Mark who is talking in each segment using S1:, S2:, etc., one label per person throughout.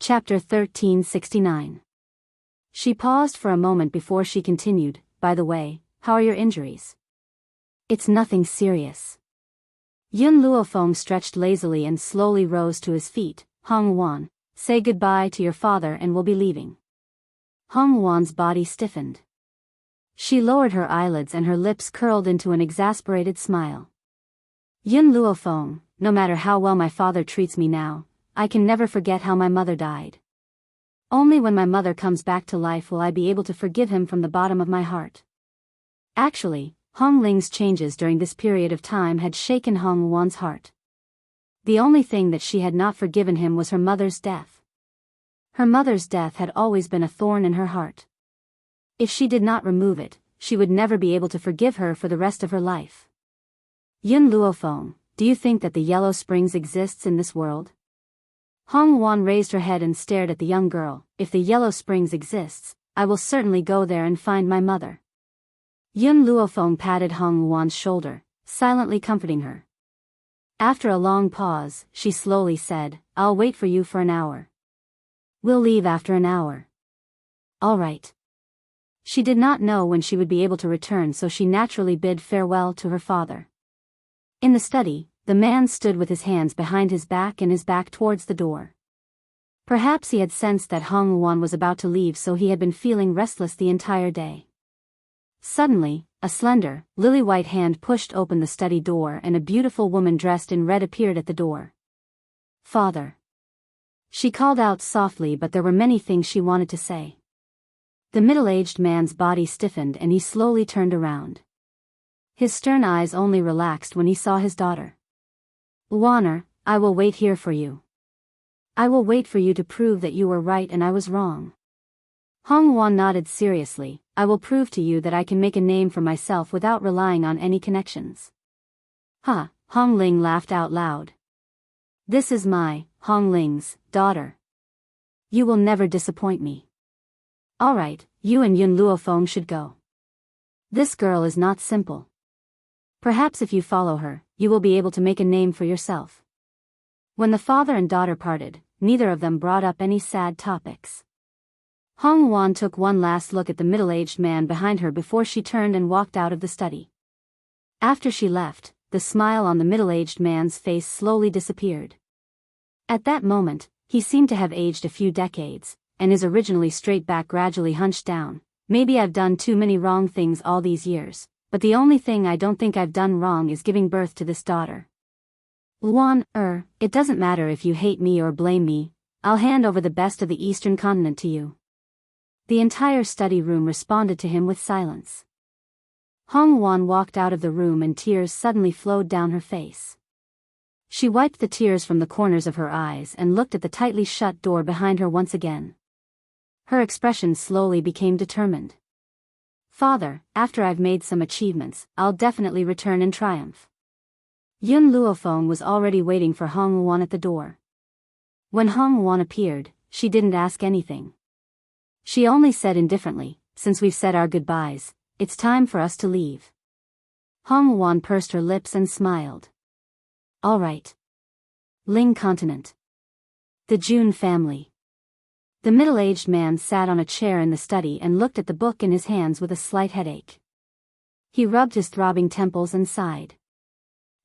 S1: Chapter 1369. She paused for a moment before she continued, "By the way, how are your injuries?" "It's nothing serious." Yun Luofeng stretched lazily and slowly rose to his feet. "Hong Wan, say goodbye to your father and we'll be leaving." Hong Wan's body stiffened. She lowered her eyelids and her lips curled into an exasperated smile. "Yun Luofeng, no matter how well my father treats me now, I can never forget how my mother died. Only when my mother comes back to life will I be able to forgive him from the bottom of my heart." Actually, Hong Ling's changes during this period of time had shaken Hong Wan's heart. The only thing that she had not forgiven him was her mother's death. Her mother's death had always been a thorn in her heart. If she did not remove it, she would never be able to forgive her for the rest of her life. "Yun Luofeng, do you think that the Yellow Springs exists in this world?" Hong Wan raised her head and stared at the young girl. "If the Yellow Springs exists, I will certainly go there and find my mother." Yun Luofeng patted Hong Wan's shoulder, silently comforting her. After a long pause, she slowly said, "I'll wait for you for an hour." "We'll leave after an hour." "All right." She did not know when she would be able to return, so she naturally bid farewell to her father. In the study, the man stood with his hands behind his back and his back towards the door. Perhaps he had sensed that Hong Wan was about to leave, so he had been feeling restless the entire day. Suddenly, a slender, lily-white hand pushed open the study door and a beautiful woman dressed in red appeared at the door. "Father." She called out softly, but there were many things she wanted to say. The middle-aged man's body stiffened and he slowly turned around. His stern eyes only relaxed when he saw his daughter. "Wanner, I will wait here for you. I will wait for you to prove that you were right and I was wrong." Hong Wan nodded seriously. "I will prove to you that I can make a name for myself without relying on any connections." "Huh," Hong Ling laughed out loud. "This is Hong Ling's, daughter. You will never disappoint me." "All right, you and Yun Luofeng should go. This girl is not simple. Perhaps if you follow her, you will be able to make a name for yourself." When the father and daughter parted, neither of them brought up any sad topics. Hong Wan took one last look at the middle-aged man behind her before she turned and walked out of the study. After she left, the smile on the middle-aged man's face slowly disappeared. At that moment, he seemed to have aged a few decades, and his originally straight back gradually hunched down. "Maybe I've done too many wrong things all these years, but the only thing I don't think I've done wrong is giving birth to this daughter. Luan, it doesn't matter if you hate me or blame me, I'll hand over the best of the Eastern continent to you." The entire study room responded to him with silence. Hong Wan walked out of the room and tears suddenly flowed down her face. She wiped the tears from the corners of her eyes and looked at the tightly shut door behind her once again. Her expression slowly became determined. "Father, after I've made some achievements, I'll definitely return in triumph." Yun Luofeng was already waiting for Hong Wan at the door. When Hong Wan appeared, she didn't ask anything. She only said indifferently, "Since we've said our goodbyes, it's time for us to leave." Hong Wan pursed her lips and smiled. "All right. Ling Continent. The Jun family." The middle-aged man sat on a chair in the study and looked at the book in his hands with a slight headache. He rubbed his throbbing temples and sighed.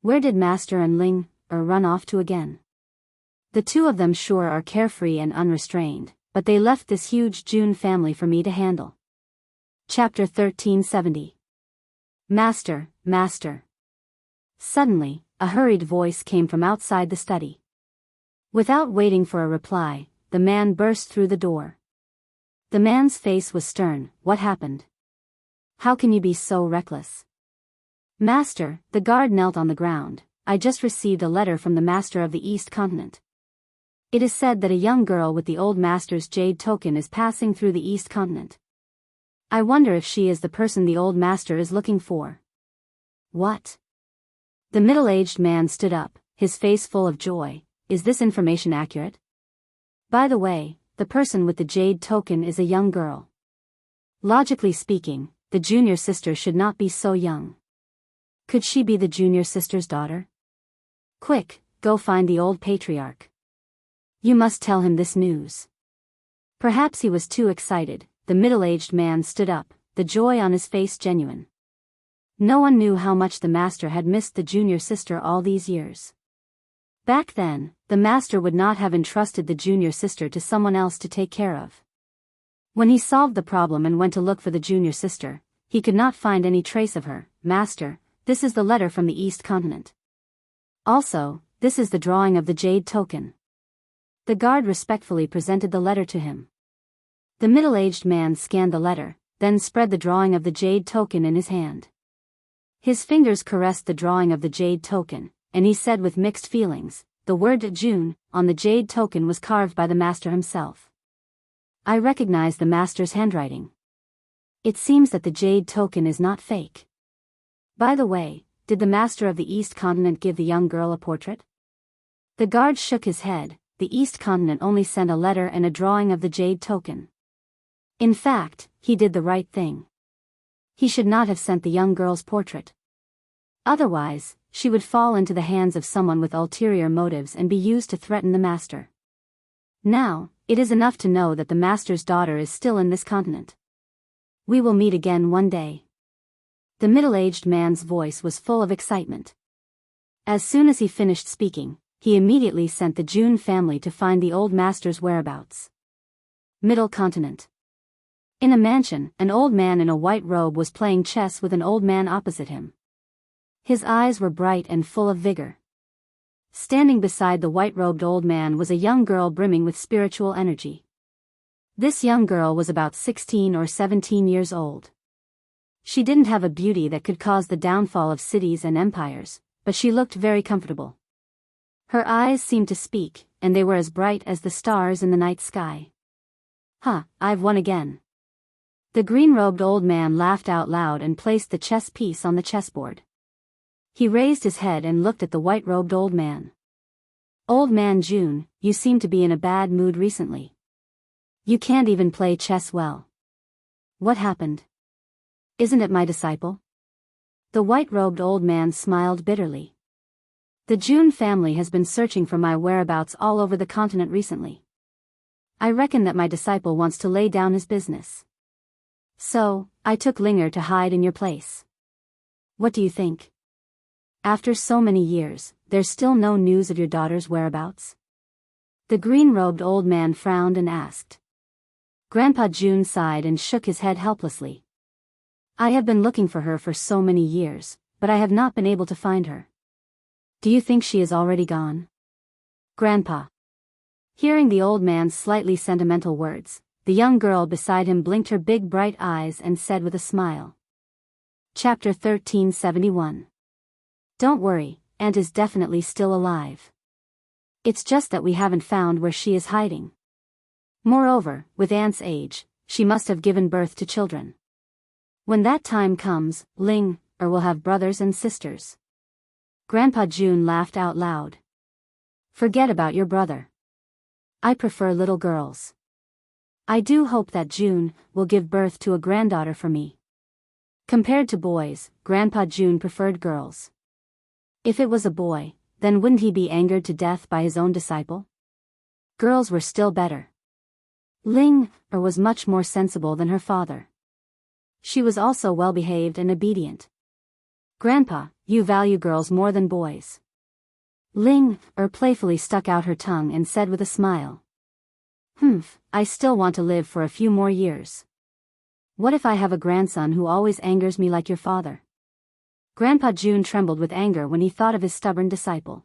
S1: Where did Master and Ling run off to again? The two of them sure are carefree and unrestrained, but they left this huge Jun family for me to handle. Chapter 1370. Master, Master. Suddenly, a hurried voice came from outside the study. Without waiting for a reply, the man burst through the door. The man's face was stern. "What happened? How can you be so reckless?" "Master," the guard knelt on the ground, "I just received a letter from the Master of the East Continent. It is said that a young girl with the old Master's jade token is passing through the East Continent. I wonder if she is the person the old Master is looking for." "What?" The middle-aged man stood up, his face full of joy. "Is this information accurate? By the way, the person with the jade token is a young girl. Logically speaking, the junior sister should not be so young. Could she be the junior sister's daughter? Quick, go find the old patriarch." You must tell him this news. Perhaps he was too excited. The middle-aged man stood up, the joy on his face genuine. No one knew how much the master had missed the junior sister all these years. Back then, the master would not have entrusted the junior sister to someone else to take care of. When he solved the problem and went to look for the junior sister, he could not find any trace of her. Master, this is the letter from the East Continent. Also, this is the drawing of the jade token. The guard respectfully presented the letter to him. The middle-aged man scanned the letter, then spread the drawing of the jade token in his hand. His fingers caressed the drawing of the jade token, and he said with mixed feelings, the word June on the jade token was carved by the master himself. I recognize the master's handwriting. It seems that the jade token is not fake. By the way, did the master of the East Continent give the young girl a portrait? The guard shook his head. The East Continent only sent a letter and a drawing of the jade token. In fact, he did the right thing. He should not have sent the young girl's portrait. Otherwise, she would fall into the hands of someone with ulterior motives and be used to threaten the master. Now, it is enough to know that the master's daughter is still in this continent. We will meet again one day. The middle-aged man's voice was full of excitement. As soon as he finished speaking, he immediately sent the June family to find the old master's whereabouts. Middle Continent. In a mansion, an old man in a white robe was playing chess with an old man opposite him. His eyes were bright and full of vigor. Standing beside the white-robed old man was a young girl brimming with spiritual energy. This young girl was about 16 or 17 years old. She didn't have a beauty that could cause the downfall of cities and empires, but she looked very comfortable. Her eyes seemed to speak, and they were as bright as the stars in the night sky. I've won again. The green-robed old man laughed out loud and placed the chess piece on the chessboard. He raised his head and looked at the white-robed old man. Old man June, you seem to be in a bad mood recently. You can't even play chess well. What happened? Isn't it my disciple? The white-robed old man smiled bitterly. The June family has been searching for my whereabouts all over the continent recently. I reckon that my disciple wants to lay down his business. So, I took Linger to hide in your place. What do you think? After so many years, there's still no news of your daughter's whereabouts? The green-robed old man frowned and asked. Grandpa June sighed and shook his head helplessly. I have been looking for her for so many years, but I have not been able to find her. Do you think she is already gone? Grandpa. Hearing the old man's slightly sentimental words, the young girl beside him blinked her big bright eyes and said with a smile. Chapter 1371. Don't worry, Aunt is definitely still alive. It's just that we haven't found where she is hiding. Moreover, with Aunt's age, she must have given birth to children. When that time comes, Ling will have brothers and sisters. Grandpa June laughed out loud. Forget about your brother. I prefer little girls. I do hope that June will give birth to a granddaughter for me. Compared to boys, Grandpa June preferred girls. If it was a boy, then wouldn't he be angered to death by his own disciple? Girls were still better. Ling was much more sensible than her father. She was also well-behaved and obedient. Grandpa, you value girls more than boys. Ling playfully stuck out her tongue and said with a smile. I still want to live for a few more years. What if I have a grandson who always angers me like your father? Grandpa June trembled with anger when he thought of his stubborn disciple.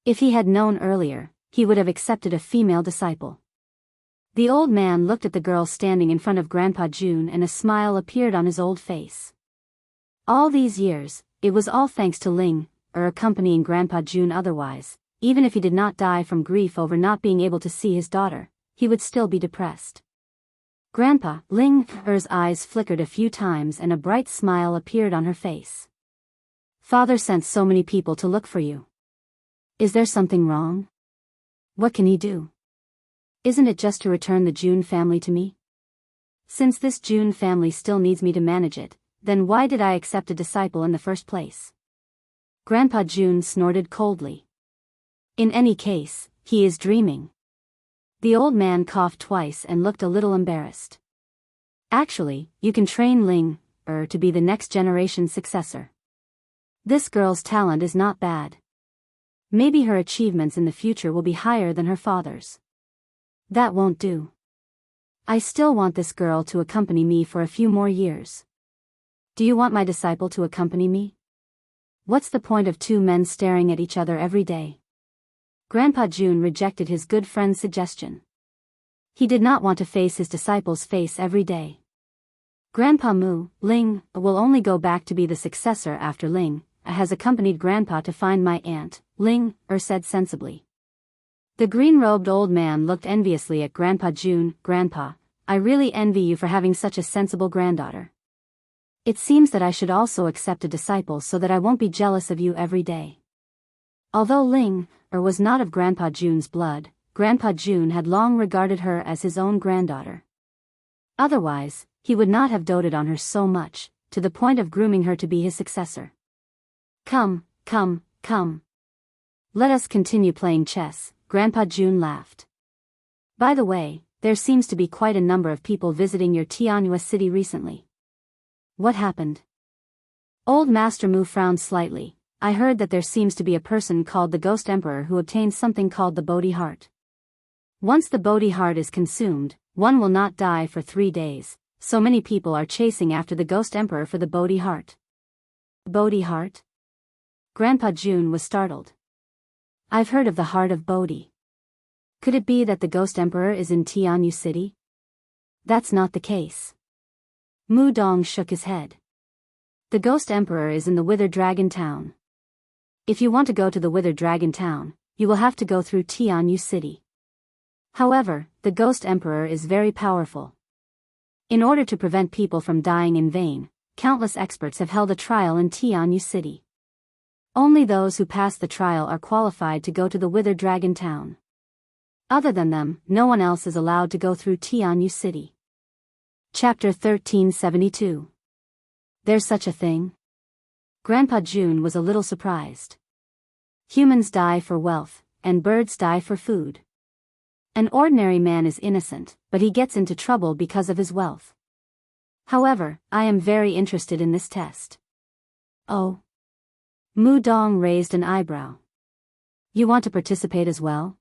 S1: If he had known earlier, he would have accepted a female disciple. The old man looked at the girl standing in front of Grandpa June and a smile appeared on his old face. All these years, it was all thanks to Ling accompanying Grandpa June. Otherwise, even if he did not die from grief over not being able to see his daughter, he would still be depressed. Grandpa, Linger's eyes flickered a few times and a bright smile appeared on her face. Father sent so many people to look for you. Is there something wrong? What can he do? Isn't it just to return the June family to me? Since this June family still needs me to manage it, then why did I accept a disciple in the first place? Grandpa June snorted coldly. In any case, he is dreaming. The old man coughed twice and looked a little embarrassed. Actually, you can train Ling to be the next generation's successor. This girl's talent is not bad. Maybe her achievements in the future will be higher than her father's. That won't do. I still want this girl to accompany me for a few more years. Do you want my disciple to accompany me? What's the point of two men staring at each other every day? Grandpa Jun rejected his good friend's suggestion. He did not want to face his disciple's face every day. Grandpa Mu, Ling, will only go back to be the successor after Ling has accompanied Grandpa to find my aunt, Ling said sensibly. The green-robed old man looked enviously at Grandpa Jun. Grandpa, I really envy you for having such a sensible granddaughter. It seems that I should also accept a disciple so that I won't be jealous of you every day. Although Ling was not of Grandpa Jun's blood, Grandpa Jun had long regarded her as his own granddaughter. Otherwise, he would not have doted on her so much, to the point of grooming her to be his successor. Come. Let us continue playing chess, Grandpa Jun laughed. By the way, there seems to be quite a number of people visiting your Tianhua city recently. What happened? Old Master Mu frowned slightly. I heard that there seems to be a person called the Ghost Emperor who obtained something called the Bodhi Heart. Once the Bodhi Heart is consumed, one will not die for 3 days, so many people are chasing after the Ghost Emperor for the Bodhi Heart. Bodhi Heart? Grandpa Jun was startled. I've heard of the Heart of Bodhi. Could it be that the Ghost Emperor is in Tianyu City? That's not the case. Mu Dong shook his head. The Ghost Emperor is in the Withered Dragon Town. If you want to go to the Withered Dragon Town, you will have to go through Tianyu City. However, the Ghost Emperor is very powerful. In order to prevent people from dying in vain, countless experts have held a trial in Tianyu City. Only those who pass the trial are qualified to go to the Withered Dragon Town. Other than them, no one else is allowed to go through Tianyu City. Chapter 1372. There's such a thing? Grandpa Jun was a little surprised. Humans die for wealth, and birds die for food. An ordinary man is innocent, but he gets into trouble because of his wealth. However, I am very interested in this test. Oh. Mu Dong raised an eyebrow. You want to participate as well?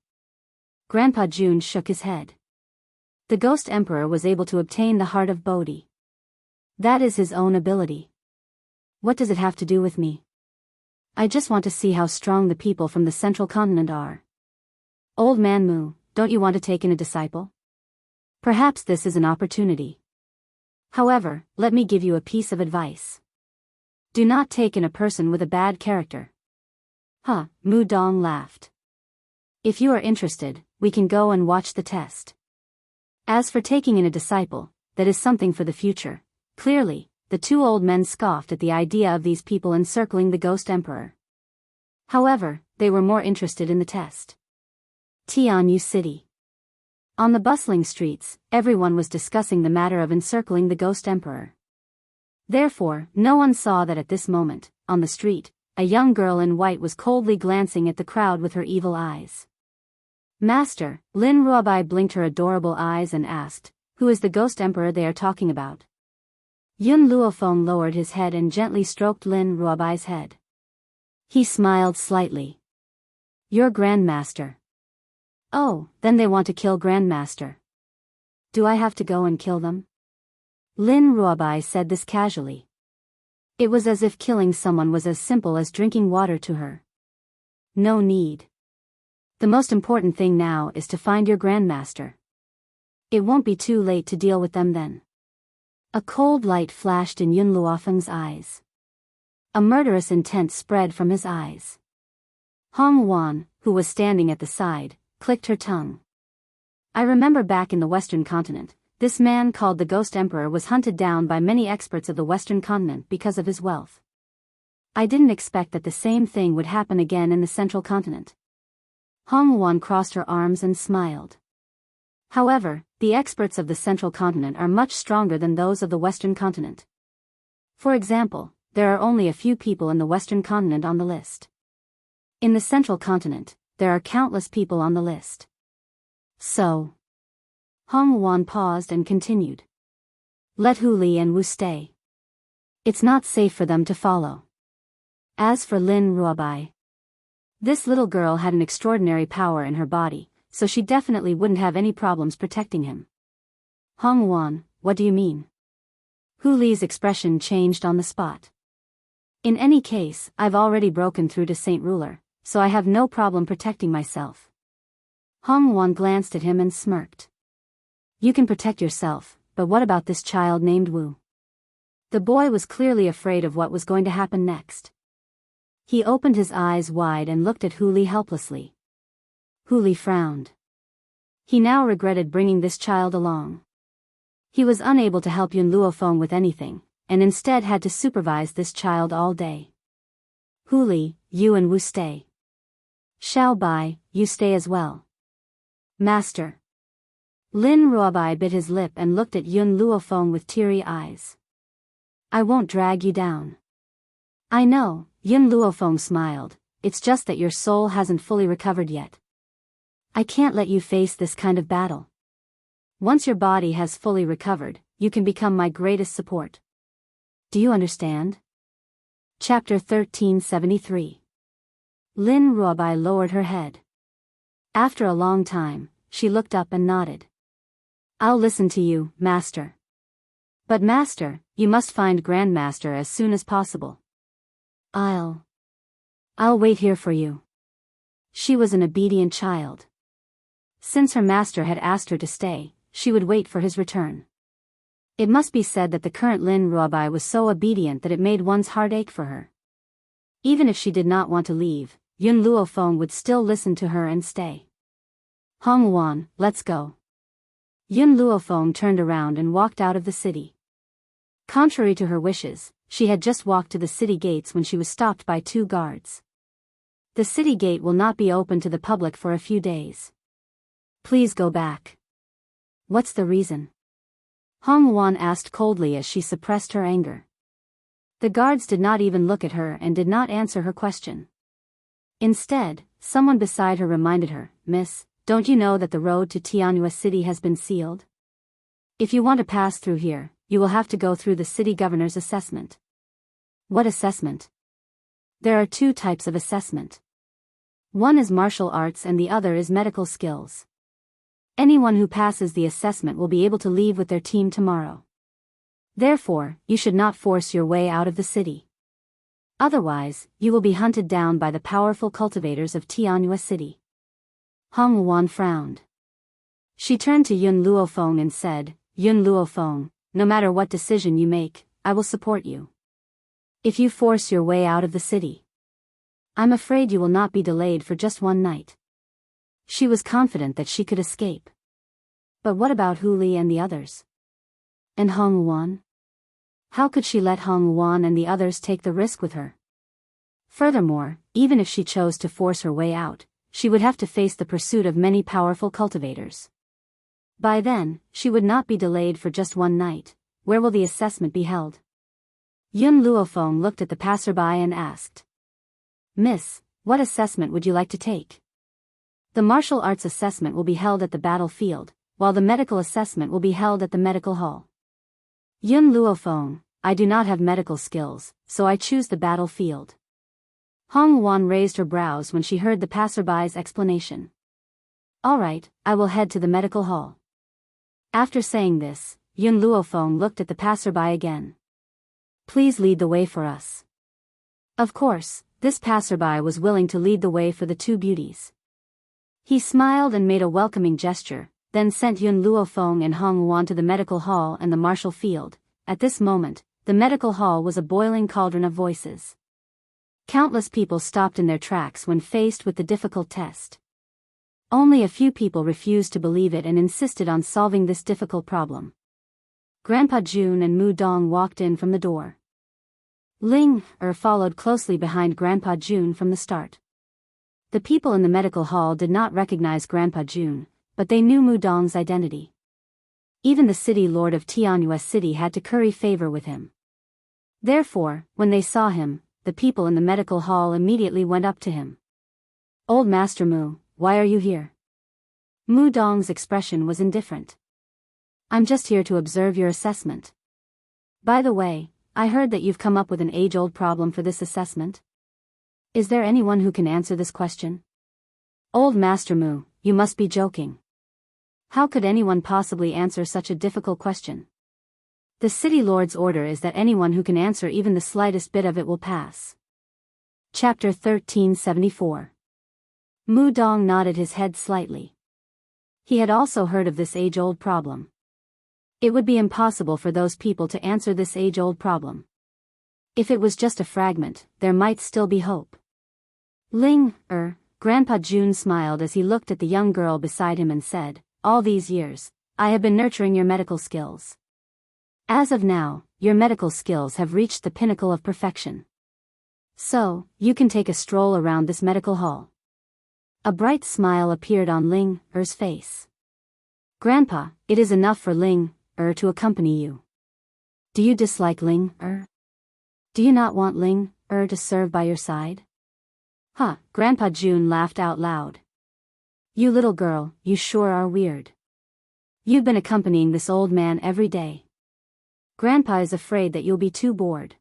S1: Grandpa Jun shook his head. The Ghost Emperor was able to obtain the Heart of Bodhi. That is his own ability. What does it have to do with me? I just want to see how strong the people from the central continent are. Old Man Mu, don't you want to take in a disciple? Perhaps this is an opportunity. However, let me give you a piece of advice. Do not take in a person with a bad character. Huh, Mu Dong laughed. If you are interested, we can go and watch the test. As for taking in a disciple, that is something for the future. Clearly, the two old men scoffed at the idea of these people encircling the Ghost Emperor. However, they were more interested in the test. Tianyu City. On the bustling streets, everyone was discussing the matter of encircling the Ghost Emperor. Therefore, no one saw that at this moment, on the street, a young girl in white was coldly glancing at the crowd with her evil eyes. Master, Lin Ruobai blinked her adorable eyes and asked, who is the Ghost Emperor they are talking about? Yun Luofeng lowered his head and gently stroked Lin Ruobai's head. He smiled slightly. Your Grandmaster. Oh, then they want to kill Grandmaster. Do I have to go and kill them? Lin Ruobai said this casually. It was as if killing someone was as simple as drinking water to her. No need. The most important thing now is to find your Grandmaster. It won't be too late to deal with them then. A cold light flashed in Yun Luofeng's eyes. A murderous intent spread from his eyes. Hong Wan, who was standing at the side, clicked her tongue. I remember back in the Western continent, this man called the Ghost Emperor was hunted down by many experts of the Western continent because of his wealth. I didn't expect that the same thing would happen again in the Central continent. Hong Wan crossed her arms and smiled. However, the experts of the Central continent are much stronger than those of the Western continent. For example, there are only a few people in the Western continent on the list. In the Central continent, there are countless people on the list. So. Hong Wan paused and continued. Let Hu Li and Wu stay. It's not safe for them to follow. As for Lin Ruobai, this little girl had an extraordinary power in her body, so she definitely wouldn't have any problems protecting him. Hong Wan, what do you mean? Hu Li's expression changed on the spot. In any case, I've already broken through to Saint Ruler, so I have no problem protecting myself. Hong Wan glanced at him and smirked. You can protect yourself, but what about this child named Wu? The boy was clearly afraid of what was going to happen next. He opened his eyes wide and looked at Hu Li helplessly. Hu Li frowned. He now regretted bringing this child along. He was unable to help Yun Luofeng with anything, and instead had to supervise this child all day. Hu Li, you and Wu stay. Xiao Bai, you stay as well. Master. Lin Ruobai bit his lip and looked at Yun Luofeng with teary eyes. I won't drag you down. I know, Yun Luofeng smiled, it's just that your soul hasn't fully recovered yet. I can't let you face this kind of battle. Once your body has fully recovered, you can become my greatest support. Do you understand? Chapter 1373. Lin Ruobai lowered her head. After a long time, she looked up and nodded. I'll listen to you, Master. But Master, you must find Grandmaster as soon as possible. I'll wait here for you. She was an obedient child. Since her master had asked her to stay, she would wait for his return. It must be said that the current Lin Ruobai was so obedient that it made one's heart ache for her. Even if she did not want to leave, Yun Luofeng would still listen to her and stay. Hong Wan, let's go. Yun Luofeng turned around and walked out of the city. Contrary to her wishes, she had just walked to the city gates when she was stopped by 2 guards. The city gate will not be open to the public for a few days. Please go back. What's the reason? Hong Wan asked coldly as she suppressed her anger. The guards did not even look at her and did not answer her question. Instead, someone beside her reminded her, Miss, don't you know that the road to Tianyua City has been sealed? If you want to pass through here, you will have to go through the city governor's assessment. What assessment? There are 2 types of assessment. One is martial arts and the other is medical skills. Anyone who passes the assessment will be able to leave with their team tomorrow. Therefore, you should not force your way out of the city. Otherwise, you will be hunted down by the powerful cultivators of Tianyua City. Hong Wan frowned. She turned to Yun Luofeng and said, Yun Luofeng, no matter what decision you make, I will support you. If you force your way out of the city, I'm afraid you will not be delayed for just 1 night. She was confident that she could escape. But what about Hu Li and the others? And Hong Wan? How could she let Hong Wan and the others take the risk with her? Furthermore, even if she chose to force her way out, she would have to face the pursuit of many powerful cultivators. By then, she would not be delayed for just 1 night. Where will the assessment be held? Yun Luofeng looked at the passerby and asked. Miss, what assessment would you like to take? The martial arts assessment will be held at the battlefield, while the medical assessment will be held at the medical hall. Yun Luofeng, I do not have medical skills, so I choose the battlefield. Hong Wan raised her brows when she heard the passerby's explanation. All right, I will head to the medical hall. After saying this, Yun Luofeng looked at the passerby again. Please lead the way for us. Of course, this passerby was willing to lead the way for the 2 beauties. He smiled and made a welcoming gesture, then sent Yun Luofeng and Hong Wan to the medical hall and the martial field. At this moment, the medical hall was a boiling cauldron of voices. Countless people stopped in their tracks when faced with the difficult test. Only a few people refused to believe it and insisted on solving this difficult problem. Grandpa Jun and Mu Dong walked in from the door. Ling followed closely behind Grandpa Jun from the start. The people in the medical hall did not recognize Grandpa Jun, but they knew Mu Dong's identity. Even the city lord of Tianyua City had to curry favor with him. Therefore, when they saw him, the people in the medical hall immediately went up to him. Old Master Mu, why are you here? Mu Dong's expression was indifferent. I'm just here to observe your assessment. By the way, I heard that you've come up with an age-old problem for this assessment. Is there anyone who can answer this question? Old Master Mu, you must be joking. How could anyone possibly answer such a difficult question? The city lord's order is that anyone who can answer even the slightest bit of it will pass. Chapter 1374. Mu Dong nodded his head slightly. He had also heard of this age-old problem. It would be impossible for those people to answer this age-old problem. If it was just a fragment, there might still be hope. Grandpa Jun smiled as he looked at the young girl beside him and said, all these years, I have been nurturing your medical skills. As of now, your medical skills have reached the pinnacle of perfection. So, you can take a stroll around this medical hall. A bright smile appeared on Ling-er's face. Grandpa, it is enough for Ling-er to accompany you. Do you dislike Ling-er? Do you not want Ling-er to serve by your side? Grandpa Jun laughed out loud. You little girl, you sure are weird. You've been accompanying this old man every day. Grandpa is afraid that you'll be too bored.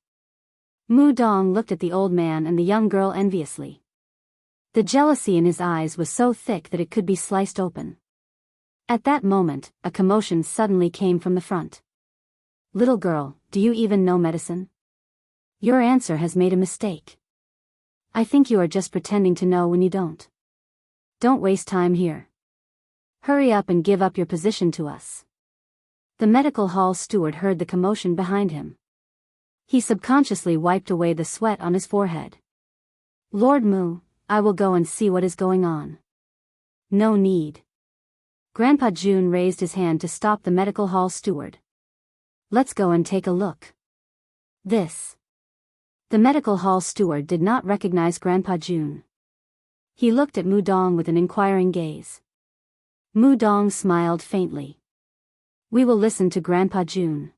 S1: Mu Dong looked at the old man and the young girl enviously. The jealousy in his eyes was so thick that it could be sliced open. At that moment, a commotion suddenly came from the front. Little girl, do you even know medicine? Your answer has made a mistake. I think you are just pretending to know when you don't. Don't waste time here. Hurry up and give up your position to us. The medical hall steward heard the commotion behind him. He subconsciously wiped away the sweat on his forehead. Lord Mu, I will go and see what is going on. No need. Grandpa Jun raised his hand to stop the medical hall steward. Let's go and take a look. This. The medical hall steward did not recognize Grandpa Jun. He looked at Mu Dong with an inquiring gaze. Mu Dong smiled faintly. We will listen to Grandpa Jun.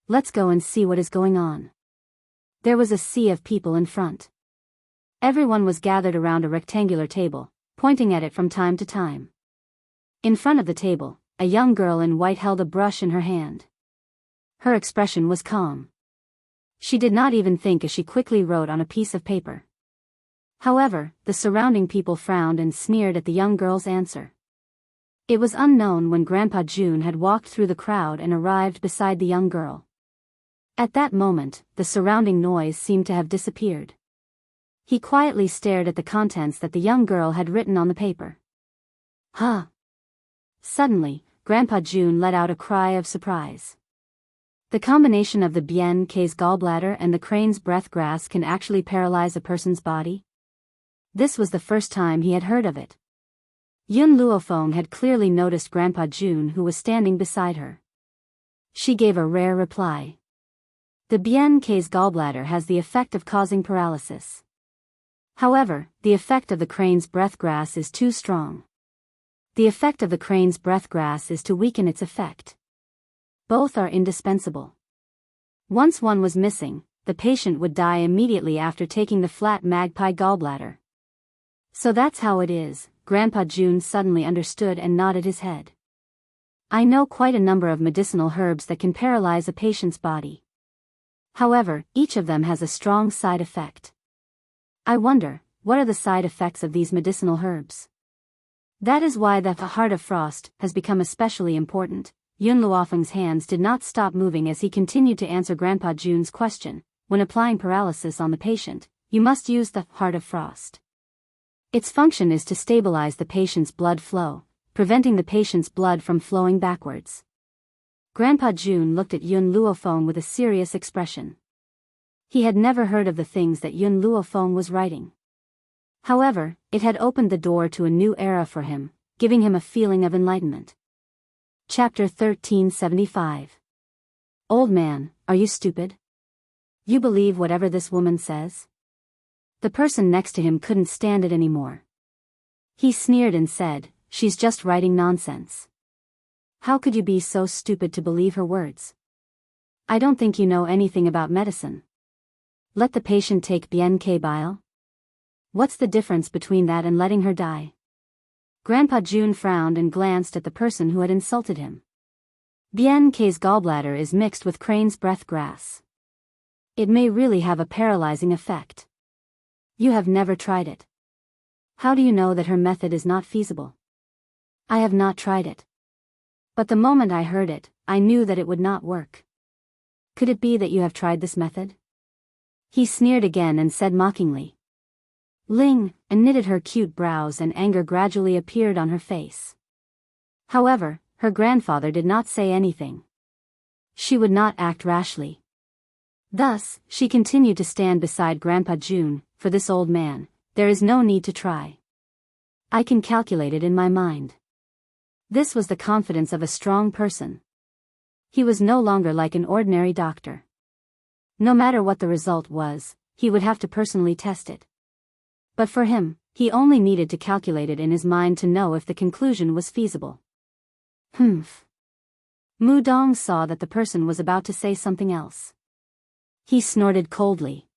S1: Let's go and see what is going on. There was a sea of people in front. Everyone was gathered around a rectangular table, pointing at it from time to time. In front of the table, a young girl in white held a brush in her hand. Her expression was calm. She did not even think as she quickly wrote on a piece of paper. However, the surrounding people frowned and sneered at the young girl's answer. It was unknown when Grandpa Jun had walked through the crowd and arrived beside the young girl. At that moment, the surrounding noise seemed to have disappeared. He quietly stared at the contents that the young girl had written on the paper. Suddenly, Grandpa Jun let out a cry of surprise. The combination of the Bien K's gallbladder and the crane's breath grass can actually paralyze a person's body? This was the first time he had heard of it. Yun Luofeng had clearly noticed Grandpa Jun, who was standing beside her. She gave a rare reply. The Bien K's gallbladder has the effect of causing paralysis. However, the effect of the crane's breath grass is too strong. The effect of the crane's breath grass is to weaken its effect. Both are indispensable. Once one was missing, the patient would die immediately after taking the flat magpie gallbladder. So that's how it is, Grandpa Jun suddenly understood and nodded his head. I know quite a number of medicinal herbs that can paralyze a patient's body. However, each of them has a strong side effect. I wonder, what are the side effects of these medicinal herbs? That is why the Heart of Frost has become especially important. Yun Luofeng's hands did not stop moving as he continued to answer Grandpa Jun's question. When applying paralysis on the patient, you must use the Heart of Frost. Its function is to stabilize the patient's blood flow, preventing the patient's blood from flowing backwards. Grandpa Jun looked at Yun Luofeng with a serious expression. He had never heard of the things that Yun Luofeng was writing. However, it had opened the door to a new era for him, giving him a feeling of enlightenment. Chapter 1375. Old man, are you stupid? You believe whatever this woman says? The person next to him couldn't stand it anymore. He sneered and said, she's just writing nonsense. How could you be so stupid to believe her words? I don't think you know anything about medicine. Let the patient take Bien K bile. What's the difference between that and letting her die? Grandpa June frowned and glanced at the person who had insulted him. Bien K's gallbladder is mixed with crane's breath grass. It may really have a paralyzing effect. You have never tried it. How do you know that her method is not feasible? I have not tried it. But the moment I heard it, I knew that it would not work. Could it be that you have tried this method? He sneered again and said mockingly. Ling knitted her cute brows and anger gradually appeared on her face. However, her grandfather did not say anything. She would not act rashly. Thus, she continued to stand beside Grandpa June. For this old man, there is no need to try. I can calculate it in my mind. This was the confidence of a strong person. He was no longer like an ordinary doctor. No matter what the result was, he would have to personally test it. But for him, he only needed to calculate it in his mind to know if the conclusion was feasible. Humph. Mu Dong saw that the person was about to say something else. He snorted coldly.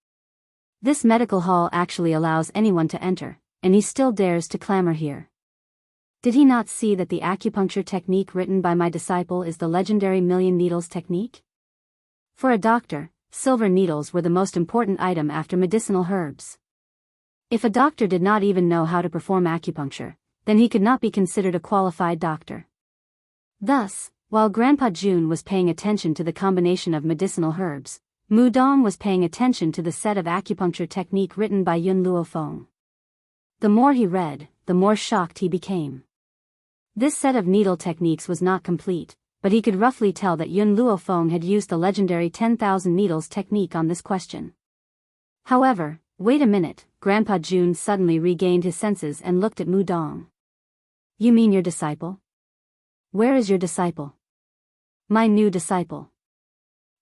S1: This medical hall actually allows anyone to enter, and he still dares to clamor here. Did he not see that the acupuncture technique written by my disciple is the legendary million needles technique? For a doctor, silver needles were the most important item after medicinal herbs. If a doctor did not even know how to perform acupuncture, then he could not be considered a qualified doctor. Thus, while Grandpa June was paying attention to the combination of medicinal herbs, Mu Dong was paying attention to the set of acupuncture technique written by Yun Luofeng. The more he read, the more shocked he became. This set of needle techniques was not complete, but he could roughly tell that Yun Luofeng had used the legendary 10,000 needles technique on this question. However, wait a minute, Grandpa June suddenly regained his senses and looked at Mu Dong. You mean your disciple? Where is your disciple? My new disciple.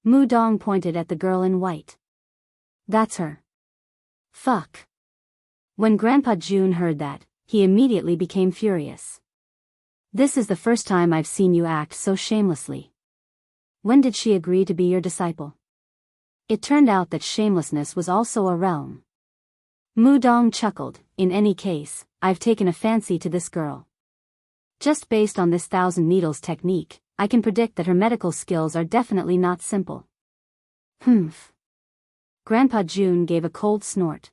S1: Mu Dong pointed at the girl in white. That's her. Fuck. When Grandpa June heard that, he immediately became furious. This is the first time I've seen you act so shamelessly. When did she agree to be your disciple? It turned out that shamelessness was also a realm. Mu Dong chuckled. In any case, I've taken a fancy to this girl. Just based on this 1,000 needles technique, I can predict that her medical skills are definitely not simple. Humph. Grandpa June gave a cold snort.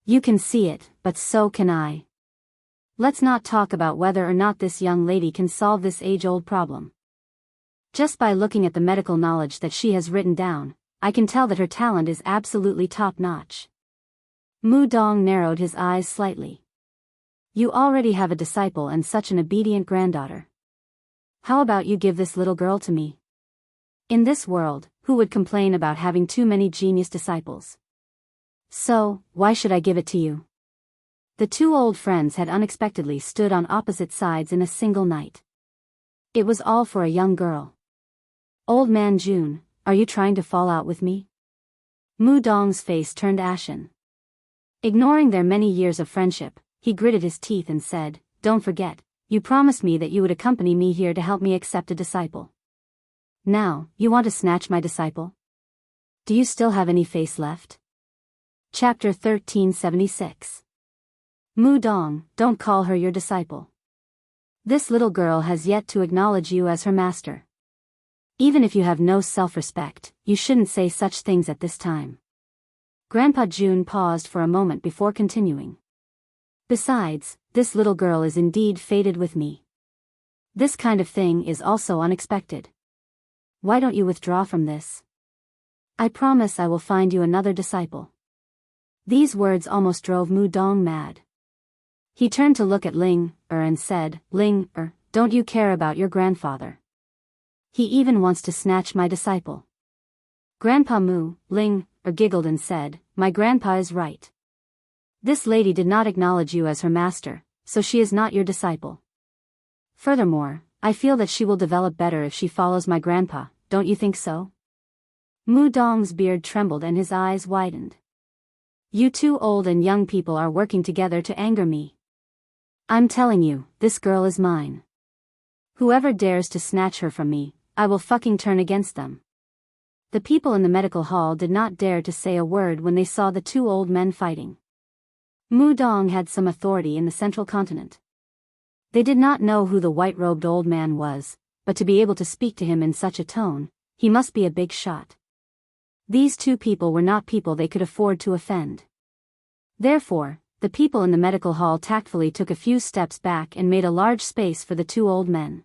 S1: You can see it, but so can I. Let's not talk about whether or not this young lady can solve this age-old problem. Just by looking at the medical knowledge that she has written down, I can tell that her talent is absolutely top-notch. Mu Dong narrowed his eyes slightly. You already have a disciple and such an obedient granddaughter. How about you give this little girl to me? In this world, who would complain about having too many genius disciples? So, why should I give it to you? The two old friends had unexpectedly stood on opposite sides in a single night. It was all for a young girl. Old man June, are you trying to fall out with me? Mu Dong's face turned ashen. Ignoring their many years of friendship, he gritted his teeth and said, Don't forget, you promised me that you would accompany me here to help me accept a disciple. Now, you want to snatch my disciple? Do you still have any face left? Chapter 1376. Mu Dong, don't call her your disciple. This little girl has yet to acknowledge you as her master. Even if you have no self-respect, you shouldn't say such things at this time. Grandpa June paused for a moment before continuing. Besides, this little girl is indeed fated with me. This kind of thing is also unexpected. Why don't you withdraw from this? I promise I will find you another disciple. These words almost drove Mu Dong mad. He turned to look at Ling and said, Ling don't you care about your grandfather? He even wants to snatch my disciple. Grandpa Ling giggled and said, My grandpa is right. This lady did not acknowledge you as her master, so she is not your disciple. Furthermore, I feel that she will develop better if she follows my grandpa, don't you think so? Mu Dong's beard trembled and his eyes widened. You two old and young people are working together to anger me. I'm telling you, this girl is mine. Whoever dares to snatch her from me, I will fucking turn against them. The people in the medical hall did not dare to say a word when they saw the two old men fighting. Mu Dong had some authority in the central continent. They did not know who the white-robed old man was, but to be able to speak to him in such a tone, he must be a big shot. These two people were not people they could afford to offend. Therefore, the people in the medical hall tactfully took a few steps back and made a large space for the two old men.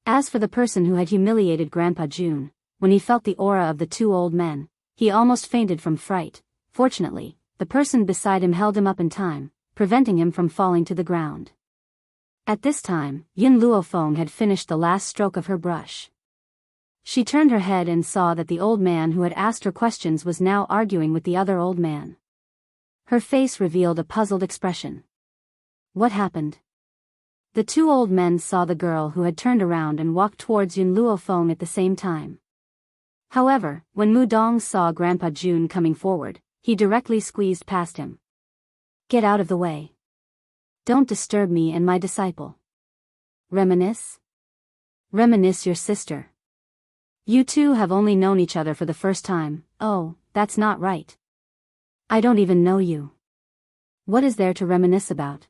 S1: As for the person who had humiliated Grandpa June, when he felt the aura of the two old men, he almost fainted from fright. Fortunately, the person beside him held him up in time, preventing him from falling to the ground. At this time, Yun Luofeng had finished the last stroke of her brush. She turned her head and saw that the old man who had asked her questions was now arguing with the other old man. Her face revealed a puzzled expression. What happened? The two old men saw the girl who had turned around and walked towards Yun Luofeng at the same time. However, when Mu Dong saw Grandpa June coming forward, he directly squeezed past him. Get out of the way. Don't disturb me and my disciple. Reminisce? Reminisce your sister. You two have only known each other for the first time. Oh, that's not right. I don't even know you. What is there to reminisce about?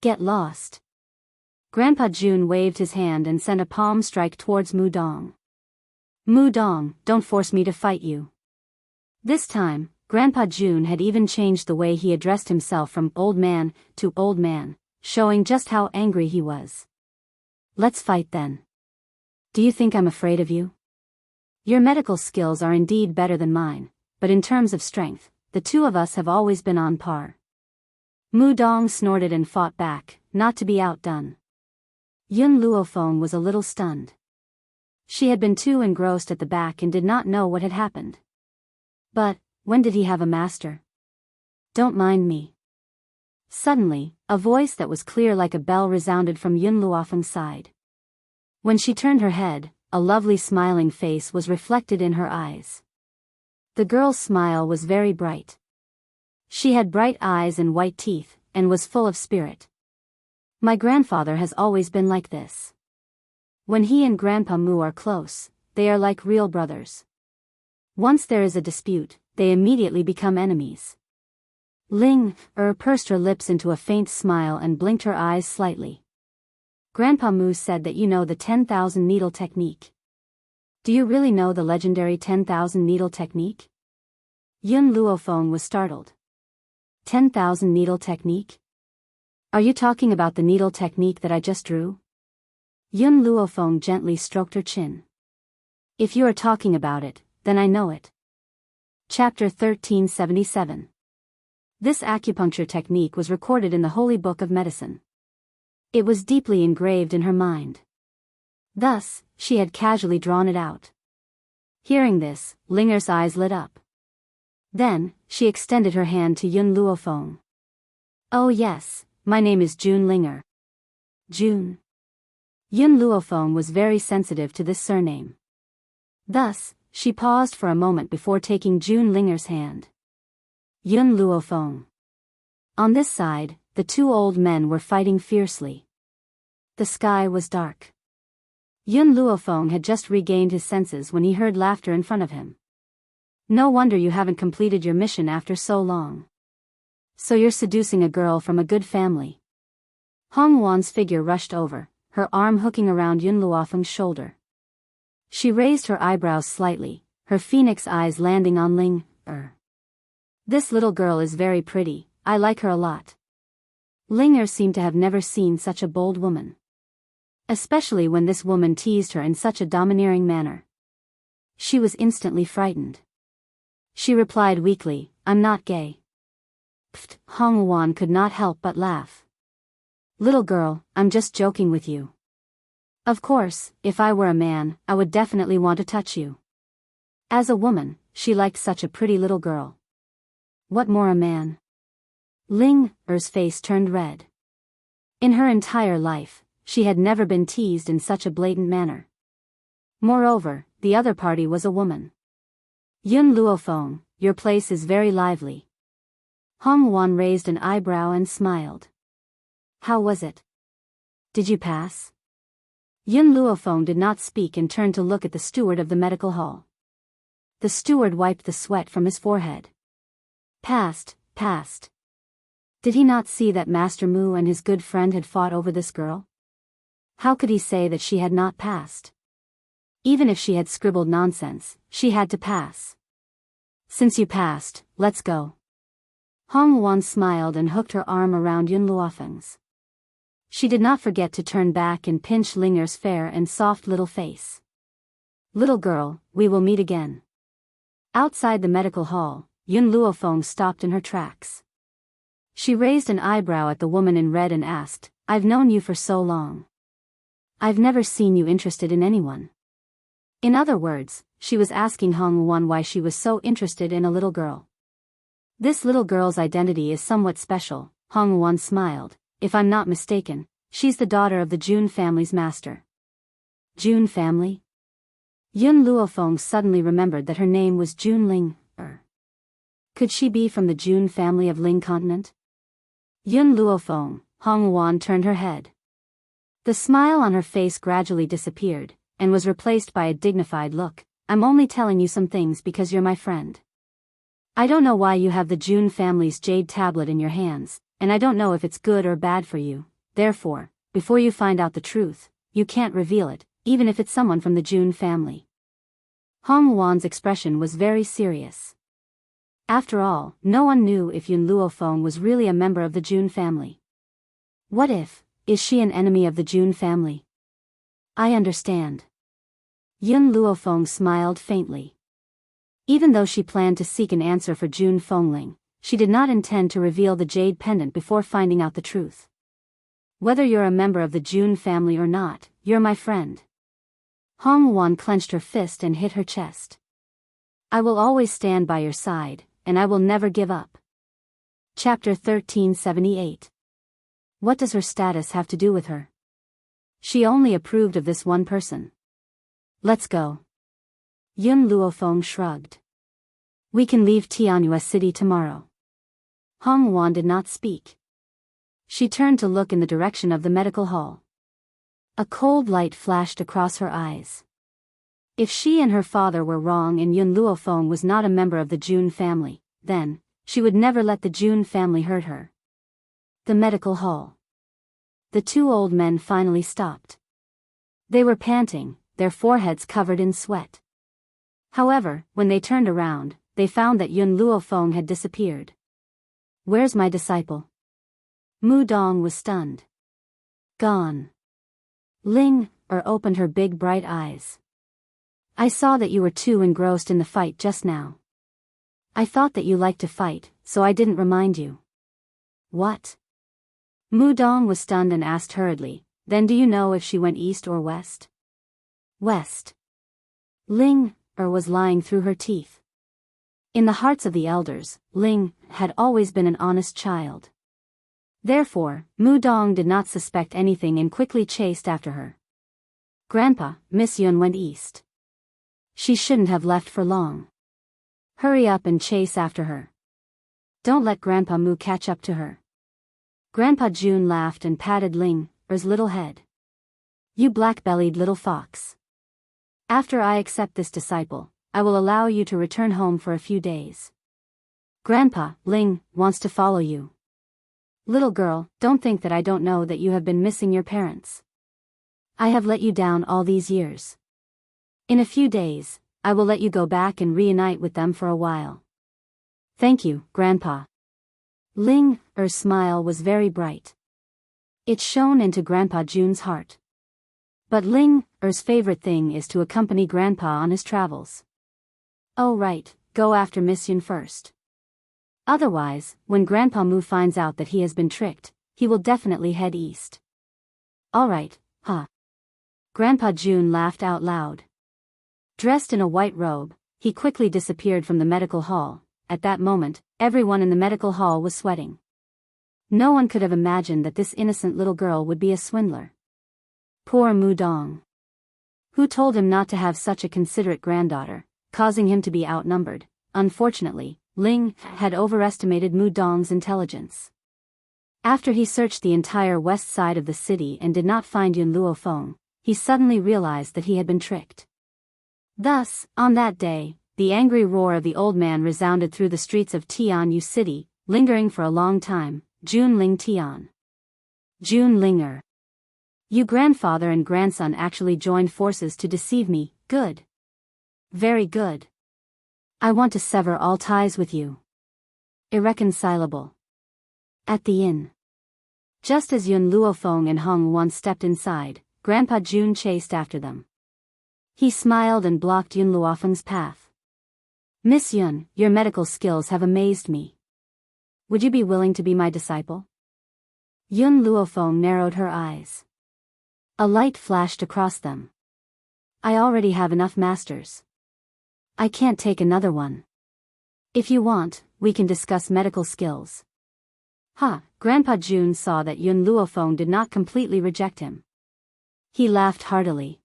S1: Get lost. Grandpa June waved his hand and sent a palm strike towards Mu Dong. Mu Dong, don't force me to fight you. This time, Grandpa June had even changed the way he addressed himself from old man to old man, showing just how angry he was. Let's fight then. Do you think I'm afraid of you? Your medical skills are indeed better than mine, but in terms of strength, the two of us have always been on par. Mu Dong snorted and fought back, not to be outdone. Yun Luofeng was a little stunned. She had been too engrossed at the back and did not know what had happened. But, when did he have a master? Don't mind me. Suddenly, a voice that was clear like a bell resounded from Yun Luofeng's side. When she turned her head, a lovely smiling face was reflected in her eyes. The girl's smile was very bright. She had bright eyes and white teeth, and was full of spirit. My grandfather has always been like this. When he and Grandpa Mu are close, they are like real brothers. Once there is a dispute, they immediately become enemies. Ling pursed her lips into a faint smile and blinked her eyes slightly. Grandpa Mu said that you know the 10,000 needle technique. Do you really know the legendary 10,000 needle technique? Yun Luofeng was startled. 10,000 needle technique? Are you talking about the needle technique that I just drew? Yun Luofeng gently stroked her chin. If you are talking about it, then I know it. Chapter 1377. This acupuncture technique was recorded in the Holy Book of Medicine. It was deeply engraved in her mind. Thus, she had casually drawn it out. Hearing this, Linger's eyes lit up. Then, she extended her hand to Yun Luofeng. Oh yes, my name is June Linger. June. Yun Luofeng was very sensitive to this surname. Thus, she paused for a moment before taking June Linger's hand. Yun Luofeng. On this side, the two old men were fighting fiercely. The sky was dark. Yun Luofeng had just regained his senses when he heard laughter in front of him. No wonder you haven't completed your mission after so long. So you're seducing a girl from a good family. Hong Wan's figure rushed over, her arm hooking around Yun Luofeng's shoulder. She raised her eyebrows slightly, her phoenix eyes landing on Ling. This little girl is very pretty, I like her a lot. Linger seemed to have never seen such a bold woman. Especially when this woman teased her in such a domineering manner. She was instantly frightened. She replied weakly, I'm not gay. Pfft, Hong Wan could not help but laugh. Little girl, I'm just joking with you. Of course, if I were a man, I would definitely want to touch you. As a woman, she liked such a pretty little girl. What more a man? Ling-er's face turned red. In her entire life, she had never been teased in such a blatant manner. Moreover, the other party was a woman. Yun Luofeng, your place is very lively. Hong Wan raised an eyebrow and smiled. How was it? Did you pass? Yun Luofeng did not speak and turned to look at the steward of the medical hall. The steward wiped the sweat from his forehead. Passed. Did he not see that Master Mu and his good friend had fought over this girl? How could he say that she had not passed? Even if she had scribbled nonsense, she had to pass. Since you passed, let's go. Hong Wan smiled and hooked her arm around Yun Luofeng's. She did not forget to turn back and pinch Linger's fair and soft little face. Little girl, we will meet again. Outside the medical hall, Yun Luofeng stopped in her tracks. She raised an eyebrow at the woman in red and asked, I've known you for so long. I've never seen you interested in anyone. In other words, she was asking Hong Wan why she was so interested in a little girl. This little girl's identity is somewhat special, Hong Wan smiled. If I'm not mistaken, she's the daughter of the Jun family's master. Jun family? Yun Luofeng suddenly remembered that her name was Jun Ling. Could she be from the Jun family of Ling continent? Yun Luofeng, Hong Wan turned her head. The smile on her face gradually disappeared, and was replaced by a dignified look. I'm only telling you some things because you're my friend. I don't know why you have the Jun family's jade tablet in your hands, and I don't know if it's good or bad for you. Therefore, before you find out the truth, you can't reveal it, even if it's someone from the Jun family. Hong Wan's expression was very serious. After all, no one knew if Yun Luofeng was really a member of the Jun family. What if, is she an enemy of the Jun family? I understand. Yun Luofeng smiled faintly. Even though she planned to seek an answer for Jun Fengling, she did not intend to reveal the jade pendant before finding out the truth. Whether you're a member of the Jun family or not, you're my friend. Hong Wan clenched her fist and hit her chest. I will always stand by your side, and I will never give up. Chapter 1378. What does her status have to do with her? She only approved of this one person. Let's go. Yun Luofeng shrugged. We can leave Tianhua City tomorrow. Hong Wan did not speak. She turned to look in the direction of the medical hall. A cold light flashed across her eyes. If she and her father were wrong and Yun Luofeng was not a member of the Jun family, then, she would never let the Jun family hurt her. The medical hall. The two old men finally stopped. They were panting, their foreheads covered in sweat. However, when they turned around, they found that Yun Luofeng had disappeared. Where's my disciple? Mu Dong was stunned. Gone. Ling opened her big bright eyes. I saw that you were too engrossed in the fight just now. I thought that you liked to fight, so I didn't remind you. What? Mu Dong was stunned and asked hurriedly, then do you know if she went east or west? West. Ling was lying through her teeth. In the hearts of the elders, Ling had always been an honest child. Therefore, Mu Dong did not suspect anything and quickly chased after her. Grandpa, Miss Yun went east. She shouldn't have left for long. Hurry up and chase after her. Don't let Grandpa Mu catch up to her. Grandpa Jun laughed and patted Ling's little head. You black-bellied little fox. After I accept this disciple, I will allow you to return home for a few days. Grandpa, Ling wants to follow you. Little girl, don't think that I don't know that you have been missing your parents. I have let you down all these years. In a few days, I will let you go back and reunite with them for a while. Thank you, Grandpa. Ling's smile was very bright. It shone into Grandpa Jun's heart. But Ling's favorite thing is to accompany Grandpa on his travels. Oh right, go after Miss Yun first. Otherwise, when Grandpa Mu finds out that he has been tricked, he will definitely head east. Alright, huh? Grandpa Jun laughed out loud. Dressed in a white robe, he quickly disappeared from the medical hall. At that moment, everyone in the medical hall was sweating. No one could have imagined that this innocent little girl would be a swindler. Poor Mu Dong. Who told him not to have such a considerate granddaughter, causing him to be outnumbered? Unfortunately, Ling had overestimated Mu Dong's intelligence. After he searched the entire west side of the city and did not find Yun Luofeng, he suddenly realized that he had been tricked. Thus, on that day, the angry roar of the old man resounded through the streets of Tianyu City, lingering for a long time. Jun Ling Tian. Jun Linger. You grandfather and grandson actually joined forces to deceive me, good. Very good. I want to sever all ties with you. Irreconcilable. At the inn. Just as Yun Luofeng and Hong Wan stepped inside, Grandpa Jun chased after them. He smiled and blocked Yun Luofeng's path. Miss Yun, your medical skills have amazed me. Would you be willing to be my disciple? Yun Luofeng narrowed her eyes. A light flashed across them. I already have enough masters. I can't take another one. If you want, we can discuss medical skills. Grandpa Jun saw that Yun Luofeng did not completely reject him. He laughed heartily.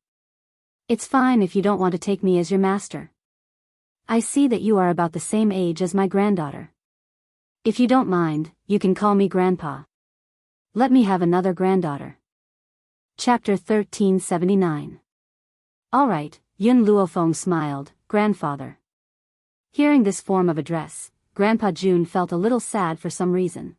S1: It's fine if you don't want to take me as your master. I see that you are about the same age as my granddaughter. If you don't mind, you can call me Grandpa. Let me have another granddaughter. Chapter 1379. All right, Yun Luofeng smiled, Grandfather. Hearing this form of address, Grandpa Jun felt a little sad for some reason.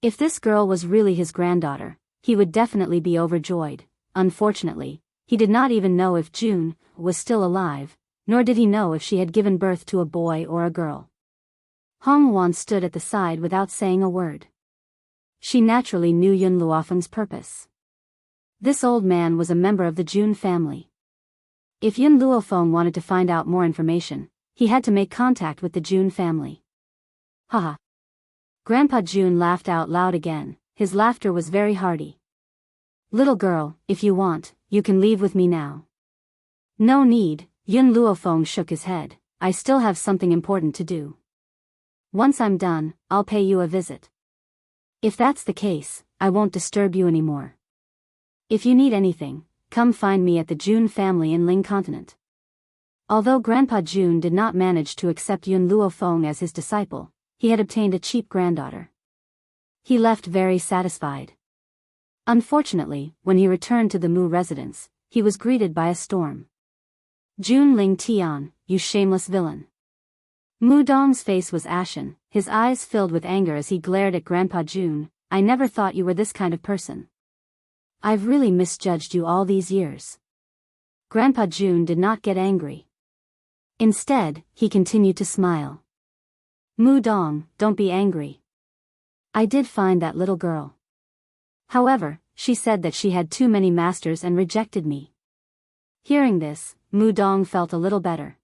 S1: If this girl was really his granddaughter, he would definitely be overjoyed. Unfortunately, he did not even know if June was still alive, nor did he know if she had given birth to a boy or a girl. Hong Wan stood at the side without saying a word. She naturally knew Yun Luofeng's purpose. This old man was a member of the Jun family. If Yun Luofeng wanted to find out more information, he had to make contact with the Jun family. Haha. Grandpa Jun laughed out loud again. His laughter was very hearty. Little girl, if you want, you can leave with me now. No need, Yun Luofeng shook his head. I still have something important to do. Once I'm done, I'll pay you a visit. If that's the case, I won't disturb you anymore. If you need anything, come find me at the Jun family in Ling Continent. Although Grandpa Jun did not manage to accept Yun Luofeng as his disciple, he had obtained a cheap granddaughter. He left very satisfied. Unfortunately, when he returned to the Mu residence, he was greeted by a storm. Jun Ling Tian, you shameless villain. Mu Dong's face was ashen, his eyes filled with anger as he glared at Grandpa Jun. I never thought you were this kind of person. I've really misjudged you all these years. Grandpa Jun did not get angry. Instead, he continued to smile. Mu Dong, don't be angry. I did find that little girl. However, she said that she had too many masters and rejected me. Hearing this, Mu Dong felt a little better.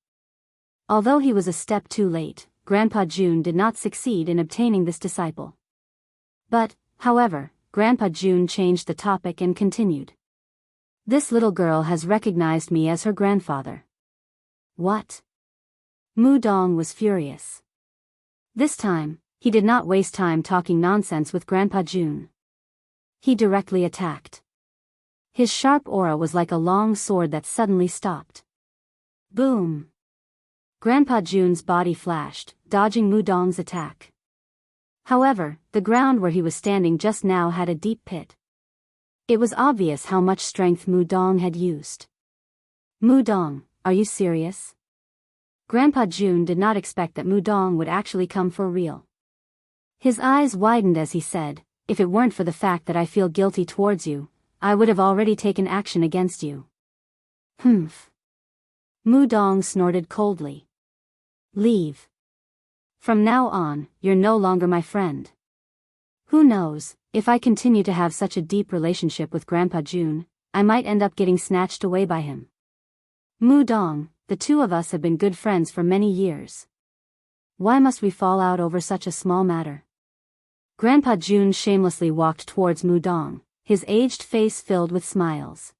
S1: Although he was a step too late, Grandpa Jun did not succeed in obtaining this disciple. But, however, Grandpa Jun changed the topic and continued. This little girl has recognized me as her grandfather. What? Mu Dong was furious. This time, he did not waste time talking nonsense with Grandpa Jun. He directly attacked. His sharp aura was like a long sword that suddenly stopped. Boom! Grandpa Jun's body flashed, dodging Mu Dong's attack. However, the ground where he was standing just now had a deep pit. It was obvious how much strength Mu Dong had used. Mu Dong, are you serious? Grandpa Jun did not expect that Mu Dong would actually come for real. His eyes widened as he said, if it weren't for the fact that I feel guilty towards you, I would have already taken action against you. Humph. Mu Dong snorted coldly. Leave. From now on, you're no longer my friend. Who knows, if I continue to have such a deep relationship with Grandpa Jun, I might end up getting snatched away by him. Mu Dong, the two of us have been good friends for many years. Why must we fall out over such a small matter? Grandpa Jun shamelessly walked towards Mu Dong, his aged face filled with smiles.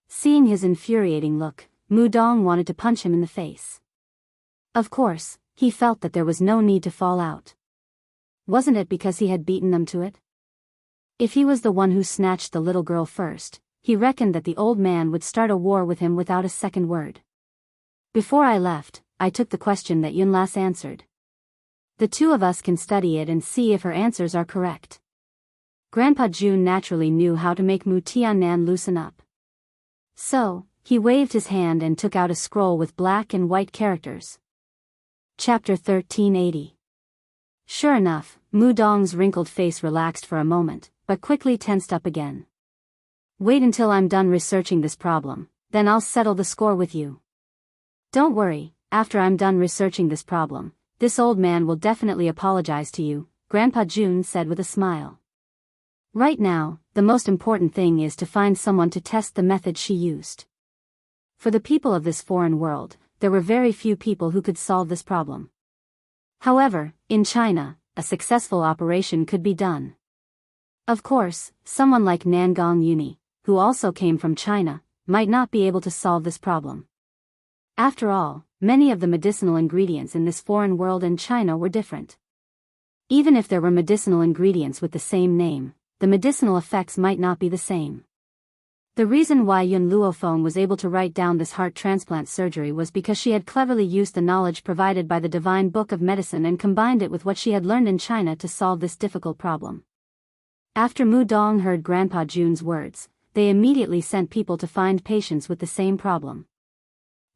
S1: Seeing his infuriating look, Mu Dong wanted to punch him in the face. Of course, he felt that there was no need to fall out. Wasn't it because he had beaten them to it? If he was the one who snatched the little girl first, he reckoned that the old man would start a war with him without a second word. Before I left, I took the question that Yunlas answered. The two of us can study it and see if her answers are correct. Grandpa Jun naturally knew how to make Mu Tiannan loosen up. So, he waved his hand and took out a scroll with black and white characters. Chapter 1380. Sure enough, Mu Dong's wrinkled face relaxed for a moment, but quickly tensed up again. Wait until I'm done researching this problem, then I'll settle the score with you. Don't worry, after I'm done researching this problem, this old man will definitely apologize to you, Grandpa Jun said with a smile. Right now, the most important thing is to find someone to test the method she used. For the people of this foreign world, there were very few people who could solve this problem. However, in China, a successful operation could be done. Of course, someone like Nangong Uni, who also came from China, might not be able to solve this problem. After all, many of the medicinal ingredients in this foreign world and China were different. Even if there were medicinal ingredients with the same name, the medicinal effects might not be the same. The reason why Yun Luofeng was able to write down this heart transplant surgery was because she had cleverly used the knowledge provided by the divine book of medicine and combined it with what she had learned in China to solve this difficult problem. After Mu Dong heard Grandpa Jun's words, they immediately sent people to find patients with the same problem.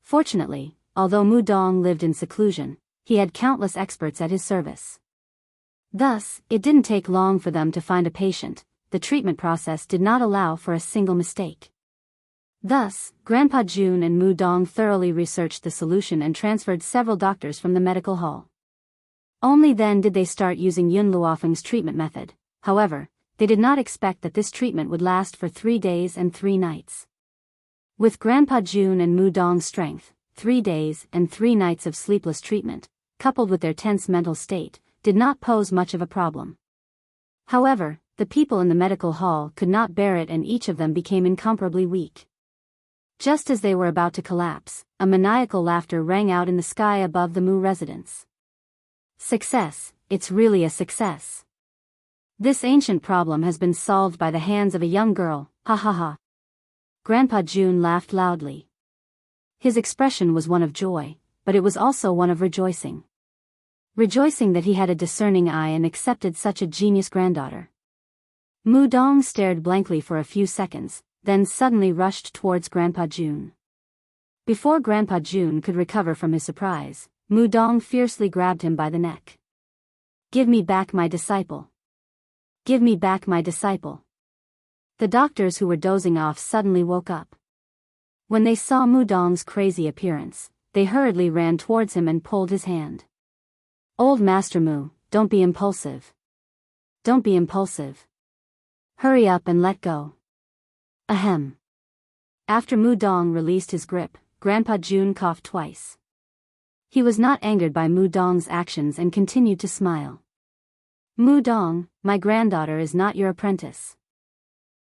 S1: Fortunately, although Mu Dong lived in seclusion, he had countless experts at his service. Thus, it didn't take long for them to find a patient. The treatment process did not allow for a single mistake. Thus, Grandpa Jun and Mu Dong thoroughly researched the solution and transferred several doctors from the medical hall. Only then did they start using Yun Luofeng's treatment method. However, they did not expect that this treatment would last for 3 days and 3 nights. With Grandpa Jun and Mu Dong's strength, 3 days and 3 nights of sleepless treatment, coupled with their tense mental state, did not pose much of a problem. However, the people in the medical hall could not bear it and each of them became incomparably weak. Just as they were about to collapse, a maniacal laughter rang out in the sky above the Mu residence. Success, it's really a success. This ancient problem has been solved by the hands of a young girl, ha ha ha. Grandpa Jun laughed loudly. His expression was one of joy, but it was also one of rejoicing. Rejoicing that he had a discerning eye and accepted such a genius granddaughter. Mu Dong stared blankly for a few seconds, then suddenly rushed towards Grandpa Jun. Before Grandpa Jun could recover from his surprise, Mu Dong fiercely grabbed him by the neck. Give me back my disciple. Give me back my disciple. The doctors who were dozing off suddenly woke up. When they saw Mu Dong's crazy appearance, they hurriedly ran towards him and pulled his hand. Old Master Mu, don't be impulsive. Don't be impulsive. Hurry up and let go. Ahem. After Mu Dong released his grip, Grandpa Jun coughed twice. He was not angered by Mu Dong's actions and continued to smile. Mu Dong, my granddaughter is not your apprentice.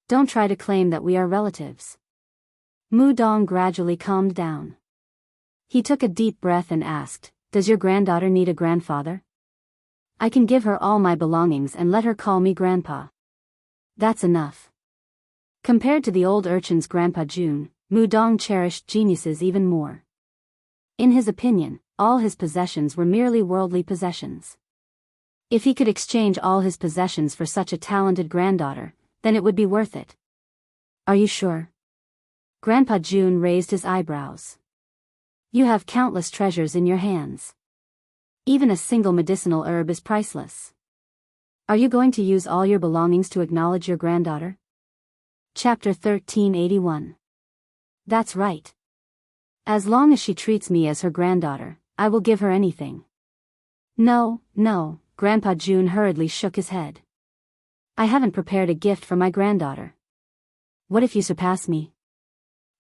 S1: Don't try to claim that we are relatives. Mu Dong gradually calmed down. He took a deep breath and asked, does your granddaughter need a grandfather? I can give her all my belongings and let her call me grandpa. That's enough. Compared to the old urchin's Grandpa Jun, Mu Dong cherished geniuses even more. In his opinion, all his possessions were merely worldly possessions. If he could exchange all his possessions for such a talented granddaughter, then it would be worth it. Are you sure? Grandpa Jun raised his eyebrows. You have countless treasures in your hands. Even a single medicinal herb is priceless. Are you going to use all your belongings to acknowledge your granddaughter? Chapter 1381. That's right. As long as she treats me as her granddaughter, I will give her anything. No, no, Grandpa Jun hurriedly shook his head. I haven't prepared a gift for my granddaughter. What if you surpass me?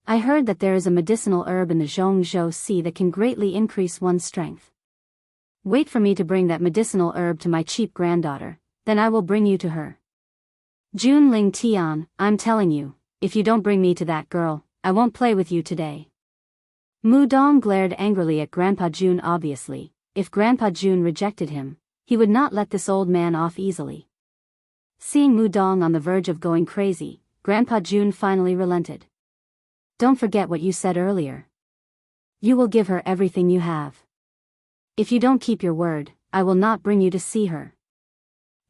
S1: I heard that there is a medicinal herb in the Zhongzhou Sea that can greatly increase one's strength. Wait for me to bring that medicinal herb to my cheap granddaughter, then I will bring you to her. Jun Ling Tian, I'm telling you, if you don't bring me to that girl, I won't play with you today. Mu Dong glared angrily at Grandpa Jun. Obviously, if Grandpa Jun rejected him, he would not let this old man off easily. Seeing Mu Dong on the verge of going crazy, Grandpa Jun finally relented. Don't forget what you said earlier. You will give her everything you have. If you don't keep your word, I will not bring you to see her.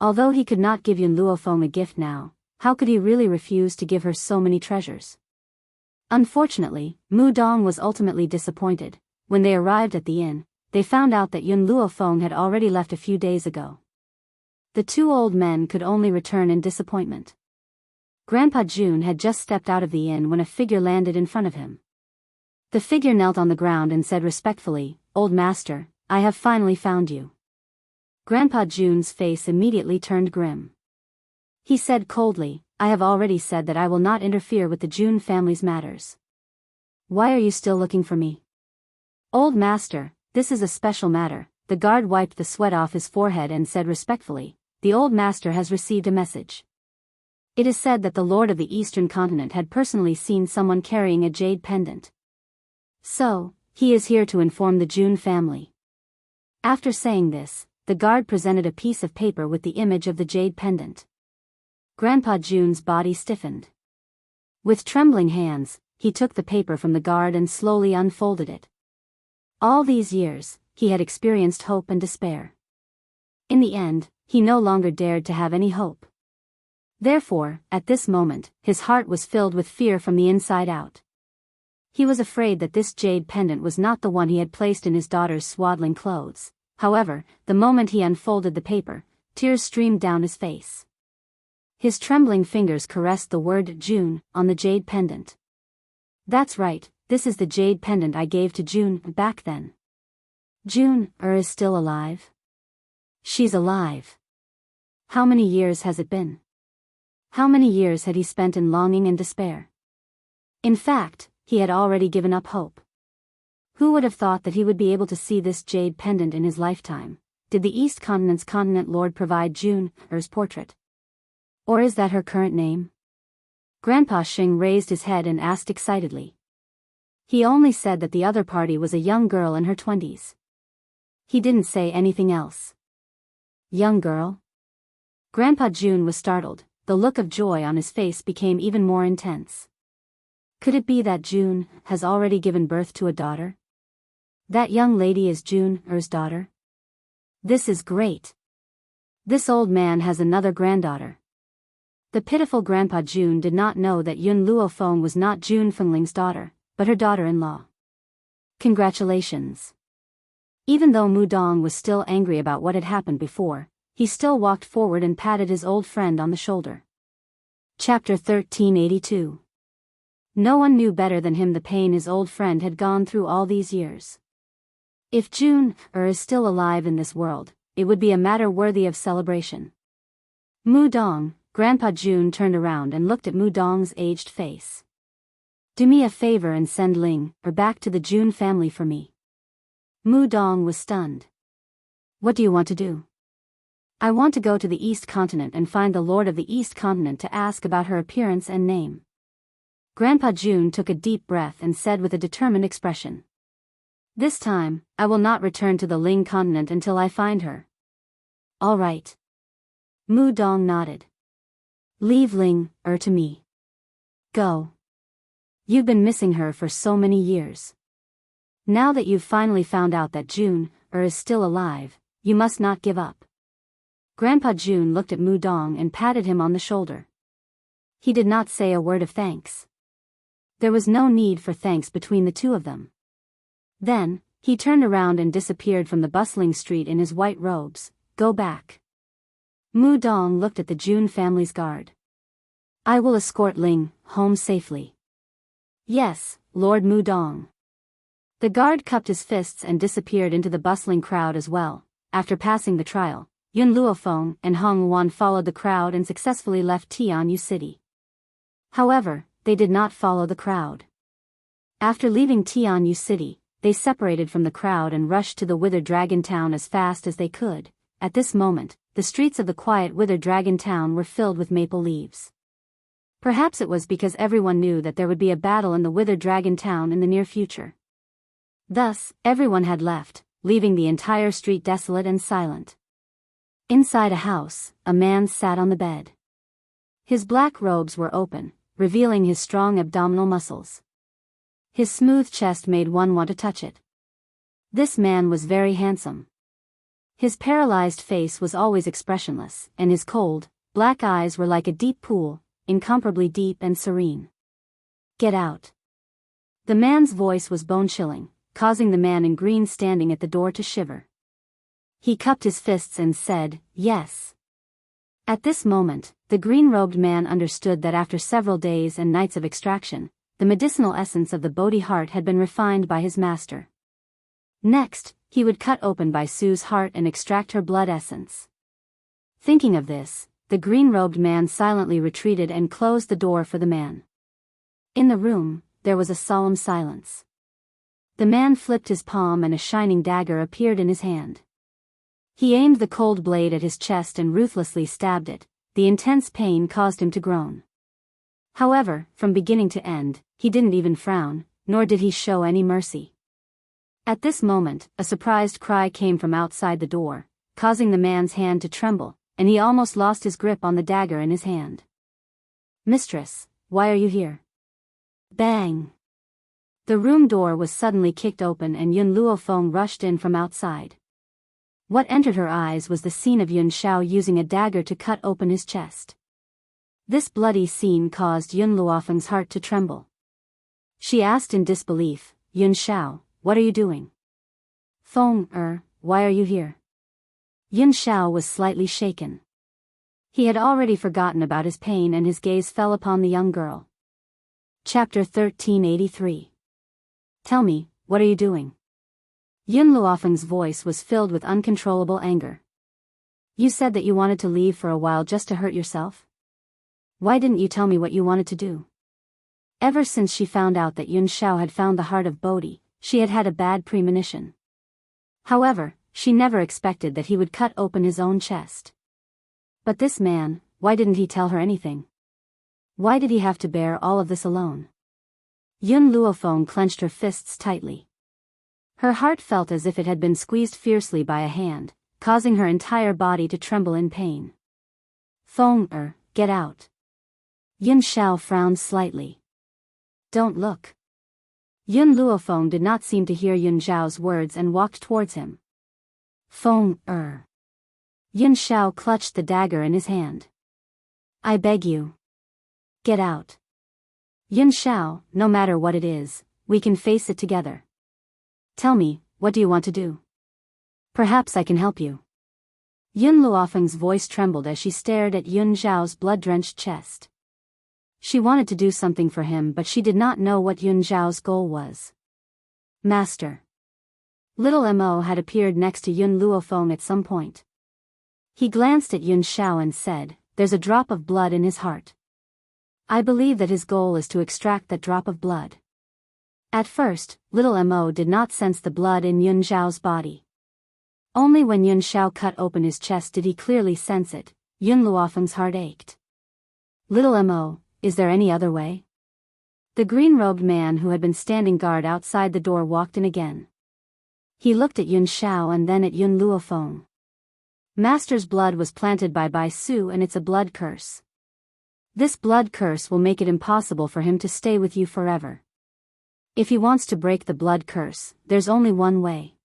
S1: Although he could not give Yun Luofeng a gift now, how could he really refuse to give her so many treasures? Unfortunately, Mu Dong was ultimately disappointed. When they arrived at the inn, they found out that Yun Luofeng had already left a few days ago. The two old men could only return in disappointment. Grandpa June had just stepped out of the inn when a figure landed in front of him. The figure knelt on the ground and said respectfully, "Old master, I have finally found you." Grandpa June's face immediately turned grim. He said coldly, "I have already said that I will not interfere with the June family's matters. Why are you still looking for me?" "Old master, this is a special matter." The guard wiped the sweat off his forehead and said respectfully, "The old master has received a message. It is said that the lord of the eastern continent had personally seen someone carrying a jade pendant. So, he is here to inform the June family." After saying this, the guard presented a piece of paper with the image of the jade pendant. Grandpa June's body stiffened. With trembling hands, he took the paper from the guard and slowly unfolded it. All these years, he had experienced hope and despair. In the end, he no longer dared to have any hope. Therefore, at this moment, his heart was filled with fear from the inside out. He was afraid that this jade pendant was not the one he had placed in his daughter's swaddling clothes. However, the moment he unfolded the paper, tears streamed down his face. His trembling fingers caressed the word June on the jade pendant. "That's right, this is the jade pendant I gave to June back then. June is still alive?" "She's alive." How many years has it been? How many years had he spent in longing and despair? In fact, he had already given up hope. Who would have thought that he would be able to see this jade pendant in his lifetime? Did the East Continent's continent lord provide June's portrait? Or is that her current name? Grandpa Xing raised his head and asked excitedly. He only said that the other party was a young girl in her 20s. He didn't say anything else. Young girl? Grandpa June was startled. The look of joy on his face became even more intense. Could it be that June has already given birth to a daughter? That young lady is June's daughter? This is great. This old man has another granddaughter. The pitiful Grandpa June did not know that Yun Luofeng was not June Fengling's daughter, but her daughter-in-law. Congratulations. Even though Mu Dong was still angry about what had happened before, he still walked forward and patted his old friend on the shoulder. Chapter 1382. No one knew better than him the pain his old friend had gone through all these years. If June is still alive in this world, it would be a matter worthy of celebration. Mu Dong, Grandpa June turned around and looked at Mu Dong's aged face. "Do me a favor and send Ling back to the June family for me." Mu Dong was stunned. "What do you want to do?" "I want to go to the East Continent and find the Lord of the East Continent to ask about her appearance and name." Grandpa June took a deep breath and said with a determined expression, "This time, I will not return to the Ling continent until I find her." "All right." Mu Dong nodded. "Leave Ling to me. Go. You've been missing her for so many years. Now that you've finally found out that June is still alive, you must not give up." Grandpa June looked at Mu Dong and patted him on the shoulder. He did not say a word of thanks. There was no need for thanks between the two of them. Then, he turned around and disappeared from the bustling street in his white robes. "Go back." Mu Dong looked at the June family's guard. "I will escort Ling home safely." "Yes, Lord Mu Dong." The guard cupped his fists and disappeared into the bustling crowd as well. After passing the trial, Yun Luofeng and Hong Wan followed the crowd and successfully left Tianyu City. However, they did not follow the crowd. After leaving Tianyu City, they separated from the crowd and rushed to the Withered Dragon Town as fast as they could. At this moment, the streets of the quiet Withered Dragon Town were filled with maple leaves. Perhaps it was because everyone knew that there would be a battle in the Withered Dragon Town in the near future. Thus, everyone had left, leaving the entire street desolate and silent. Inside a house, a man sat on the bed. His black robes were open, revealing his strong abdominal muscles. His smooth chest made one want to touch it. This man was very handsome. His paralyzed face was always expressionless, and his cold, black eyes were like a deep pool, incomparably deep and serene. "Get out." The man's voice was bone-chilling, causing the man in green standing at the door to shiver. He cupped his fists and said, "Yes. At this moment, the green-robed man understood that after several days and nights of extraction, the medicinal essence of the Bodhi heart had been refined by his master. Next, he would cut open Bai Su's heart and extract her blood essence. Thinking of this, the green-robed man silently retreated and closed the door for the man. In the room, there was a solemn silence. The man flipped his palm and a shining dagger appeared in his hand. He aimed the cold blade at his chest and ruthlessly stabbed it. The intense pain caused him to groan. However, from beginning to end, he didn't even frown, nor did he show any mercy. At this moment, a surprised cry came from outside the door, causing the man's hand to tremble, and he almost lost his grip on the dagger in his hand. "Mistress, why are you here?" Bang! The room door was suddenly kicked open and Yun Luofeng rushed in from outside. What entered her eyes was the scene of Yun Shao using a dagger to cut open his chest. This bloody scene caused Yun Luofeng's heart to tremble. She asked in disbelief, "Yun Shao, what are you doing?" "Feng, why are you here?" Yun Shao was slightly shaken. He had already forgotten about his pain and his gaze fell upon the young girl. Chapter 1383. "Tell me, what are you doing?" Yun Luofeng's voice was filled with uncontrollable anger. "You said that you wanted to leave for a while just to hurt yourself? Why didn't you tell me what you wanted to do?" Ever since she found out that Yun Shao had found the heart of Bodhi, she had had a bad premonition. However, she never expected that he would cut open his own chest. But this man, why didn't he tell her anything? Why did he have to bear all of this alone? Yun Luofeng clenched her fists tightly. Her heart felt as if it had been squeezed fiercely by a hand, causing her entire body to tremble in pain. "Feng, get out." Yun Shao frowned slightly. "Don't look." Yun Luofeng did not seem to hear Yun Zhao's words and walked towards him. "Feng, Yun Shao clutched the dagger in his hand. "I beg you. Get out." "Yun Shao, no matter what it is, we can face it together. Tell me, what do you want to do? Perhaps I can help you." Yun Luofeng's voice trembled as she stared at Yun Zhao's blood-drenched chest. She wanted to do something for him but she did not know what Yun Zhao's goal was. "Master." Little Mo had appeared next to Yun Luofeng at some point. He glanced at Yun Shao and said, "There's a drop of blood in his heart. I believe that his goal is to extract that drop of blood." At first, little Mo did not sense the blood in Yun Zhao's body. Only when Yun Shao cut open his chest did he clearly sense it. Yun Luofeng's heart ached. "Little Mo, is there any other way?" The green-robed man who had been standing guard outside the door walked in again. He looked at Yun Shao and then at Yun Luofeng. "Master's blood was planted by Bai Su and it's a blood curse. This blood curse will make it impossible for him to stay with you forever. If he wants to break the blood curse, there's only one way.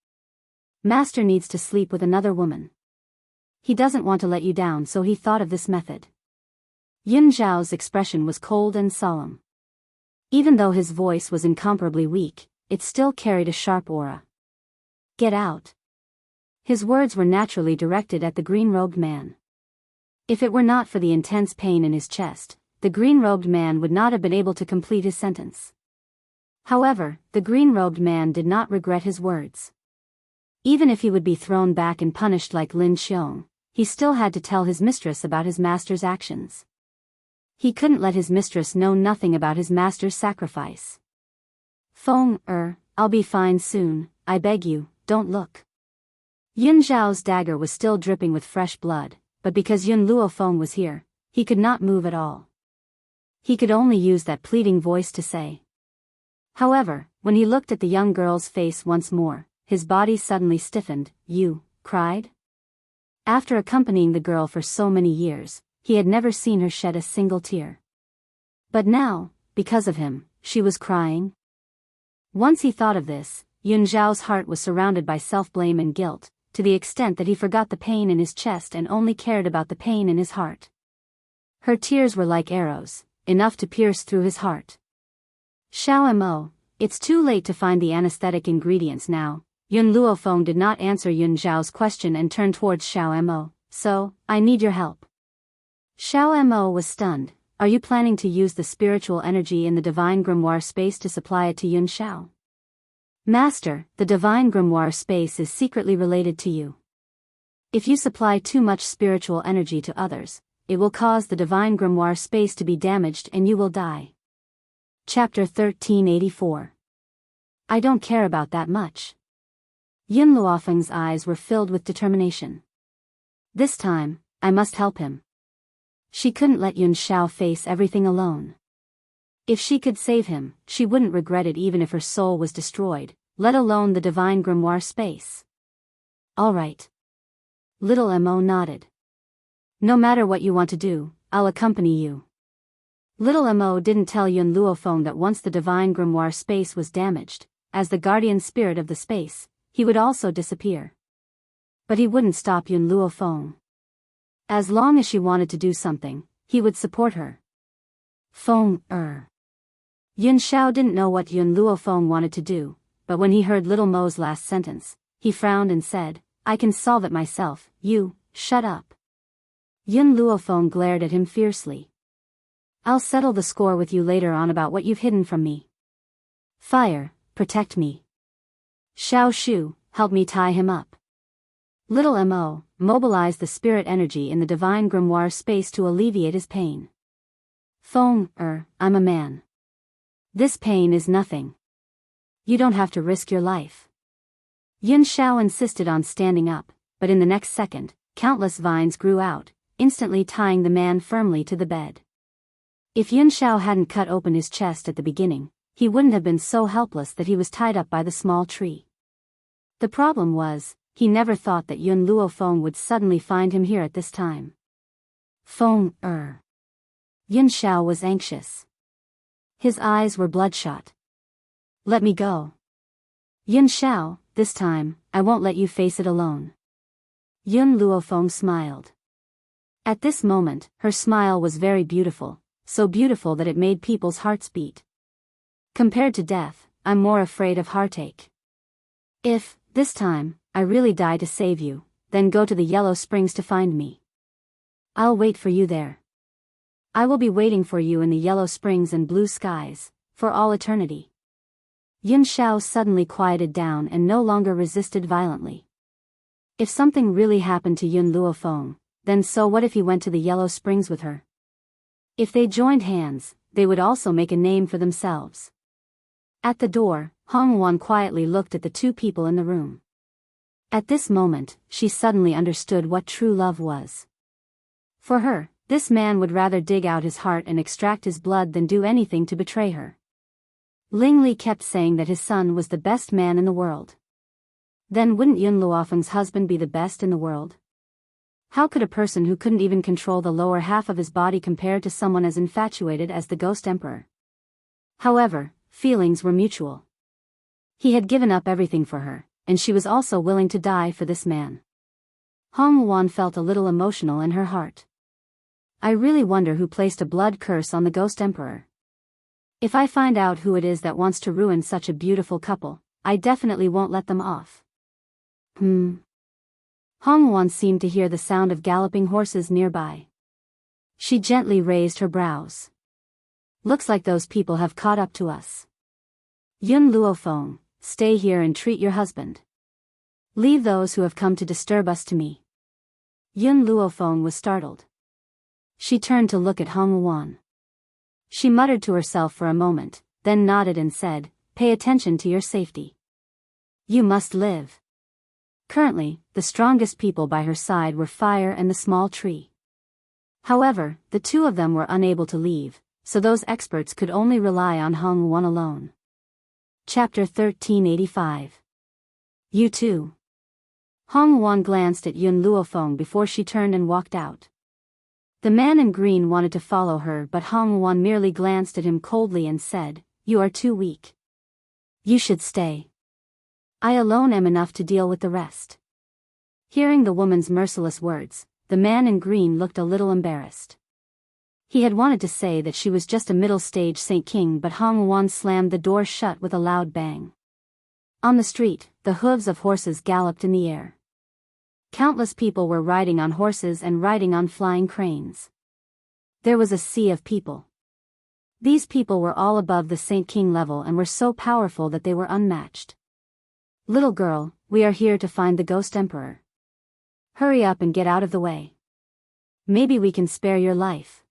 S1: Master needs to sleep with another woman. He doesn't want to let you down, so he thought of this method." Yun Zhao's expression was cold and solemn. Even though his voice was incomparably weak, it still carried a sharp aura. "Get out." His words were naturally directed at the green-robed man. If it were not for the intense pain in his chest, the green-robed man would not have been able to complete his sentence. However, the green-robed man did not regret his words. Even if he would be thrown back and punished like Lin Xiong, he still had to tell his mistress about his master's actions. He couldn't let his mistress know nothing about his master's sacrifice. "Feng, I'll be fine soon, I beg you, don't look." Yun Zhao's dagger was still dripping with fresh blood, but because Yun Luofeng was here, he could not move at all. He could only use that pleading voice to say. However, when he looked at the young girl's face once more, his body suddenly stiffened. "You cried?" After accompanying the girl for so many years, he had never seen her shed a single tear. But now, because of him, she was crying. Once he thought of this, Yun Zhao's heart was surrounded by self-blame and guilt, to the extent that he forgot the pain in his chest and only cared about the pain in his heart. Her tears were like arrows, enough to pierce through his heart. "Xiao Mo, it's too late to find the anesthetic ingredients now." Yun Luofeng did not answer Yun Zhao's question and turned towards Xiao Mo. "So, I need your help. Xiao Mo was stunned. Are you planning to use the spiritual energy in the divine grimoire space to supply it to Yun Xiao? Master, the divine grimoire space is secretly related to you. If you supply too much spiritual energy to others, it will cause the divine grimoire space to be damaged and you will die. Chapter 1384. I don't care about that much. Yun Luofeng's eyes were filled with determination. This time, I must help him. She couldn't let Yun Xiao face everything alone. If she could save him, she wouldn't regret it even if her soul was destroyed, let alone the divine grimoire space. All right. Little Mo nodded. No matter what you want to do, I'll accompany you. Little Mo didn't tell Yun Luofeng that once the divine grimoire space was damaged, as the guardian spirit of the space, he would also disappear. But he wouldn't stop Yun Luofeng. As long as she wanted to do something, he would support her. Yun Xiao didn't know what Yun Luofeng wanted to do, but when he heard Little Mo's last sentence, he frowned and said, I can solve it myself, you, shut up. Yun Luofeng glared at him fiercely. I'll settle the score with you later on about what you've hidden from me. Fire, protect me. Xiao Shu, help me tie him up. Little Mo, mobilize the spirit energy in the divine grimoire space to alleviate his pain. I'm a man. This pain is nothing. You don't have to risk your life. Yun Xiao insisted on standing up, but in the next second, countless vines grew out, instantly tying the man firmly to the bed. If Yun Xiao hadn't cut open his chest at the beginning, he wouldn't have been so helpless that he was tied up by the small tree. The problem was, he never thought that Yun Luofeng would suddenly find him here at this time. Yun Xiao was anxious. His eyes were bloodshot. Let me go. Yun Xiao, this time, I won't let you face it alone. Yun Luofeng smiled. At this moment, her smile was very beautiful, so beautiful that it made people's hearts beat. Compared to death, I'm more afraid of heartache. If, this time, I really die to save you, then go to the Yellow Springs to find me. I'll wait for you there. I will be waiting for you in the Yellow Springs and blue skies, for all eternity. Yun Xiao suddenly quieted down and no longer resisted violently. If something really happened to Yun Luofeng, then so what if he went to the Yellow Springs with her? If they joined hands, they would also make a name for themselves. At the door, Hong Wan quietly looked at the two people in the room. At this moment, she suddenly understood what true love was. For her, this man would rather dig out his heart and extract his blood than do anything to betray her. Ling Li kept saying that his son was the best man in the world. Then wouldn't Yun Luofeng's husband be the best in the world? How could a person who couldn't even control the lower half of his body compare to someone as infatuated as the Ghost Emperor? However, feelings were mutual. He had given up everything for her, and she was also willing to die for this man. Hong Wan felt a little emotional in her heart. I really wonder who placed a blood curse on the Ghost Emperor. If I find out who it is that wants to ruin such a beautiful couple, I definitely won't let them off. Hong Wan seemed to hear the sound of galloping horses nearby. She gently raised her brows. Looks like those people have caught up to us. Yun Luofeng, stay here and treat your husband. Leave those who have come to disturb us to me. Yun Luofeng was startled. She turned to look at Hong Wan. She muttered to herself for a moment, then nodded and said, pay attention to your safety. You must live. Currently, the strongest people by her side were Fire and the small tree. However, the two of them were unable to leave, so those experts could only rely on Hong Wan alone. Chapter 1385. You too. Hong Wan glanced at Yun Luofeng before she turned and walked out. The man in green wanted to follow her, but Hong Wan merely glanced at him coldly and said, you are too weak. You should stay. I alone am enough to deal with the rest. Hearing the woman's merciless words, the man in green looked a little embarrassed. He had wanted to say that she was just a middle-stage Saint King, but Hong Wan slammed the door shut with a loud bang. On the street, the hooves of horses galloped in the air. Countless people were riding on horses and riding on flying cranes. there was a sea of people. These people were all above the Saint King level and were so powerful that they were unmatched. Little girl, we are here to find the Ghost Emperor. Hurry up and get out of the way. Maybe we can spare your life.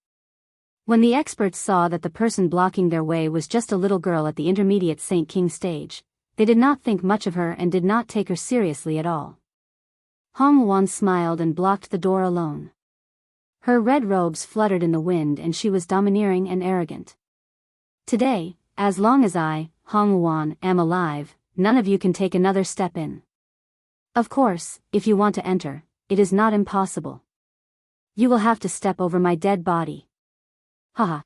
S1: When the experts saw that the person blocking their way was just a little girl at the intermediate Saint King stage, they did not think much of her and did not take her seriously at all. Hong Wuan smiled and blocked the door alone. Her red robes fluttered in the wind and she was domineering and arrogant. Today, as long as I, Hong Wuan, am alive, none of you can take another step in. Of course, if you want to enter, it is not impossible. You will have to step over my dead body. Haha.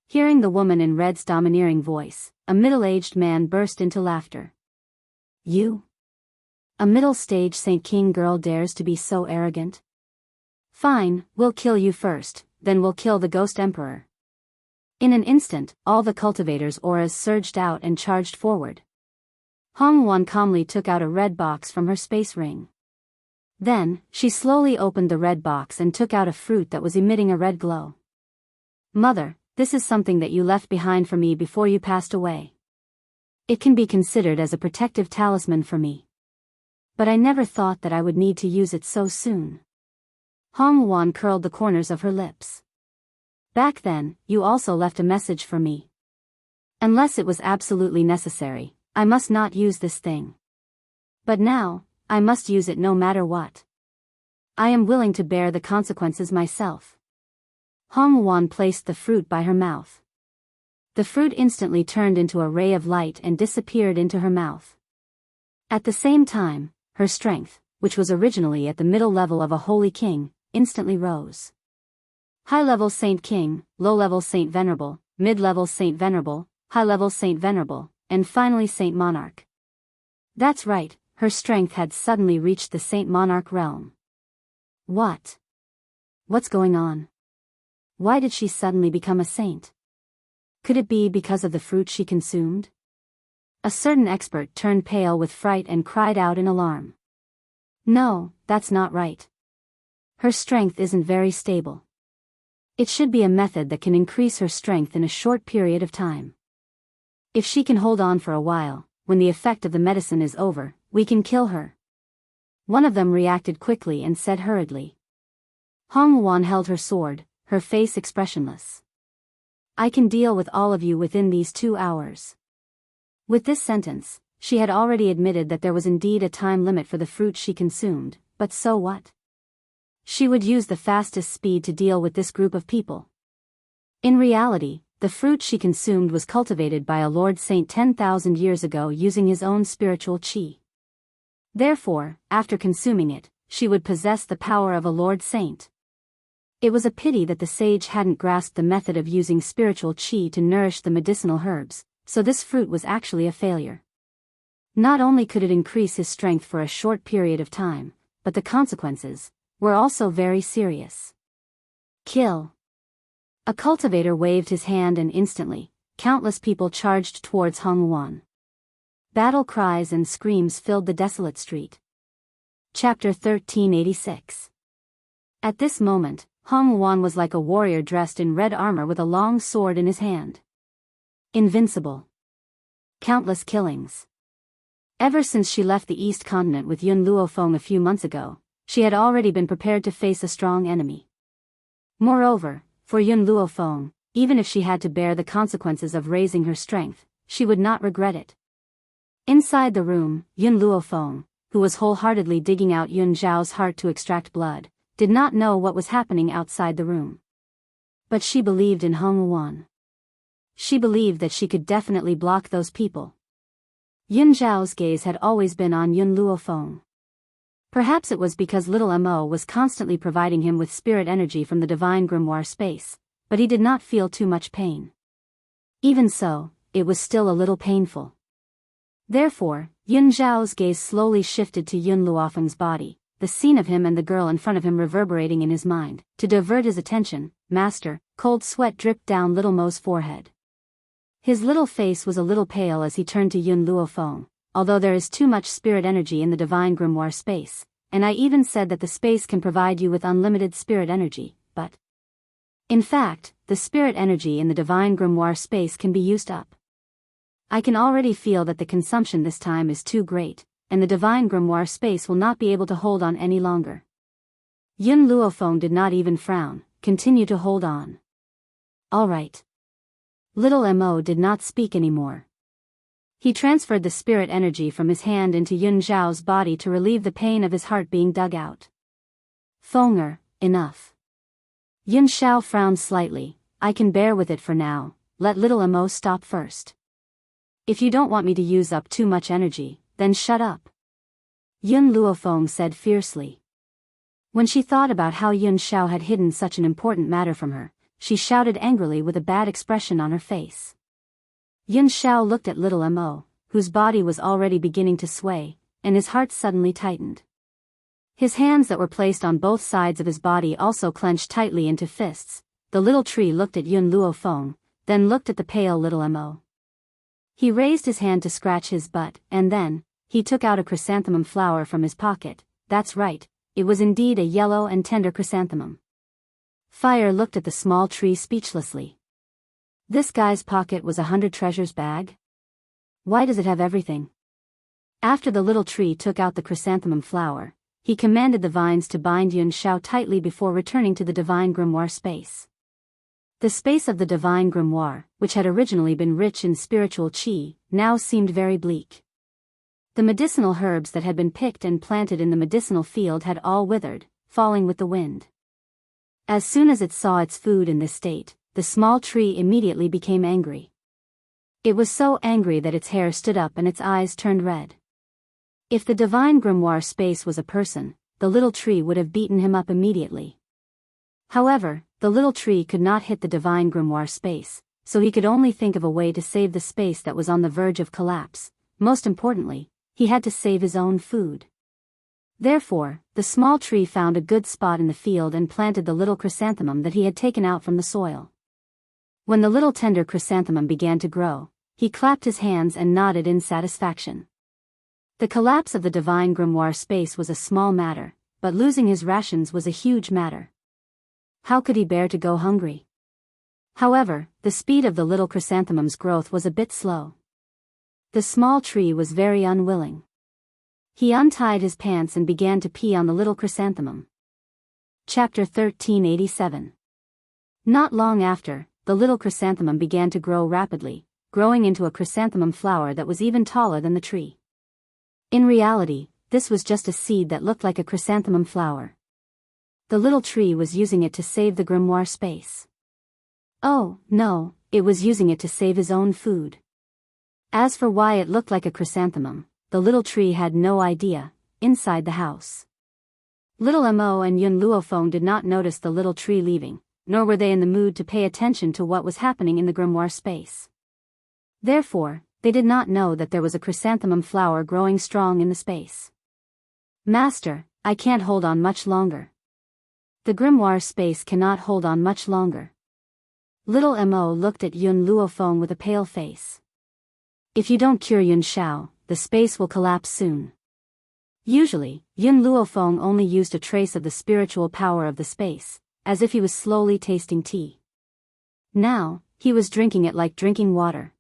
S1: Hearing the woman in red's domineering voice, a middle-aged man burst into laughter. You? A middle-stage Saint King girl dares to be so arrogant? Fine, we'll kill you first, then we'll kill the Ghost Emperor. In an instant, all the cultivators' auras surged out and charged forward. Hong Wuan calmly took out a red box from her space ring. Then, she slowly opened the red box and took out a fruit that was emitting a red glow. Mother, this is something that you left behind for me before you passed away. It can be considered as a protective talisman for me. But I never thought that I would need to use it so soon. Hong Wuan curled the corners of her lips. Back then, you also left a message for me. Unless it was absolutely necessary, I must not use this thing. But now, I must use it no matter what. I am willing to bear the consequences myself. Hong Wuan placed the fruit by her mouth. The fruit instantly turned into a ray of light and disappeared into her mouth. At the same time, her strength, which was originally at the middle level of a holy king, instantly rose. High-level Saint King, low-level Saint Venerable, mid-level Saint Venerable, high-level Saint Venerable, and finally Saint Monarch. That's right, her strength had suddenly reached the Saint Monarch realm. What? What's going on? Why did she suddenly become a saint? Could it be because of the fruit she consumed? A certain expert turned pale with fright and cried out in alarm. No, that's not right. Her strength isn't very stable. It should be a method that can increase her strength in a short period of time. If she can hold on for a while, when the effect of the medicine is over, we can kill her. One of them reacted quickly and said hurriedly. Hong Wuan held her sword, her face expressionless. I can deal with all of you within these 2 hours. With this sentence, she had already admitted that there was indeed a time limit for the fruit she consumed, but so what? She would use the fastest speed to deal with this group of people. In reality, the fruit she consumed was cultivated by a Lord Saint 10,000 years ago using his own spiritual qi. Therefore, after consuming it, she would possess the power of a Lord Saint. It was a pity that the sage hadn't grasped the method of using spiritual qi to nourish the medicinal herbs, so this fruit was actually a failure. Not only could it increase his strength for a short period of time, but the consequences were also very serious. Kill. A cultivator waved his hand and instantly, countless people charged towards Hong Wuan. Battle cries and screams filled the desolate street. Chapter 1386. At this moment, Hong Wuan was like a warrior dressed in red armor with a long sword in his hand. Invincible. Countless killings. Ever since she left the East Continent with Yun Luofeng a few months ago, she had already been prepared to face a strong enemy. Moreover, for Yun Luofeng, even if she had to bear the consequences of raising her strength, she would not regret it. Inside the room, Yun Luofeng, who was wholeheartedly digging out Yun Zhao's heart to extract blood, did not know what was happening outside the room. But she believed in Hong Wuan. She believed that she could definitely block those people. Yun Zhao's gaze had always been on Yun Luofeng. Perhaps it was because little Mo was constantly providing him with spirit energy from the divine grimoire space, but he did not feel too much pain. Even so, it was still a little painful. Therefore, Yun Zhao's gaze slowly shifted to Yun Luofeng's body, the scene of him and the girl in front of him reverberating in his mind. To divert his attention, master, cold sweat dripped down little Mo's forehead. His little face was a little pale as he turned to Yun Luofeng. Although there is too much spirit energy in the divine grimoire space, and I even said that the space can provide you with unlimited spirit energy, but In fact, the spirit energy in the divine grimoire space can be used up. I can already feel that the consumption this time is too great, and the divine grimoire space will not be able to hold on any longer. Yun Luofeng did not even frown, continue to hold on. All right. Little Mo did not speak anymore. He transferred the spirit energy from his hand into Yun Zhao's body to relieve the pain of his heart being dug out. Fenger, enough. Yun Zhao frowned slightly. I can bear with it for now, let little Mo stop first. If you don't want me to use up too much energy, then shut up. Yun Luofeng said fiercely. When she thought about how Yun Zhao had hidden such an important matter from her, she shouted angrily with a bad expression on her face. Yun Zhao looked at little Mo, whose body was already beginning to sway, and his heart suddenly tightened. His hands that were placed on both sides of his body also clenched tightly into fists. The little tree looked at Yun Luofeng, then looked at the pale little Mo. He raised his hand to scratch his butt, and then, he took out a chrysanthemum flower from his pocket. That's right, it was indeed a yellow and tender chrysanthemum. Fire looked at the small tree speechlessly. This guy's pocket was 100 treasures bag? Why does it have everything? After the little tree took out the chrysanthemum flower, he commanded the vines to bind Yun Zhao tightly before returning to the divine grimoire space. The space of the divine grimoire, which had originally been rich in spiritual qi, now seemed very bleak. The medicinal herbs that had been picked and planted in the medicinal field had all withered, falling with the wind. As soon as it saw its food in this state, the small tree immediately became angry. It was so angry that its hair stood up and its eyes turned red. If the divine grimoire space was a person, the little tree would have beaten him up immediately. However, the little tree could not hit the divine grimoire space, so he could only think of a way to save the space that was on the verge of collapse. Most importantly, he had to save his own food. Therefore, the small tree found a good spot in the field and planted the little chrysanthemum that he had taken out from the soil. When the little tender chrysanthemum began to grow, he clapped his hands and nodded in satisfaction. The collapse of the divine grimoire space was a small matter, but losing his rations was a huge matter. How could he bear to go hungry? However, the speed of the little chrysanthemum's growth was a bit slow. The small tree was very unwilling. He untied his pants and began to pee on the little chrysanthemum. Chapter 1387. Not long after, the little chrysanthemum began to grow rapidly, growing into a chrysanthemum flower that was even taller than the tree. In reality, this was just a seed that looked like a chrysanthemum flower. The little tree was using it to save the grimoire space. Oh, no, it was using it to save his own food. As for why it looked like a chrysanthemum, the little tree had no idea. Inside the house, little Mo and Yun Luofeng did not notice the little tree leaving, nor were they in the mood to pay attention to what was happening in the grimoire space. Therefore, they did not know that there was a chrysanthemum flower growing strong in the space. Master, I can't hold on much longer. The grimoire space cannot hold on much longer. Little Mo looked at Yun Luofeng with a pale face. If you don't cure Yun Zhao, the space will collapse soon. Usually, Yun Luofeng only used a trace of the spiritual power of the space, as if he was slowly tasting tea. Now, he was drinking it like drinking water.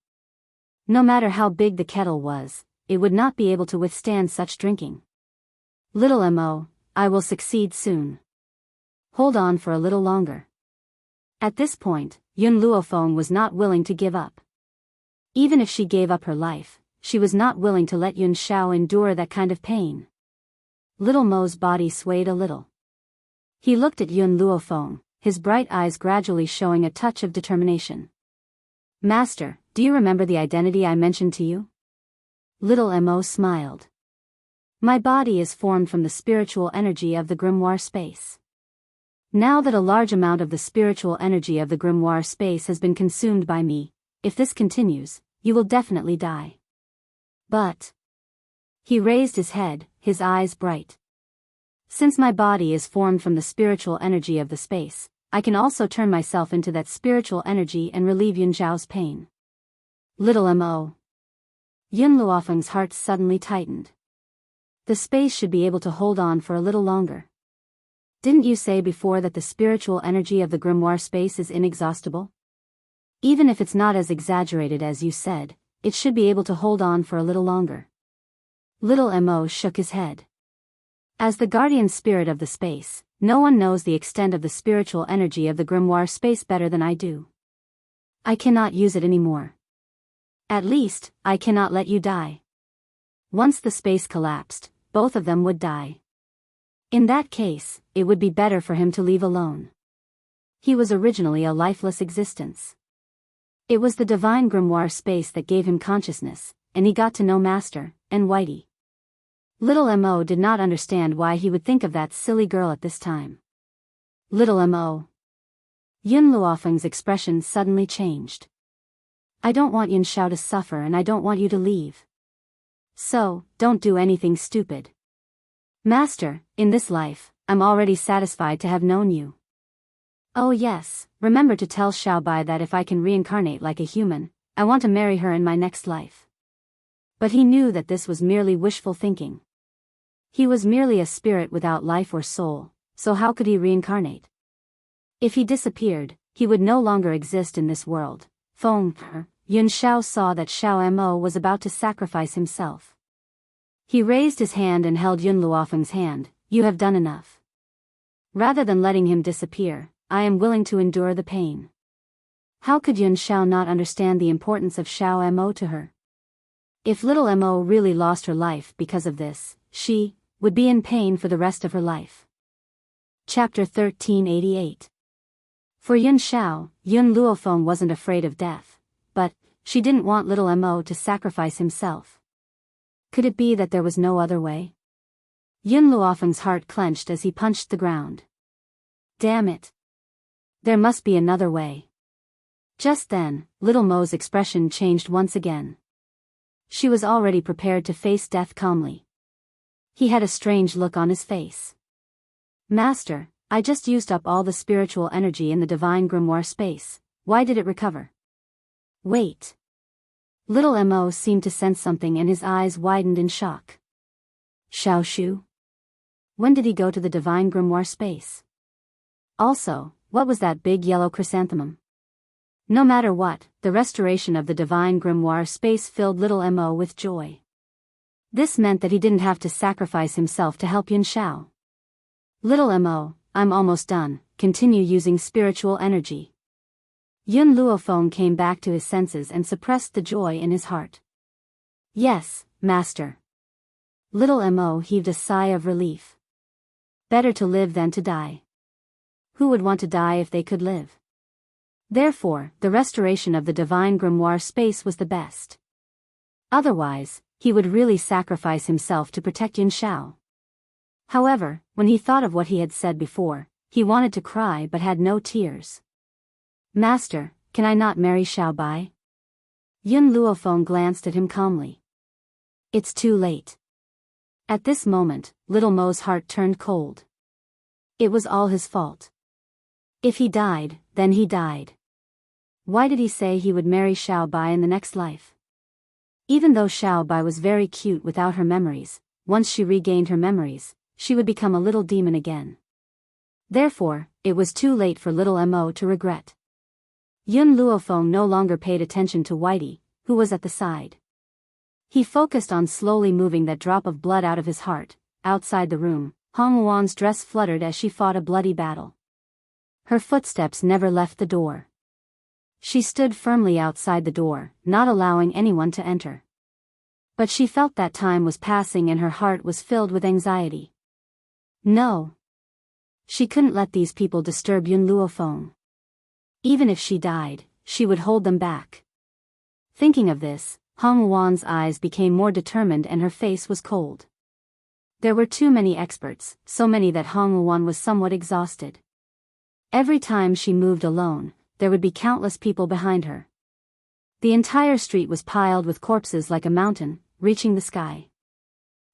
S1: No matter how big the kettle was, it would not be able to withstand such drinking. Little Mo, I will succeed soon. Hold on for a little longer. At this point, Yun Luofeng was not willing to give up. Even if she gave up her life, she was not willing to let Yun Zhao endure that kind of pain. Little Mo's body swayed a little. He looked at Yun Luofeng, his bright eyes gradually showing a touch of determination. Master, do you remember the identity I mentioned to you? Little Mo smiled. My body is formed from the spiritual energy of the grimoire space. Now that a large amount of the spiritual energy of the grimoire space has been consumed by me, if this continues, you will definitely die. But... He raised his head, his eyes bright. Since my body is formed from the spiritual energy of the space, I can also turn myself into that spiritual energy and relieve Yun Zhao's pain. Little Mo. Yun Luofeng's heart suddenly tightened. The space should be able to hold on for a little longer. Didn't you say before that the spiritual energy of the grimoire space is inexhaustible? Even if it's not as exaggerated as you said, it should be able to hold on for a little longer. Little Mo shook his head. As the guardian spirit of the space, no one knows the extent of the spiritual energy of the grimoire space better than I do. I cannot use it anymore. At least, I cannot let you die. Once the space collapsed, both of them would die. In that case, it would be better for him to leave alone. He was originally a lifeless existence. It was the divine grimoire space that gave him consciousness, and he got to know Master, and Whitey. Little Mo did not understand why he would think of that silly girl at this time. Little Mo. Yun Luofeng's expression suddenly changed. I don't want Yun Xiao to suffer and I don't want you to leave. So, don't do anything stupid. Master, in this life, I'm already satisfied to have known you. Oh yes, remember to tell Xiaobai that if I can reincarnate like a human, I want to marry her in my next life. But he knew that this was merely wishful thinking. He was merely a spirit without life or soul, so how could he reincarnate? If he disappeared, he would no longer exist in this world. Yun Xiao saw that Xiao Mo was about to sacrifice himself. He raised his hand and held Yun Luofeng's hand. You have done enough. Rather than letting him disappear, I am willing to endure the pain. How could Yun Xiao not understand the importance of Xiao Mo to her? If little Mo really lost her life because of this, she would be in pain for the rest of her life. Chapter 1388. For Yun Xiao, Yun Luofeng wasn't afraid of death, but she didn't want little Mo to sacrifice himself. Could it be that there was no other way? Yun Luofeng's heart clenched as he punched the ground. Damn it. There must be another way. Just then, little Mo's expression changed once again. She was already prepared to face death calmly. He had a strange look on his face. Master, I just used up all the spiritual energy in the divine grimoire space. Why did it recover? Wait. Little Mo seemed to sense something and his eyes widened in shock. Xiao Shu? When did he go to the divine grimoire space? Also, what was that big yellow chrysanthemum? No matter what, the restoration of the divine grimoire space filled little Mo with joy. This meant that he didn't have to sacrifice himself to help Yun Xiao. Little Mo, I'm almost done, continue using spiritual energy. Yun Luofeng came back to his senses and suppressed the joy in his heart. Yes, Master. Little Mo heaved a sigh of relief. Better to live than to die. Who would want to die if they could live? Therefore, the restoration of the divine grimoire space was the best. Otherwise, he would really sacrifice himself to protect Yun Xiao. However, when he thought of what he had said before, he wanted to cry but had no tears. Master, can I not marry Xiaobai? Yun Luofeng glanced at him calmly. It's too late. At this moment, little Mo's heart turned cold. It was all his fault. If he died, then he died. Why did he say he would marry Xiaobai in the next life? Even though Xiaobai was very cute without her memories, once she regained her memories, she would become a little demon again. Therefore, it was too late for little Mo to regret. Yun Luofeng no longer paid attention to Whitey, who was at the side. He focused on slowly moving that drop of blood out of his heart. Outside the room, Hong Wuan's dress fluttered as she fought a bloody battle. Her footsteps never left the door. She stood firmly outside the door, not allowing anyone to enter. But she felt that time was passing and her heart was filled with anxiety. No. She couldn't let these people disturb Yun Luofeng. Even if she died, she would hold them back. Thinking of this, Hong Wuan's eyes became more determined and her face was cold. There were too many experts, so many that Hong Wuan was somewhat exhausted. Every time she moved alone, there would be countless people behind her. The entire street was piled with corpses like a mountain, reaching the sky.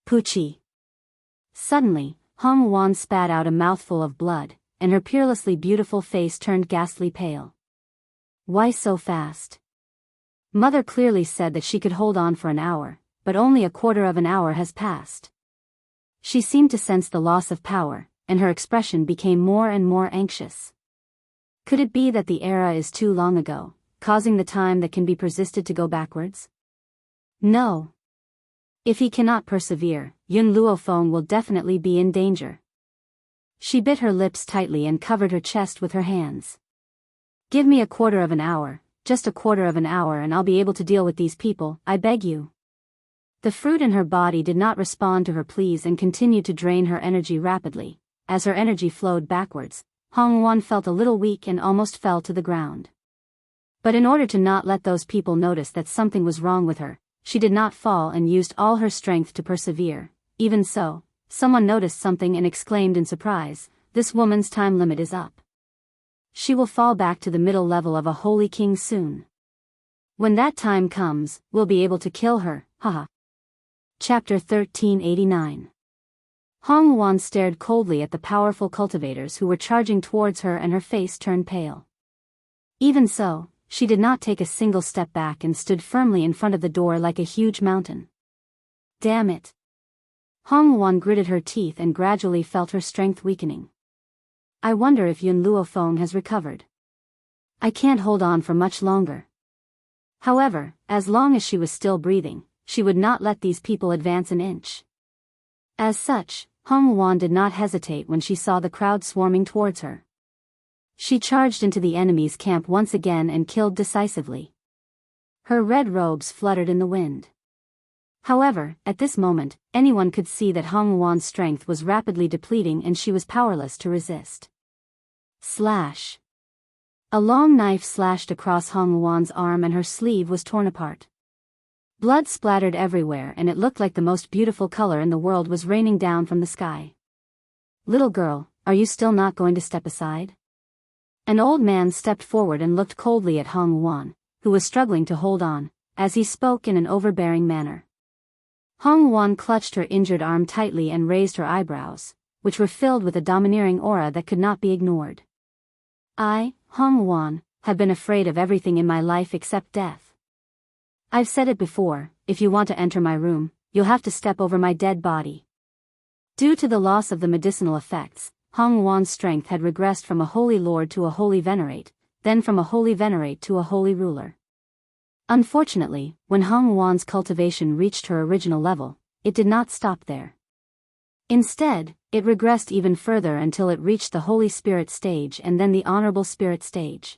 S1: Poochie. Suddenly, Hong Wuan spat out a mouthful of blood, and her peerlessly beautiful face turned ghastly pale. Why so fast? Mother clearly said that she could hold on for an hour, but only a quarter of an hour has passed. She seemed to sense the loss of power, and her expression became more and more anxious. Could it be that the era is too long ago, causing the time that can be persisted to go backwards? No. If he cannot persevere, Yun Luofeng will definitely be in danger. She bit her lips tightly and covered her chest with her hands. Give me a quarter of an hour, just a quarter of an hour, and I'll be able to deal with these people, I beg you. The fruit in her body did not respond to her pleas and continued to drain her energy rapidly. As her energy flowed backwards, Hong Wan felt a little weak and almost fell to the ground. But in order to not let those people notice that something was wrong with her, she did not fall and used all her strength to persevere. Even so, someone noticed something and exclaimed in surprise, "This woman's time limit is up. She will fall back to the middle level of a holy king soon. When that time comes, we'll be able to kill her, haha." Chapter 1389. Hong Wan stared coldly at the powerful cultivators who were charging towards her, and her face turned pale. Even so, she did not take a single step back and stood firmly in front of the door like a huge mountain. Damn it. Hong Wan gritted her teeth and gradually felt her strength weakening. I wonder if Yun Luofeng has recovered. I can't hold on for much longer. However, as long as she was still breathing, she would not let these people advance an inch. As such, Hong Wan did not hesitate when she saw the crowd swarming towards her. She charged into the enemy's camp once again and killed decisively. Her red robes fluttered in the wind. However, at this moment, anyone could see that Hong Wan's strength was rapidly depleting and she was powerless to resist. Slash. A long knife slashed across Hong Wan's arm and her sleeve was torn apart. Blood splattered everywhere and it looked like the most beautiful color in the world was raining down from the sky. Little girl, are you still not going to step aside? An old man stepped forward and looked coldly at Hong Wan, who was struggling to hold on, as he spoke in an overbearing manner. Hong Wan clutched her injured arm tightly and raised her eyebrows, which were filled with a domineering aura that could not be ignored. I, Hong Wan, have been afraid of everything in my life except death. I've said it before, if you want to enter my room, you'll have to step over my dead body. Due to the loss of the medicinal effects, Hong Wan's strength had regressed from a holy lord to a holy venerate, then from a holy venerate to a holy ruler. Unfortunately, when Hong Wan's cultivation reached her original level, it did not stop there. Instead, it regressed even further until it reached the Holy Spirit stage and then the Honorable Spirit stage.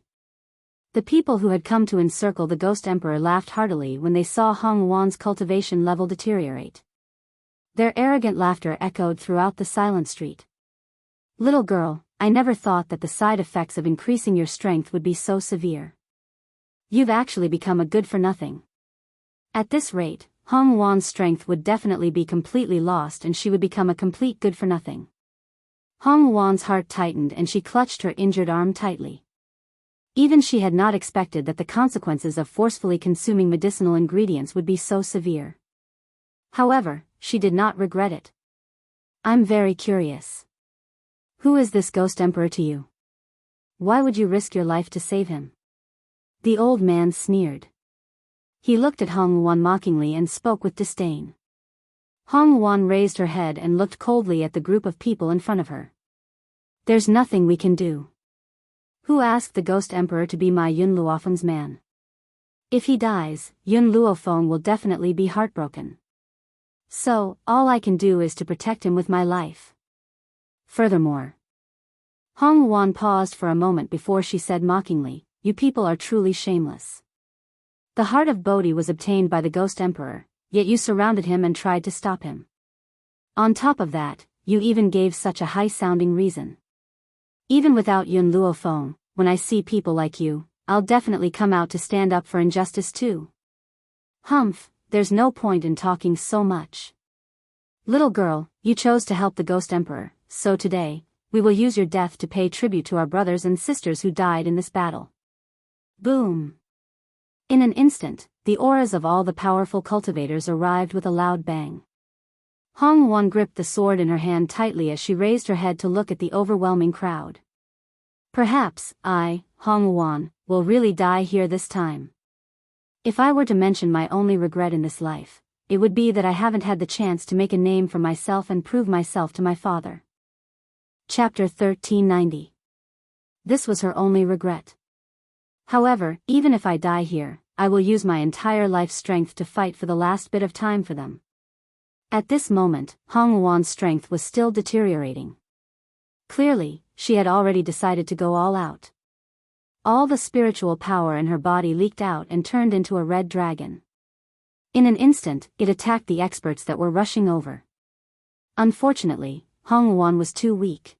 S1: The people who had come to encircle the Ghost Emperor laughed heartily when they saw Hong Wan's cultivation level deteriorate. Their arrogant laughter echoed throughout the silent street. Little girl, I never thought that the side effects of increasing your strength would be so severe. You've actually become a good-for-nothing. At this rate, Hong Wan's strength would definitely be completely lost and she would become a complete good-for-nothing. Hong Wan's heart tightened and she clutched her injured arm tightly. Even she had not expected that the consequences of forcefully consuming medicinal ingredients would be so severe. However, she did not regret it. I'm very curious. Who is this Ghost Emperor to you? Why would you risk your life to save him? The old man sneered. He looked at Hong Wan mockingly and spoke with disdain. Hong Wan raised her head and looked coldly at the group of people in front of her. There's nothing we can do. Who asked the Ghost Emperor to be my Yun Luofeng's man? If he dies, Yun Luofeng will definitely be heartbroken. So, all I can do is to protect him with my life. Furthermore. Hong Wan paused for a moment before she said mockingly, you people are truly shameless. The heart of Bodhi was obtained by the Ghost Emperor, yet you surrounded him and tried to stop him. On top of that, you even gave such a high-sounding reason. Even without Yun Luofeng, when I see people like you, I'll definitely come out to stand up for injustice too. Humph, there's no point in talking so much. Little girl, you chose to help the Ghost Emperor, so today, we will use your death to pay tribute to our brothers and sisters who died in this battle. Boom! In an instant, the auras of all the powerful cultivators arrived with a loud bang. Hong Wan gripped the sword in her hand tightly as she raised her head to look at the overwhelming crowd. Perhaps, I, Hong Wan, will really die here this time. If I were to mention my only regret in this life, it would be that I haven't had the chance to make a name for myself and prove myself to my father. Chapter 1390. This was her only regret. However, even if I die here, I will use my entire life's strength to fight for the last bit of time for them. At this moment, Hong Wuan's strength was still deteriorating. Clearly, she had already decided to go all out. All the spiritual power in her body leaked out and turned into a red dragon. In an instant, it attacked the experts that were rushing over. Unfortunately, Hong Wuan was too weak.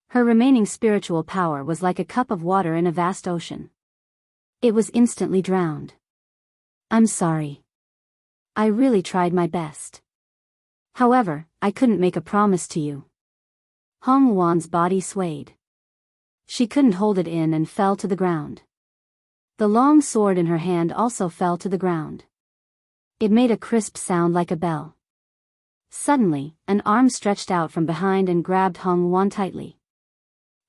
S1: Her remaining spiritual power was like a cup of water in a vast ocean. It was instantly drowned. I'm sorry. I really tried my best. However, I couldn't make a promise to you. Hong Wuan's body swayed. She couldn't hold it in and fell to the ground. The long sword in her hand also fell to the ground. It made a crisp sound like a bell. Suddenly, an arm stretched out from behind and grabbed Hong Wuan tightly.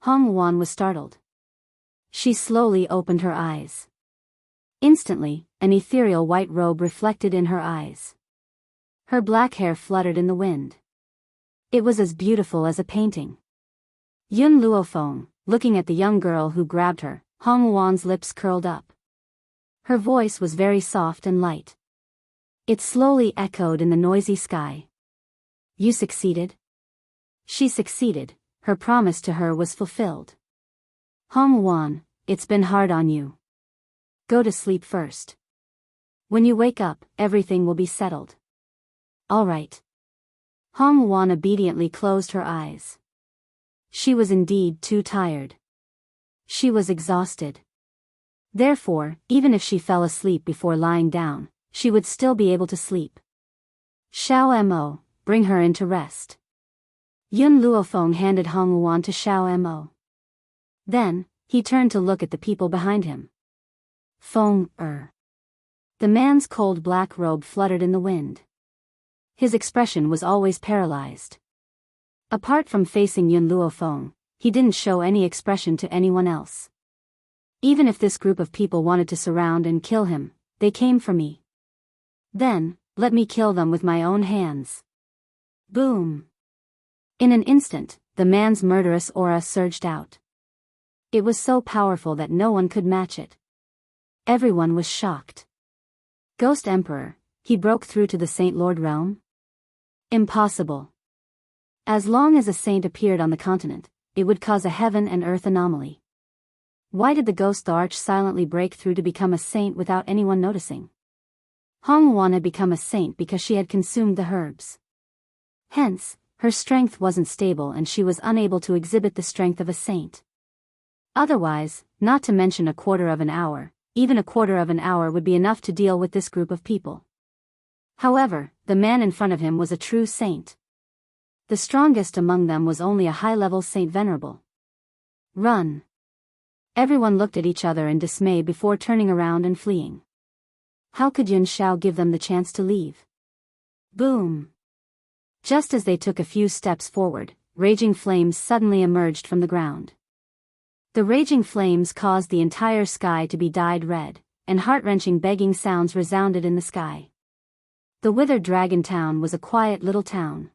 S1: Hong Wuan was startled. She slowly opened her eyes. Instantly, an ethereal white robe reflected in her eyes. Her black hair fluttered in the wind. It was as beautiful as a painting. Yun Luofeng, looking at the young girl who grabbed her, Hong Wuan's lips curled up. Her voice was very soft and light. It slowly echoed in the noisy sky. You succeeded? She succeeded, her promise to her was fulfilled. Hong Wuan, it's been hard on you. Go to sleep first. When you wake up, everything will be settled. All right. Hong Wuan obediently closed her eyes. She was indeed too tired. She was exhausted. Therefore, even if she fell asleep before lying down, she would still be able to sleep. Xiao Mo, bring her in to rest. Yun Luofeng handed Hong Wuan to Xiao Mo. Then, he turned to look at the people behind him. Feng. The man's cold black robe fluttered in the wind. His expression was always paralyzed. Apart from facing Yun Luofeng, he didn't show any expression to anyone else. Even if this group of people wanted to surround and kill him, they came for me. Then, let me kill them with my own hands. Boom! In an instant, the man's murderous aura surged out. It was so powerful that no one could match it. Everyone was shocked. Ghost Emperor, he broke through to the Saint Lord realm? Impossible. As long as a saint appeared on the continent, it would cause a heaven and earth anomaly. Why did the Ghost Arch silently break through to become a saint without anyone noticing? Hong Wuan had become a saint because she had consumed the herbs. Hence, her strength wasn't stable and she was unable to exhibit the strength of a saint. Otherwise, not to mention a quarter of an hour, even a quarter of an hour would be enough to deal with this group of people. However, the man in front of him was a true saint. The strongest among them was only a high-level Saint Venerable. Run! Everyone looked at each other in dismay before turning around and fleeing. How could Yun Xiao give them the chance to leave? Boom! Just as they took a few steps forward, raging flames suddenly emerged from the ground. The raging flames caused the entire sky to be dyed red, and heart-wrenching begging sounds resounded in the sky. The Withered Dragon Town was a quiet little town.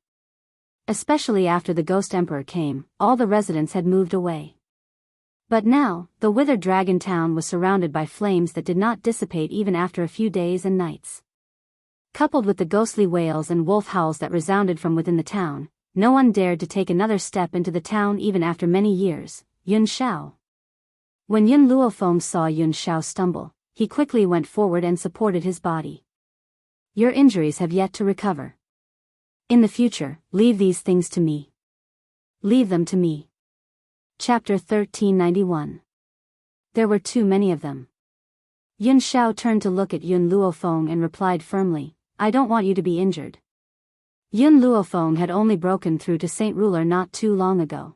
S1: Especially after the Ghost Emperor came, all the residents had moved away. But now, the Withered Dragon Town was surrounded by flames that did not dissipate even after a few days and nights. Coupled with the ghostly wails and wolf howls that resounded from within the town, no one dared to take another step into the town even after many years. Yun Xiao. When Yun Luofeng saw Yun Xiao stumble, he quickly went forward and supported his body. Your injuries have yet to recover. In the future, leave these things to me. Leave them to me. Chapter 1391. There were too many of them. Yun Xiao turned to look at Yun Luofeng and replied firmly, I don't want you to be injured. Yun Luofeng had only broken through to Saint Ruler not too long ago.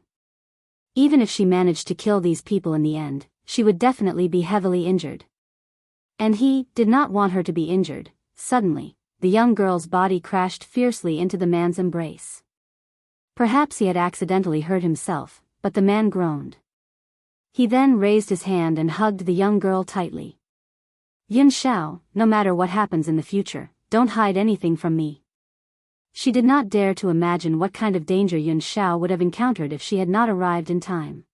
S1: Even if she managed to kill these people in the end, she would definitely be heavily injured. And he did not want her to be injured. Suddenly, the young girl's body crashed fiercely into the man's embrace. Perhaps he had accidentally hurt himself, but the man groaned. He then raised his hand and hugged the young girl tightly. Yun Xiao, no matter what happens in the future, don't hide anything from me. She did not dare to imagine what kind of danger Yun Xiao would have encountered if she had not arrived in time.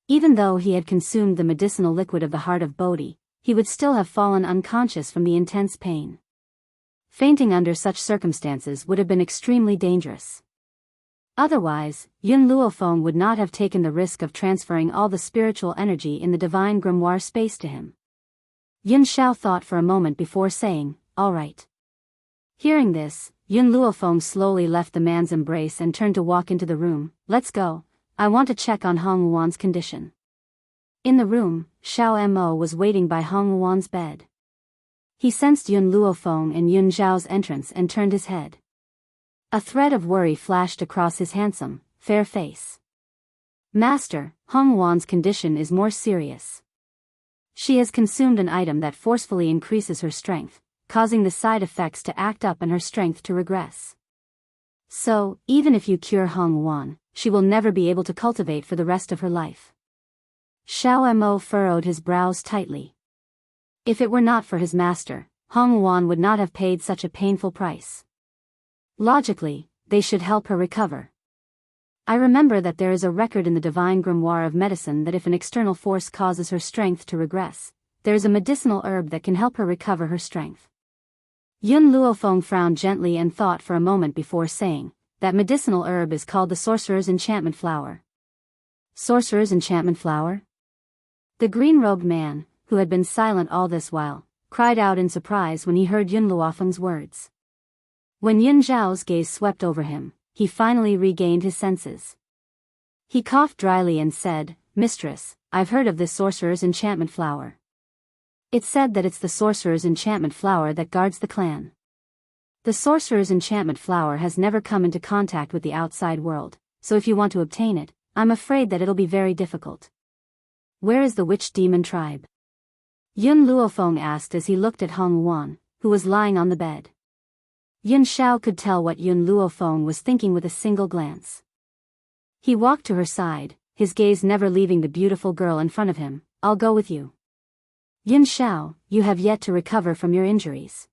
S1: Even though he had consumed the medicinal liquid of the heart of Bodhi, he would still have fallen unconscious from the intense pain. Fainting under such circumstances would have been extremely dangerous. Otherwise, Yun Luofeng would not have taken the risk of transferring all the spiritual energy in the divine grimoire space to him. Yun Xiao thought for a moment before saying, "All right." Hearing this, Yun Luofeng slowly left the man's embrace and turned to walk into the room. "Let's go. I want to check on Hong Wuan's condition." In the room, Xiao Mo was waiting by Hong Wuan's bed. He sensed Yun Luofeng and Yun Zhao's entrance and turned his head. A thread of worry flashed across his handsome, fair face. "Master, Hong Wuan's condition is more serious. She has consumed an item that forcefully increases her strength, causing the side effects to act up and her strength to regress. So, even if you cure Hong Wuan, she will never be able to cultivate for the rest of her life." Xiao Mo furrowed his brows tightly. If it were not for his master, Hong Wuan would not have paid such a painful price. Logically, they should help her recover. I remember that there is a record in the divine grimoire of medicine that if an external force causes her strength to regress, there is a medicinal herb that can help her recover her strength. Yun Luofeng frowned gently and thought for a moment before saying, "That medicinal herb is called the sorcerer's enchantment flower." Sorcerer's enchantment flower? The green-robed man, who had been silent all this while, cried out in surprise when he heard Yun Luofeng's words. When Yun Zhao's gaze swept over him, he finally regained his senses. He coughed dryly and said, "Mistress, I've heard of this sorcerer's enchantment flower. It's said that it's the sorcerer's enchantment flower that guards the clan. The sorcerer's enchantment flower has never come into contact with the outside world, so if you want to obtain it, I'm afraid that it'll be very difficult. Where is the witch demon tribe?" Yun Luofeng asked as he looked at Hong Wuan, who was lying on the bed. Yun Xiao could tell what Yun Luofeng was thinking with a single glance. He walked to her side, his gaze never leaving the beautiful girl in front of him. "I'll go with you. Yun Xiao, you have yet to recover from your injuries.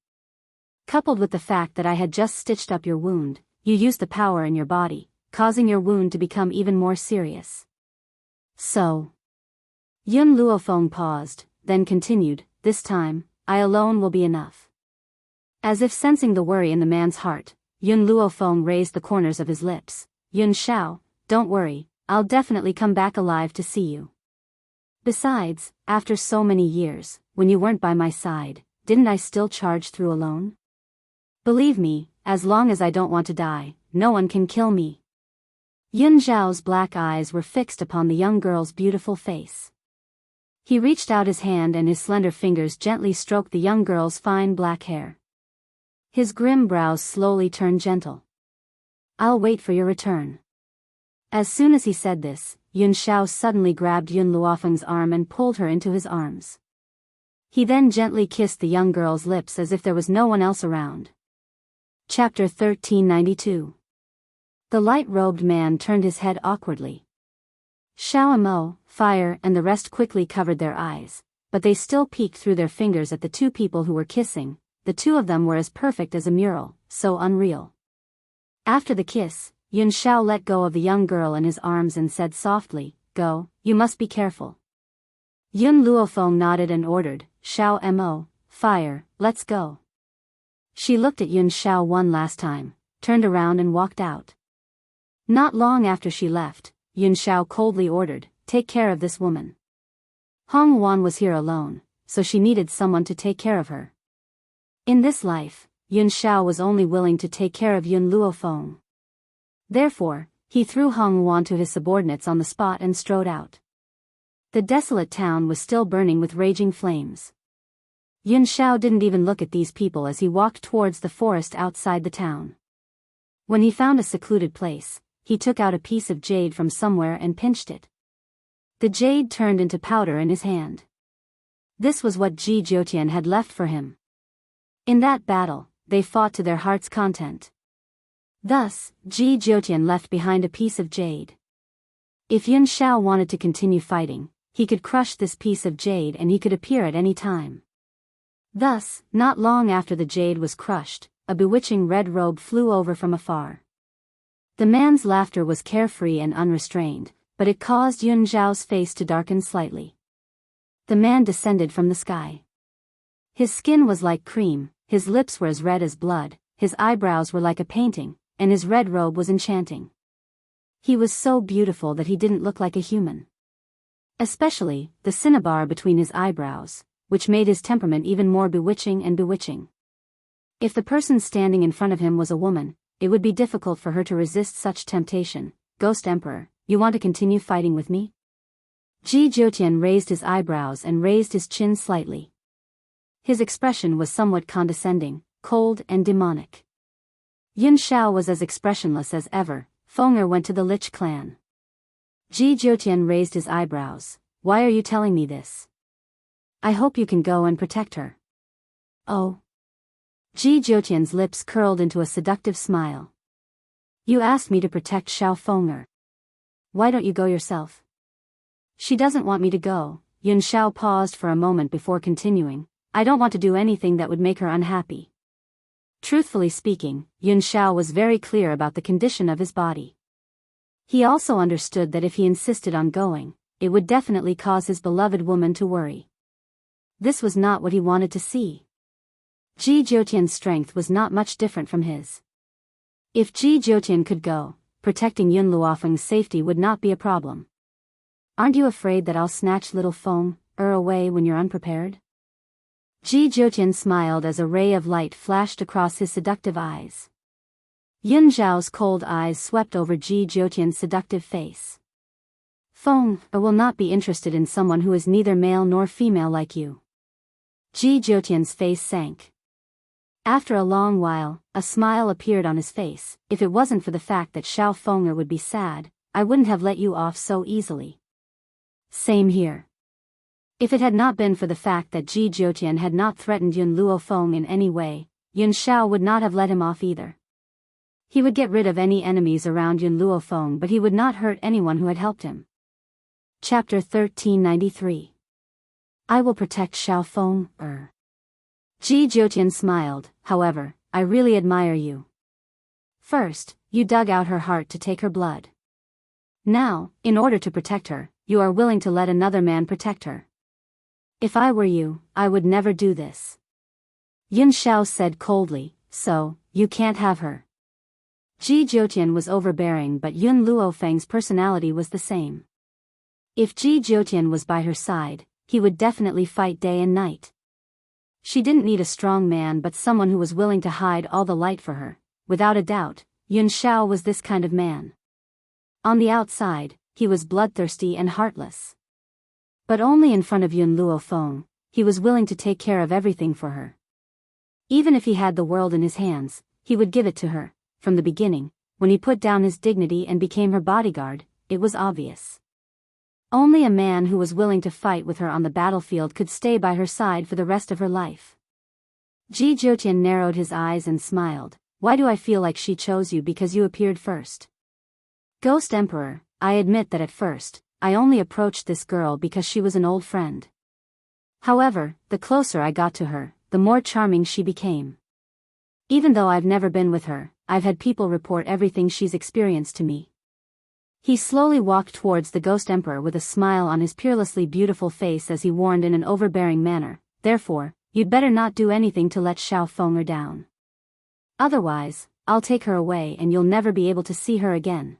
S1: Coupled with the fact that I had just stitched up your wound, you used the power in your body, causing your wound to become even more serious. So..." Yun Luofeng paused, then continued, "This time, I alone will be enough." As if sensing the worry in the man's heart, Yun Luofeng raised the corners of his lips. "Yun Xiao, don't worry, I'll definitely come back alive to see you. Besides, after so many years, when you weren't by my side, didn't I still charge through alone? Believe me, as long as I don't want to die, no one can kill me." Yun Zhao's black eyes were fixed upon the young girl's beautiful face. He reached out his hand and his slender fingers gently stroked the young girl's fine black hair. His grim brows slowly turned gentle. "I'll wait for your return." As soon as he said this, Yun Xiao suddenly grabbed Yun Luofeng's arm and pulled her into his arms. He then gently kissed the young girl's lips as if there was no one else around. Chapter 1392. The light-robed man turned his head awkwardly. Xiao Mo, Fire and the rest quickly covered their eyes, but they still peeked through their fingers at the two people who were kissing. The two of them were as perfect as a mural, so unreal. After the kiss, Yun Xiao let go of the young girl in his arms and said softly, "Go, you must be careful." Yun Luofeng nodded and ordered, "Xiao Mo, Fire, let's go." She looked at Yun Xiao one last time, turned around and walked out. Not long after she left, Yun Xiao coldly ordered, "Take care of this woman." Hong Wuan was here alone, so she needed someone to take care of her. In this life, Yun Xiao was only willing to take care of Yun Luofeng. Therefore, he threw Hong Wuan to his subordinates on the spot and strode out. The desolate town was still burning with raging flames. Yun Xiao didn't even look at these people as he walked towards the forest outside the town. When he found a secluded place, he took out a piece of jade from somewhere and pinched it. The jade turned into powder in his hand. This was what Ji Jiutian had left for him. In that battle, they fought to their heart's content. Thus, Ji Jiutian left behind a piece of jade. If Yun Xiao wanted to continue fighting, he could crush this piece of jade and he could appear at any time. Thus, not long after the jade was crushed, a bewitching red robe flew over from afar. The man's laughter was carefree and unrestrained, but it caused Yun Zhao's face to darken slightly. The man descended from the sky. His skin was like cream, his lips were as red as blood, his eyebrows were like a painting, and his red robe was enchanting. He was so beautiful that he didn't look like a human. Especially, the cinnabar between his eyebrows, which made his temperament even more bewitching and bewitching. If the person standing in front of him was a woman, it would be difficult for her to resist such temptation. Ghost Emperor, you want to continue fighting with me? Ji Jiutian raised his eyebrows and raised his chin slightly. His expression was somewhat condescending, cold and demonic. Yun Xiao was as expressionless as ever. Feng'er went to the Lich clan. Ji Jiutian raised his eyebrows. Why are you telling me this? I hope you can go and protect her. Oh. Ji Jiutian's lips curled into a seductive smile. You asked me to protect Xiao Feng'er. Why don't you go yourself? She doesn't want me to go. Yun Xiao paused for a moment before continuing. I don't want to do anything that would make her unhappy. Truthfully speaking, Yun Xiao was very clear about the condition of his body. He also understood that if he insisted on going, it would definitely cause his beloved woman to worry. This was not what he wanted to see. Ji Jiutian's strength was not much different from his. If Ji Jiutian could go, protecting Yun Luofeng's safety would not be a problem. Aren't you afraid that I'll snatch little Feng'er away when you're unprepared? Ji Jiutian smiled as a ray of light flashed across his seductive eyes. Yun Zhao's cold eyes swept over Ji Jiutian's seductive face. Feng'er will not be interested in someone who is neither male nor female like you. Ji Jiutian's face sank. After a long while, a smile appeared on his face. If it wasn't for the fact that Xiao Feng'er would be sad, I wouldn't have let you off so easily. Same here. If it had not been for the fact that Ji Jiutian had not threatened Yun Luofeng in any way, Yun Xiao would not have let him off either. He would get rid of any enemies around Yun Luofeng, but he would not hurt anyone who had helped him. Chapter 1393. I will protect Xiao Feng'er. Ji Jiutian smiled. However, I really admire you. First, you dug out her heart to take her blood. Now, in order to protect her, you are willing to let another man protect her. If I were you, I would never do this. Yun Xiao said coldly, so, you can't have her. Ji Jiutian was overbearing, but Yun Luofeng's personality was the same. If Ji Jiutian was by her side, he would definitely fight day and night. She didn't need a strong man but someone who was willing to hide all the light for her. Without a doubt, Yun Xiao was this kind of man. On the outside, he was bloodthirsty and heartless. But only in front of Yun Luofeng, he was willing to take care of everything for her. Even if he had the world in his hands, he would give it to her. From the beginning, when he put down his dignity and became her bodyguard, it was obvious. Only a man who was willing to fight with her on the battlefield could stay by her side for the rest of her life. Ji Jiutian narrowed his eyes and smiled. Why do I feel like she chose you because you appeared first? Ghost Emperor, I admit that at first, I only approached this girl because she was an old friend. However, the closer I got to her, the more charming she became. Even though I've never been with her, I've had people report everything she's experienced to me. He slowly walked towards the Ghost Emperor with a smile on his peerlessly beautiful face as he warned in an overbearing manner, therefore, you'd better not do anything to let Xiao Feng'er down. Otherwise, I'll take her away and you'll never be able to see her again.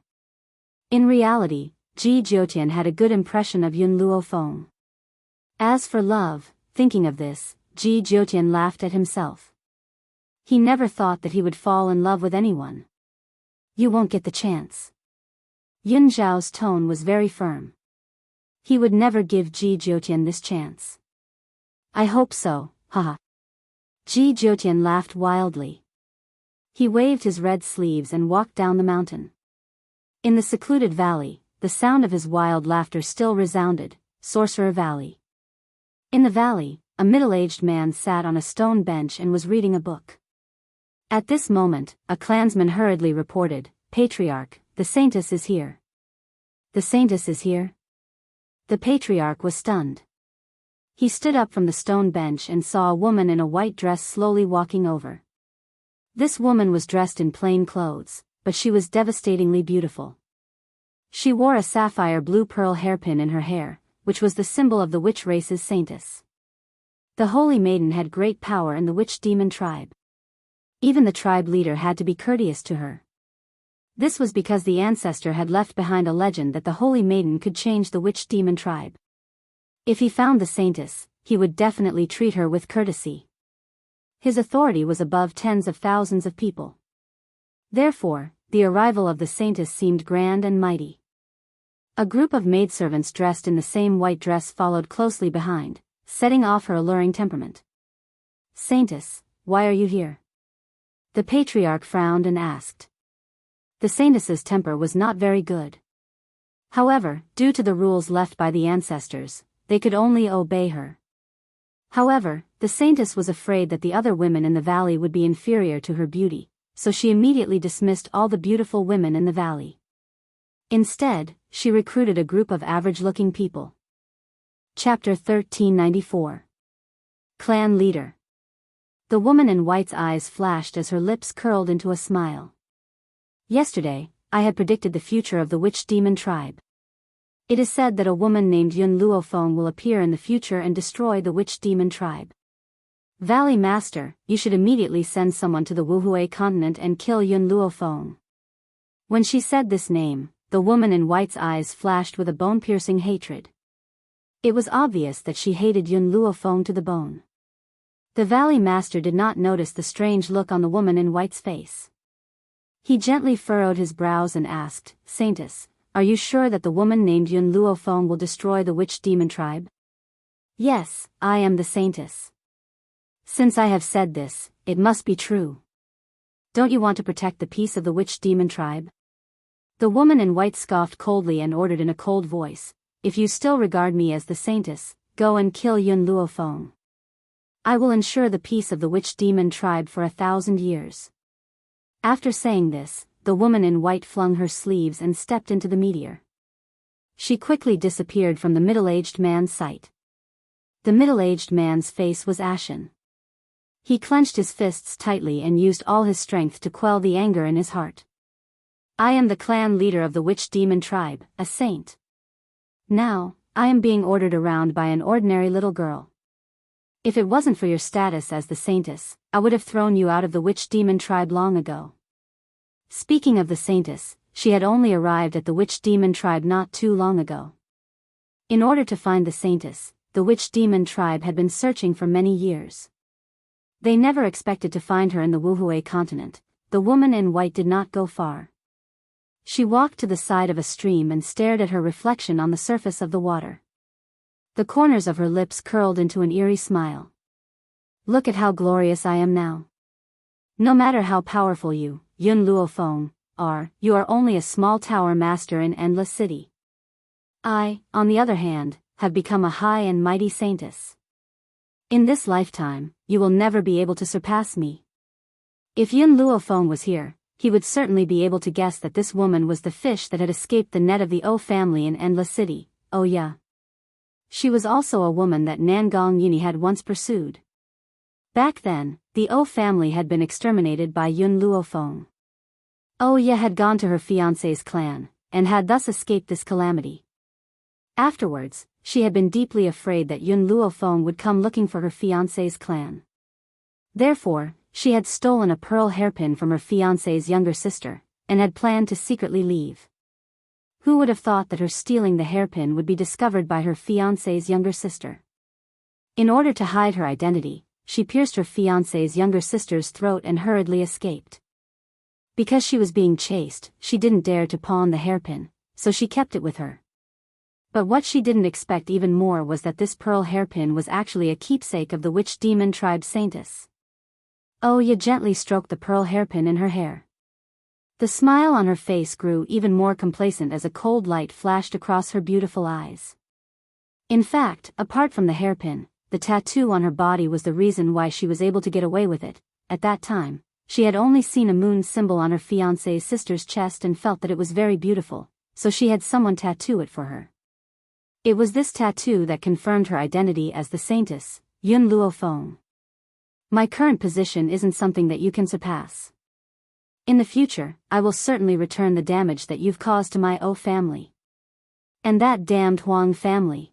S1: In reality, Ji Jiutian had a good impression of Yun Luofeng. As for love, thinking of this, Ji Jiutian laughed at himself. He never thought that he would fall in love with anyone. You won't get the chance. Yun Zhao's tone was very firm. He would never give Ji Jiutian this chance. I hope so, haha. Ji Jiutian laughed wildly. He waved his red sleeves and walked down the mountain. In the secluded valley, the sound of his wild laughter still resounded. Sorcerer Valley. In the valley, a middle-aged man sat on a stone bench and was reading a book. At this moment, a clansman hurriedly reported, Patriarch, the Saintess is here. The Saintess is here? The Patriarch was stunned. He stood up from the stone bench and saw a woman in a white dress slowly walking over. This woman was dressed in plain clothes, but she was devastatingly beautiful. She wore a sapphire blue pearl hairpin in her hair, which was the symbol of the witch race's saintess. The holy maiden had great power in the witch demon tribe. Even the tribe leader had to be courteous to her. This was because the ancestor had left behind a legend that the holy maiden could change the witch demon tribe. If he found the saintess, he would definitely treat her with courtesy. His authority was above tens of thousands of people. Therefore, the arrival of the saintess seemed grand and mighty. A group of maidservants dressed in the same white dress followed closely behind, setting off her alluring temperament. "Saintess, why are you here?" The patriarch frowned and asked. The saintess's temper was not very good. However, due to the rules left by the ancestors, they could only obey her. However, the saintess was afraid that the other women in the valley would be inferior to her beauty, so she immediately dismissed all the beautiful women in the valley. Instead, she recruited a group of average-looking people. Chapter 1394. Clan Leader. The woman in white's eyes flashed as her lips curled into a smile. Yesterday, I had predicted the future of the witch demon tribe. It is said that a woman named Yun Luofeng will appear in the future and destroy the witch demon tribe. Valley Master, you should immediately send someone to the Wuhui continent and kill Yun Luofeng. When she said this name, the woman in white's eyes flashed with a bone-piercing hatred. It was obvious that she hated Yun Luofeng to the bone. The Valley Master did not notice the strange look on the woman in white's face. He gently furrowed his brows and asked, "Saintess, are you sure that the woman named Yun Luofeng will destroy the witch demon tribe?" "Yes, I am the saintess." "Since I have said this, it must be true. Don't you want to protect the peace of the witch demon tribe?" The woman in white scoffed coldly and ordered in a cold voice, "If you still regard me as the saintess, go and kill Yun Luofeng. I will ensure the peace of the witch demon tribe for 1,000 years. After saying this, the woman in white flung her sleeves and stepped into the meteor. She quickly disappeared from the middle-aged man's sight. The middle-aged man's face was ashen. He clenched his fists tightly and used all his strength to quell the anger in his heart. "I am the clan leader of the witch demon tribe, a saint. Now, I am being ordered around by an ordinary little girl. If it wasn't for your status as the saintess, I would have thrown you out of the witch demon tribe long ago." Speaking of the saintess, she had only arrived at the witch demon tribe not too long ago. In order to find the saintess, the witch demon tribe had been searching for many years. They never expected to find her in the Wuhui continent. The woman in white did not go far. She walked to the side of a stream and stared at her reflection on the surface of the water. The corners of her lips curled into an eerie smile. "Look at how glorious I am now. No matter how powerful you, Yun Luofeng, are, you are only a small tower master in Endless City. I, on the other hand, have become a high and mighty saintess. In this lifetime, you will never be able to surpass me." If Yun Luofeng was here, he would certainly be able to guess that this woman was the fish that had escaped the net of the O family in Endless City. Oh yeah. She was also a woman that Nangong Yuni had once pursued. Back then, the O family had been exterminated by Yun Luofeng. Oya had gone to her fiancé's clan, and had thus escaped this calamity. Afterwards, she had been deeply afraid that Yun Luofeng would come looking for her fiancé's clan. Therefore, she had stolen a pearl hairpin from her fiancé's younger sister, and had planned to secretly leave. Who would have thought that her stealing the hairpin would be discovered by her fiancé's younger sister? In order to hide her identity, she pierced her fiancé's younger sister's throat and hurriedly escaped. Because she was being chased, she didn't dare to pawn the hairpin, so she kept it with her. But what she didn't expect even more was that this pearl hairpin was actually a keepsake of the witch demon tribe saintess. Oya gently stroked the pearl hairpin in her hair. The smile on her face grew even more complacent as a cold light flashed across her beautiful eyes. In fact, apart from the hairpin, the tattoo on her body was the reason why she was able to get away with it. At that time, she had only seen a moon symbol on her fiancé's sister's chest and felt that it was very beautiful, so she had someone tattoo it for her. It was this tattoo that confirmed her identity as the saintess, Yun Luofeng. My current position isn't something that you can surpass. In the future, I will certainly return the damage that you've caused to my family. And that damned Huang family.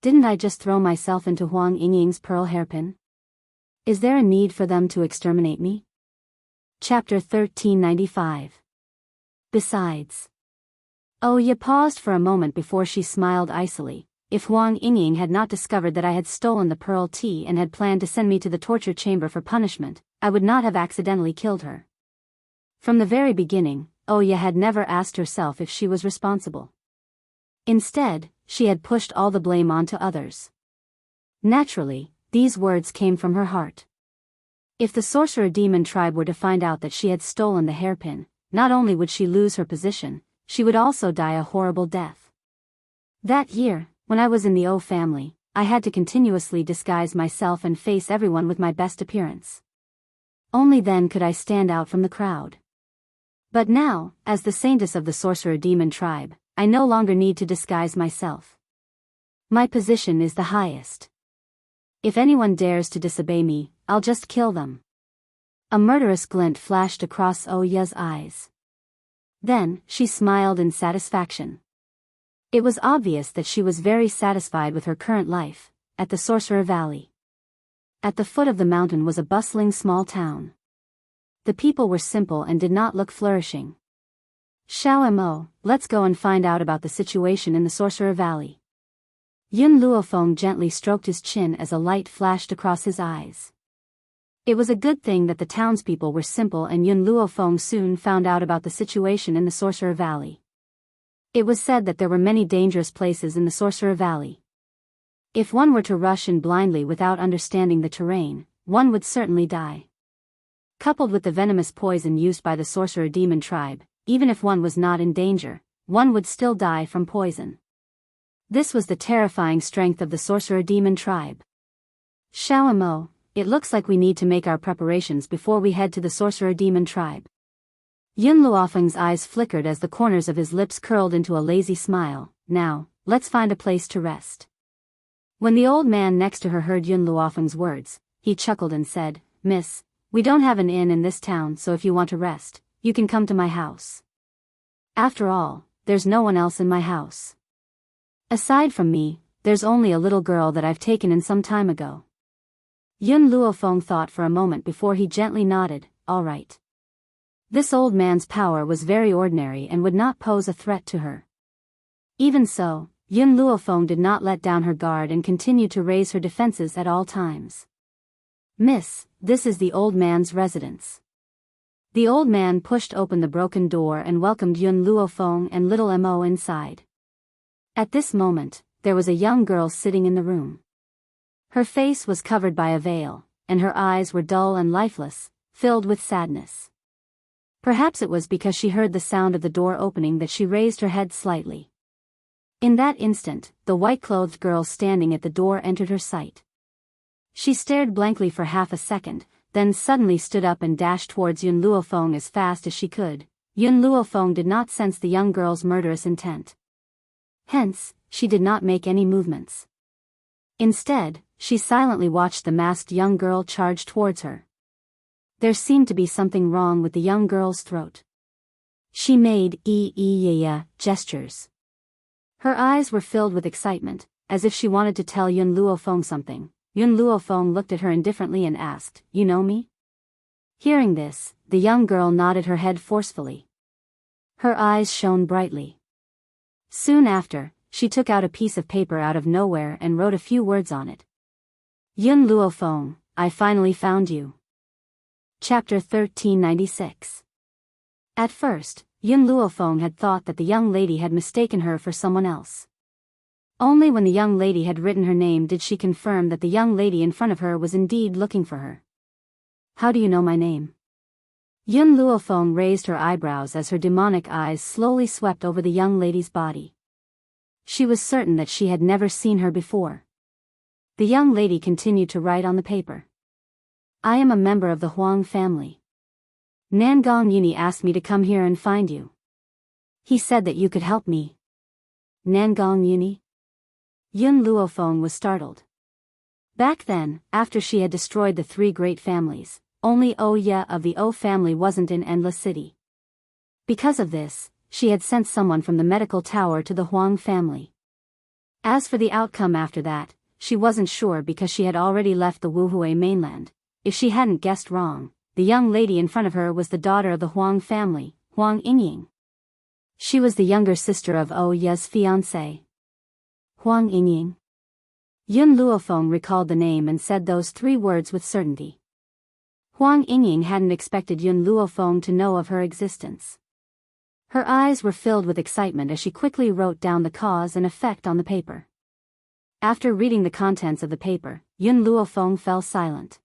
S1: Didn't I just throw myself into Huang Yingying's pearl hairpin? Is there a need for them to exterminate me? Chapter 1395. Besides. Ye paused for a moment before she smiled icily. If Huang Yingying had not discovered that I had stolen the pearl tea and had planned to send me to the torture chamber for punishment, I would not have accidentally killed her. From the very beginning, Ye had never asked herself if she was responsible. Instead, she had pushed all the blame onto others. Naturally, these words came from her heart. If the sorcerer demon tribe were to find out that she had stolen the hairpin, not only would she lose her position, she would also die a horrible death. That year, when I was in the family, I had to continuously disguise myself and face everyone with my best appearance. Only then could I stand out from the crowd. But now, as the saintess of the sorcerer demon tribe, I no longer need to disguise myself. My position is the highest. If anyone dares to disobey me, I'll just kill them. A murderous glint flashed across Ye's eyes. Then, she smiled in satisfaction. It was obvious that she was very satisfied with her current life, at the Sorcerer Valley. At the foot of the mountain was a bustling small town. The people were simple and did not look flourishing. Xiao Mo, let's go and find out about the situation in the Sorcerer Valley. Yun Luofeng gently stroked his chin as a light flashed across his eyes. It was a good thing that the townspeople were simple, and Yun Luofeng soon found out about the situation in the Sorcerer Valley. It was said that there were many dangerous places in the Sorcerer Valley. If one were to rush in blindly without understanding the terrain, one would certainly die. Coupled with the venomous poison used by the sorcerer demon tribe, even if one was not in danger, one would still die from poison. This was the terrifying strength of the sorcerer demon tribe. Xiao Mo, it looks like we need to make our preparations before we head to the sorcerer demon tribe. Yun Luofeng's eyes flickered as the corners of his lips curled into a lazy smile. Now, let's find a place to rest. When the old man next to her heard Yun Luofeng's words, he chuckled and said, "Miss, we don't have an inn in this town, so if you want to rest, you can come to my house. After all, there's no one else in my house. Aside from me, there's only a little girl that I've taken in some time ago." Yun Luofeng thought for a moment before he gently nodded, "All right." This old man's power was very ordinary and would not pose a threat to her. Even so, Yun Luofeng did not let down her guard and continued to raise her defenses at all times. "Miss, this is the old man's residence." The old man pushed open the broken door and welcomed Yun Luofeng and little Mo inside. At this moment, there was a young girl sitting in the room. Her face was covered by a veil, and her eyes were dull and lifeless, filled with sadness. Perhaps it was because she heard the sound of the door opening that she raised her head slightly. In that instant, the white-clothed girl standing at the door entered her sight. She stared blankly for half a second, then suddenly stood up and dashed towards Yun Luofeng as fast as she could. Yun Luofeng did not sense the young girl's murderous intent. Hence, she did not make any movements. Instead, she silently watched the masked young girl charge towards her. There seemed to be something wrong with the young girl's throat. She made gestures. Her eyes were filled with excitement, as if she wanted to tell Yun Luofeng something. Yun Luofeng looked at her indifferently and asked, "You know me?" Hearing this, the young girl nodded her head forcefully. Her eyes shone brightly. Soon after, she took out a piece of paper out of nowhere and wrote a few words on it. "Yun Luofeng, I finally found you." Chapter 1396. At first, Yun Luofeng had thought that the young lady had mistaken her for someone else. Only when the young lady had written her name did she confirm that the young lady in front of her was indeed looking for her. "How do you know my name?" Yun Luofeng raised her eyebrows as her demonic eyes slowly swept over the young lady's body. She was certain that she had never seen her before. The young lady continued to write on the paper. "I am a member of the Huang family. Nangong Yuni asked me to come here and find you. He said that you could help me." "Nangong Yuni?" Yun Luofeng was startled. Back then, after she had destroyed the three great families, only Oya of the O family wasn't in Endless City. Because of this, she had sent someone from the medical tower to the Huang family. As for the outcome after that, she wasn't sure because she had already left the Wuhui mainland. If she hadn't guessed wrong, the young lady in front of her was the daughter of the Huang family, Huang Yingying. She was the younger sister of Oya's fiancé. Huang Yingying. Yun Luofeng recalled the name and said those three words with certainty. Huang Yingying hadn't expected Yun Luofeng to know of her existence. Her eyes were filled with excitement as she quickly wrote down the cause and effect on the paper. After reading the contents of the paper, Yun Luofeng fell silent.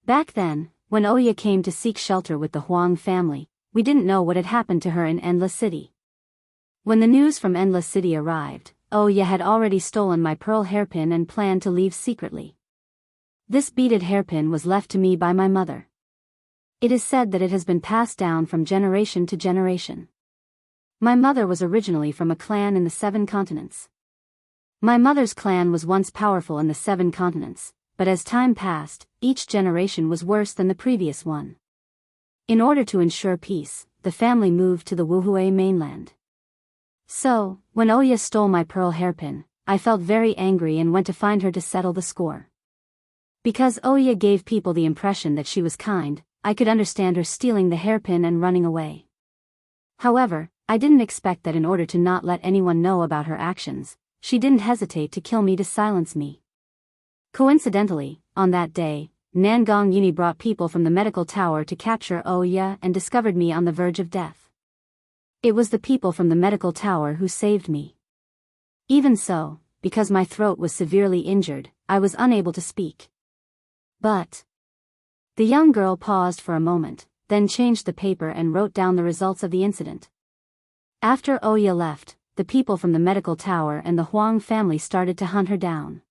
S1: Back then, when Oya came to seek shelter with the Huang family, we didn't know what had happened to her in Endless City. When the news from Endless City arrived, Oya had already stolen my pearl hairpin and planned to leave secretly. This beaded hairpin was left to me by my mother. It is said that it has been passed down from generation to generation. My mother was originally from a clan in the 7 continents. My mother's clan was once powerful in the 7 continents, but as time passed, each generation was worse than the previous one. In order to ensure peace, the family moved to the Wuhui mainland. So, when Oya stole my pearl hairpin, I felt very angry and went to find her to settle the score. Because Oya gave people the impression that she was kind, I could understand her stealing the hairpin and running away. However, I didn't expect that in order to not let anyone know about her actions, she didn't hesitate to kill me to silence me. Coincidentally, on that day, Nangong Yuni brought people from the medical tower to capture Oya and discovered me on the verge of death. It was the people from the medical tower who saved me. Even so, because my throat was severely injured, I was unable to speak. But the young girl paused for a moment, then changed the paper and wrote down the results of the incident. After Oya left, the people from the medical tower and the Huang family started to hunt her down.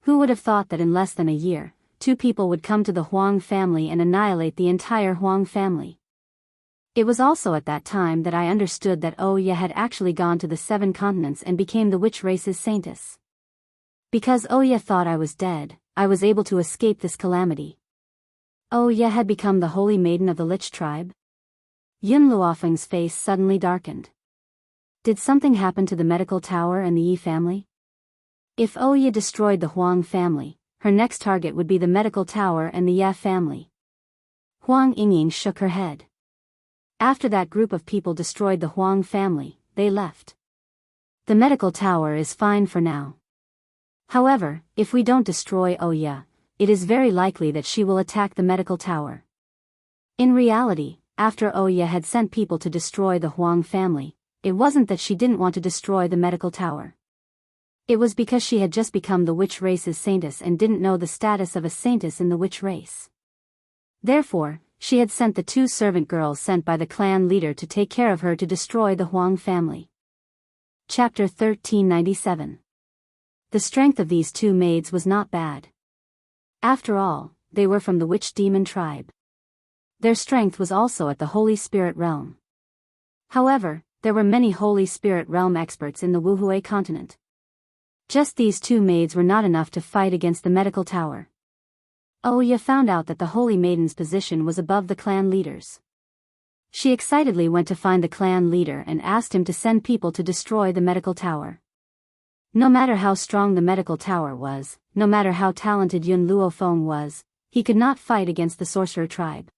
S1: Who would have thought that in less than a year, 2 people would come to the Huang family and annihilate the entire Huang family? It was also at that time that I understood that Oya had actually gone to the 7 continents and became the witch race's saintess. Because Oya thought I was dead, I was able to escape this calamity. Oya had become the holy maiden of the Lich tribe? Yun Luofeng's face suddenly darkened. Did something happen to the medical tower and the Yi family? If Oya destroyed the Huang family, her next target would be the medical tower and the Yi family. Huang Yingying shook her head. After that group of people destroyed the Huang family, they left. The medical tower is fine for now. However, if we don't destroy Oya, it is very likely that she will attack the medical tower. In reality, after Oya had sent people to destroy the Huang family, it wasn't that she didn't want to destroy the medical tower. It was because she had just become the witch race's saintess and didn't know the status of a saintess in the witch race. Therefore, she had sent the 2 servant girls sent by the clan leader to take care of her to destroy the Huang family. Chapter 1397. The strength of these 2 maids was not bad. After all, they were from the witch demon tribe. Their strength was also at the Holy Spirit realm. However, there were many Holy Spirit realm experts in the Wuhui continent. Just these 2 maids were not enough to fight against the medical tower. Oya found out that the Holy Maiden's position was above the clan leaders. She excitedly went to find the clan leader and asked him to send people to destroy the medical tower. No matter how strong the medical tower was, no matter how talented Yun Luofeng was, he could not fight against the sorcerer tribe.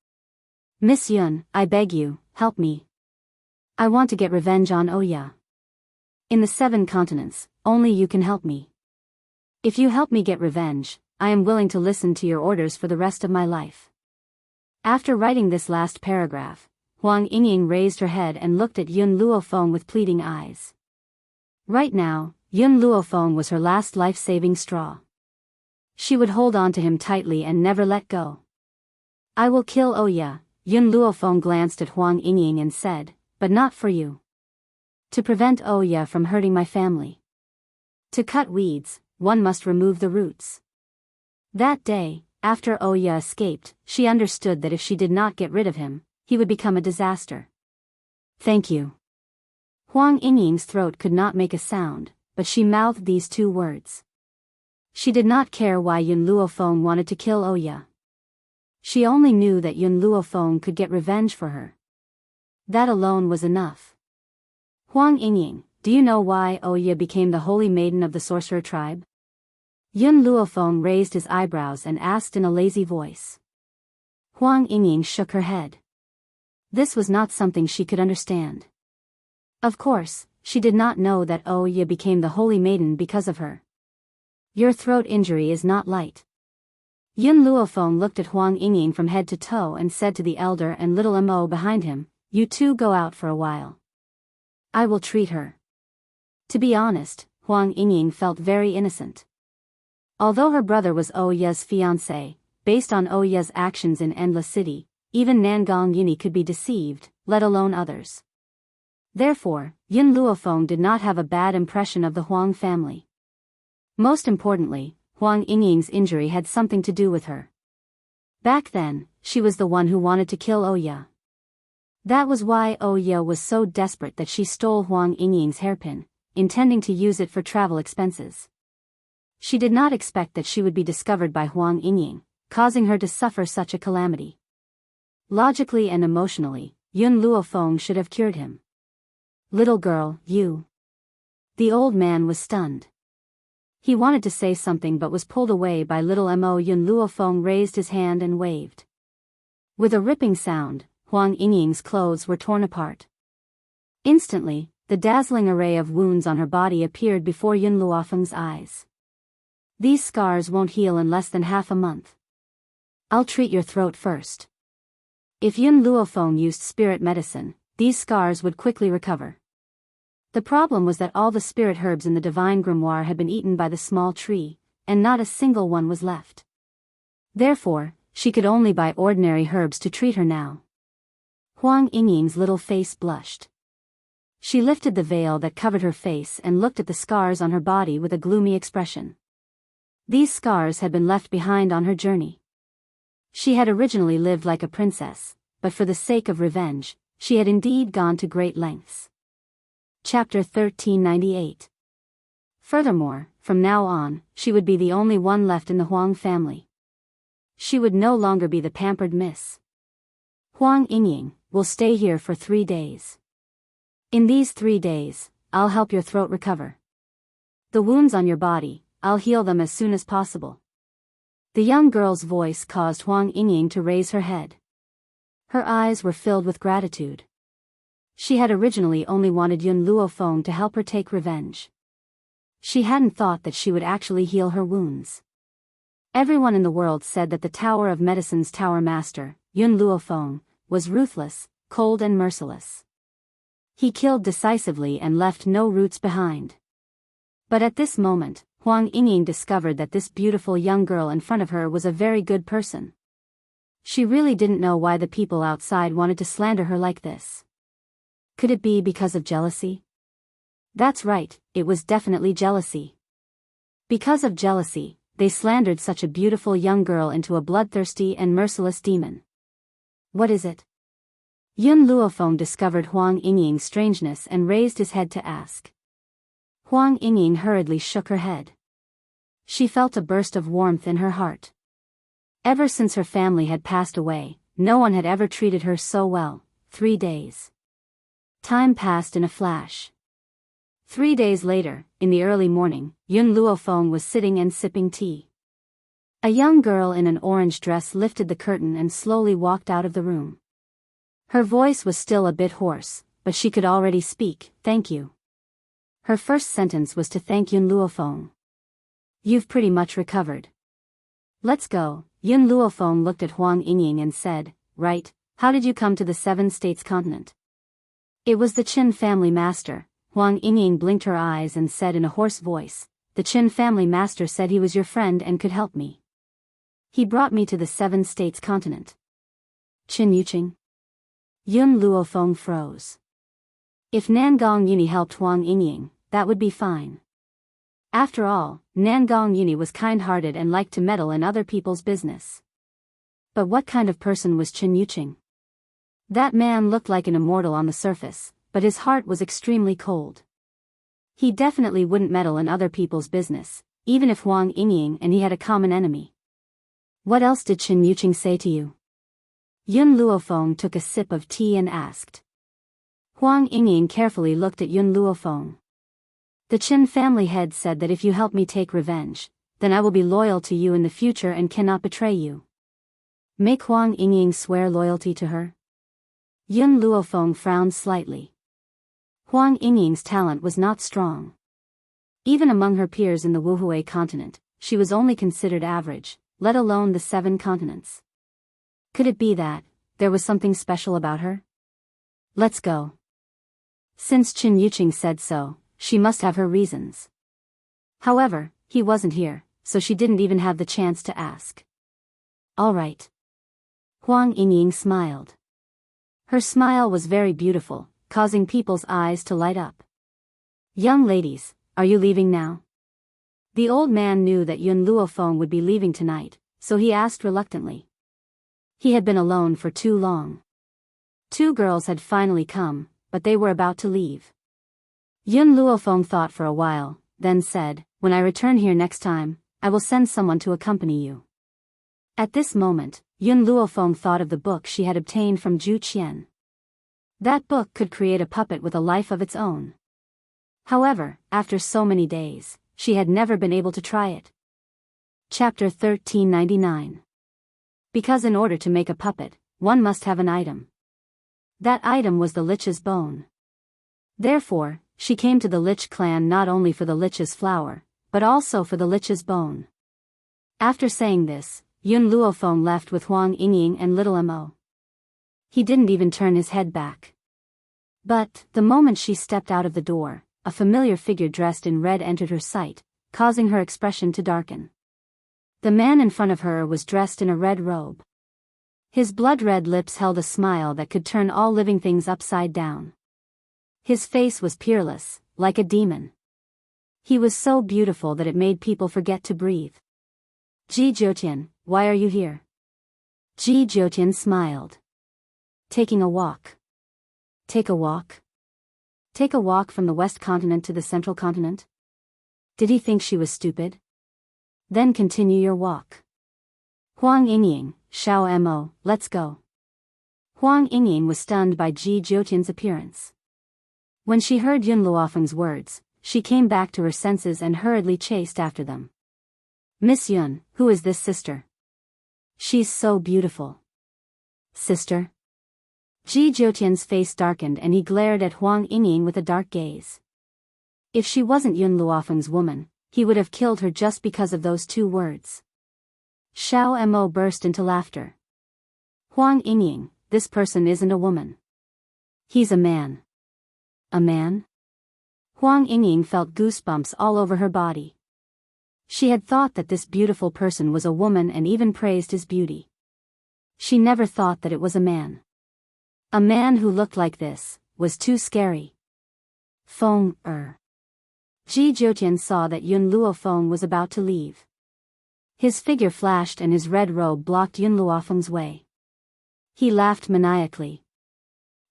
S1: Miss Yun, I beg you, help me. I want to get revenge on Oya. In the 7 continents, only you can help me. If you help me get revenge, I am willing to listen to your orders for the rest of my life. After writing this last paragraph, Huang Yingying raised her head and looked at Yun Luofeng with pleading eyes. Right now, Yun Luofeng was her last life-saving straw. She would hold on to him tightly and never let go. I will kill Oya, Yun Luofeng glanced at Huang Yingying and said, but not for you. To prevent Oya from hurting my family. To cut weeds, one must remove the roots. That day, after Oya escaped, she understood that if she did not get rid of him, he would become a disaster. Thank you. Huang Yingying's throat could not make a sound, but she mouthed these 2 words. She did not care why Yun Luofeng wanted to kill Oya. She only knew that Yun Luofeng could get revenge for her. That alone was enough. Huang Yingying, do you know why Oya became the holy maiden of the sorcerer tribe? Yun Luofeng raised his eyebrows and asked in a lazy voice. Huang Yingying shook her head. This was not something she could understand. Of course, she did not know that Oya became the holy maiden because of her. Your throat injury is not light. Yun Luofeng looked at Huang Yingying from head to toe and said to the elder and little Mo behind him, you two go out for a while. I will treat her. To be honest, Huang Yingying felt very innocent. Although her brother was Oya's fiancé, based on Oya's actions in Endless City, even Nangong Yuni could be deceived, let alone others. Therefore, Yun Luofeng did not have a bad impression of the Huang family. Most importantly, Huang Yingying's injury had something to do with her. Back then, she was the one who wanted to kill Oya. That was why Oya was so desperate that she stole Huang Yingying's hairpin, intending to use it for travel expenses. She did not expect that she would be discovered by Huang Yingying, causing her to suffer such a calamity. Logically and emotionally, Yun Luofeng should have cured him. Little girl, you. The old man was stunned. He wanted to say something but was pulled away by little Mo. Yun Luofeng raised his hand and waved. With a ripping sound, Huang Yingying's clothes were torn apart. Instantly, the dazzling array of wounds on her body appeared before Yun Luofeng's eyes. These scars won't heal in less than half a month. I'll treat your throat first. If Yun Luofeng used spirit medicine, these scars would quickly recover. The problem was that all the spirit herbs in the divine grimoire had been eaten by the small tree, and not a single one was left. Therefore, she could only buy ordinary herbs to treat her now. Huang Yingying's little face blushed. She lifted the veil that covered her face and looked at the scars on her body with a gloomy expression. These scars had been left behind on her journey. She had originally lived like a princess, but for the sake of revenge, she had indeed gone to great lengths. Chapter 1398. Furthermore, from now on, she would be the only one left in the Huang family. She would no longer be the pampered miss. Huang Yingying will stay here for 3 days. In these 3 days, I'll help your throat recover. The wounds on your body, I'll heal them as soon as possible. The young girl's voice caused Huang Yingying to raise her head. Her eyes were filled with gratitude. She had originally only wanted Yun Luofeng to help her take revenge. She hadn't thought that she would actually heal her wounds. Everyone in the world said that the Tower of Medicine's Tower Master, Yun Luofeng, was ruthless, cold and merciless. He killed decisively and left no roots behind. But at this moment, Huang Yingying discovered that this beautiful young girl in front of her was a very good person. She really didn't know why the people outside wanted to slander her like this. Could it be because of jealousy? That's right, it was definitely jealousy. Because of jealousy, they slandered such a beautiful young girl into a bloodthirsty and merciless demon. What is it? Yun Luofeng discovered Huang Yingying's strangeness and raised his head to ask. Huang Yingying hurriedly shook her head. She felt a burst of warmth in her heart. Ever since her family had passed away, no one had ever treated her so well. 3 days. Time passed in a flash. 3 days later, in the early morning, Yun Luofeng was sitting and sipping tea. A young girl in an orange dress lifted the curtain and slowly walked out of the room. Her voice was still a bit hoarse, but she could already speak. Thank you. Her first sentence was to thank Yun Luofeng. You've pretty much recovered. Let's go. Yun Luofeng looked at Huang Yingying and said, right, how did you come to the 7 states continent? It was the Qin family master. Huang Yingying blinked her eyes and said in a hoarse voice, the Qin family master said he was your friend and could help me. He brought me to the 7 states continent. Qin Yuqing? Yun Luofeng froze. If Nangong Yuni helped Huang Yingying, that would be fine. After all, Nangong Yuni was kind-hearted and liked to meddle in other people's business. But what kind of person was Qin Yuqing? That man looked like an immortal on the surface, but his heart was extremely cold. He definitely wouldn't meddle in other people's business, even if Huang Yingying and he had a common enemy. What else did Chen Yuqing say to you? Yun Luofeng took a sip of tea and asked. Huang Yingying carefully looked at Yun Luofeng. The Chen family head said that if you help me take revenge, then I will be loyal to you in the future and cannot betray you. Make Huang Yingying swear loyalty to her? Yun Luofeng frowned slightly. Huang Yingying's talent was not strong. Even among her peers in the Wuhui continent, she was only considered average, let alone the 7 continents. Could it be that there was something special about her? Let's go. Since Chen Yuqing said so, she must have her reasons. However, he wasn't here, so she didn't even have the chance to ask. All right. Huang Yingying smiled. Her smile was very beautiful, causing people's eyes to light up. Young ladies, are you leaving now? The old man knew that Yun Luofeng would be leaving tonight, so he asked reluctantly. He had been alone for too long. 2 girls had finally come, but they were about to leave. Yun Luofeng thought for a while, then said, when I return here next time, I will send someone to accompany you. At this moment, Yun Luofeng thought of the book she had obtained from Zhu Qian. That book could create a puppet with a life of its own. However, after so many days, she had never been able to try it. Chapter 1399. Because in order to make a puppet, one must have an item. That item was the lich's bone. Therefore, she came to the Lich clan not only for the lich's flower, but also for the lich's bone. After saying this, Yun Luofeng left with Huang Yingying and little Mo. He didn't even turn his head back. But, the moment she stepped out of the door, a familiar figure dressed in red entered her sight, causing her expression to darken. The man in front of her was dressed in a red robe. His blood-red lips held a smile that could turn all living things upside down. His face was peerless, like a demon. He was so beautiful that it made people forget to breathe. Ji Jiutian, why are you here? Ji Jiutian smiled. Taking a walk. Take a walk? Take a walk from the west continent to the central continent? Did he think she was stupid? Then continue your walk. Huang Yingying, Xiao Mo, let's go. Huang Yingying was stunned by Ji Jiutian's appearance. When she heard Yun Luofeng's words, she came back to her senses and hurriedly chased after them. Miss Yun, who is this sister? She's so beautiful. Sister? Ji Jiutian's face darkened and he glared at Huang Yingying with a dark gaze. If she wasn't Yun Luofeng's woman, he would have killed her just because of those 2 words. Xiao Mo burst into laughter. Huang Yingying, this person isn't a woman. He's a man. A man? Huang Yingying felt goosebumps all over her body. She had thought that this beautiful person was a woman and even praised his beauty. She never thought that it was a man. A man who looked like this was too scary. Feng. Ji Jiutian saw that Yun Luofeng was about to leave. His figure flashed and his red robe blocked Yun Luofeng's way. He laughed maniacally.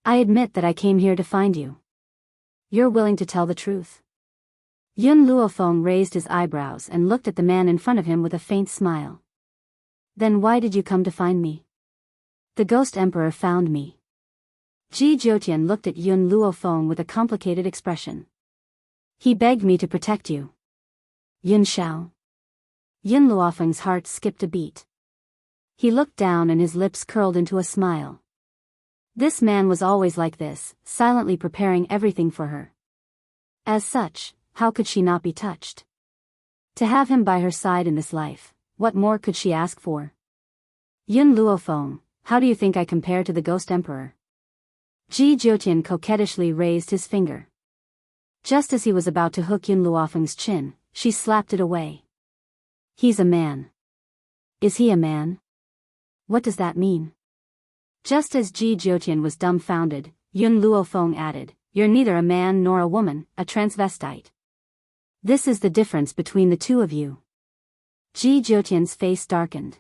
S1: I admit that I came here to find you. You're willing to tell the truth? Yun Luofeng raised his eyebrows and looked at the man in front of him with a faint smile. Then why did you come to find me? The Ghost Emperor found me. Ji Jiutian looked at Yun Luofeng with a complicated expression. He begged me to protect you. Yun Xiao. Yun Luofeng's heart skipped a beat. He looked down and his lips curled into a smile. This man was always like this, silently preparing everything for her. As such, how could she not be touched? To have him by her side in this life, what more could she ask for? Yun Luofeng, how do you think I compare to the Ghost Emperor? Ji Jiutian coquettishly raised his finger. Just as he was about to hook Yun Luofeng's chin, she slapped it away. He's a man. Is he a man? What does that mean? Just as Ji Jiutian was dumbfounded, Yun Luofeng added, You're neither a man nor a woman, a transvestite. This is the difference between the 2 of you. Ji Jiutian's face darkened.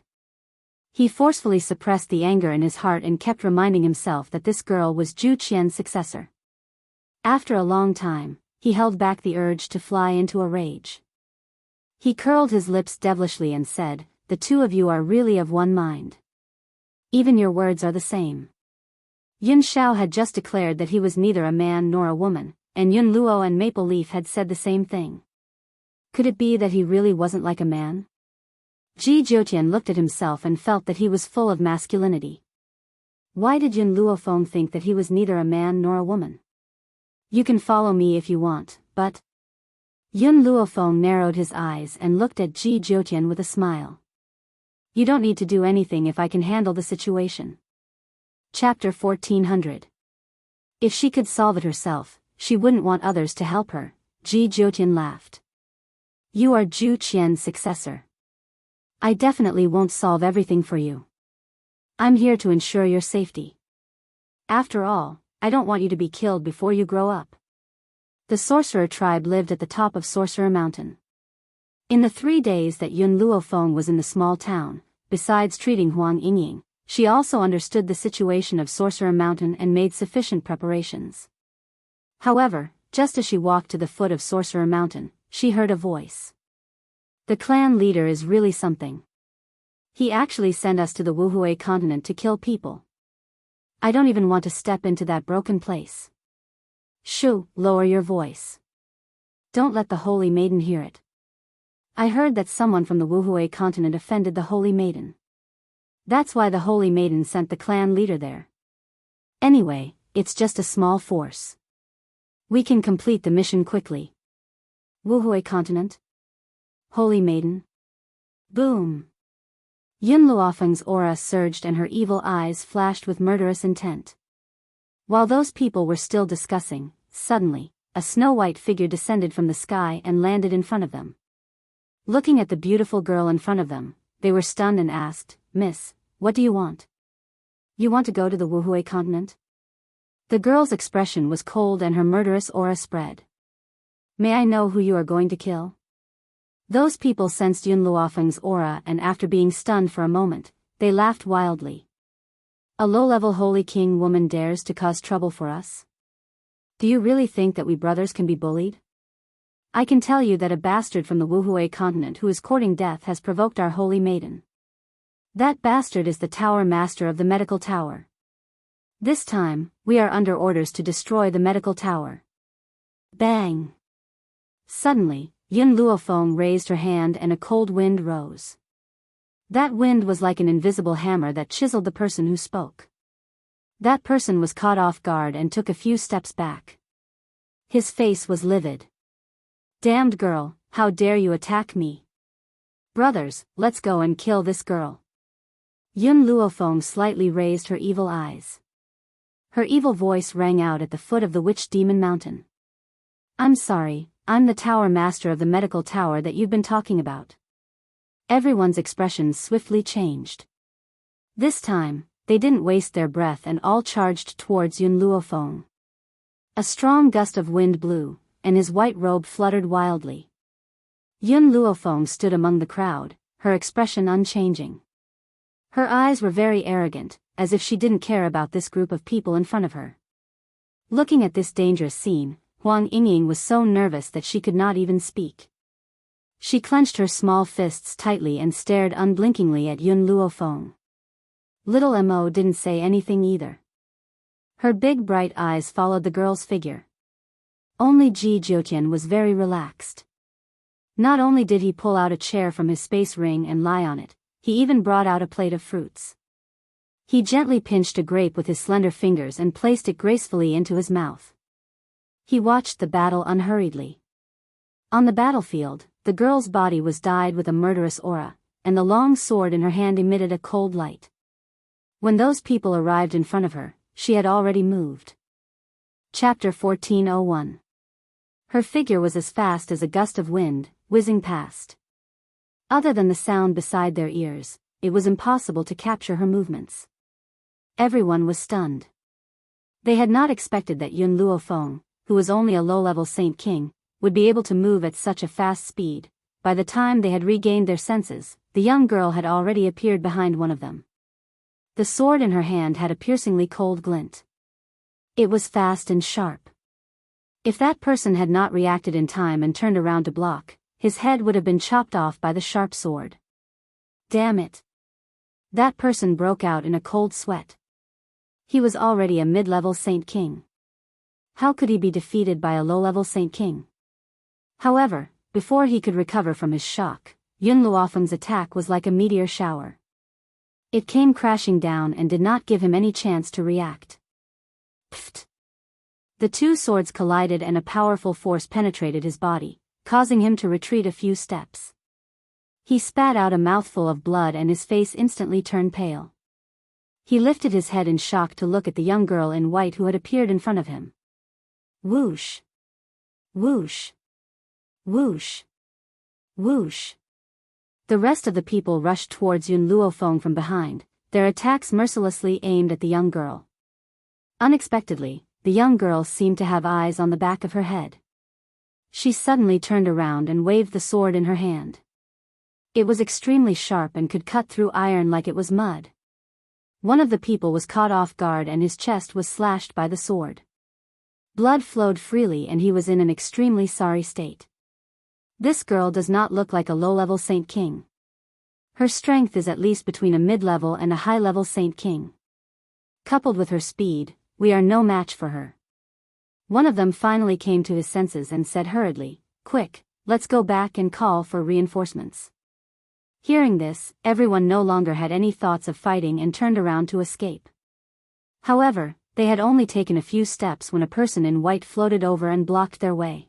S1: He forcefully suppressed the anger in his heart and kept reminding himself that this girl was Zhu Qian's successor. After a long time, he held back the urge to fly into a rage. He curled his lips devilishly and said, "The two of you are really of one mind. Even your words are the same." Yun Xiao had just declared that he was neither a man nor a woman, and Yun Luo and Maple Leaf had said the same thing. Could it be that he really wasn't like a man? Ji Jiutian looked at himself and felt that he was full of masculinity. Why did Yun Luofeng think that he was neither a man nor a woman? "You can follow me if you want, but..." Yun Luofeng narrowed his eyes and looked at Ji Jiutian with a smile. "You don't need to do anything if I can handle the situation." Chapter 1400. If she could solve it herself, she wouldn't want others to help her, Ji Jiutian laughed. "You are Zhu Qian's successor. I definitely won't solve everything for you. I'm here to ensure your safety. After all, I don't want you to be killed before you grow up." The sorcerer tribe lived at the top of Sorcerer Mountain. In the 3 days that Yun Luofeng was in the small town, besides treating Huang Yingying, she also understood the situation of Sorcerer Mountain and made sufficient preparations. However, just as she walked to the foot of Sorcerer Mountain, she heard a voice. "The clan leader is really something. He actually sent us to the Wuhui continent to kill people. I don't even want to step into that broken place." "Shoo, lower your voice. Don't let the Holy Maiden hear it. I heard that someone from the Wuhui continent offended the Holy Maiden. That's why the Holy Maiden sent the clan leader there. Anyway, it's just a small force. We can complete the mission quickly." Wuhui continent? Holy Maiden? Boom! Yun Luofeng's aura surged and her evil eyes flashed with murderous intent. While those people were still discussing, suddenly, a snow-white figure descended from the sky and landed in front of them. Looking at the beautiful girl in front of them, they were stunned and asked, "Miss, what do you want? You want to go to the Wuhui continent?" The girl's expression was cold and her murderous aura spread. "May I know who you are going to kill?" Those people sensed Yun Luofeng's aura and after being stunned for a moment, they laughed wildly. "A low-level Holy King woman dares to cause trouble for us? Do you really think that we brothers can be bullied? I can tell you that a bastard from the Wuhui continent who is courting death has provoked our Holy Maiden. That bastard is the Tower Master of the Medical Tower. This time, we are under orders to destroy the Medical Tower." Bang! Suddenly, Yun Luofeng raised her hand and a cold wind rose. That wind was like an invisible hammer that chiseled the person who spoke. That person was caught off guard and took a few steps back. His face was livid. "Damned girl, how dare you attack me? Brothers, let's go and kill this girl." Yun Luofeng slightly raised her evil eyes. Her evil voice rang out at the foot of the Witch Demon Mountain. "I'm sorry, I'm the Tower Master of the Medical Tower that you've been talking about." Everyone's expressions swiftly changed. This time, they didn't waste their breath and all charged towards Yun Luofeng. A strong gust of wind blew, and his white robe fluttered wildly. Yun Luofeng stood among the crowd, her expression unchanging. Her eyes were very arrogant, as if she didn't care about this group of people in front of her. Looking at this dangerous scene, Huang Yingying was so nervous that she could not even speak. She clenched her small fists tightly and stared unblinkingly at Yun Luofeng. Little Mo didn't say anything either. Her big bright eyes followed the girl's figure. Only Ji Jiutian was very relaxed. Not only did he pull out a chair from his space ring and lie on it, he even brought out a plate of fruits. He gently pinched a grape with his slender fingers and placed it gracefully into his mouth. He watched the battle unhurriedly. On the battlefield, the girl's body was dyed with a murderous aura, and the long sword in her hand emitted a cold light. When those people arrived in front of her, she had already moved. Chapter 1401. Her figure was as fast as a gust of wind, whizzing past. Other than the sound beside their ears, it was impossible to capture her movements. Everyone was stunned. They had not expected that Yun Luofeng, who was only a low-level Saint King, would be able to move at such a fast speed. By the time they had regained their senses, the young girl had already appeared behind one of them. The sword in her hand had a piercingly cold glint. It was fast and sharp. If that person had not reacted in time and turned around to block, his head would have been chopped off by the sharp sword. Damn it! That person broke out in a cold sweat. He was already a mid-level Saint King. How could he be defeated by a low-level Saint King? However, before he could recover from his shock, Yun Luofeng's attack was like a meteor shower. It came crashing down and did not give him any chance to react. Pfft! The two swords collided and a powerful force penetrated his body, causing him to retreat a few steps. He spat out a mouthful of blood and his face instantly turned pale. He lifted his head in shock to look at the young girl in white who had appeared in front of him. Whoosh! Whoosh! Whoosh! Whoosh! The rest of the people rushed towards Yun Luofeng from behind, their attacks mercilessly aimed at the young girl. Unexpectedly, the young girl seemed to have eyes on the back of her head. She suddenly turned around and waved the sword in her hand. It was extremely sharp and could cut through iron like it was mud. One of the people was caught off guard and his chest was slashed by the sword. Blood flowed freely and he was in an extremely sorry state. This girl does not look like a low-level Saint King. Her strength is at least between a mid-level and a high-level Saint King. Coupled with her speed, we are no match for her. One of them finally came to his senses and said hurriedly, "Quick, let's go back and call for reinforcements." Hearing this, everyone no longer had any thoughts of fighting and turned around to escape. However, they had only taken a few steps when a person in white floated over and blocked their way.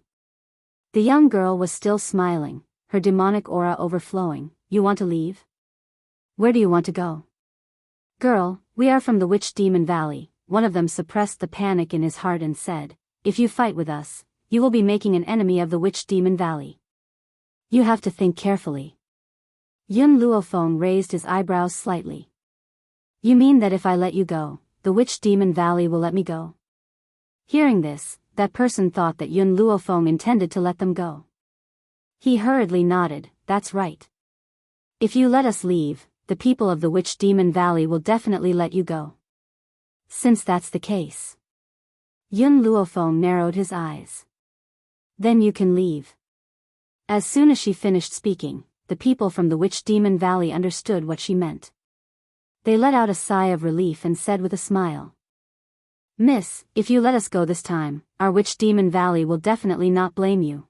S1: The young girl was still smiling, her demonic aura overflowing. "You want to leave? Where do you want to go?" "Girl, we are from the Witch Demon Valley." One of them suppressed the panic in his heart and said, "If you fight with us, you will be making an enemy of the Witch Demon Valley. You have to think carefully." Yun Luofeng raised his eyebrows slightly. "You mean that if I let you go, the Witch Demon Valley will let me go?" Hearing this, that person thought that Yun Luofeng intended to let them go. He hurriedly nodded, "That's right. If you let us leave, the people of the Witch Demon Valley will definitely let you go." "Since that's the case." Yun Luofeng narrowed his eyes. "Then you can leave." As soon as she finished speaking, the people from the Witch Demon Valley understood what she meant. They let out a sigh of relief and said with a smile, "Miss, if you let us go this time, our Witch Demon Valley will definitely not blame you.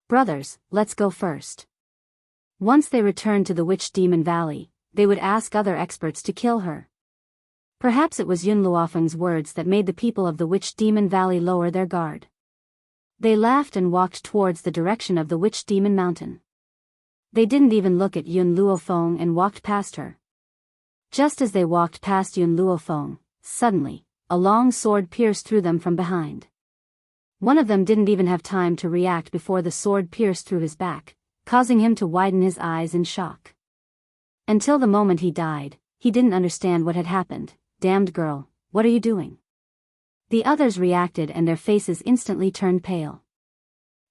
S1: Brothers, let's go first." Once they returned to the Witch Demon Valley, they would ask other experts to kill her. Perhaps it was Yun Luofeng's words that made the people of the Witch Demon Valley lower their guard. They laughed and walked towards the direction of the Witch Demon Mountain. They didn't even look at Yun Luofeng and walked past her. Just as they walked past Yun Luofeng, suddenly, a long sword pierced through them from behind. One of them didn't even have time to react before the sword pierced through his back, causing him to widen his eyes in shock. Until the moment he died, he didn't understand what had happened. "Damned girl, what are you doing?" The others reacted and their faces instantly turned pale.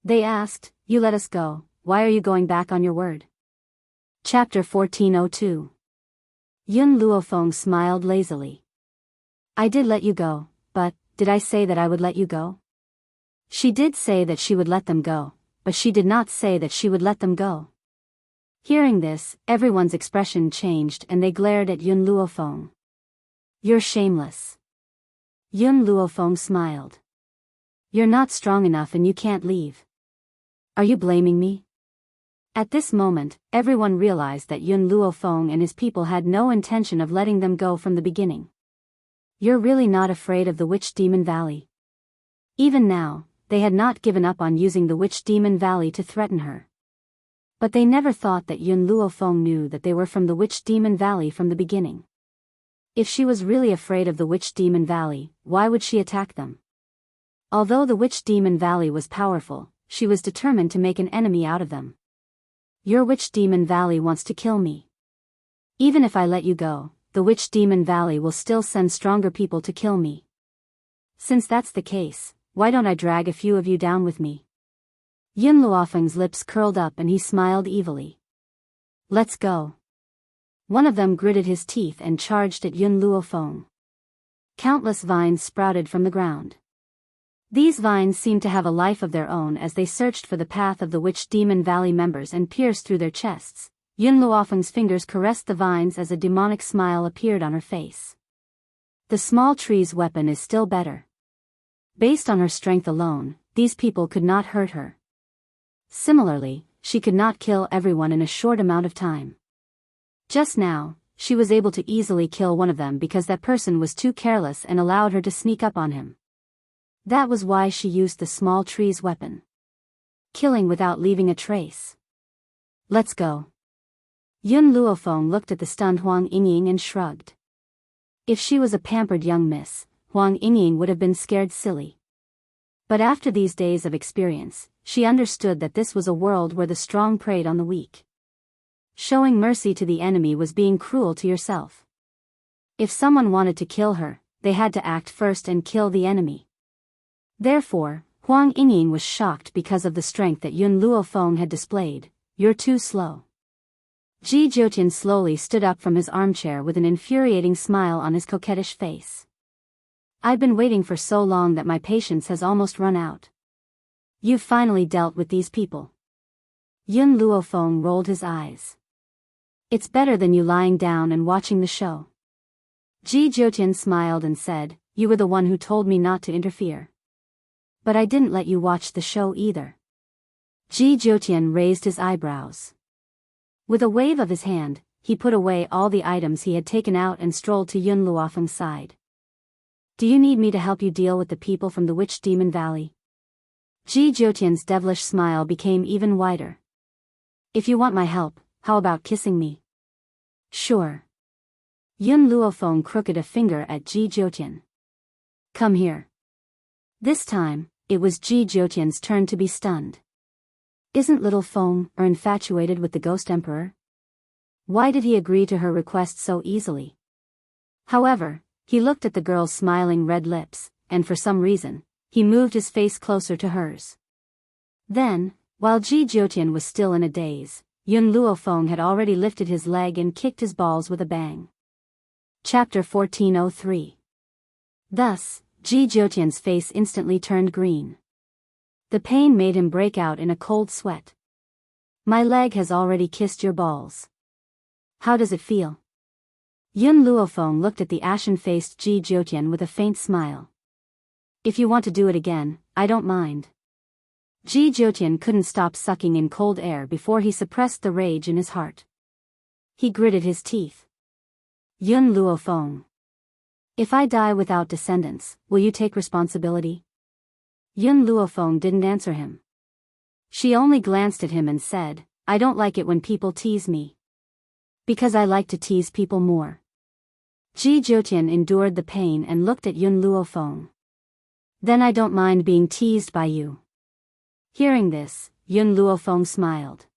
S1: They asked, "You let us go, why are you going back on your word?" Chapter 1402. Yun Luofeng smiled lazily. "I did let you go, but, did I say that I would let you go?" She did say that she would let them go, but she did not say that she would let them go. Hearing this, everyone's expression changed and they glared at Yun Luofeng. "You're shameless." Yun Luofeng smiled. "You're not strong enough and you can't leave. Are you blaming me?" At this moment, everyone realized that Yun Luofeng and his people had no intention of letting them go from the beginning. "You're really not afraid of the Witch Demon Valley?" Even now, they had not given up on using the Witch Demon Valley to threaten her. But they never thought that Yun Luofeng knew that they were from the Witch Demon Valley from the beginning. If she was really afraid of the Witch Demon Valley, why would she attack them? Although the Witch Demon Valley was powerful, she was determined to make an enemy out of them. "Your Witch Demon Valley wants to kill me. Even if I let you go, the Witch Demon Valley will still send stronger people to kill me. Since that's the case, why don't I drag a few of you down with me?" Yun Luofeng's lips curled up and he smiled evilly. "Let's go." One of them gritted his teeth and charged at Yun Luofeng. Countless vines sprouted from the ground. These vines seemed to have a life of their own as they searched for the path of the Witch Demon Valley members and pierced through their chests. Yun Luofeng's fingers caressed the vines as a demonic smile appeared on her face. The small tree's weapon is still better. Based on her strength alone, these people could not hurt her. Similarly, she could not kill everyone in a short amount of time. Just now, she was able to easily kill one of them because that person was too careless and allowed her to sneak up on him. That was why she used the small tree's weapon. Killing without leaving a trace. Let's go. Yun Luofeng looked at the stunned Huang Yingying and shrugged. If she was a pampered young miss, Huang Yingying would have been scared silly. But after these days of experience, she understood that this was a world where the strong preyed on the weak. Showing mercy to the enemy was being cruel to yourself. If someone wanted to kill her, they had to act first and kill the enemy. Therefore, Huang Yingying was shocked because of the strength that Yun Luofeng had displayed. You're too slow. Ji Jiutian slowly stood up from his armchair with an infuriating smile on his coquettish face. I've been waiting for so long that my patience has almost run out. You've finally dealt with these people. Yun Luofeng rolled his eyes. It's better than you lying down and watching the show. Ji Jiutian smiled and said, you were the one who told me not to interfere. But I didn't let you watch the show either. Ji Jiutian raised his eyebrows. With a wave of his hand, he put away all the items he had taken out and strolled to Yun Luofeng's side. Do you need me to help you deal with the people from the Witch Demon Valley? Ji Jiutian's devilish smile became even wider. If you want my help, how about kissing me? Sure. Yun Luofeng crooked a finger at Ji Jiutian. Come here. This time, it was Ji Jiutian's turn to be stunned. Isn't little Feng infatuated with the Ghost Emperor? Why did he agree to her request so easily? However, he looked at the girl's smiling red lips, and for some reason, he moved his face closer to hers. Then, while Ji Jiutian was still in a daze, Yun Luofeng had already lifted his leg and kicked his balls with a bang. Chapter 1403. Thus, Ji Jiutian's face instantly turned green. The pain made him break out in a cold sweat. My leg has already kissed your balls. How does it feel? Yun Luofeng looked at the ashen-faced Ji Jiutian with a faint smile. If you want to do it again, I don't mind. Ji Jiutian couldn't stop sucking in cold air before he suppressed the rage in his heart. He gritted his teeth. Yun Luofeng. If I die without descendants, will you take responsibility? Yun Luofeng didn't answer him. She only glanced at him and said, I don't like it when people tease me. Because I like to tease people more. Ji Jiutian endured the pain and looked at Yun Luofeng. Then I don't mind being teased by you. Hearing this, Yun Luofeng smiled.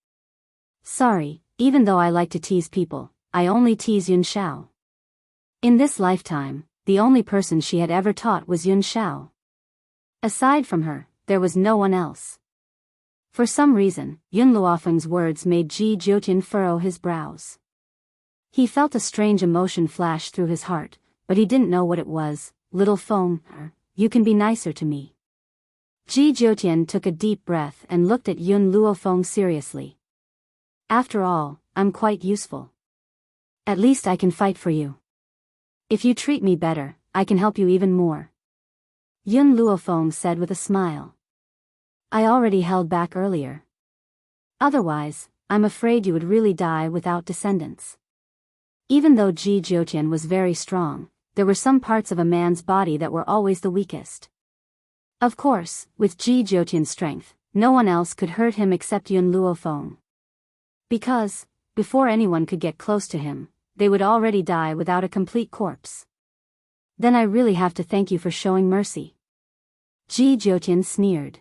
S1: Sorry, even though I like to tease people, I only tease Yun Shao. In this lifetime, the only person she had ever taught was Yun Shao. Aside from her, there was no one else. For some reason, Yun Luofeng's words made Ji Jiutian furrow his brows. He felt a strange emotion flash through his heart, but he didn't know what it was. Little Feng, you can be nicer to me. Ji Jiutian took a deep breath and looked at Yun Luofeng seriously. After all, I'm quite useful. At least I can fight for you. If you treat me better, I can help you even more. Yun Luofeng said with a smile. I already held back earlier. Otherwise, I'm afraid you would really die without descendants. Even though Ji Jiutian was very strong, there were some parts of a man's body that were always the weakest. Of course, with Ji Jiutian's strength, no one else could hurt him except Yun Luofeng. Because, before anyone could get close to him, they would already die without a complete corpse. Then I really have to thank you for showing mercy. Ji Jiutian sneered.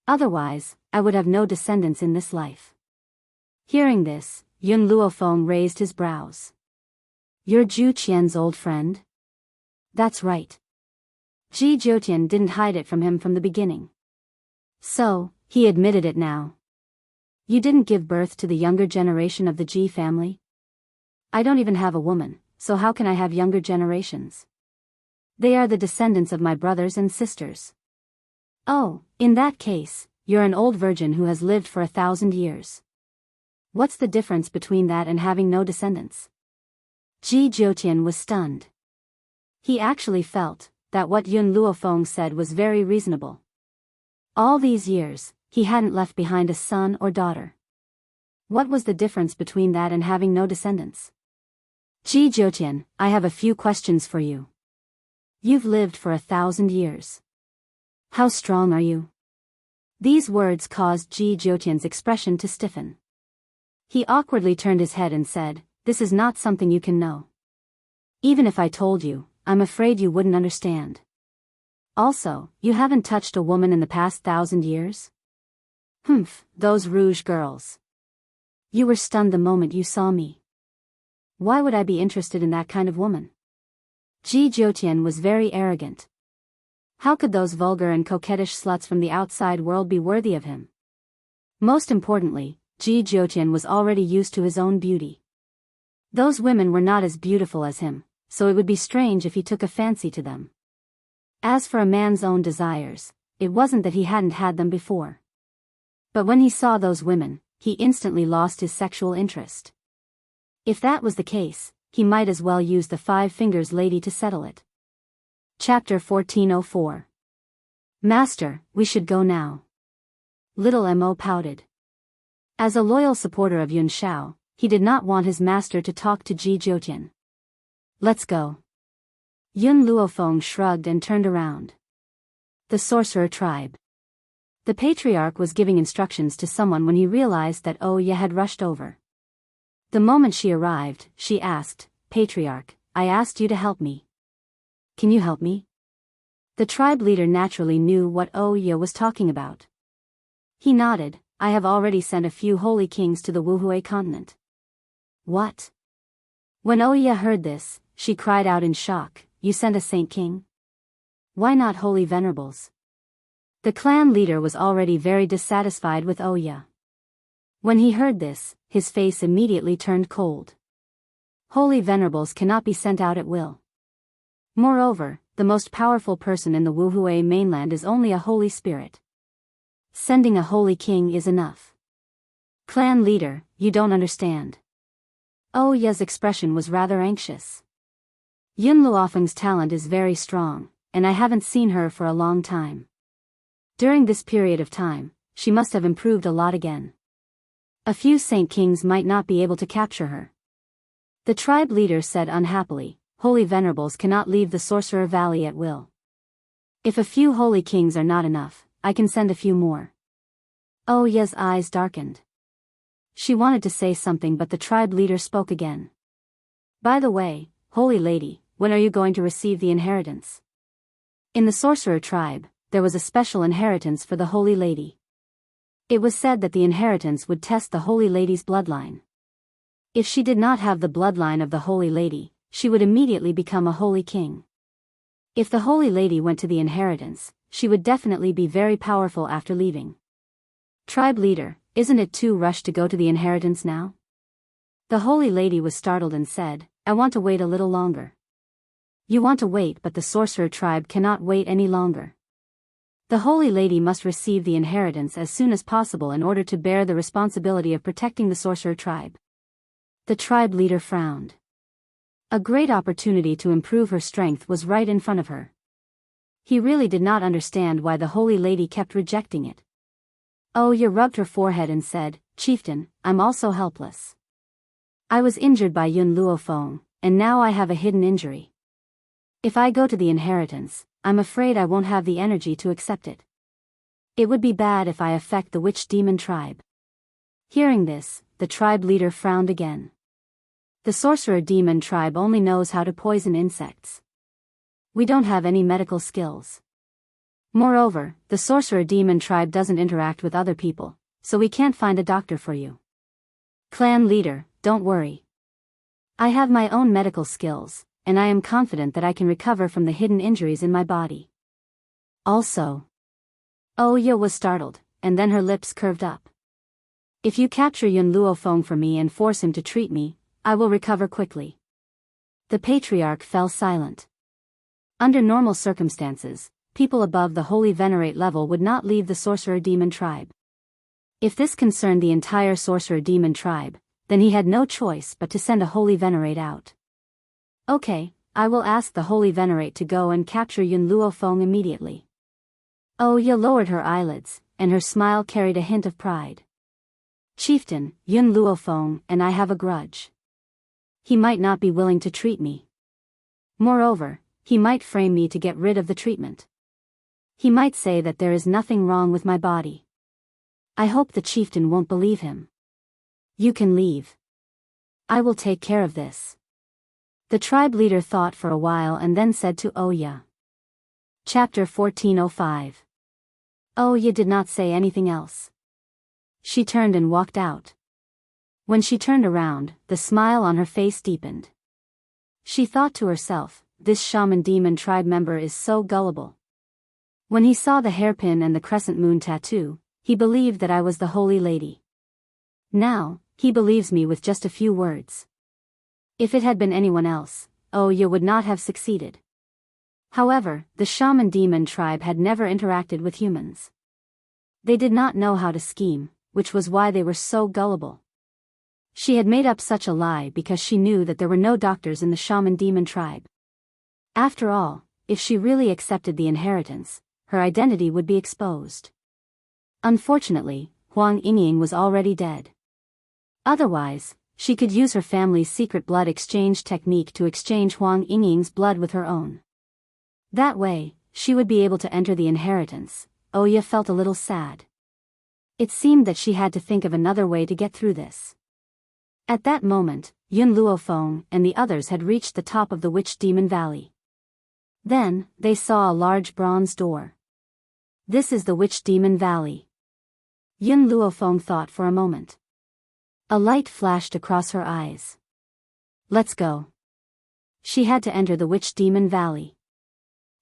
S1: Otherwise, I would have no descendants in this life. Hearing this, Yun Luofeng raised his brows. You're Zhu Qian's old friend? That's right. Ji Jiutian didn't hide it from him from the beginning. So, he admitted it now. You didn't give birth to the younger generation of the Ji family? I don't even have a woman, so how can I have younger generations? They are the descendants of my brothers and sisters. Oh, in that case, you're an old virgin who has lived for 1,000 years. What's the difference between that and having no descendants? Ji Jiutian was stunned. He actually felt that what Yun Luofeng said was very reasonable. All these years, he hadn't left behind a son or daughter. What was the difference between that and having no descendants? Ji Jiutian, I have a few questions for you. You've lived for 1,000 years. How strong are you? These words caused Ji Jiutian's expression to stiffen. He awkwardly turned his head and said, "This is not something you can know. Even if I told you, I'm afraid you wouldn't understand. Also, you haven't touched a woman in the past 1,000 years? Humph, those rouge girls. You were stunned the moment you saw me. Why would I be interested in that kind of woman?" Ji Jiutian was very arrogant. How could those vulgar and coquettish sluts from the outside world be worthy of him? Most importantly, Ji Jiutian was already used to his own beauty. Those women were not as beautiful as him, so it would be strange if he took a fancy to them. As for a man's own desires, it wasn't that he hadn't had them before. But when he saw those women, he instantly lost his sexual interest. If that was the case, he might as well use the Five Fingers Lady to settle it. Chapter 1404. Master, we should go now. Little Mo pouted. As a loyal supporter of Yun Shao, he did not want his master to talk to Ji Jiutian. Let's go. Yun Luofeng shrugged and turned around. The sorcerer tribe. The patriarch was giving instructions to someone when he realized that Oya had rushed over. The moment she arrived, she asked, "Patriarch, I asked you to help me. Can you help me?" The tribe leader naturally knew what Oya was talking about. He nodded. "I have already sent a few holy kings to the Wuhui continent." What? When Oya heard this, she cried out in shock, "You sent a saint king? Why not holy venerables?" The clan leader was already very dissatisfied with Oya. When he heard this, his face immediately turned cold. Holy venerables cannot be sent out at will. Moreover, the most powerful person in the Wuhui mainland is only a holy spirit. Sending a holy king is enough. Clan leader, you don't understand. Oya's expression was rather anxious. Yun Luofeng's talent is very strong, and I haven't seen her for a long time. During this period of time, she must have improved a lot again. A few saint kings might not be able to capture her. The tribe leader said unhappily, "Holy venerables cannot leave the Sorcerer Valley at will. If a few holy kings are not enough, I can send a few more." Oya's eyes darkened. She wanted to say something, but the tribe leader spoke again. "By the way, holy lady, when are you going to receive the inheritance?" In the sorcerer tribe, there was a special inheritance for the holy lady. It was said that the inheritance would test the holy lady's bloodline. If she did not have the bloodline of the holy lady, she would immediately become a holy king. If the holy lady went to the inheritance, she would definitely be very powerful after leaving. Tribe leader, isn't it too rushed to go to the inheritance now? The holy lady was startled and said, "I want to wait a little longer." You want to wait, but the sorcerer tribe cannot wait any longer. The holy lady must receive the inheritance as soon as possible in order to bear the responsibility of protecting the sorcerer tribe. The tribe leader frowned. A great opportunity to improve her strength was right in front of her. He really did not understand why the holy lady kept rejecting it. Oya rubbed her forehead and said, "Chieftain, I'm also helpless. I was injured by Yun Luofeng, and now I have a hidden injury. If I go to the inheritance, I'm afraid I won't have the energy to accept it. It would be bad if I affect the witch demon tribe." Hearing this, the tribe leader frowned again. The sorcerer demon tribe only knows how to poison insects. We don't have any medical skills. Moreover, the sorcerer demon tribe doesn't interact with other people, so we can't find a doctor for you. Clan leader, don't worry. I have my own medical skills, and I am confident that I can recover from the hidden injuries in my body. Also. Oya was startled, and then her lips curved up. If you capture Yun Luofeng for me and force him to treat me, I will recover quickly. The patriarch fell silent. Under normal circumstances, people above the holy venerate level would not leave the sorcerer demon tribe. If this concerned the entire sorcerer demon tribe, then he had no choice but to send a holy venerate out. Okay, I will ask the holy venerate to go and capture Yun Luofeng immediately. Oya lowered her eyelids, and her smile carried a hint of pride. Chieftain, Yun Luofeng and I have a grudge. He might not be willing to treat me. Moreover, he might frame me to get rid of the treatment. He might say that there is nothing wrong with my body. I hope the chieftain won't believe him. You can leave. I will take care of this. The tribe leader thought for a while and then said to Oya. Chapter 1405. Oya did not say anything else. She turned and walked out. When she turned around, the smile on her face deepened. She thought to herself, this shaman demon tribe member is so gullible. When he saw the hairpin and the crescent moon tattoo, he believed that I was the holy lady. Now, he believes me with just a few words. If it had been anyone else, Oya would not have succeeded. However, the shaman demon tribe had never interacted with humans. They did not know how to scheme, which was why they were so gullible. She had made up such a lie because she knew that there were no doctors in the shaman demon tribe. After all, if she really accepted the inheritance, her identity would be exposed. Unfortunately, Huang Yingying was already dead. Otherwise, she could use her family's secret blood exchange technique to exchange Huang Yingying's blood with her own. That way, she would be able to enter the inheritance. Oya felt a little sad. It seemed that she had to think of another way to get through this. At that moment, Yun Luofeng and the others had reached the top of the Witch Demon Valley. Then, they saw a large bronze door. This is the Witch Demon Valley. Yun Luofeng thought for a moment. A light flashed across her eyes. Let's go. She had to enter the Witch Demon Valley.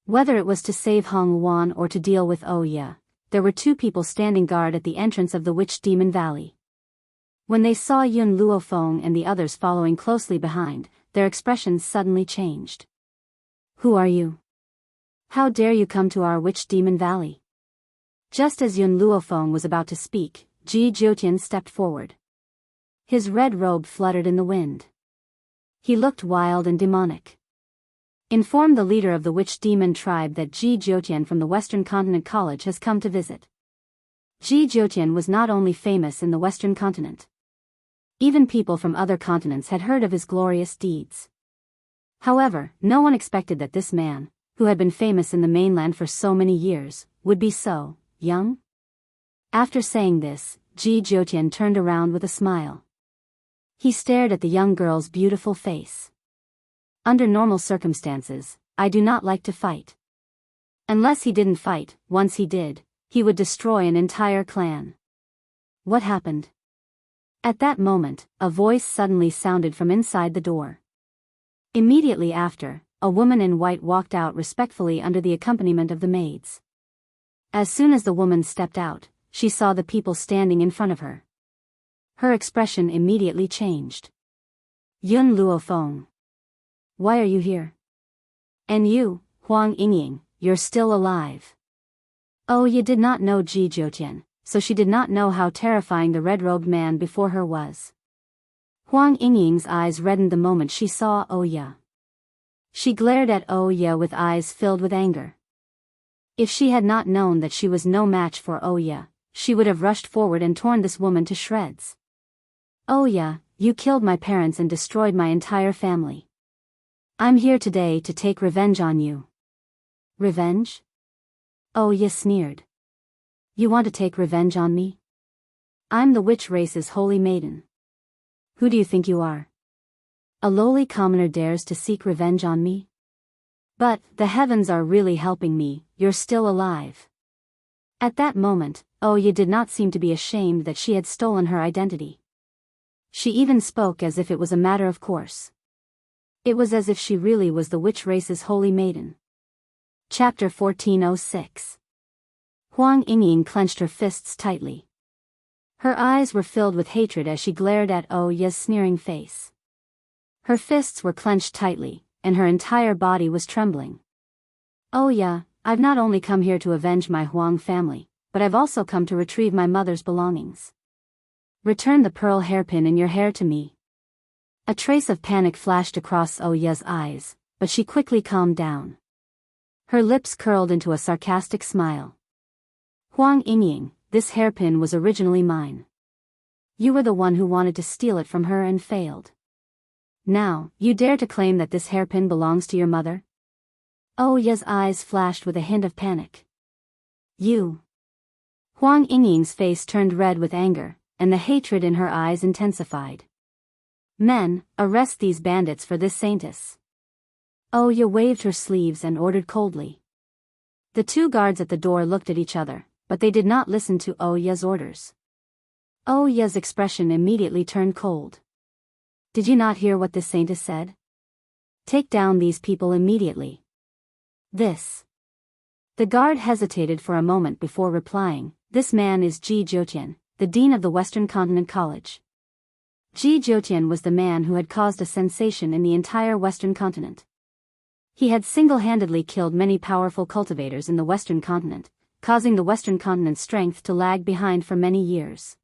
S1: Whether it was to save Hong Wan or to deal with Oya, there were two people standing guard at the entrance of the Witch Demon Valley. When they saw Yun Luofeng and the others following closely behind, their expressions suddenly changed. Who are you? How dare you come to our Witch Demon Valley? Just as Yun Luofeng was about to speak, Ji Jiutian stepped forward. His red robe fluttered in the wind. He looked wild and demonic. Inform the leader of the Witch Demon tribe that Ji Jiutian from the Western Continent College has come to visit. Ji Jiutian was not only famous in the Western Continent. Even people from other continents had heard of his glorious deeds. However, no one expected that this man, who had been famous in the mainland for so many years, would be so young? After saying this, Ji Jiutian turned around with a smile. He stared at the young girl's beautiful face. Under normal circumstances, I do not like to fight. Unless he didn't fight, once he did, he would destroy an entire clan. What happened? At that moment, a voice suddenly sounded from inside the door. Immediately after, a woman in white walked out respectfully under the accompaniment of the maids. As soon as the woman stepped out, she saw the people standing in front of her. Her expression immediately changed. Yun Luofeng. Why are you here? And you, Huang Yingying, you're still alive. Oh, you did not know Ji Jiutian, so she did not know how terrifying the red-robed man before her was. Huang Yingying's eyes reddened the moment she saw Oya. She glared at Oya with eyes filled with anger. If she had not known that she was no match for Oya, she would have rushed forward and torn this woman to shreds. Oya, you killed my parents and destroyed my entire family. I'm here today to take revenge on you. Revenge? Oya sneered. You want to take revenge on me? I'm the witch race's holy maiden. Who do you think you are? A lowly commoner dares to seek revenge on me? But, the heavens are really helping me, you're still alive. At that moment, Oya did not seem to be ashamed that she had stolen her identity. She even spoke as if it was a matter of course. It was as if she really was the witch race's holy maiden. Chapter 1406. Huang Yingying clenched her fists tightly. Her eyes were filled with hatred as she glared at Oya's sneering face. Her fists were clenched tightly, and her entire body was trembling. Oya, I've not only come here to avenge my Huang family, but I've also come to retrieve my mother's belongings. Return the pearl hairpin in your hair to me." A trace of panic flashed across Oya's eyes, but she quickly calmed down. Her lips curled into a sarcastic smile. "Huang Yingying, this hairpin was originally mine. You were the one who wanted to steal it from her and failed. Now, you dare to claim that this hairpin belongs to your mother?" Oya's eyes flashed with a hint of panic. "You." Huang Yingying's face turned red with anger, and the hatred in her eyes intensified. "Men, arrest these bandits for this saintess." Oya waved her sleeves and ordered coldly. The two guards at the door looked at each other, but they did not listen to Oya's orders. Oya's expression immediately turned cold. "Did you not hear what this saintess said? Take down these people immediately." "This." The guard hesitated for a moment before replying, "This man is Ji Jiutian, the dean of the Western Continent College." Ji Jiutian was the man who had caused a sensation in the entire Western Continent. He had single-handedly killed many powerful cultivators in the Western Continent, causing the Western Continent's strength to lag behind for many years.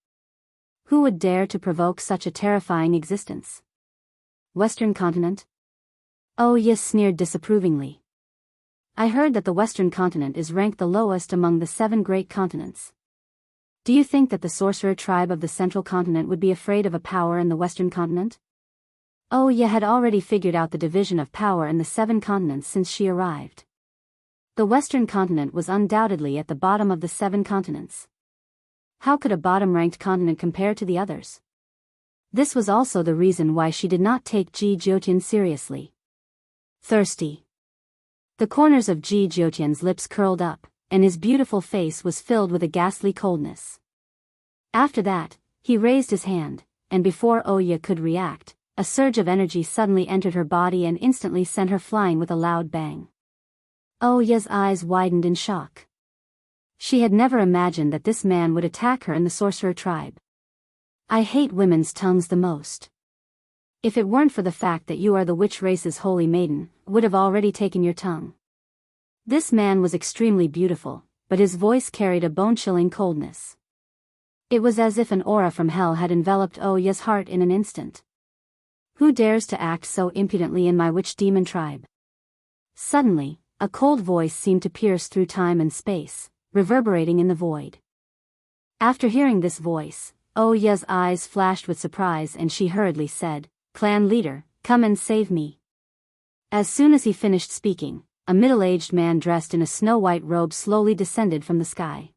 S1: Who would dare to provoke such a terrifying existence? Western Continent? Oya sneered disapprovingly. "I heard that the Western Continent is ranked the lowest among the 7 great continents. Do you think that the sorcerer tribe of the Central Continent would be afraid of a power in the Western Continent?" Oya had already figured out the division of power in the 7 continents since she arrived. The Western Continent was undoubtedly at the bottom of the 7 continents. How could a bottom-ranked continent compare to the others? This was also the reason why she did not take Ji Jiutian seriously. Thirsty. The corners of Ji Jiutian's lips curled up, and his beautiful face was filled with a ghastly coldness. After that, he raised his hand, and before Oya could react, a surge of energy suddenly entered her body and instantly sent her flying with a loud bang. Oya's eyes widened in shock. She had never imagined that this man would attack her in the sorcerer tribe. "I hate women's tongues the most. If it weren't for the fact that you are the witch race's holy maiden, would have already taken your tongue." This man was extremely beautiful, but his voice carried a bone-chilling coldness. It was as if an aura from hell had enveloped Oya's heart in an instant. "Who dares to act so impudently in my witch-demon tribe?" Suddenly, a cold voice seemed to pierce through time and space, reverberating in the void. After hearing this voice, Oya's eyes flashed with surprise and she hurriedly said, "Clan leader, come and save me." As soon as he finished speaking, a middle-aged man dressed in a snow-white robe slowly descended from the sky.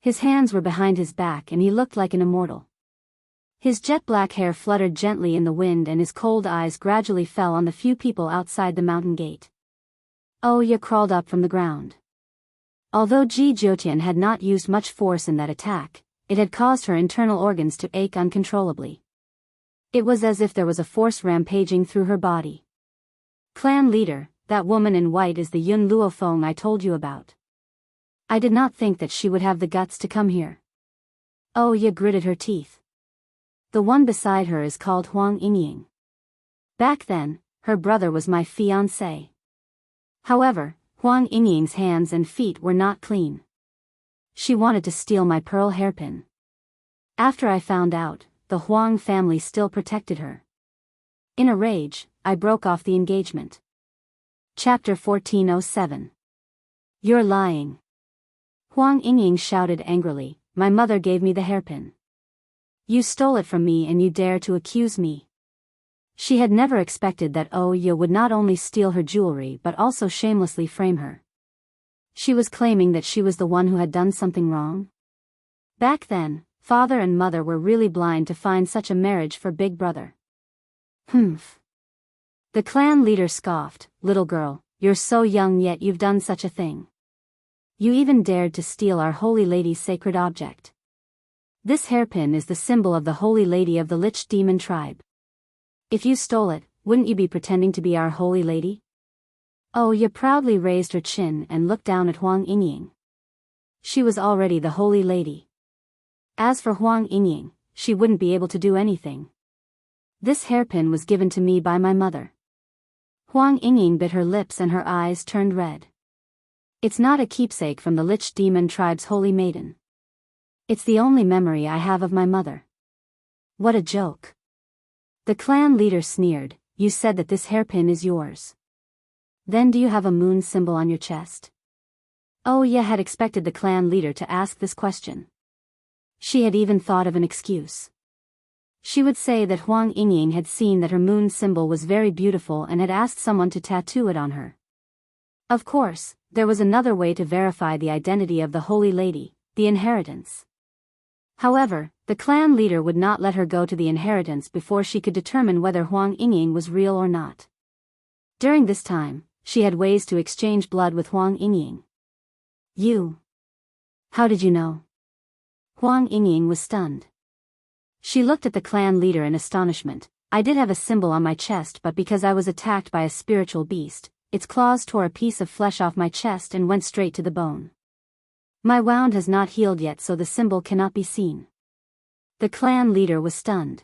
S1: His hands were behind his back and he looked like an immortal. His jet-black hair fluttered gently in the wind and his cold eyes gradually fell on the few people outside the mountain gate. Oya crawled up from the ground. Although Ji Jiutian had not used much force in that attack, it had caused her internal organs to ache uncontrollably. It was as if there was a force rampaging through her body. "Clan leader, that woman in white is the Yun Luofeng I told you about. I did not think that she would have the guts to come here." Oya gritted her teeth. "The one beside her is called Huang Yingying. Back then, her brother was my fiancé. However, Huang Yingying's hands and feet were not clean. She wanted to steal my pearl hairpin. After I found out, the Huang family still protected her. In a rage, I broke off the engagement." Chapter 1407. "You're lying." Huang Yingying shouted angrily, "My mother gave me the hairpin. You stole it from me and you dare to accuse me." She had never expected that Oya would not only steal her jewelry but also shamelessly frame her. She was claiming that she was the one who had done something wrong. Back then, father and mother were really blind to find such a marriage for big brother. "Humph." The clan leader scoffed, "Little girl, you're so young yet you've done such a thing. You even dared to steal our holy lady's sacred object. This hairpin is the symbol of the holy lady of the Lich Demon tribe. If you stole it, wouldn't you be pretending to be our holy lady?" Oya proudly raised her chin and looked down at Huang Yingying. She was already the holy lady. As for Huang Yingying, she wouldn't be able to do anything. "This hairpin was given to me by my mother." Huang Yingying bit her lips and her eyes turned red. It's not a keepsake from the Lich Demon tribe's holy maiden. It's the only memory I have of my mother. What a joke. The clan leader sneered. You said that this hairpin is yours. Then do you have a moon symbol on your chest? Oh yeah, had expected the clan leader to ask this question. She had even thought of an excuse. She would say that Huang Yingying had seen that her moon symbol was very beautiful and had asked someone to tattoo it on her. Of course, there was another way to verify the identity of the holy lady, the inheritance. However, the clan leader would not let her go to the inheritance before she could determine whether Huang Yingying was real or not. During this time, she had ways to exchange blood with Huang Yingying. You? How did you know? Huang Yingying was stunned. She looked at the clan leader in astonishment. I did have a symbol on my chest, but because I was attacked by a spiritual beast, its claws tore a piece of flesh off my chest and went straight to the bone. My wound has not healed yet, so the symbol cannot be seen. The clan leader was stunned.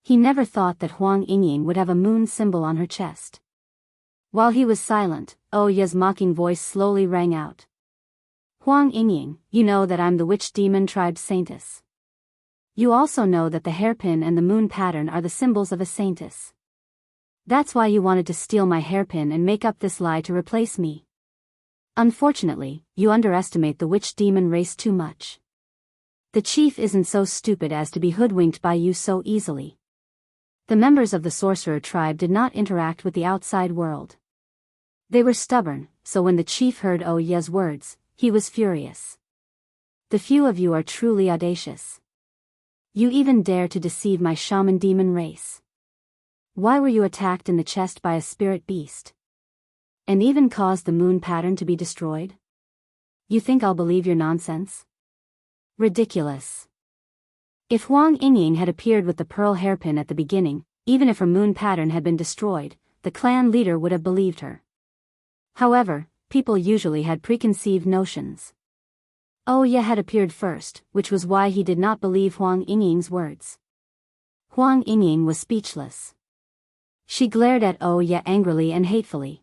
S1: He never thought that Huang Yingying would have a moon symbol on her chest. While he was silent, Ya's mocking voice slowly rang out. Huang Yingying, you know that I'm the Witch Demon tribe's saintess. You also know that the hairpin and the moon pattern are the symbols of a saintess. That's why you wanted to steal my hairpin and make up this lie to replace me. Unfortunately, you underestimate the Witch Demon race too much. The chief isn't so stupid as to be hoodwinked by you so easily. The members of the sorcerer tribe did not interact with the outside world. They were stubborn, so when the chief heard Ya's words, he was furious. The few of you are truly audacious. You even dare to deceive my shaman demon race. Why were you attacked in the chest by a spirit beast? And even caused the moon pattern to be destroyed? You think I'll believe your nonsense? Ridiculous. If Huang Yingying had appeared with the pearl hairpin at the beginning, even if her moon pattern had been destroyed, the clan leader would have believed her. However, people usually had preconceived notions. Ya had appeared first, which was why he did not believe Huang Yingying's words. Huang Yingying was speechless. She glared at Ya angrily and hatefully.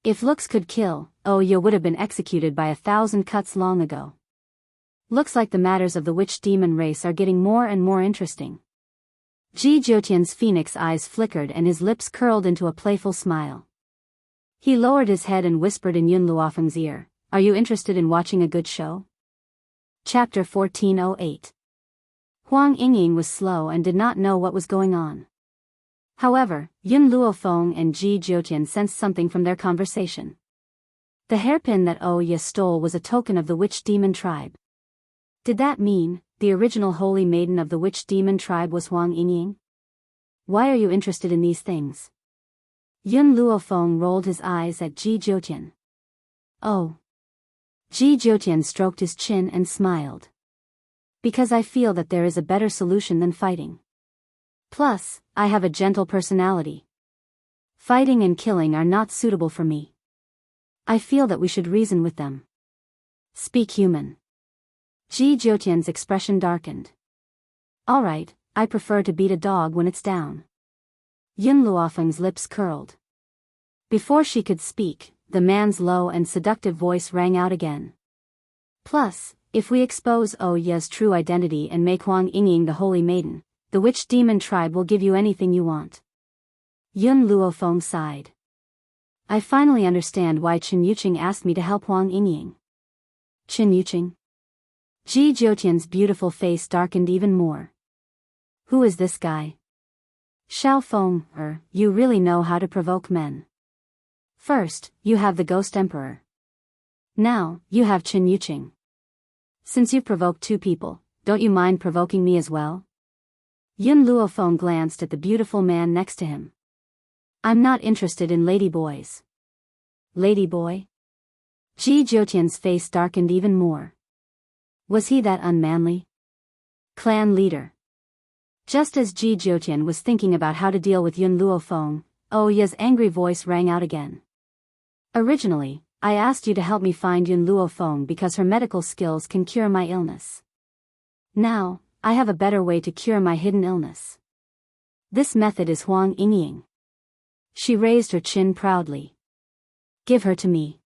S1: If looks could kill, Ya would have been executed by 1,000 cuts long ago. Looks like the matters of the witch demon race are getting more and more interesting. Ji Jiutian's phoenix eyes flickered and his lips curled into a playful smile. He lowered his head and whispered in Yun Luofeng's ear, "Are you interested in watching a good show?" Chapter 1408. Huang Yingying was slow and did not know what was going on. However, Yun Luofeng and Ji Jiutian sensed something from their conversation. The hairpin that Ya stole was a token of the witch demon tribe. Did that mean the original holy maiden of the witch demon tribe was Huang Yingying? Why are you interested in these things? Yun Luofeng rolled his eyes at Ji Jiutian. Oh. Ji Jiutian stroked his chin and smiled. Because I feel that there is a better solution than fighting. Plus, I have a gentle personality. Fighting and killing are not suitable for me. I feel that we should reason with them. Speak human. Ji Jiutian's expression darkened. Alright, I prefer to beat a dog when it's down. Yun Luofeng's lips curled. Before she could speak, the man's low and seductive voice rang out again. Plus, if we expose Ya's true identity and make Huang Yingying the holy maiden, the witch demon tribe will give you anything you want. Yun Luofeng sighed. I finally understand why Chen Yuqing asked me to help Huang Yingying. Chen Yuqing? Ji Jiutian's beautiful face darkened even more. Who is this guy? Xiao Feng, you really know how to provoke men. First, you have the Ghost Emperor. Now, you have Chen Yuqing. Since you've provoked two people, don't you mind provoking me as well? Yun Luofeng glanced at the beautiful man next to him. I'm not interested in ladyboys. Ladyboy? Ji Jiutian's face darkened even more. Was he that unmanly? Clan leader. Just as Ji Jiutian was thinking about how to deal with Yun Luofeng, Ya's angry voice rang out again. Originally, I asked you to help me find Yun Luofeng because her medical skills can cure my illness. Now, I have a better way to cure my hidden illness. This method is Huang Yingying. She raised her chin proudly. Give her to me.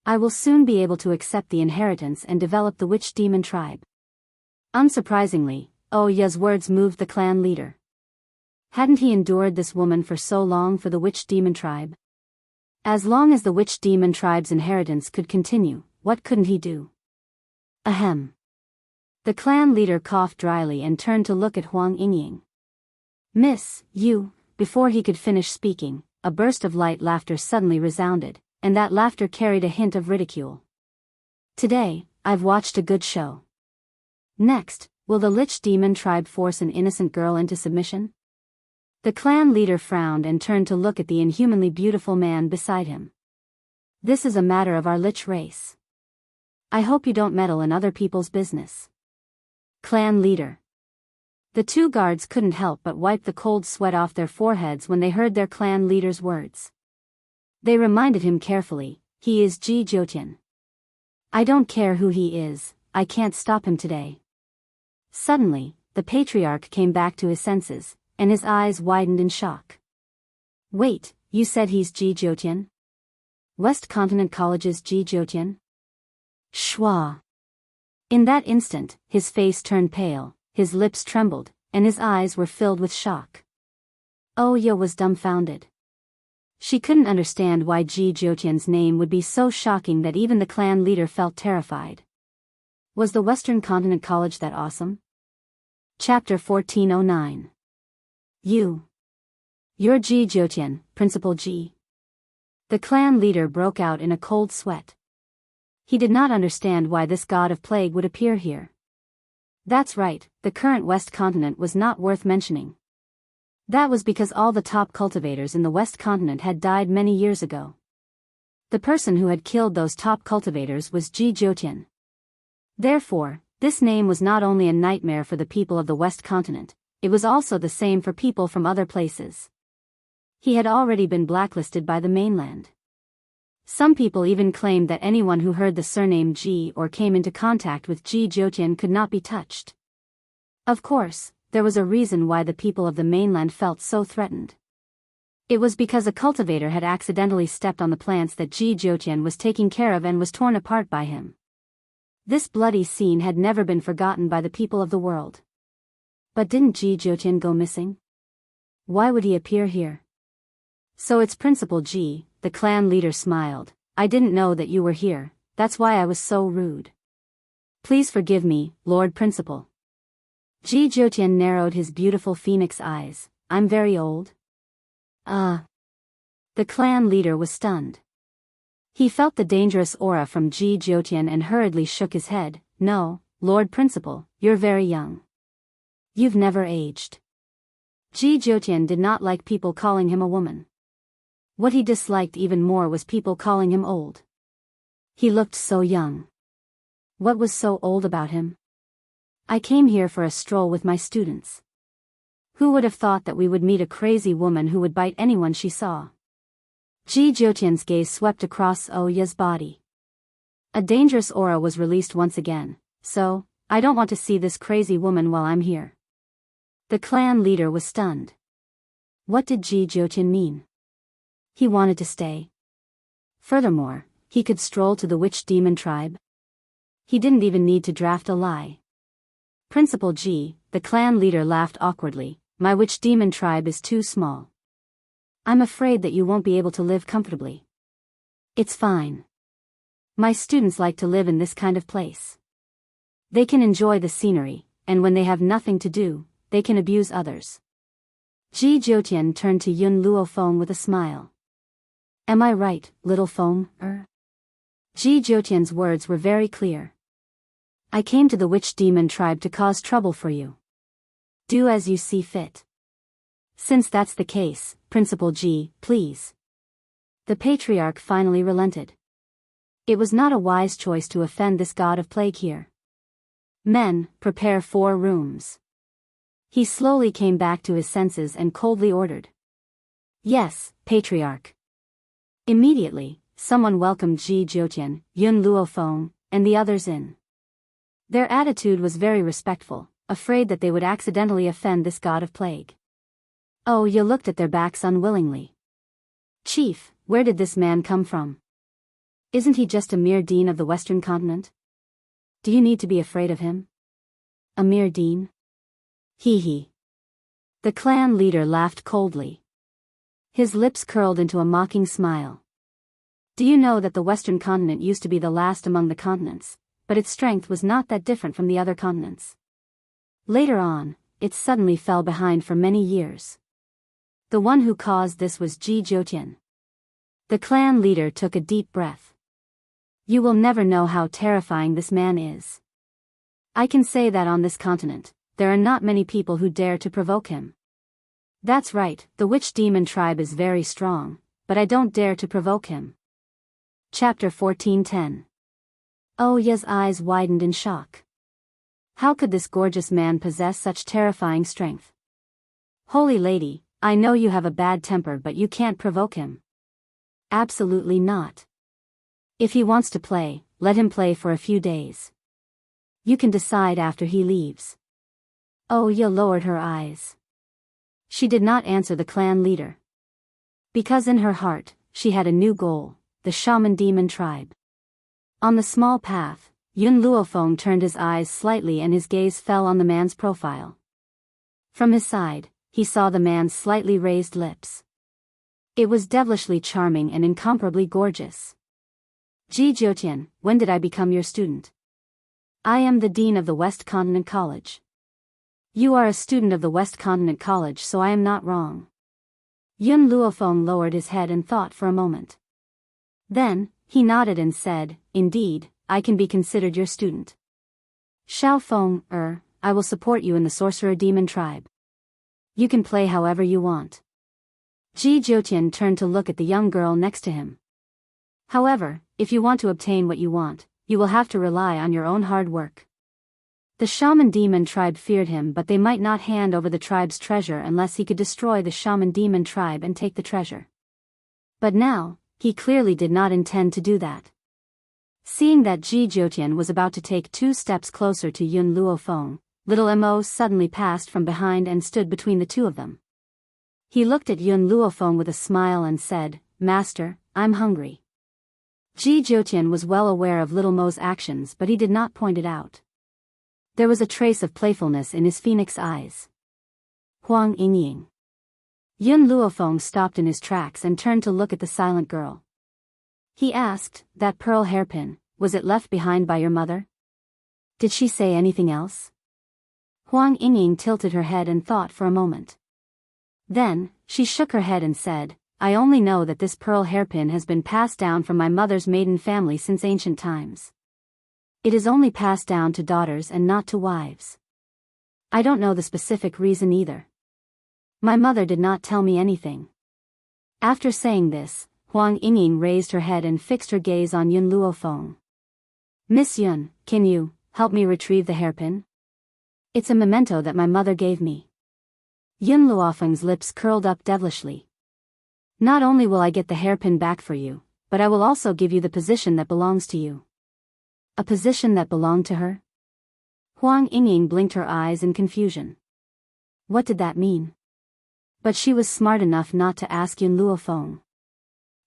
S1: I will soon be able to accept the inheritance and develop the witch demon tribe. Unsurprisingly, Ya's words moved the clan leader. Hadn't he endured this woman for so long for the witch demon tribe? As long as the witch demon tribe's inheritance could continue, what couldn't he do? Ahem. The clan leader coughed dryly and turned to look at Huang Yingying. Miss, you, before he could finish speaking, a burst of light laughter suddenly resounded, and that laughter carried a hint of ridicule. Today, I've watched a good show. Next, will the lich demon tribe force an innocent girl into submission? The clan leader frowned and turned to look at the inhumanly beautiful man beside him. This is a matter of our lich race. I hope you don't meddle in other people's business. Clan leader. The two guards couldn't help but wipe the cold sweat off their foreheads when they heard their clan leader's words. They reminded him carefully, he is Ji Jotian. I don't care who he is, I can't stop him today. Suddenly, the patriarch came back to his senses, and his eyes widened in shock. Wait, you said he's Ji Jotian? West Continent College's Ji Jotian? Schwa. In that instant, his face turned pale, his lips trembled, and his eyes were filled with shock. Ya was dumbfounded. She couldn't understand why Ji Jotian's name would be so shocking that even the clan leader felt terrified. Was the Western Continent College that awesome? Chapter 1409. You're Ji Jotian, Principal Ji. The clan leader broke out in a cold sweat. He did not understand why this god of plague would appear here. That's right, the current West Continent was not worth mentioning. That was because all the top cultivators in the West Continent had died many years ago. The person who had killed those top cultivators was Ji Jotian. Therefore, this name was not only a nightmare for the people of the West Continent, it was also the same for people from other places. He had already been blacklisted by the mainland. Some people even claimed that anyone who heard the surname Ji or came into contact with Ji Jotian could not be touched. Of course, there was a reason why the people of the mainland felt so threatened. It was because a cultivator had accidentally stepped on the plants that Ji Jotian was taking care of and was torn apart by him. This bloody scene had never been forgotten by the people of the world. But didn't Ji Jotian go missing? Why would he appear here? So it's Principal Ji, the clan leader smiled. I didn't know that you were here, that's why I was so rude. Please forgive me, Lord Principal. Ji Jotian narrowed his beautiful phoenix eyes. I'm very old? The clan leader was stunned. He felt the dangerous aura from Ji Jotian and hurriedly shook his head. No, Lord Principal, you're very young. You've never aged. Ji Jotian did not like people calling him a woman. What he disliked even more was people calling him old. He looked so young. What was so old about him? I came here for a stroll with my students. Who would have thought that we would meet a crazy woman who would bite anyone she saw? Ji Jotian's gaze swept across Ya's body. A dangerous aura was released once again, so, I don't want to see this crazy woman while I'm here. The clan leader was stunned. What did Ji Jotian mean? He wanted to stay. Furthermore, he could stroll to the witch demon tribe. He didn't even need to draft a lie. Principal Ji, the clan leader laughed awkwardly. My witch demon tribe is too small. I'm afraid that you won't be able to live comfortably. It's fine. My students like to live in this kind of place. They can enjoy the scenery, and when they have nothing to do, they can abuse others. Ji Jotian turned to Yun Luofeng with a smile. Am I right, little Feng? Ji Jotian's words were very clear. I came to the witch demon tribe to cause trouble for you. Do as you see fit. Since that's the case, Principal Ji, please. The patriarch finally relented. It was not a wise choice to offend this god of plague here. Men, prepare 4 rooms. He slowly came back to his senses and coldly ordered. Yes, Patriarch. Immediately, someone welcomed Ji Jotian, Yun Luofeng, and the others in. Their attitude was very respectful, afraid that they would accidentally offend this god of plague. Ya looked at their backs unwillingly. Chief, where did this man come from? Isn't he just a mere dean of the Western continent? Do you need to be afraid of him? A mere dean? Hee hee. The clan leader laughed coldly. His lips curled into a mocking smile. Do you know that the Western continent used to be the last among the continents, but its strength was not that different from the other continents. Later on, it suddenly fell behind for many years. The one who caused this was Ji Jiutian. The clan leader took a deep breath. You will never know how terrifying this man is. I can say that on this continent, there are not many people who dare to provoke him. That's right, the witch demon tribe is very strong, but I don't dare to provoke him. Chapter 14:10. Oh Ye's eyes widened in shock. How could this gorgeous man possess such terrifying strength? Holy lady, I know you have a bad temper, but you can't provoke him. Absolutely not. If he wants to play, let him play for a few days. You can decide after he leaves. Oh Ye lowered her eyes. She did not answer the clan leader. Because in her heart, she had a new goal, the shaman demon tribe. On the small path, Yun Luofeng turned his eyes slightly and his gaze fell on the man's profile. From his side, he saw the man's slightly raised lips. It was devilishly charming and incomparably gorgeous. Ji Jiutian, when did I become your student? I am the dean of the West Continent College. You are a student of the West Continent College, so I am not wrong. Yun Luofeng lowered his head and thought for a moment. Then, he nodded and said, Indeed, I can be considered your student. Xiao Feng, I will support you in the Sorcerer Demon Tribe. You can play however you want. Ji Jiutian turned to look at the young girl next to him. However, if you want to obtain what you want, you will have to rely on your own hard work. The shaman demon tribe feared him, but they might not hand over the tribe's treasure unless he could destroy the shaman demon tribe and take the treasure. But now, he clearly did not intend to do that. Seeing that Ji Jiutian was about to take 2 steps closer to Yun Luofeng, little Mo suddenly passed from behind and stood between the two of them. He looked at Yun Luofeng with a smile and said, Master, I'm hungry. Ji Jiutian was well aware of little Mo's actions, but he did not point it out. There was a trace of playfulness in his phoenix eyes. Huang Yingying. Yun Luofeng stopped in his tracks and turned to look at the silent girl. He asked, That pearl hairpin, was it left behind by your mother? Did she say anything else? Huang Yingying tilted her head and thought for a moment. Then, she shook her head and said, I only know that this pearl hairpin has been passed down from my mother's maiden family since ancient times. It is only passed down to daughters and not to wives. I don't know the specific reason either. My mother did not tell me anything. After saying this, Huang Yingying raised her head and fixed her gaze on Yun Luofeng. Miss Yun, can you help me retrieve the hairpin? It's a memento that my mother gave me. Yun Luofeng's lips curled up devilishly. Not only will I get the hairpin back for you, but I will also give you the position that belongs to you. A position that belonged to her? Huang Yingying blinked her eyes in confusion. What did that mean? But she was smart enough not to ask Yun Luofeng.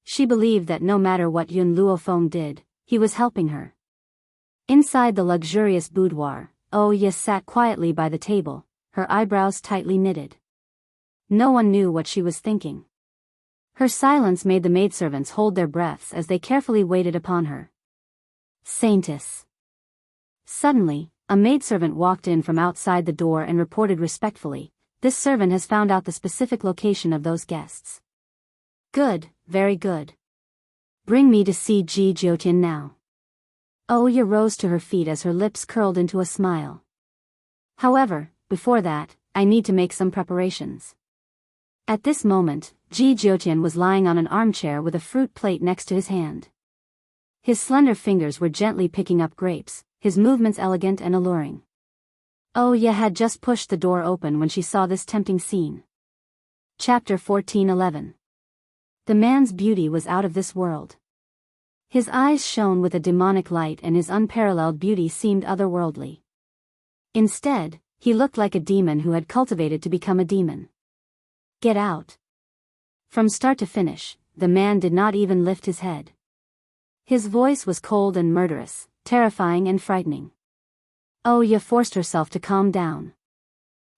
S1: She believed that no matter what Yun Luofeng did, he was helping her. Inside the luxurious boudoir, Ye sat quietly by the table, her eyebrows tightly knitted. No one knew what she was thinking. Her silence made the maidservants hold their breaths as they carefully waited upon her. Saintess. Suddenly, a maidservant walked in from outside the door and reported respectfully, This servant has found out the specific location of those guests. Good, very good. Bring me to see Ji Jiutian now. Ye rose to her feet as her lips curled into a smile. However, before that, I need to make some preparations. At this moment, Ji Jiutian was lying on an armchair with a fruit plate next to his hand. His slender fingers were gently picking up grapes, his movements elegant and alluring. Ye had just pushed the door open when she saw this tempting scene. Chapter 14:11. The man's beauty was out of this world. His eyes shone with a demonic light and his unparalleled beauty seemed otherworldly. Instead, he looked like a demon who had cultivated to become a demon. Get out. From start to finish, the man did not even lift his head. His voice was cold and murderous, terrifying and frightening. Oh Ye forced herself to calm down.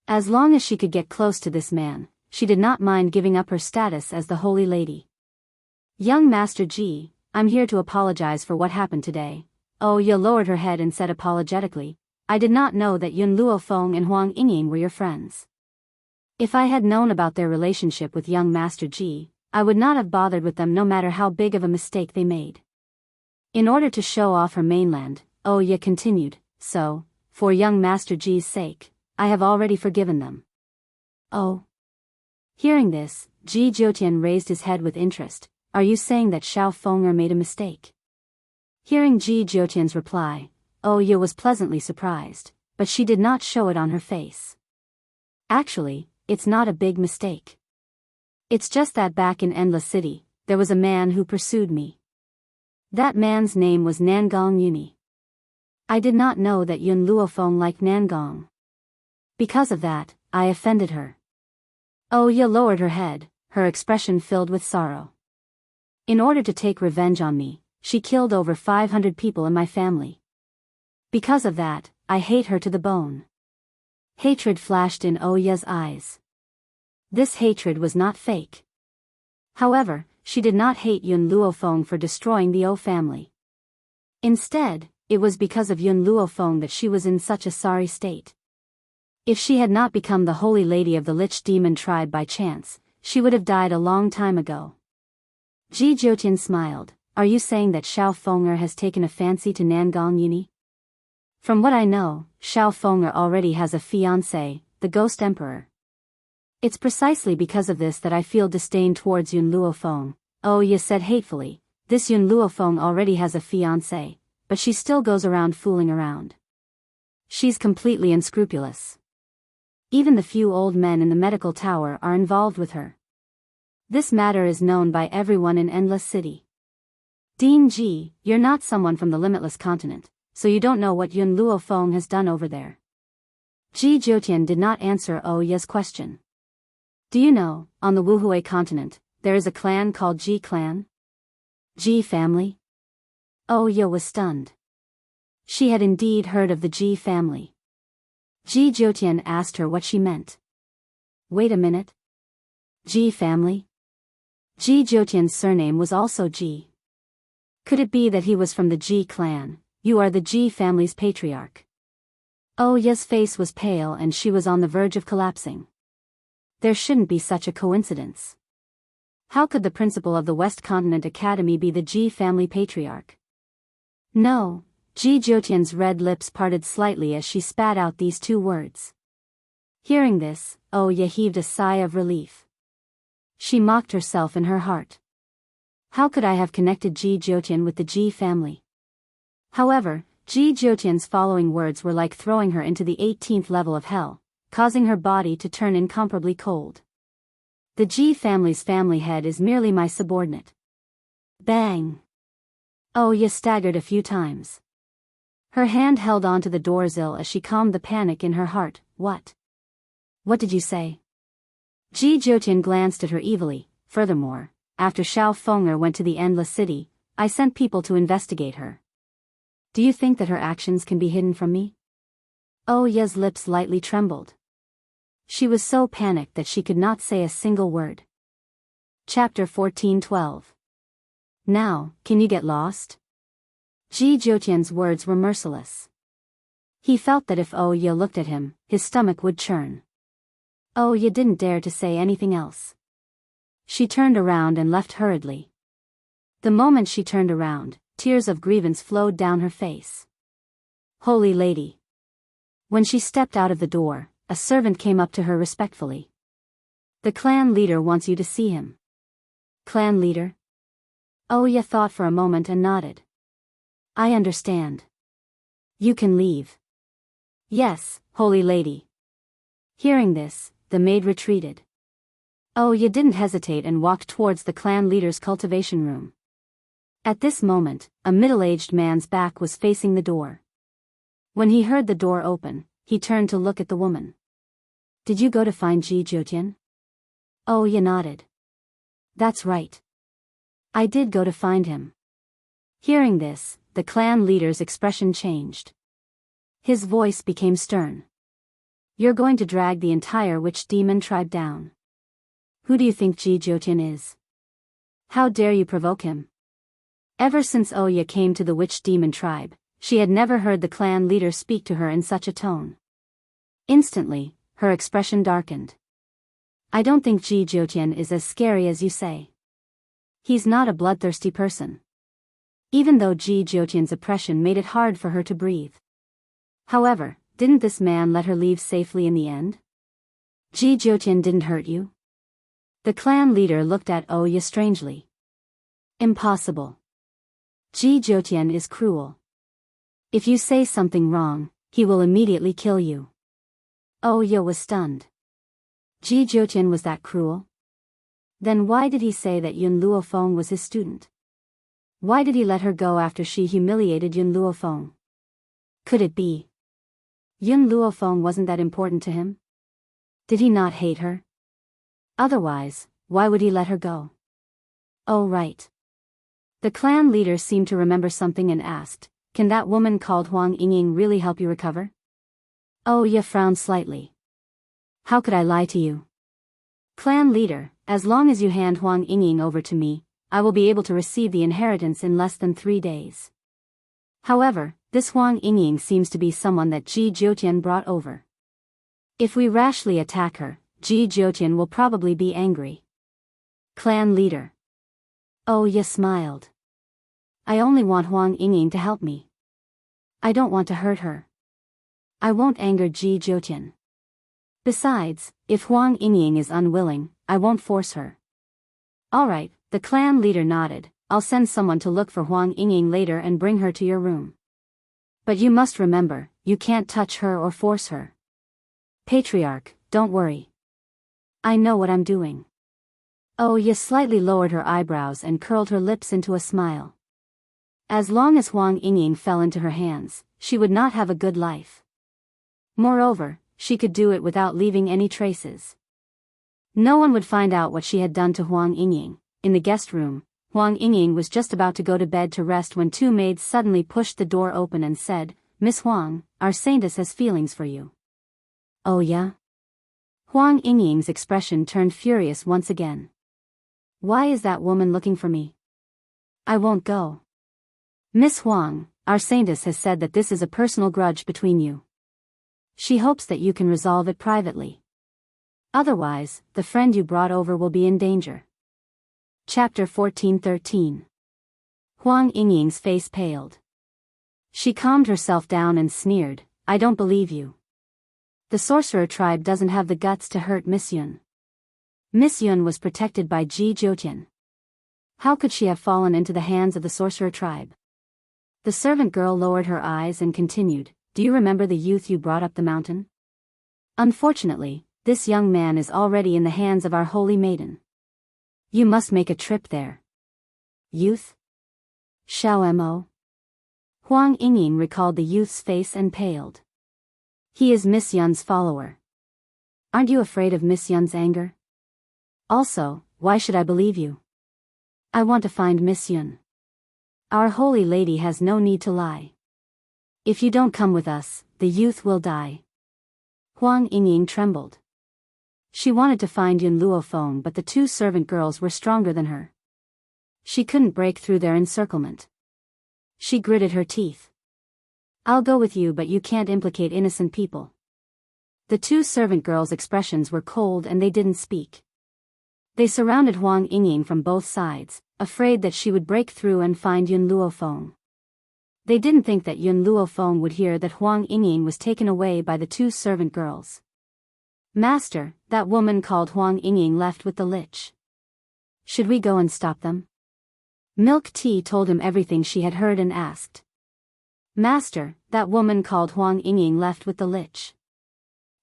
S1: As long as she could get close to this man, she did not mind giving up her status as the Holy Lady. Young Master Ji, I'm here to apologize for what happened today. Oh Ye lowered her head and said apologetically, I did not know that Yun Luofeng and Huang Yingying were your friends. If I had known about their relationship with young Master Ji, I would not have bothered with them no matter how big of a mistake they made. In order to show off her mainland, Oh Ye continued, so, for young Master Ji's sake, I have already forgiven them. Oh. Hearing this, Ji Jiutian raised his head with interest. Are you saying that Xiao Feng'er made a mistake? Hearing Ji Jiutian's reply, Oh Ye was pleasantly surprised, but she did not show it on her face. Actually, it's not a big mistake. It's just that back in Endless City, there was a man who pursued me. That man's name was Nangong Yuni. I did not know that Yun Luofeng liked Nangong. Because of that, I offended her. Oh Ye lowered her head, her expression filled with sorrow. In order to take revenge on me, she killed over 500 people in my family. Because of that, I hate her to the bone. Hatred flashed in Oh Ye's eyes. This hatred was not fake. However, she did not hate Yun Luofeng for destroying the O family. Instead, it was because of Yun Luofeng that she was in such a sorry state. If she had not become the holy lady of the Lich Demon tribe by chance, she would have died a long time ago. Ji Jiutian smiled. Are you saying that Xiao Feng'er has taken a fancy to Nangong Yuni? From what I know, Xiao Feng'er already has a fiancé, the Ghost Emperor. It's precisely because of this that I feel disdain towards Yun Luofeng. Oh Ye said hatefully, this Yun Luofeng already has a fiancé, but she still goes around fooling around. She's completely unscrupulous. Even the few old men in the medical tower are involved with her. This matter is known by everyone in Endless City. Dean Ji, you're not someone from the Limitless Continent, so you don't know what Yun Luofeng has done over there. Ji Jiutian did not answer Oh Ye's question. Do you know, on the Wuhui continent, there is a clan called Ji Clan? Ji family? Oh Ye was stunned. She had indeed heard of the Ji family. Ji Jiutian asked her what she meant. Wait a minute. Ji family? Ji Jiutian's surname was also Ji. Could it be that he was from the Ji clan? You are the Ji family's patriarch. Oh Ye's face was pale and she was on the verge of collapsing. There shouldn't be such a coincidence. How could the principal of the West Continent Academy be the Ji family patriarch? No, Ji Jiutian's red lips parted slightly as she spat out these two words. Hearing this, Oh Ye heaved a sigh of relief. She mocked herself in her heart. How could I have connected Ji Jiutian with the Ji family? However, Ji Jiutian's following words were like throwing her into the 18th level of hell, causing her body to turn incomparably cold. The Ji family's family head is merely my subordinate. Bang! Oh Ye staggered a few times. Her hand held onto the door sill as she calmed the panic in her heart. What? What did you say? Ji Jiutian glanced at her evilly. Furthermore, after Xiao Feng'er went to the Endless City, I sent people to investigate her. Do you think that her actions can be hidden from me? Oh Ye's lips lightly trembled. She was so panicked that she could not say a single word. Chapter 14:12. Now, can you get lost? Ji Jiutian's words were merciless. He felt that if Oh Ye looked at him, his stomach would churn. Oh Ye didn't dare to say anything else. She turned around and left hurriedly. The moment she turned around, tears of grievance flowed down her face. Holy Lady. When she stepped out of the door, a servant came up to her respectfully. The clan leader wants you to see him. Clan leader? Oh Ye thought for a moment and nodded. I understand. You can leave. Yes, Holy Lady. Hearing this, the maid retreated. Oh Ye didn't hesitate and walked towards the clan leader's cultivation room. At this moment, a middle-aged man's back was facing the door. When he heard the door open, he turned to look at the woman. Did you go to find Ji Jiutian? Oh Ye nodded. That's right. I did go to find him. Hearing this, the clan leader's expression changed. His voice became stern. You're going to drag the entire witch demon tribe down. Who do you think Ji Jyotian is? How dare you provoke him? Ever since Oya came to the witch demon tribe, she had never heard the clan leader speak to her in such a tone. Instantly, her expression darkened. I don't think Ji Jyotian is as scary as you say. He's not a bloodthirsty person. Even though Ji Jyotian's oppression made it hard for her to breathe. However, didn't this man let her leave safely in the end? Ji Jyotian didn't hurt you? The clan leader looked at Oya strangely. Impossible. Ji Jyotian is cruel. If you say something wrong, he will immediately kill you. Oya was stunned. Ji Jyotian was that cruel? Then why did he say that Yun Luofeng was his student? Why did he let her go after she humiliated Yun Luofeng? Could it be Yun Luofeng wasn't that important to him? Did he not hate her? Otherwise, why would he let her go? Oh right. The clan leader seemed to remember something and asked, can that woman called Huang Yingying really help you recover? Oya frowned slightly. How could I lie to you? Clan leader, as long as you hand Huang Yingying over to me, I will be able to receive the inheritance in less than 3 days. However, this Huang Yingying seems to be someone that Ji Jyotian brought over. If we rashly attack her, Ji Jyotian will probably be angry. Clan leader. Oya smiled. I only want Huang Yingying to help me. I don't want to hurt her. I won't anger Ji Jyotian. Besides, if Huang Yingying is unwilling, I won't force her. Alright, the clan leader nodded. I'll send someone to look for Huang Yingying later and bring her to your room. But you must remember, you can't touch her or force her. Patriarch, don't worry. I know what I'm doing. Oya slightly lowered her eyebrows and curled her lips into a smile. As long as Huang Yingying fell into her hands, she would not have a good life. Moreover, she could do it without leaving any traces. No one would find out what she had done to Huang Yingying. In the guest room, Huang Yingying was just about to go to bed to rest when 2 maids suddenly pushed the door open and said, Miss Huang, our saintess has feelings for you. Oh yeah? Huang Yingying's expression turned furious once again. Why is that woman looking for me? I won't go. Miss Huang, our saintess has said that this is a personal grudge between you. She hopes that you can resolve it privately. Otherwise, the friend you brought over will be in danger. Chapter 14:13. Huang Yingying's face paled. She calmed herself down and sneered, I don't believe you. The sorcerer tribe doesn't have the guts to hurt Miss Yun. Miss Yun was protected by Ji Jyotian. How could she have fallen into the hands of the sorcerer tribe? The servant girl lowered her eyes and continued, do you remember the youth you brought up the mountain? Unfortunately, this young man is already in the hands of our holy maiden. You must make a trip there. Youth? Xiao Mo? Huang Yingying recalled the youth's face and paled. He is Miss Yun's follower. Aren't you afraid of Miss Yun's anger? Also, why should I believe you? I want to find Miss Yun. Our holy lady has no need to lie. If you don't come with us, the youth will die. Huang Yingying trembled. She wanted to find Yun Luofeng, but the 2 servant girls were stronger than her. She couldn't break through their encirclement. She gritted her teeth. I'll go with you, but you can't implicate innocent people. The 2 servant girls' expressions were cold and they didn't speak. They surrounded Huang Yingying from both sides, afraid that she would break through and find Yun Luofeng. They didn't think that Yun Luofeng would hear that Huang Yingying was taken away by the 2 servant girls. Master, that woman called Huang Yingying left with the lich. Should we go and stop them? Milk Tea told him everything she had heard and asked. Master, that woman called Huang Yingying left with the lich.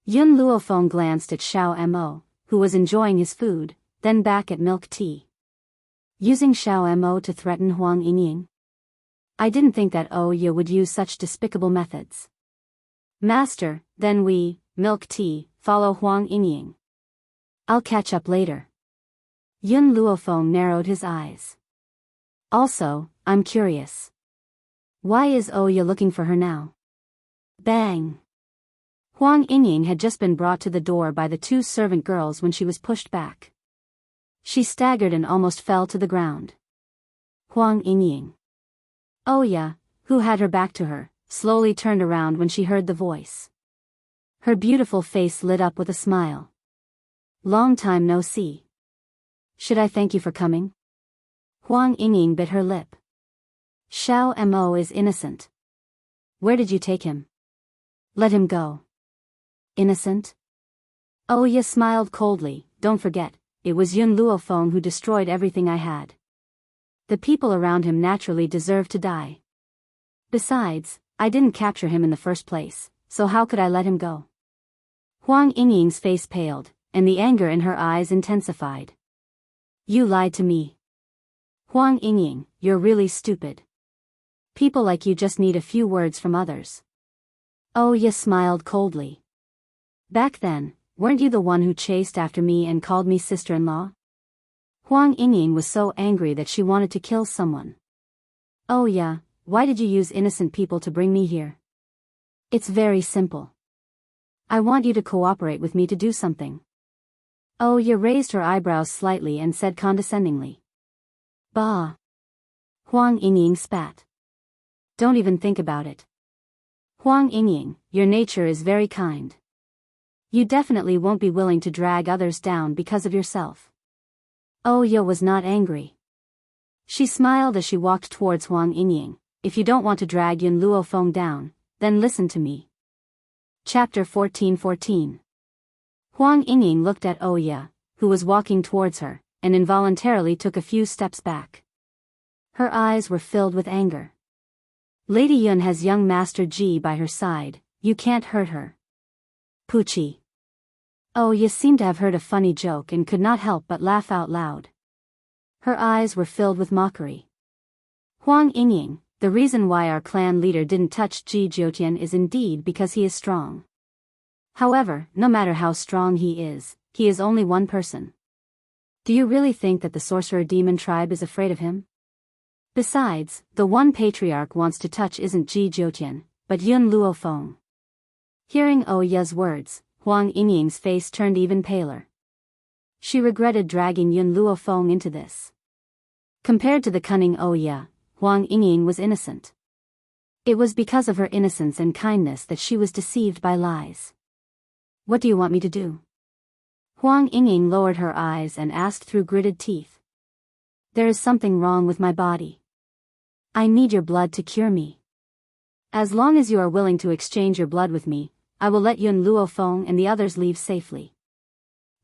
S1: Yun Luofeng glanced at Xiao Mo, who was enjoying his food, then back at Milk Tea. Using Xiao Mo to threaten Huang Yingying? I didn't think that Oya would use such despicable methods. Master, then we, Milk Tea, follow Huang Yingying. I'll catch up later. Yun Luofeng narrowed his eyes. Also, I'm curious. Why is Oya looking for her now? Bang! Huang Yingying had just been brought to the door by the two servant girls when she was pushed back. She staggered and almost fell to the ground. Huang Yingying. Oya, who had her back to her, slowly turned around when she heard the voice. Her beautiful face lit up with a smile. Long time no see. Should I thank you for coming? Huang Yingying bit her lip. Xiao Mo is innocent. Where did you take him? Let him go. Innocent? Oya smiled coldly. Don't forget, it was Yun Luofeng who destroyed everything I had. The people around him naturally deserve to die. Besides, I didn't capture him in the first place, so how could I let him go? Huang Yingying's face paled, and the anger in her eyes intensified. You lied to me. Huang Yingying, you're really stupid. People like you just need a few words from others. Oya smiled coldly. Back then, weren't you the one who chased after me and called me sister-in-law? Huang Yingying was so angry that she wanted to kill someone. Oya, why did you use innocent people to bring me here? It's very simple. I want you to cooperate with me to do something. Oya raised her eyebrows slightly and said condescendingly. Bah! Huang Yingying spat. Don't even think about it. Huang Yingying, your nature is very kind. You definitely won't be willing to drag others down because of yourself. Oya was not angry. She smiled as she walked towards Huang Yingying. If you don't want to drag Yun Luofeng down, then listen to me. Chapter 14:14. Huang Yingying looked at Oya, who was walking towards her, and involuntarily took a few steps back. Her eyes were filled with anger. Lady Yun has young Master Ji by her side, you can't hurt her. Poochie. Oya seemed to have heard a funny joke and could not help but laugh out loud. Her eyes were filled with mockery. Huang Yingying, the reason why our clan leader didn't touch Ji Jiutian is indeed because he is strong. However, no matter how strong he is only one person. Do you really think that the sorcerer demon tribe is afraid of him? Besides, the one patriarch wants to touch isn't Ji Jiutian, but Yun Luofeng. Hearing Oya's words, Huang Yingying's face turned even paler. She regretted dragging Yun Luofeng into this. Compared to the cunning Oya, Huang Yingying was innocent. It was because of her innocence and kindness that she was deceived by lies. What do you want me to do? Huang Yingying lowered her eyes and asked through gritted teeth. There is something wrong with my body. I need your blood to cure me. As long as you are willing to exchange your blood with me, I will let Yun Luofeng and the others leave safely.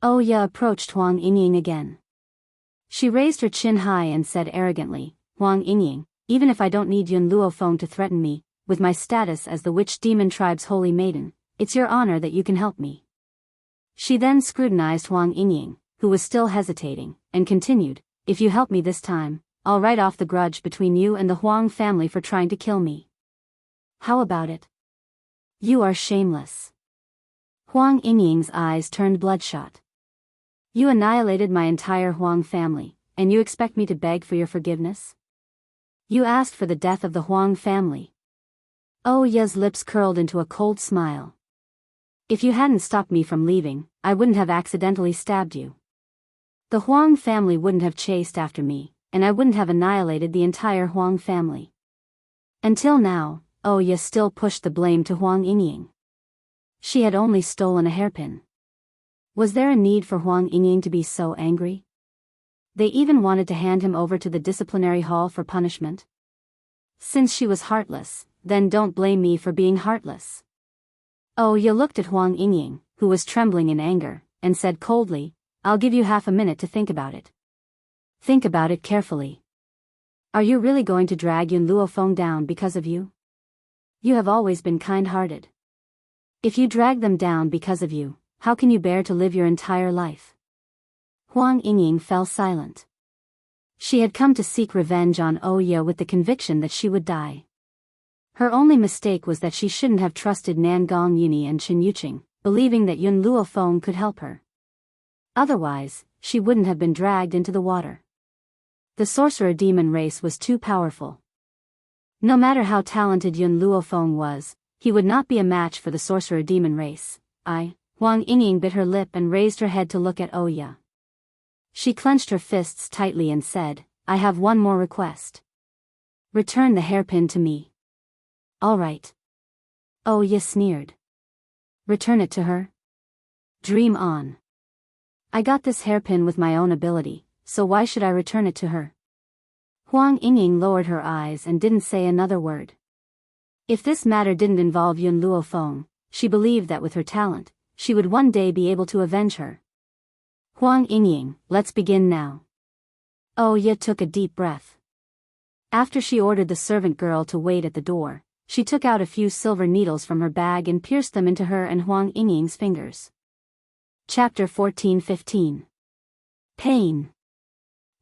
S1: Oya approached Huang Yingying again. She raised her chin high and said arrogantly, Huang Yingying, even if I don't need Yun Luofeng to threaten me, with my status as the witch demon tribe's holy maiden, it's your honor that you can help me. She then scrutinized Huang Yingying, who was still hesitating, and continued, if you help me this time, I'll write off the grudge between you and the Huang family for trying to kill me. How about it? You are shameless. Huang Yingying's eyes turned bloodshot. You annihilated my entire Huang family, and you expect me to beg for your forgiveness? You asked for the death of the Huang family. Oya's lips curled into a cold smile. If you hadn't stopped me from leaving, I wouldn't have accidentally stabbed you. The Huang family wouldn't have chased after me, and I wouldn't have annihilated the entire Huang family. Until now, Oya still pushed the blame to Huang Yingying. She had only stolen a hairpin. Was there a need for Huang Yingying to be so angry? They even wanted to hand him over to the disciplinary hall for punishment. Since she was heartless, then don't blame me for being heartless. Oya looked at Huang Yingying, who was trembling in anger, and said coldly, I'll give you half a minute to think about it. Think about it carefully. Are you really going to drag Yun Luofeng down because of you? You have always been kind-hearted. If you drag them down because of you, how can you bear to live your entire life? Huang Yingying fell silent. She had come to seek revenge on Oya with the conviction that she would die. Her only mistake was that she shouldn't have trusted Nangong Yuni and Chen Yuqing, believing that Yun Luofeng could help her. Otherwise, she wouldn't have been dragged into the water. The sorcerer demon race was too powerful. No matter how talented Yun Luofeng was, he would not be a match for the sorcerer demon race. Huang Yingying bit her lip and raised her head to look at Oya. She clenched her fists tightly and said, I have one more request. Return the hairpin to me. All right. Oya sneered. Return it to her? Dream on. I got this hairpin with my own ability, so why should I return it to her? Huang Yingying lowered her eyes and didn't say another word. If this matter didn't involve Yun Luofeng, she believed that with her talent, she would one day be able to avenge her. Huang Yingying, let's begin now. Oya took a deep breath. After she ordered the servant girl to wait at the door, she took out a few silver needles from her bag and pierced them into her and Huang Yingying's fingers. Chapter 14-15. Pain.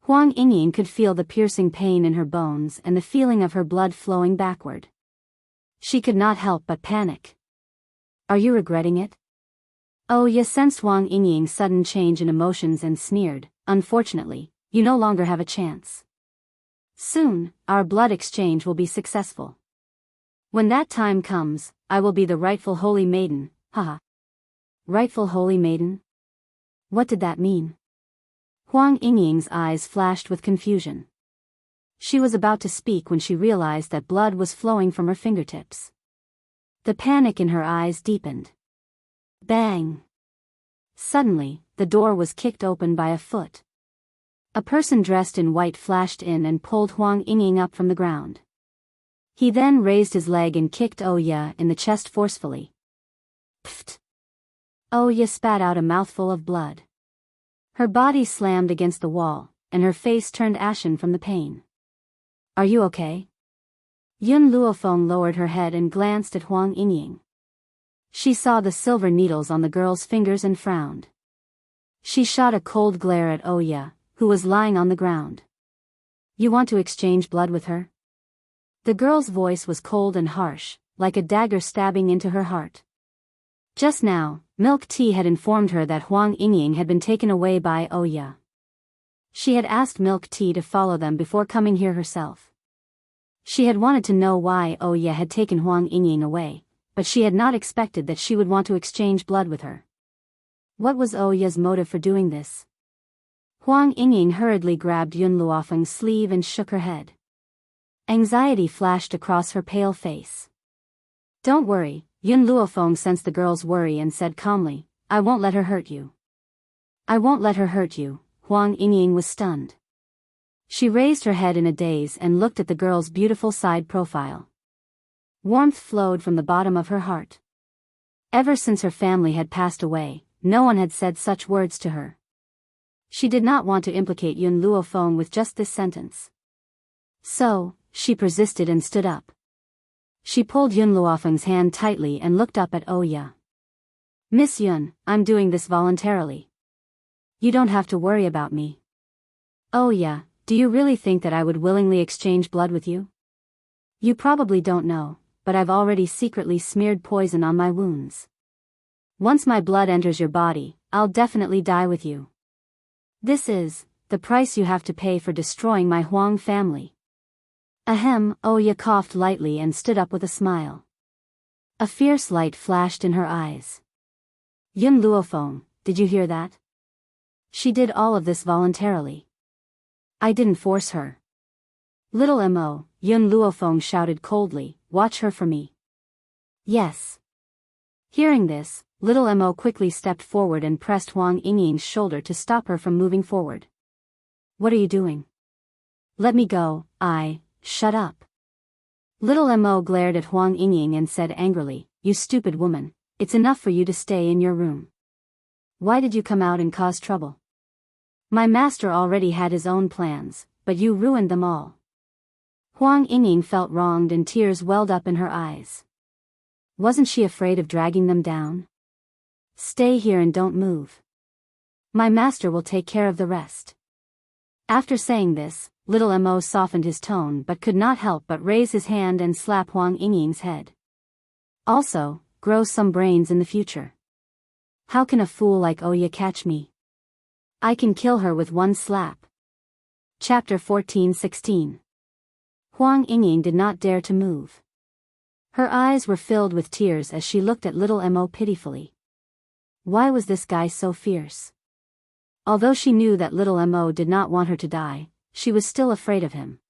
S1: Huang Yingying could feel the piercing pain in her bones and the feeling of her blood flowing backward. She could not help but panic. Are you regretting it? Oya sensed Huang Yingying's sudden change in emotions and sneered, unfortunately, you no longer have a chance. Soon, our blood exchange will be successful. When that time comes, I will be the rightful holy maiden, haha. Rightful holy maiden? What did that mean? Huang Yingying's eyes flashed with confusion. She was about to speak when she realized that blood was flowing from her fingertips. The panic in her eyes deepened. Bang! Suddenly, the door was kicked open by a foot. A person dressed in white flashed in and pulled Huang Yingying up from the ground. He then raised his leg and kicked Oya in the chest forcefully. Pfft! Oya spat out a mouthful of blood. Her body slammed against the wall, and her face turned ashen from the pain. Are you okay? Yun Luofeng lowered her head and glanced at Huang Yingying. She saw the silver needles on the girl's fingers and frowned. She shot a cold glare at Oya, who was lying on the ground. You want to exchange blood with her? The girl's voice was cold and harsh, like a dagger stabbing into her heart. Just now, Milk Tea had informed her that Huang Yingying had been taken away by Oya. She had asked Milk Tea to follow them before coming here herself. She had wanted to know why Oya had taken Huang Yingying away, but she had not expected that she would want to exchange blood with her. What was Oya's motive for doing this? Huang Yingying hurriedly grabbed Yun Luofeng's sleeve and shook her head. Anxiety flashed across her pale face. Don't worry, Yun Luofeng sensed the girl's worry and said calmly, I won't let her hurt you. I won't let her hurt you. Huang Yingying was stunned. She raised her head in a daze and looked at the girl's beautiful side profile. Warmth flowed from the bottom of her heart. Ever since her family had passed away, no one had said such words to her. She did not want to implicate Yun Luofeng with just this sentence. So, she persisted and stood up. She pulled Yun Luofeng's hand tightly and looked up at Oya. Miss Yun, I'm doing this voluntarily. You don't have to worry about me. Oya, do you really think that I would willingly exchange blood with you? You probably don't know, but I've already secretly smeared poison on my wounds. Once my blood enters your body, I'll definitely die with you. This is the price you have to pay for destroying my Huang family. Ahem, Oya coughed lightly and stood up with a smile. A fierce light flashed in her eyes. Yun Luofeng, did you hear that? She did all of this voluntarily. I didn't force her. Little Mo, Yun Luofeng shouted coldly, watch her for me. Yes. Hearing this, Little Mo quickly stepped forward and pressed Huang Yingying's shoulder to stop her from moving forward. What are you doing? Let me go, shut up. Little Mo glared at Huang Yingying and said angrily, you stupid woman, it's enough for you to stay in your room. Why did you come out and cause trouble? My master already had his own plans, but you ruined them all. Huang Yingying felt wronged and tears welled up in her eyes. Wasn't she afraid of dragging them down? Stay here and don't move. My master will take care of the rest. After saying this, Little Mo softened his tone but could not help but raise his hand and slap Huang Yingying's head. Also, grow some brains in the future. How can a fool like Oya catch me? I can kill her with one slap. Chapter 14:16. Huang Yingying did not dare to move. Her eyes were filled with tears as she looked at little Mo pitifully. Why was this guy so fierce? Although she knew that little Mo did not want her to die, she was still afraid of him.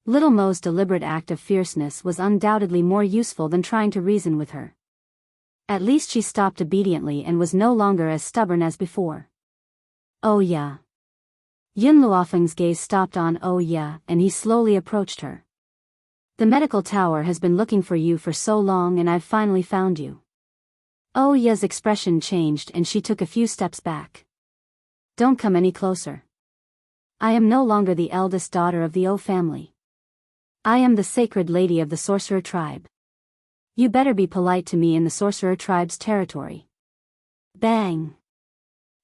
S1: Little Mo's deliberate act of fierceness was undoubtedly more useful than trying to reason with her. At least she stopped obediently and was no longer as stubborn as before. Oh yeah. Yun Luofeng's gaze stopped on oh yeah, and he slowly approached her. The medical tower has been looking for you for so long and I've finally found you. Oh ya's expression changed and she took a few steps back. Don't come any closer. I am no longer the eldest daughter of the O family. I am the sacred lady of the sorcerer tribe. You better be polite to me in the sorcerer tribe's territory. Bang!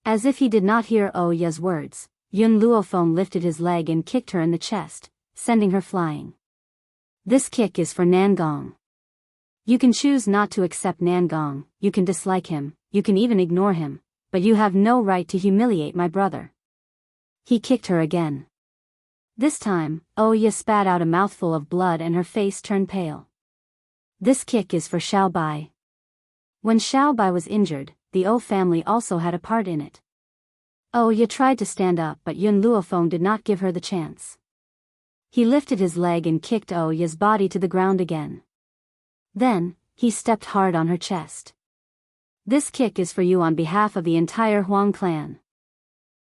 S1: As if he did not hear Oh ya's words, Yun Luofeng lifted his leg and kicked her in the chest, sending her flying. This kick is for Nangong. You can choose not to accept Nangong, you can dislike him, you can even ignore him, but you have no right to humiliate my brother. He kicked her again. This time, Oh ya spat out a mouthful of blood and her face turned pale. This kick is for Xiao Bai. When Xiao Bai was injured, the O family also had a part in it. Oh ya tried to stand up but Yun Luofeng did not give her the chance. He lifted his leg and kicked Oh ya's body to the ground again. Then, he stepped hard on her chest. This kick is for you on behalf of the entire Huang clan.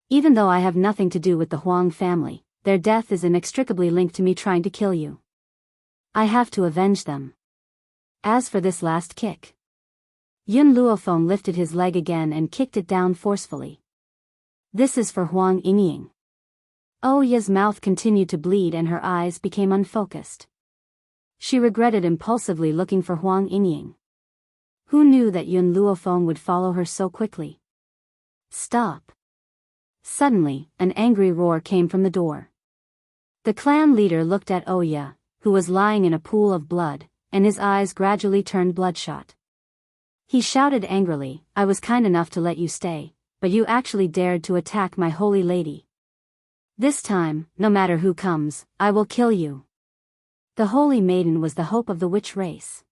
S1: Even though I have nothing to do with the Huang family, their death is inextricably linked to me trying to kill you. I have to avenge them. As for this last kick. Yun Luofeng lifted his leg again and kicked it down forcefully. This is for Huang Yingying. Oh ya's mouth continued to bleed and her eyes became unfocused. She regretted impulsively looking for Huang Yingying. Who knew that Yun Luofeng would follow her so quickly? Stop! Suddenly, an angry roar came from the door. The clan leader looked at Oh ya, who was lying in a pool of blood, and his eyes gradually turned bloodshot. He shouted angrily, I was kind enough to let you stay, but you actually dared to attack my holy lady. This time, no matter who comes, I will kill you. The holy maiden was the hope of the witch race.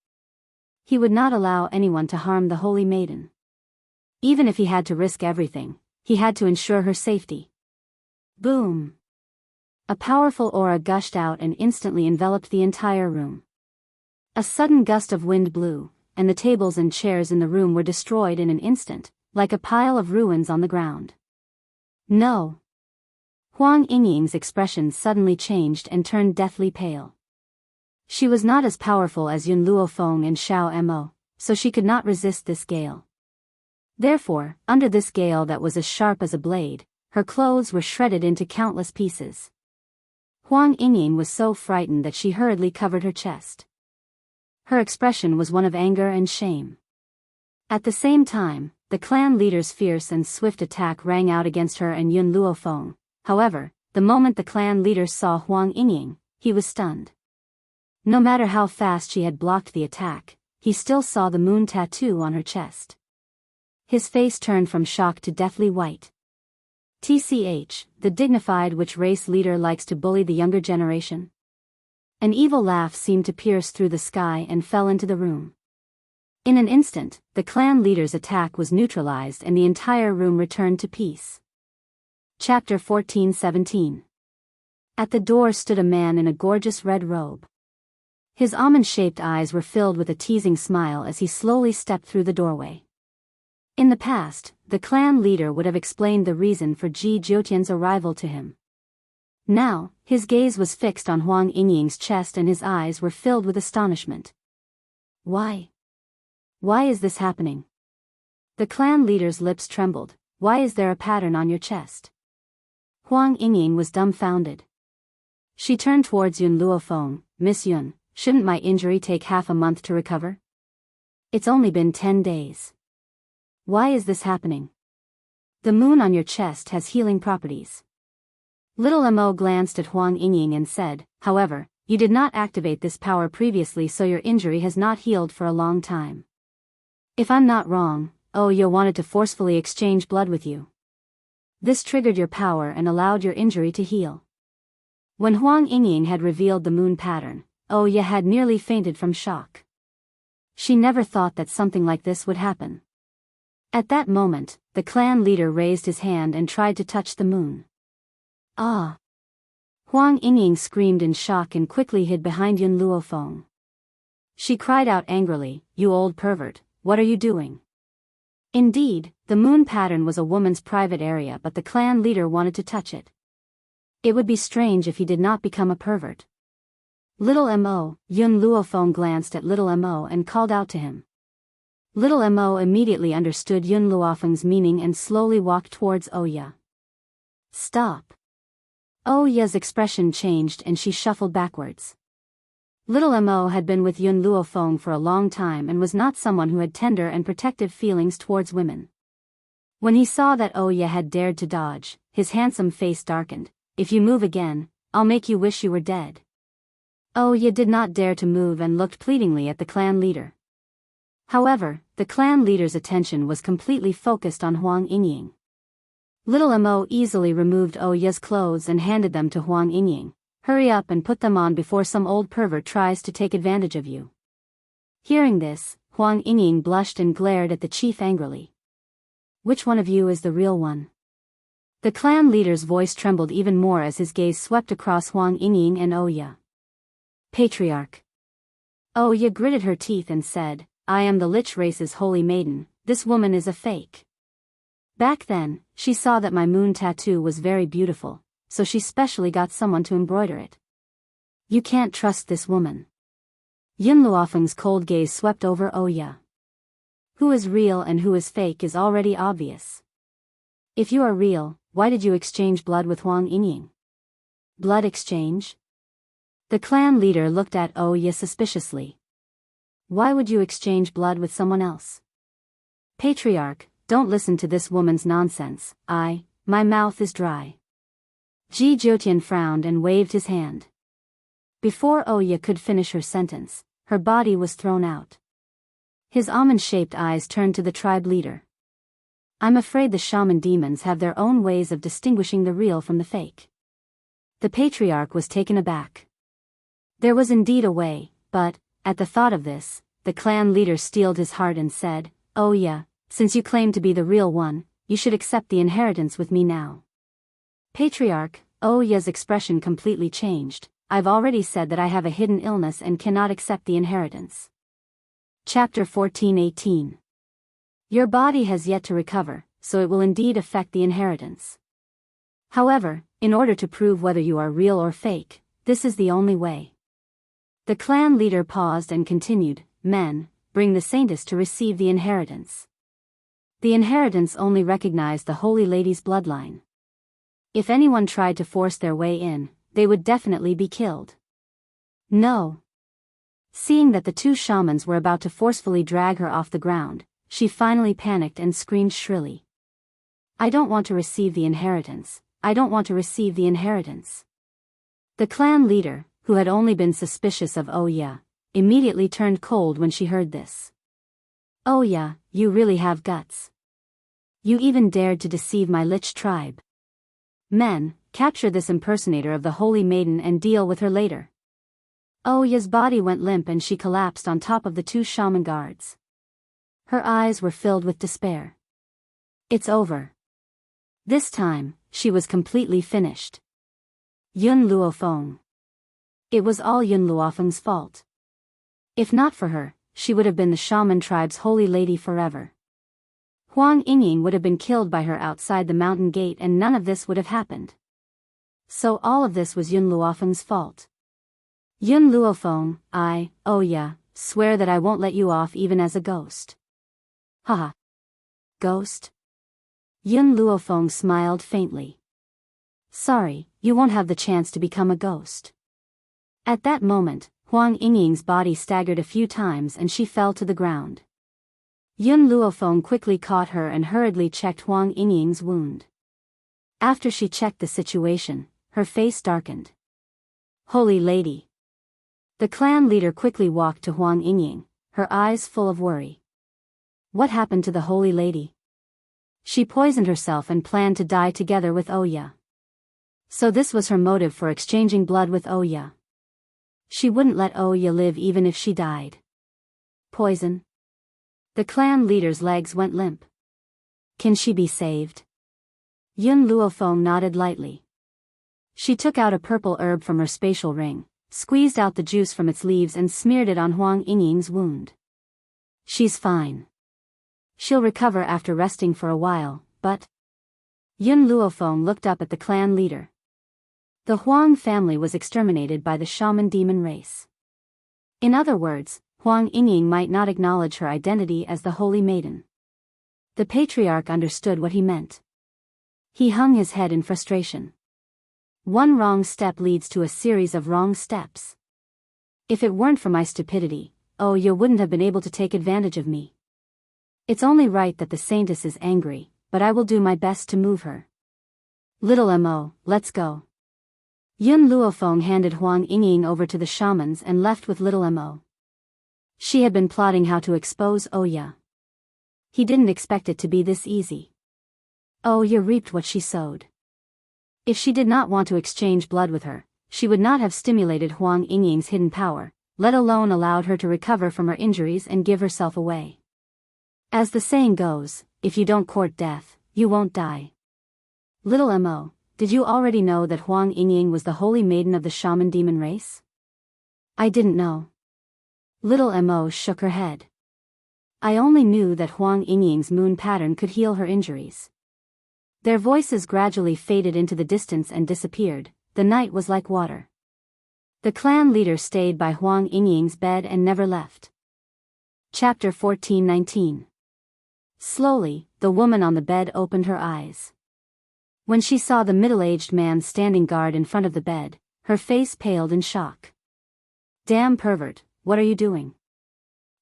S1: He would not allow anyone to harm the holy maiden. Even if he had to risk everything, he had to ensure her safety. Boom! A powerful aura gushed out and instantly enveloped the entire room. A sudden gust of wind blew, and the tables and chairs in the room were destroyed in an instant, like a pile of ruins on the ground. No! Huang Yingying's expression suddenly changed and turned deathly pale. She was not as powerful as Yun Luofeng and Xiao Mo, so she could not resist this gale. Therefore, under this gale that was as sharp as a blade, her clothes were shredded into countless pieces. Huang Yingying was so frightened that she hurriedly covered her chest. Her expression was one of anger and shame. At the same time, the clan leader's fierce and swift attack rang out against her and Yun Luofeng. However, the moment the clan leader saw Huang Yingying, he was stunned. No matter how fast she had blocked the attack, he still saw the moon tattoo on her chest. His face turned from shock to deathly white. TCH, the dignified witch race leader likes to bully the younger generation. An evil laugh seemed to pierce through the sky and fell into the room. In an instant, the clan leader's attack was neutralized and the entire room returned to peace. Chapter 14:17. At the door stood a man in a gorgeous red robe. His almond-shaped eyes were filled with a teasing smile as he slowly stepped through the doorway. In the past, the clan leader would have explained the reason for Ji Jiutian's arrival to him. Now, his gaze was fixed on Huang Yingying's chest and his eyes were filled with astonishment. Why? Why is this happening? The clan leader's lips trembled. Why is there a pattern on your chest? Huang Yingying was dumbfounded. She turned towards Yun Luofeng. Miss Yun, shouldn't my injury take half a month to recover? It's only been 10 days. Why is this happening? The moon on your chest has healing properties. Little Mo glanced at Huang Yingying and said, however, you did not activate this power previously so your injury has not healed for a long time. If I'm not wrong, Oh ya wanted to forcefully exchange blood with you. This triggered your power and allowed your injury to heal. When Huang Yingying had revealed the moon pattern, Oya had nearly fainted from shock. She never thought that something like this would happen. At that moment, the clan leader raised his hand and tried to touch the moon. Ah! Huang Yingying screamed in shock and quickly hid behind Yun Luofeng. She cried out angrily, "You old pervert, what are you doing?" Indeed, the moon pattern was a woman's private area, but the clan leader wanted to touch it. It would be strange if he did not become a pervert. Little Mo, Yun Luofeng glanced at Little Mo and called out to him. Little Mo immediately understood Yun Luofeng's meaning and slowly walked towards Oya. "Stop." Oya's expression changed and she shuffled backwards. Little Mo had been with Yun Luofeng for a long time and was not someone who had tender and protective feelings towards women. When he saw that Oya had dared to dodge, his handsome face darkened. "If you move again, I'll make you wish you were dead." Oya did not dare to move and looked pleadingly at the clan leader. However, the clan leader's attention was completely focused on Huang Yingying. Little Mo easily removed Oya's clothes and handed them to Huang Yingying. "Hurry up and put them on before some old pervert tries to take advantage of you." Hearing this, Huang Yingying blushed and glared at the chief angrily. "Which one of you is the real one?" The clan leader's voice trembled even more as his gaze swept across Huang Yingying and Oya. "Patriarch." Oya gritted her teeth and said, "I am the Lich race's holy maiden, this woman is a fake." Back then, she saw that my moon tattoo was very beautiful, so she specially got someone to embroider it. "You can't trust this woman." Yun Luofeng's cold gaze swept over Oya. Who is real and who is fake is already obvious. If you are real, why did you exchange blood with Huang Yingying? Blood exchange? The clan leader looked at Oya suspiciously. Why would you exchange blood with someone else? "Patriarch, don't listen to this woman's nonsense. My mouth is dry." Ji Jiotian frowned and waved his hand. Before Oya could finish her sentence, her body was thrown out. His almond-shaped eyes turned to the tribe leader. "I'm afraid the shaman demons have their own ways of distinguishing the real from the fake." The patriarch was taken aback. There was indeed a way, but, at the thought of this, the clan leader steeled his heart and said, "Oya, since you claim to be the real one, you should accept the inheritance with me now." "Patriarch," Oya's expression completely changed. "I've already said that I have a hidden illness and cannot accept the inheritance." Chapter 14:18. Your body has yet to recover, so it will indeed affect the inheritance. However, in order to prove whether you are real or fake, this is the only way. The clan leader paused and continued, "Men, bring the saintess to receive the inheritance." The inheritance only recognized the holy lady's bloodline. If anyone tried to force their way in, they would definitely be killed. No. Seeing that the two shamans were about to forcefully drag her off the ground, she finally panicked and screamed shrilly. "I don't want to receive the inheritance. I don't want to receive the inheritance." The clan leader, who had only been suspicious of Oya, immediately turned cold when she heard this. "Oya, you really have guts. You even dared to deceive my Lich tribe. Men, capture this impersonator of the Holy Maiden and deal with her later." Oya's body went limp and she collapsed on top of the two shaman guards. Her eyes were filled with despair. It's over. This time, she was completely finished. Yun Luofeng. It was all Yun Luofeng's fault. If not for her, she would have been the shaman tribe's holy lady forever. Huang Yingying would have been killed by her outside the mountain gate and none of this would have happened. So all of this was Yun Luofeng's fault. Yun Luofeng, Oya, swear that I won't let you off even as a ghost. Haha. Ghost? Yun Luofeng smiled faintly. Sorry, you won't have the chance to become a ghost. At that moment, Huang Yingying's body staggered a few times and she fell to the ground. Yun Luofeng quickly caught her and hurriedly checked Huang Yingying's wound. After she checked the situation, her face darkened. Holy lady. The clan leader quickly walked to Huang Yingying, her eyes full of worry. What happened to the holy lady? She poisoned herself and planned to die together with Oya. So this was her motive for exchanging blood with Oya. She wouldn't let Oya live even if she died. Poison. The clan leader's legs went limp. Can she be saved? Yun Luofeng nodded lightly. She took out a purple herb from her spatial ring, squeezed out the juice from its leaves and smeared it on Huang Yingying's wound. She's fine. She'll recover after resting for a while, but... Yun Luofeng looked up at the clan leader. The Huang family was exterminated by the shaman demon race. In other words, Huang Yingying might not acknowledge her identity as the Holy Maiden. The patriarch understood what he meant. He hung his head in frustration. One wrong step leads to a series of wrong steps. If it weren't for my stupidity, Oya wouldn't have been able to take advantage of me. It's only right that the saintess is angry, but I will do my best to move her. Little Mo, let's go. Yun Luofeng handed Huang Yingying over to the shamans and left with little Mo. She had been plotting how to expose Oya. He didn't expect it to be this easy. Oya reaped what she sowed. If she did not want to exchange blood with her, she would not have stimulated Huang Yingying's hidden power, let alone allowed her to recover from her injuries and give herself away. As the saying goes, if you don't court death, you won't die. Little Mo, did you already know that Huang Yingying was the holy maiden of the shaman demon race? I didn't know. Little Mo shook her head. I only knew that Huang Yingying's moon pattern could heal her injuries. Their voices gradually faded into the distance and disappeared. The night was like water. The clan leader stayed by Huang Yingying's bed and never left. Chapter 14:19. Slowly, the woman on the bed opened her eyes. When she saw the middle-aged man standing guard in front of the bed, her face paled in shock. Damn pervert, what are you doing?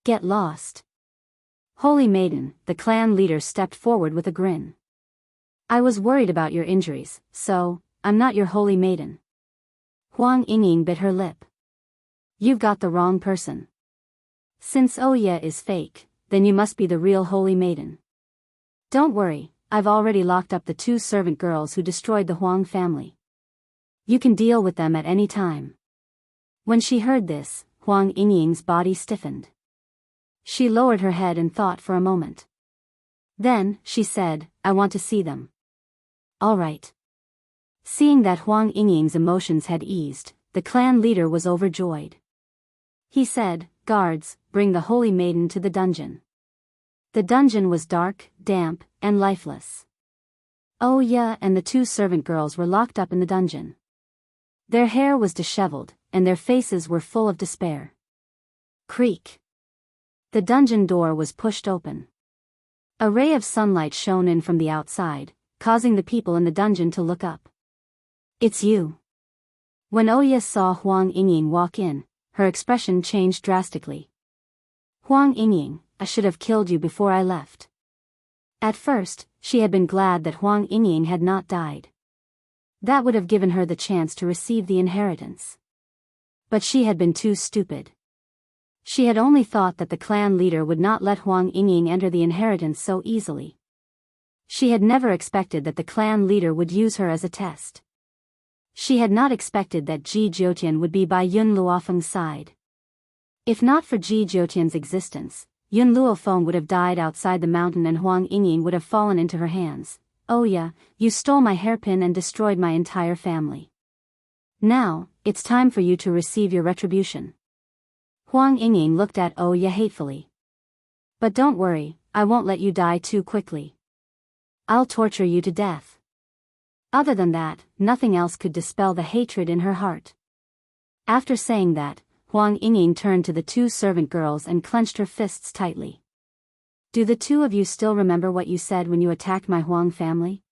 S1: Get lost. Holy Maiden, the clan leader stepped forward with a grin. I was worried about your injuries, so, I'm not your Holy Maiden. Huang Yingying bit her lip. You've got the wrong person. Since Oya is fake, then you must be the real Holy Maiden. Don't worry, I've already locked up the 2 servant girls who destroyed the Huang family. You can deal with them at any time. When she heard this, Huang Yingying's body stiffened. She lowered her head and thought for a moment. Then, she said, I want to see them. All right. Seeing that Huang Yingying's emotions had eased, the clan leader was overjoyed. He said, Guards, bring the Holy Maiden to the dungeon. The dungeon was dark, damp, and lifeless. Oya and the 2 servant girls were locked up in the dungeon. Their hair was disheveled, and their faces were full of despair. Creak. The dungeon door was pushed open. A ray of sunlight shone in from the outside, causing the people in the dungeon to look up. It's you. When Oya saw Huang Yingying walk in, her expression changed drastically. Huang Yingying, I should have killed you before I left. At first, she had been glad that Huang Yingying had not died. That would have given her the chance to receive the inheritance. But she had been too stupid. She had only thought that the clan leader would not let Huang Yingying enter the inheritance so easily. She had never expected that the clan leader would use her as a test. She had not expected that Ji Jiutian would be by Yun Luofeng's side. If not for Ji Jiutian's existence, Yun Luofeng would have died outside the mountain and Huang Yingying would have fallen into her hands. Oya, you stole my hairpin and destroyed my entire family. Now, it's time for you to receive your retribution. Huang Yingying looked at Oya hatefully. But don't worry, I won't let you die too quickly. I'll torture you to death. Other than that, nothing else could dispel the hatred in her heart. After saying that, Huang Yingying turned to the 2 servant girls and clenched her fists tightly. Do the 2 of you still remember what you said when you attacked my Huang family?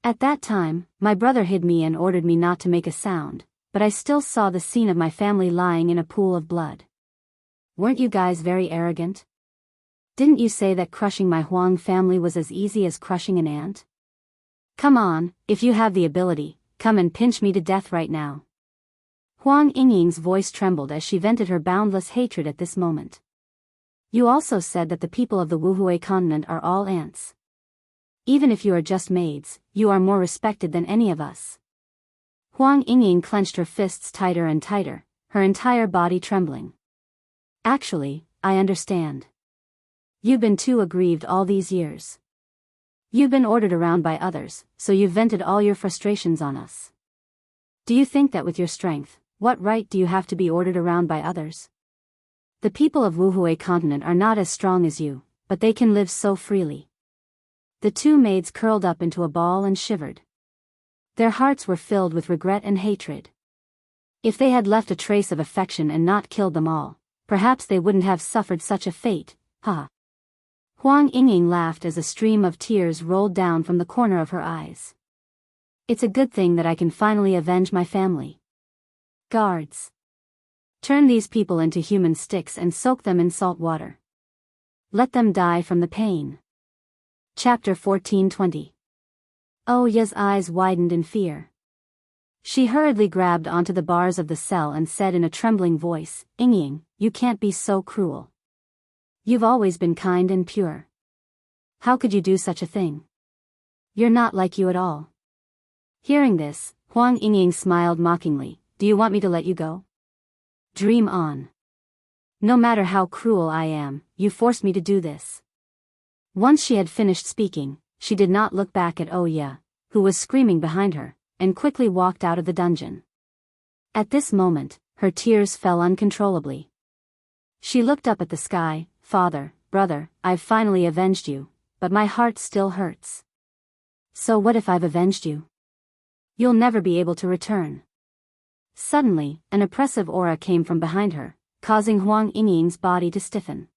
S1: At that time, my brother hid me and ordered me not to make a sound, but I still saw the scene of my family lying in a pool of blood. Weren't you guys very arrogant? Didn't you say that crushing my Huang family was as easy as crushing an ant? Come on, if you have the ability, come and pinch me to death right now. Huang Yingying's voice trembled as she vented her boundless hatred at this moment. You also said that the people of the Wuhui continent are all ants. Even if you are just maids, you are more respected than any of us. Huang Yingying clenched her fists tighter and tighter, her entire body trembling. Actually, I understand. You've been too aggrieved all these years. You've been ordered around by others, so you've vented all your frustrations on us. Do you think that with your strength, what right do you have to be ordered around by others? The people of Wuhui continent are not as strong as you, but they can live so freely. The two maids curled up into a ball and shivered. Their hearts were filled with regret and hatred. If they had left a trace of affection and not killed them all, perhaps they wouldn't have suffered such a fate, ha. Huang Yingying laughed as a stream of tears rolled down from the corner of her eyes. It's a good thing that I can finally avenge my family. Guards. Turn these people into human sticks and soak them in salt water. Let them die from the pain. Chapter 14:20. Oh Ye's eyes widened in fear. She hurriedly grabbed onto the bars of the cell and said in a trembling voice, Yingying, you can't be so cruel. You've always been kind and pure. How could you do such a thing? You're not like you at all. Hearing this, Huang Yingying smiled mockingly. Do you want me to let you go? Dream on. No matter how cruel I am, you forced me to do this. Once she had finished speaking, she did not look back at Ye, who was screaming behind her, and quickly walked out of the dungeon. At this moment, her tears fell uncontrollably. She looked up at the sky. Father, brother, I've finally avenged you, but my heart still hurts. So what if I've avenged you? You'll never be able to return. Suddenly, an oppressive aura came from behind her, causing Huang Yingying's body to stiffen.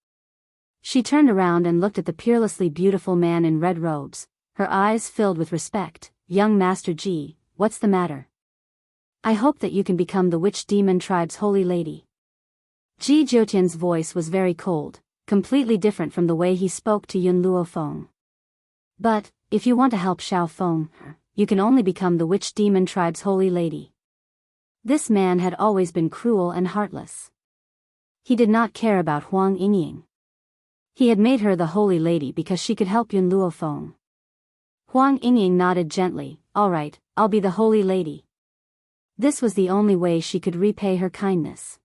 S1: She turned around and looked at the peerlessly beautiful man in red robes, her eyes filled with respect. Young Master Ji, what's the matter? I hope that you can become the Witch Demon Tribe's holy lady. Ji Jiutian's voice was very cold, completely different from the way he spoke to Yun Luofeng. But, if you want to help Xiao Feng, you can only become the Witch Demon Tribe's holy lady. This man had always been cruel and heartless. He did not care about Huang Yingying. He had made her the holy lady because she could help Yun Luofeng. Huang Yingying nodded gently. All right, I'll be the holy lady. This was the only way she could repay her kindness.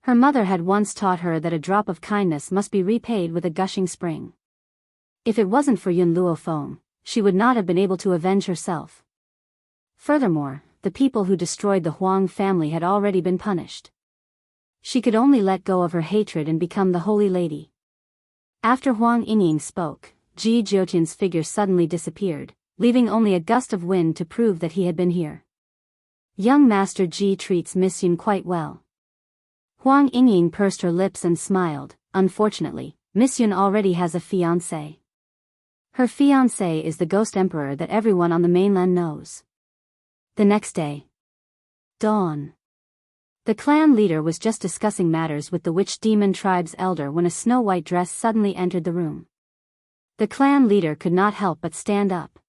S1: Her mother had once taught her that a drop of kindness must be repaid with a gushing spring. If it wasn't for Yun Luofeng, she would not have been able to avenge herself. Furthermore, the people who destroyed the Huang family had already been punished. She could only let go of her hatred and become the holy lady. After Huang Yingying spoke, Ji Jiutian's figure suddenly disappeared, leaving only a gust of wind to prove that he had been here. Young Master Ji treats Miss Yun quite well. Huang Yingying pursed her lips and smiled. Unfortunately, Miss Yun already has a fiancé. Her fiancé is the ghost emperor that everyone on the mainland knows. The next day. Dawn. The clan leader was just discussing matters with the Witch Demon Tribe's elder when a snow-white dress suddenly entered the room. The clan leader could not help but stand up.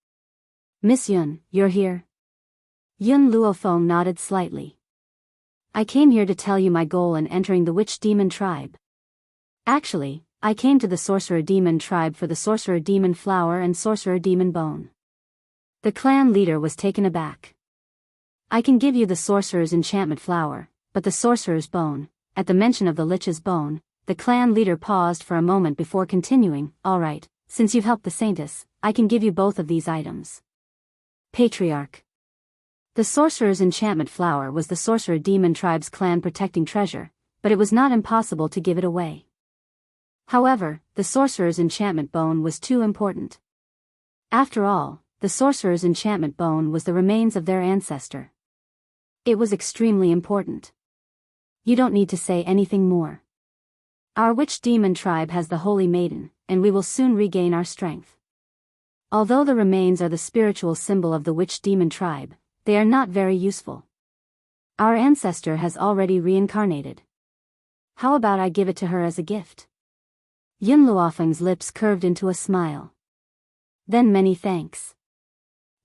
S1: Miss Yun, you're here? Yun Luofeng nodded slightly. I came here to tell you my goal in entering the Witch Demon Tribe. Actually, I came to the Sorcerer Demon Tribe for the Sorcerer Demon Flower and Sorcerer Demon Bone. The clan leader was taken aback. I can give you the Sorcerer's Enchantment Flower, but the Sorcerer's Bone. At the mention of the Lich's Bone, the clan leader paused for a moment before continuing. All right, since you've helped the Saintess, I can give you both of these items. Patriarch. The Sorcerer's Enchantment Flower was the Sorcerer Demon Tribe's clan protecting treasure, but it was not impossible to give it away. However, the Sorcerer's Enchantment Bone was too important. After all, the Sorcerer's Enchantment Bone was the remains of their ancestor. It was extremely important. You don't need to say anything more. Our Witch Demon Tribe has the Holy Maiden, and we will soon regain our strength. Although the remains are the spiritual symbol of the Witch Demon Tribe, they are not very useful. Our ancestor has already reincarnated. How about I give it to her as a gift? Yun Luofeng's lips curved into a smile. Then many thanks.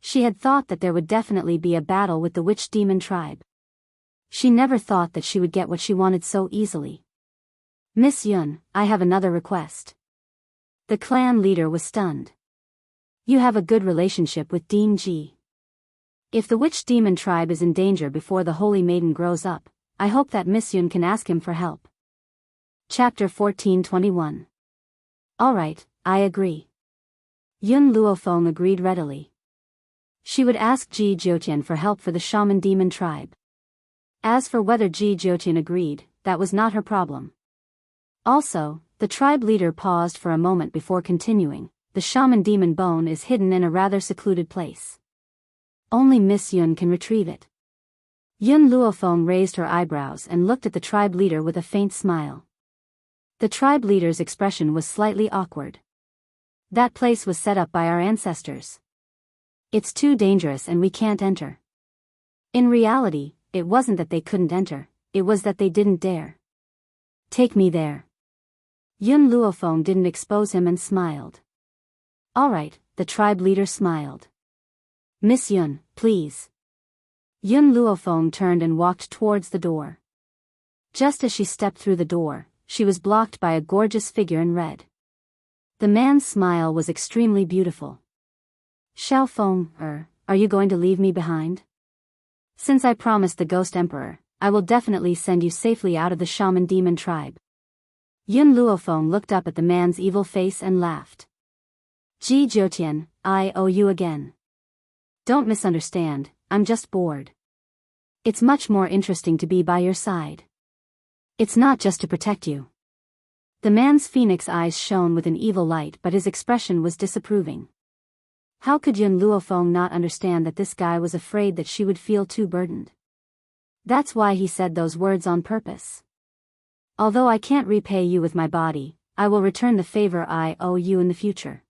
S1: She had thought that there would definitely be a battle with the Witch Demon Tribe. She never thought that she would get what she wanted so easily. Miss Yun, I have another request. The clan leader was stunned. You have a good relationship with Dean Ji. If the witch demon tribe is in danger before the holy maiden grows up, I hope that Miss Yun can ask him for help. Chapter 14:21. Alright, I agree. Yun Luofeng agreed readily. She would ask Ji Jiutian for help for the shaman demon tribe. As for whether Ji Jiutian agreed, that was not her problem. Also, the tribe leader paused for a moment before continuing. The shaman demon bone is hidden in a rather secluded place. Only Miss Yun can retrieve it. Yun Luofeng raised her eyebrows and looked at the tribe leader with a faint smile. The tribe leader's expression was slightly awkward. That place was set up by our ancestors. It's too dangerous and we can't enter. In reality, it wasn't that they couldn't enter, it was that they didn't dare. Take me there. Yun Luofeng didn't expose him and smiled. Alright, the tribe leader smiled. Miss Yun, please. Yun Luofeng turned and walked towards the door. Just as she stepped through the door, she was blocked by a gorgeous figure in red. The man's smile was extremely beautiful. Xiaofeng, are you going to leave me behind? Since I promised the Ghost Emperor, I will definitely send you safely out of the shaman demon tribe. Yun Luofeng looked up at the man's evil face and laughed. Ji Jiutian, I owe you again. Don't misunderstand, I'm just bored. It's much more interesting to be by your side. It's not just to protect you. The man's phoenix eyes shone with an evil light, but his expression was disapproving. How could Yun Luofeng not understand that this guy was afraid that she would feel too burdened? That's why he said those words on purpose. Although I can't repay you with my body, I will return the favor I owe you in the future.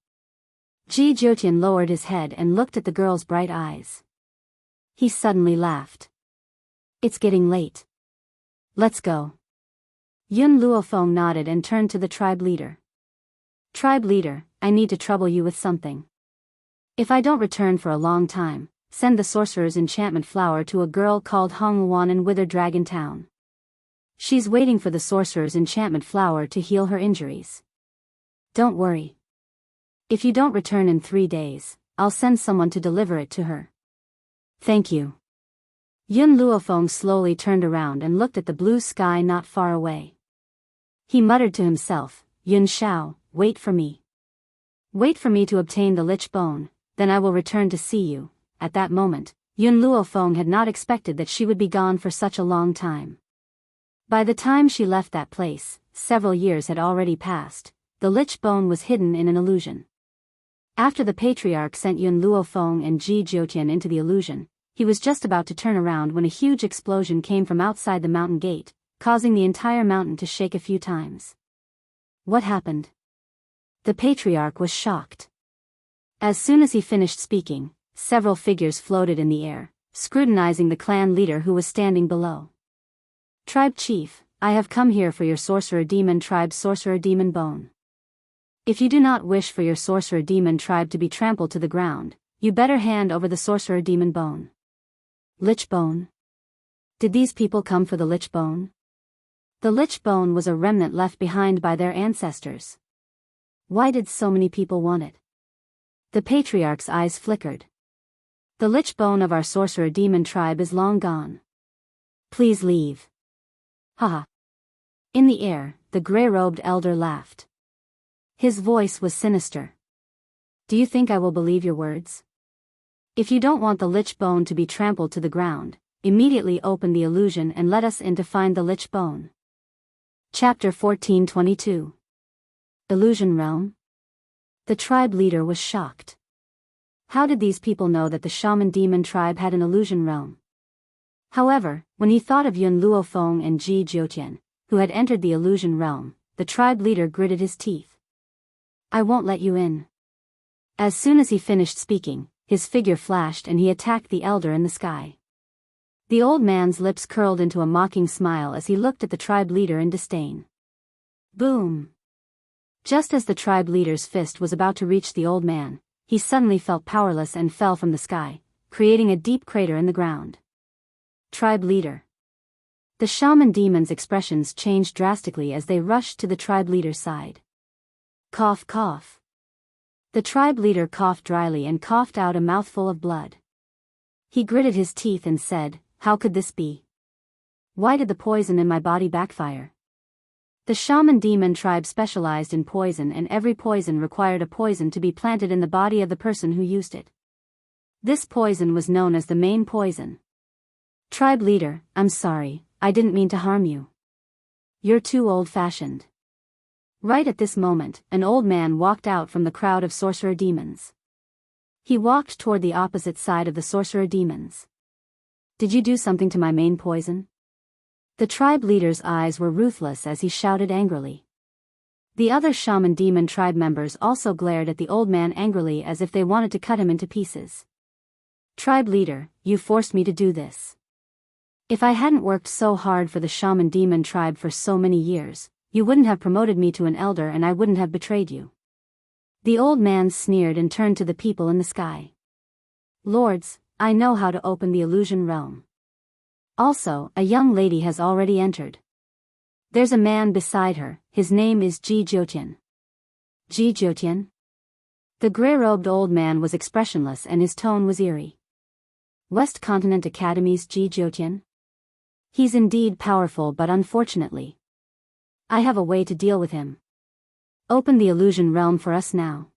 S1: Ji Jiutian lowered his head and looked at the girl's bright eyes. He suddenly laughed. It's getting late. Let's go. Yun Luofeng nodded and turned to the tribe leader. Tribe leader, I need to trouble you with something. If I don't return for a long time, send the sorcerer's enchantment flower to a girl called Hong Luan in Wither Dragon Town. She's waiting for the sorcerer's enchantment flower to heal her injuries. Don't worry. If you don't return in 3 days, I'll send someone to deliver it to her. Thank you. Yun Luofeng slowly turned around and looked at the blue sky not far away. He muttered to himself, Yun Shao, wait for me. Wait for me to obtain the lich bone, then I will return to see you. At that moment, Yun Luofeng had not expected that she would be gone for such a long time. By the time she left that place, several years had already passed. The lich bone was hidden in an illusion. After the patriarch sent Yun Luofeng and Ji Jiutian into the illusion, he was just about to turn around when a huge explosion came from outside the mountain gate, causing the entire mountain to shake a few times. What happened? The patriarch was shocked. As soon as he finished speaking, several figures floated in the air, scrutinizing the clan leader who was standing below. Tribe chief, I have come here for your sorcerer demon tribe's sorcerer demon bone. If you do not wish for your sorcerer demon tribe to be trampled to the ground, you better hand over the sorcerer demon bone. Lich bone? Did these people come for the lich bone? The lich bone was a remnant left behind by their ancestors. Why did so many people want it? The patriarch's eyes flickered. The lich bone of our sorcerer demon tribe is long gone. Please leave. Haha. In the air, the gray-robed elder laughed. His voice was sinister. Do you think I will believe your words? If you don't want the lich bone to be trampled to the ground, immediately open the illusion and let us in to find the lich bone. Chapter 14:22. Illusion Realm? The tribe leader was shocked. How did these people know that the shaman demon tribe had an illusion realm? However, when he thought of Yun Luofeng and Ji Jiutian, who had entered the illusion realm, the tribe leader gritted his teeth. I won't let you in. As soon as he finished speaking, his figure flashed and he attacked the elder in the sky. The old man's lips curled into a mocking smile as he looked at the tribe leader in disdain. Boom! Just as the tribe leader's fist was about to reach the old man, he suddenly felt powerless and fell from the sky, creating a deep crater in the ground. Tribe leader. The shaman demon's expressions changed drastically as they rushed to the tribe leader's side. Cough cough. The tribe leader coughed dryly and coughed out a mouthful of blood. He gritted his teeth and said, "How could this be? Why did the poison in my body backfire?" The shaman demon tribe specialized in poison, and every poison required a poison to be planted in the body of the person who used it. This poison was known as the main poison. Tribe leader, "I'm sorry, I didn't mean to harm you. You're too old-fashioned." Right at this moment, an old man walked out from the crowd of sorcerer demons. He walked toward the opposite side of the sorcerer demons. "Did you do something to my main poison?" The tribe leader's eyes were ruthless as he shouted angrily. The other shaman demon tribe members also glared at the old man angrily as if they wanted to cut him into pieces. "Tribe leader, you forced me to do this. If I hadn't worked so hard for the shaman demon tribe for so many years, you wouldn't have promoted me to an elder and I wouldn't have betrayed you." The old man sneered and turned to the people in the sky. "Lords, I know how to open the illusion realm. Also, a young lady has already entered. There's a man beside her, his name is Ji Jyotian." Ji Jyotian? The gray-robed old man was expressionless and his tone was eerie. "West Continent Academy's Ji Jyotian? He's indeed powerful, but unfortunately, I have a way to deal with him. Open the illusion realm for us now.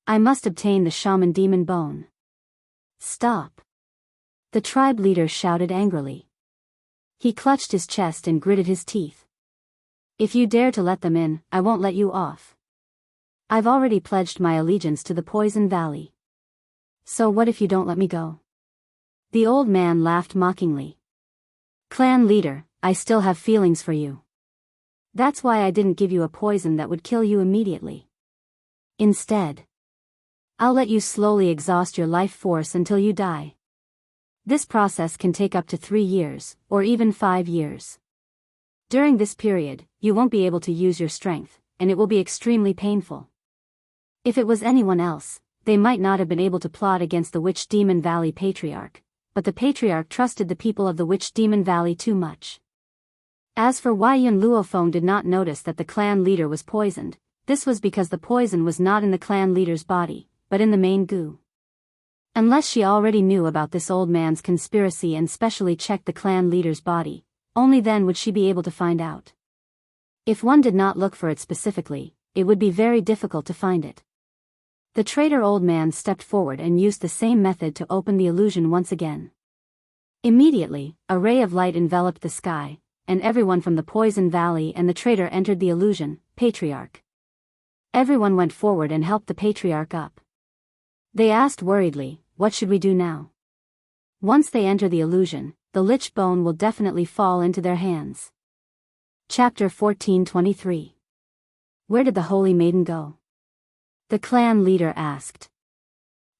S1: I must obtain the shaman demon bone." "Stop!" the tribe leader shouted angrily. He clutched his chest and gritted his teeth. "If you dare to let them in, I won't let you off. I've already pledged my allegiance to the Poison Valley. So what if you don't let me go?" The old man laughed mockingly. "Clan leader, I still have feelings for you. That's why I didn't give you a poison that would kill you immediately. Instead, I'll let you slowly exhaust your life force until you die. This process can take up to 3 years, or even 5 years. During this period, you won't be able to use your strength, and it will be extremely painful. If it was anyone else, they might not have been able to plot against the Witch Demon Valley Patriarch, but the Patriarch trusted the people of the Witch Demon Valley too much." As for why Yun Luofeng did not notice that the clan leader was poisoned, this was because the poison was not in the clan leader's body, but in the main goo. Unless she already knew about this old man's conspiracy and specially checked the clan leader's body, only then would she be able to find out. If one did not look for it specifically, it would be very difficult to find it. The traitor old man stepped forward and used the same method to open the illusion once again. Immediately, a ray of light enveloped the sky, and everyone from the Poison Valley and the traitor entered the illusion, Patriarch. Everyone went forward and helped the Patriarch up. They asked worriedly, "What should we do now?" Once they enter the illusion, the lich bone will definitely fall into their hands. Chapter 14:23. Where did the Holy Maiden go? The clan leader asked.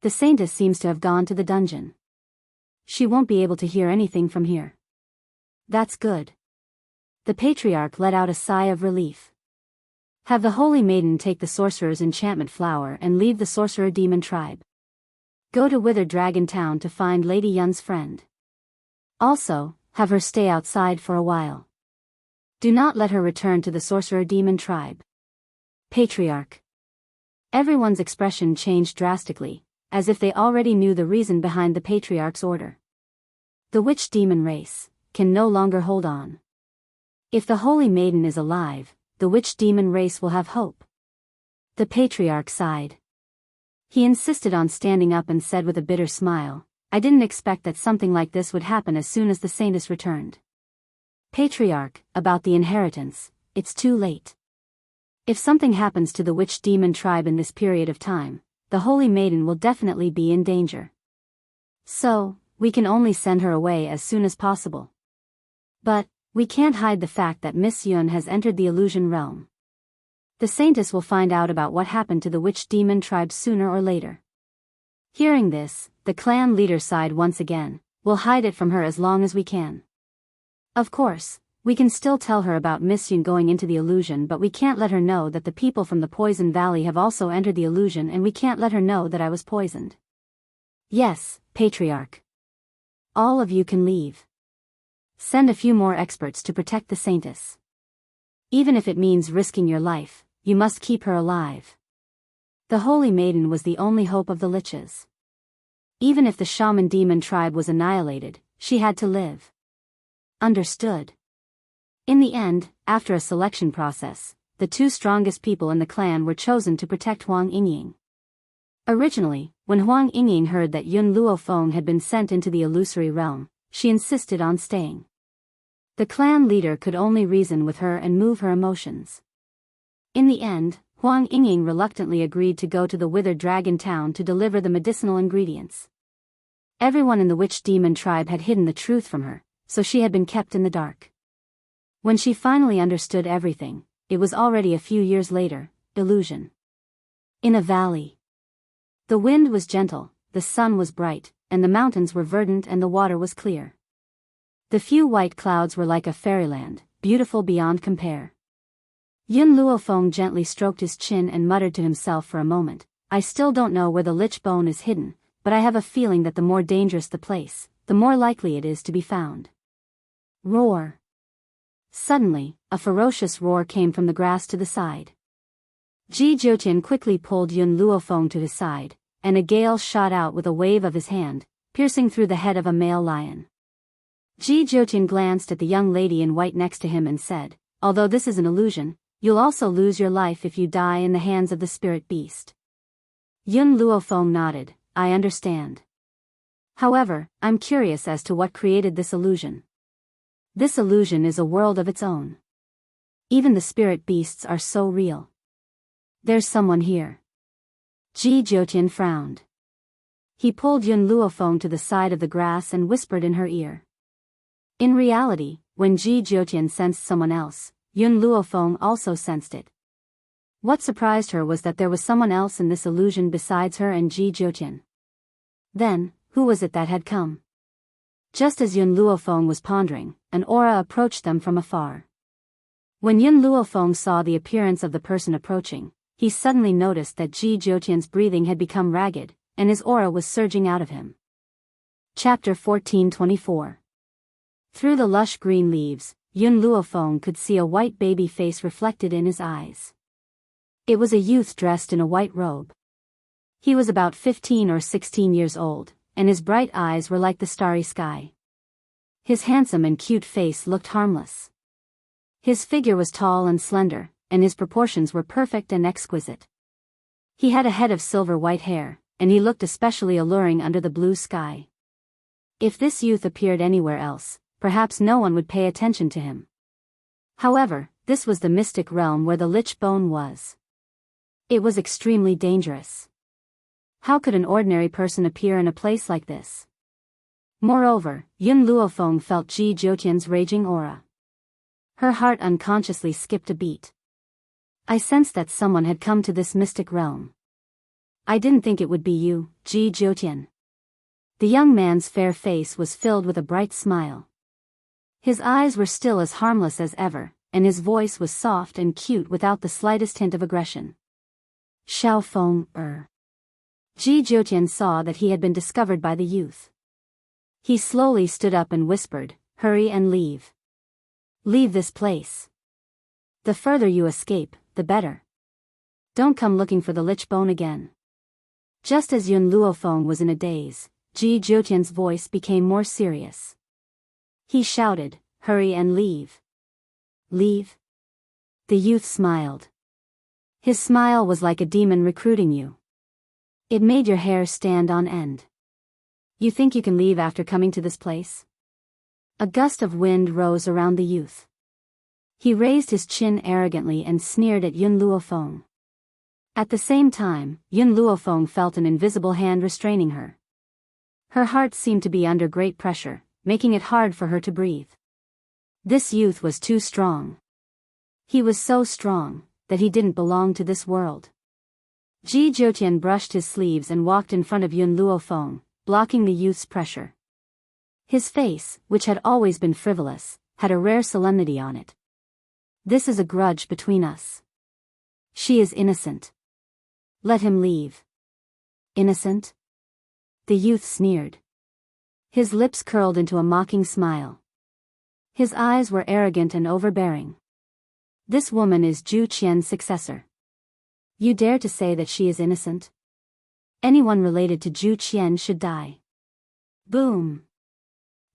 S1: "The Saintess seems to have gone to the dungeon. She won't be able to hear anything from here." "That's good." The Patriarch let out a sigh of relief. "Have the Holy Maiden take the Sorcerer's enchantment flower and leave the Sorcerer Demon tribe. Go to Wither Dragon Town to find Lady Yun's friend. Also, have her stay outside for a while. Do not let her return to the Sorcerer Demon tribe." Patriarch. Everyone's expression changed drastically, as if they already knew the reason behind the Patriarch's order. The Witch Demon race can no longer hold on. If the Holy Maiden is alive, the Witch Demon race will have hope. The Patriarch sighed. He insisted on standing up and said with a bitter smile, "I didn't expect that something like this would happen as soon as the Saintess returned." Patriarch, about the inheritance, it's too late. If something happens to the Witch Demon tribe in this period of time, the Holy Maiden will definitely be in danger. So, we can only send her away as soon as possible. But, we can't hide the fact that Miss Yun has entered the illusion realm. The Saintess will find out about what happened to the Witch Demon tribe sooner or later. Hearing this, the clan leader sighed once again. "We'll hide it from her as long as we can. Of course, we can still tell her about Miss Yun going into the illusion, but we can't let her know that the people from the Poison Valley have also entered the illusion, and we can't let her know that I was poisoned." "Yes, Patriarch. All of you can leave. Send a few more experts to protect the Saintess. Even if it means risking your life, you must keep her alive. The Holy Maiden was the only hope of the liches. Even if the shaman demon tribe was annihilated, she had to live. Understood. In the end, after a selection process, the 2 strongest people in the clan were chosen to protect Huang Yingying. Originally, when Huang Yingying heard that Yun Luofeng had been sent into the illusory realm, she insisted on staying. The clan leader could only reason with her and move her emotions. In the end, Huang Yingying reluctantly agreed to go to the Withered Dragon town to deliver the medicinal ingredients. Everyone in the witch demon tribe had hidden the truth from her, so she had been kept in the dark. When she finally understood everything, it was already a few years later. Illusion. In a valley. The wind was gentle, the sun was bright, and the mountains were verdant and the water was clear. The few white clouds were like a fairyland, beautiful beyond compare. Yun Luofeng gently stroked his chin and muttered to himself for a moment, "I still don't know where the lich bone is hidden, but I have a feeling that the more dangerous the place, the more likely it is to be found." Roar. Suddenly, a ferocious roar came from the grass to the side. Ji Jiutian quickly pulled Yun Luofeng to his side, and a gale shot out with a wave of his hand, piercing through the head of a male lion. Ji Jiutian glanced at the young lady in white next to him and said, "Although this is an illusion, you'll also lose your life if you die in the hands of the spirit beast." Yun Luofeng nodded, "I understand. However, I'm curious as to what created this illusion." "This illusion is a world of its own. Even the spirit beasts are so real. There's someone here." Ji Jiutian frowned. He pulled Yun Luofeng to the side of the grass and whispered in her ear. In reality, when Ji Jiutian sensed someone else, Yun Luofeng also sensed it. What surprised her was that there was someone else in this illusion besides her and Ji Jiutian. Then, who was it that had come? Just as Yun Luofeng was pondering, an aura approached them from afar. When Yun Luofeng saw the appearance of the person approaching, he suddenly noticed that Ji Jiutian's breathing had become ragged, and his aura was surging out of him. Chapter 1424. Through the lush green leaves, Yun Luofeng could see a white baby face reflected in his eyes. It was a youth dressed in a white robe. He was about 15 or 16 years old, and his bright eyes were like the starry sky. His handsome and cute face looked harmless. His figure was tall and slender, and his proportions were perfect and exquisite. He had a head of silver white hair, and he looked especially alluring under the blue sky. If this youth appeared anywhere else, perhaps no one would pay attention to him. However, this was the mystic realm where the lich bone was. It was extremely dangerous. How could an ordinary person appear in a place like this? Moreover, Yun Luofeng felt Ji Jiutian's raging aura. Her heart unconsciously skipped a beat. "I sensed that someone had come to this mystic realm. I didn't think it would be you, Ji Jiutian." The young man's fair face was filled with a bright smile. His eyes were still as harmless as ever, and his voice was soft and cute without the slightest hint of aggression. "Xiaofeng, Ji Jiutian saw that he had been discovered by the youth. He slowly stood up and whispered, "Hurry and leave. Leave this place. The further you escape, the better. Don't come looking for the lich bone again." Just as Yun Luofeng was in a daze, Ji Jiutian's voice became more serious. He shouted, "Hurry and leave." "Leave?" The youth smiled. His smile was like a demon recruiting you. It made your hair stand on end. "You think you can leave after coming to this place?" A gust of wind rose around the youth. He raised his chin arrogantly and sneered at Yun Luofeng. At the same time, Yun Luofeng felt an invisible hand restraining her. Her heart seemed to be under great pressure, making it hard for her to breathe. This youth was too strong. He was so strong, that he didn't belong to this world. Ji Jiutian brushed his sleeves and walked in front of Yun Luofeng, blocking the youth's pressure. His face, which had always been frivolous, had a rare solemnity on it. "This is a grudge between us. She is innocent. Let him leave." "Innocent?" The youth sneered. His lips curled into a mocking smile. His eyes were arrogant and overbearing. "This woman is Zhu Qian's successor. You dare to say that she is innocent?" Anyone related to Zhu Qian should die. Boom!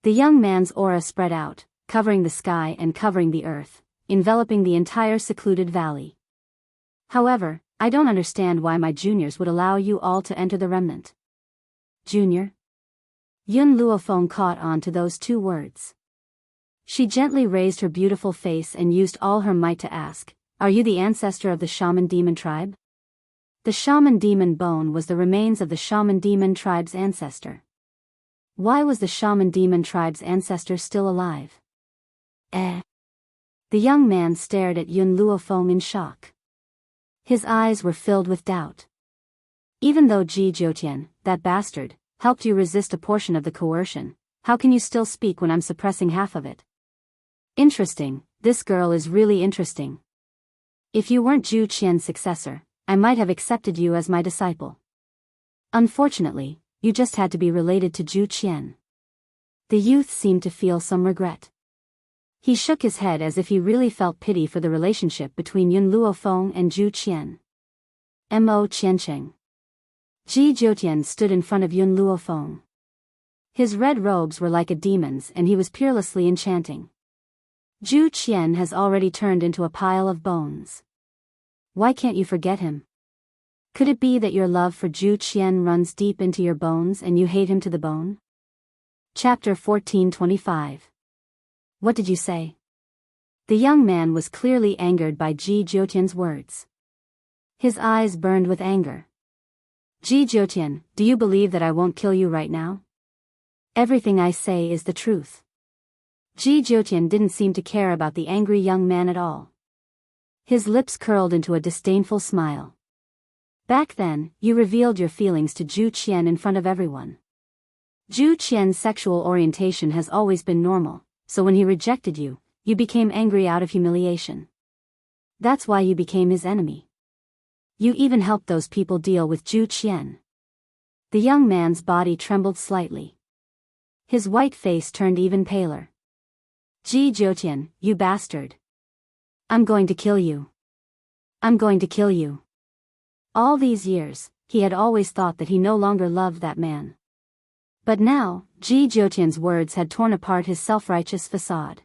S1: The young man's aura spread out, covering the sky and covering the earth, enveloping the entire secluded valley. However, I don't understand why my juniors would allow you all to enter the remnant. Junior? Yun Luofeng caught on to those two words. She gently raised her beautiful face and used all her might to ask, "Are you the ancestor of the shaman demon tribe?" The shaman demon bone was the remains of the shaman demon tribe's ancestor. Why was the shaman demon tribe's ancestor still alive? The young man stared at Yun Luofeng in shock. His eyes were filled with doubt. Even though Ji Jiutian, that bastard, helped you resist a portion of the coercion, how can you still speak when I'm suppressing half of it? Interesting, this girl is really interesting. If you weren't Zhu Qian's successor, I might have accepted you as my disciple. Unfortunately, you just had to be related to Zhu Qian. The youth seemed to feel some regret. He shook his head as if he really felt pity for the relationship between Yun Luofeng and Zhu Qian. Mo Qiancheng. Ji Jiutian stood in front of Yun Luofeng. His red robes were like a demon's and he was peerlessly enchanting. Zhu Qian has already turned into a pile of bones. Why can't you forget him? Could it be that your love for Zhu Qian runs deep into your bones and you hate him to the bone? Chapter 1425. What did you say? The young man was clearly angered by Ji Jiutian's words. His eyes burned with anger. Ji Jiutian, do you believe that I won't kill you right now? Everything I say is the truth. Ji Jiutian didn't seem to care about the angry young man at all. His lips curled into a disdainful smile. Back then, you revealed your feelings to Zhu Qian in front of everyone. Zhu Qian's sexual orientation has always been normal, so when he rejected you, you became angry out of humiliation. That's why you became his enemy. You even helped those people deal with Zhu Qian. The young man's body trembled slightly. His white face turned even paler. Ji Jiutian, you bastard. I'm going to kill you. I'm going to kill you. All these years, he had always thought that he no longer loved that man. But now, Ji Jiutian's words had torn apart his self-righteous facade.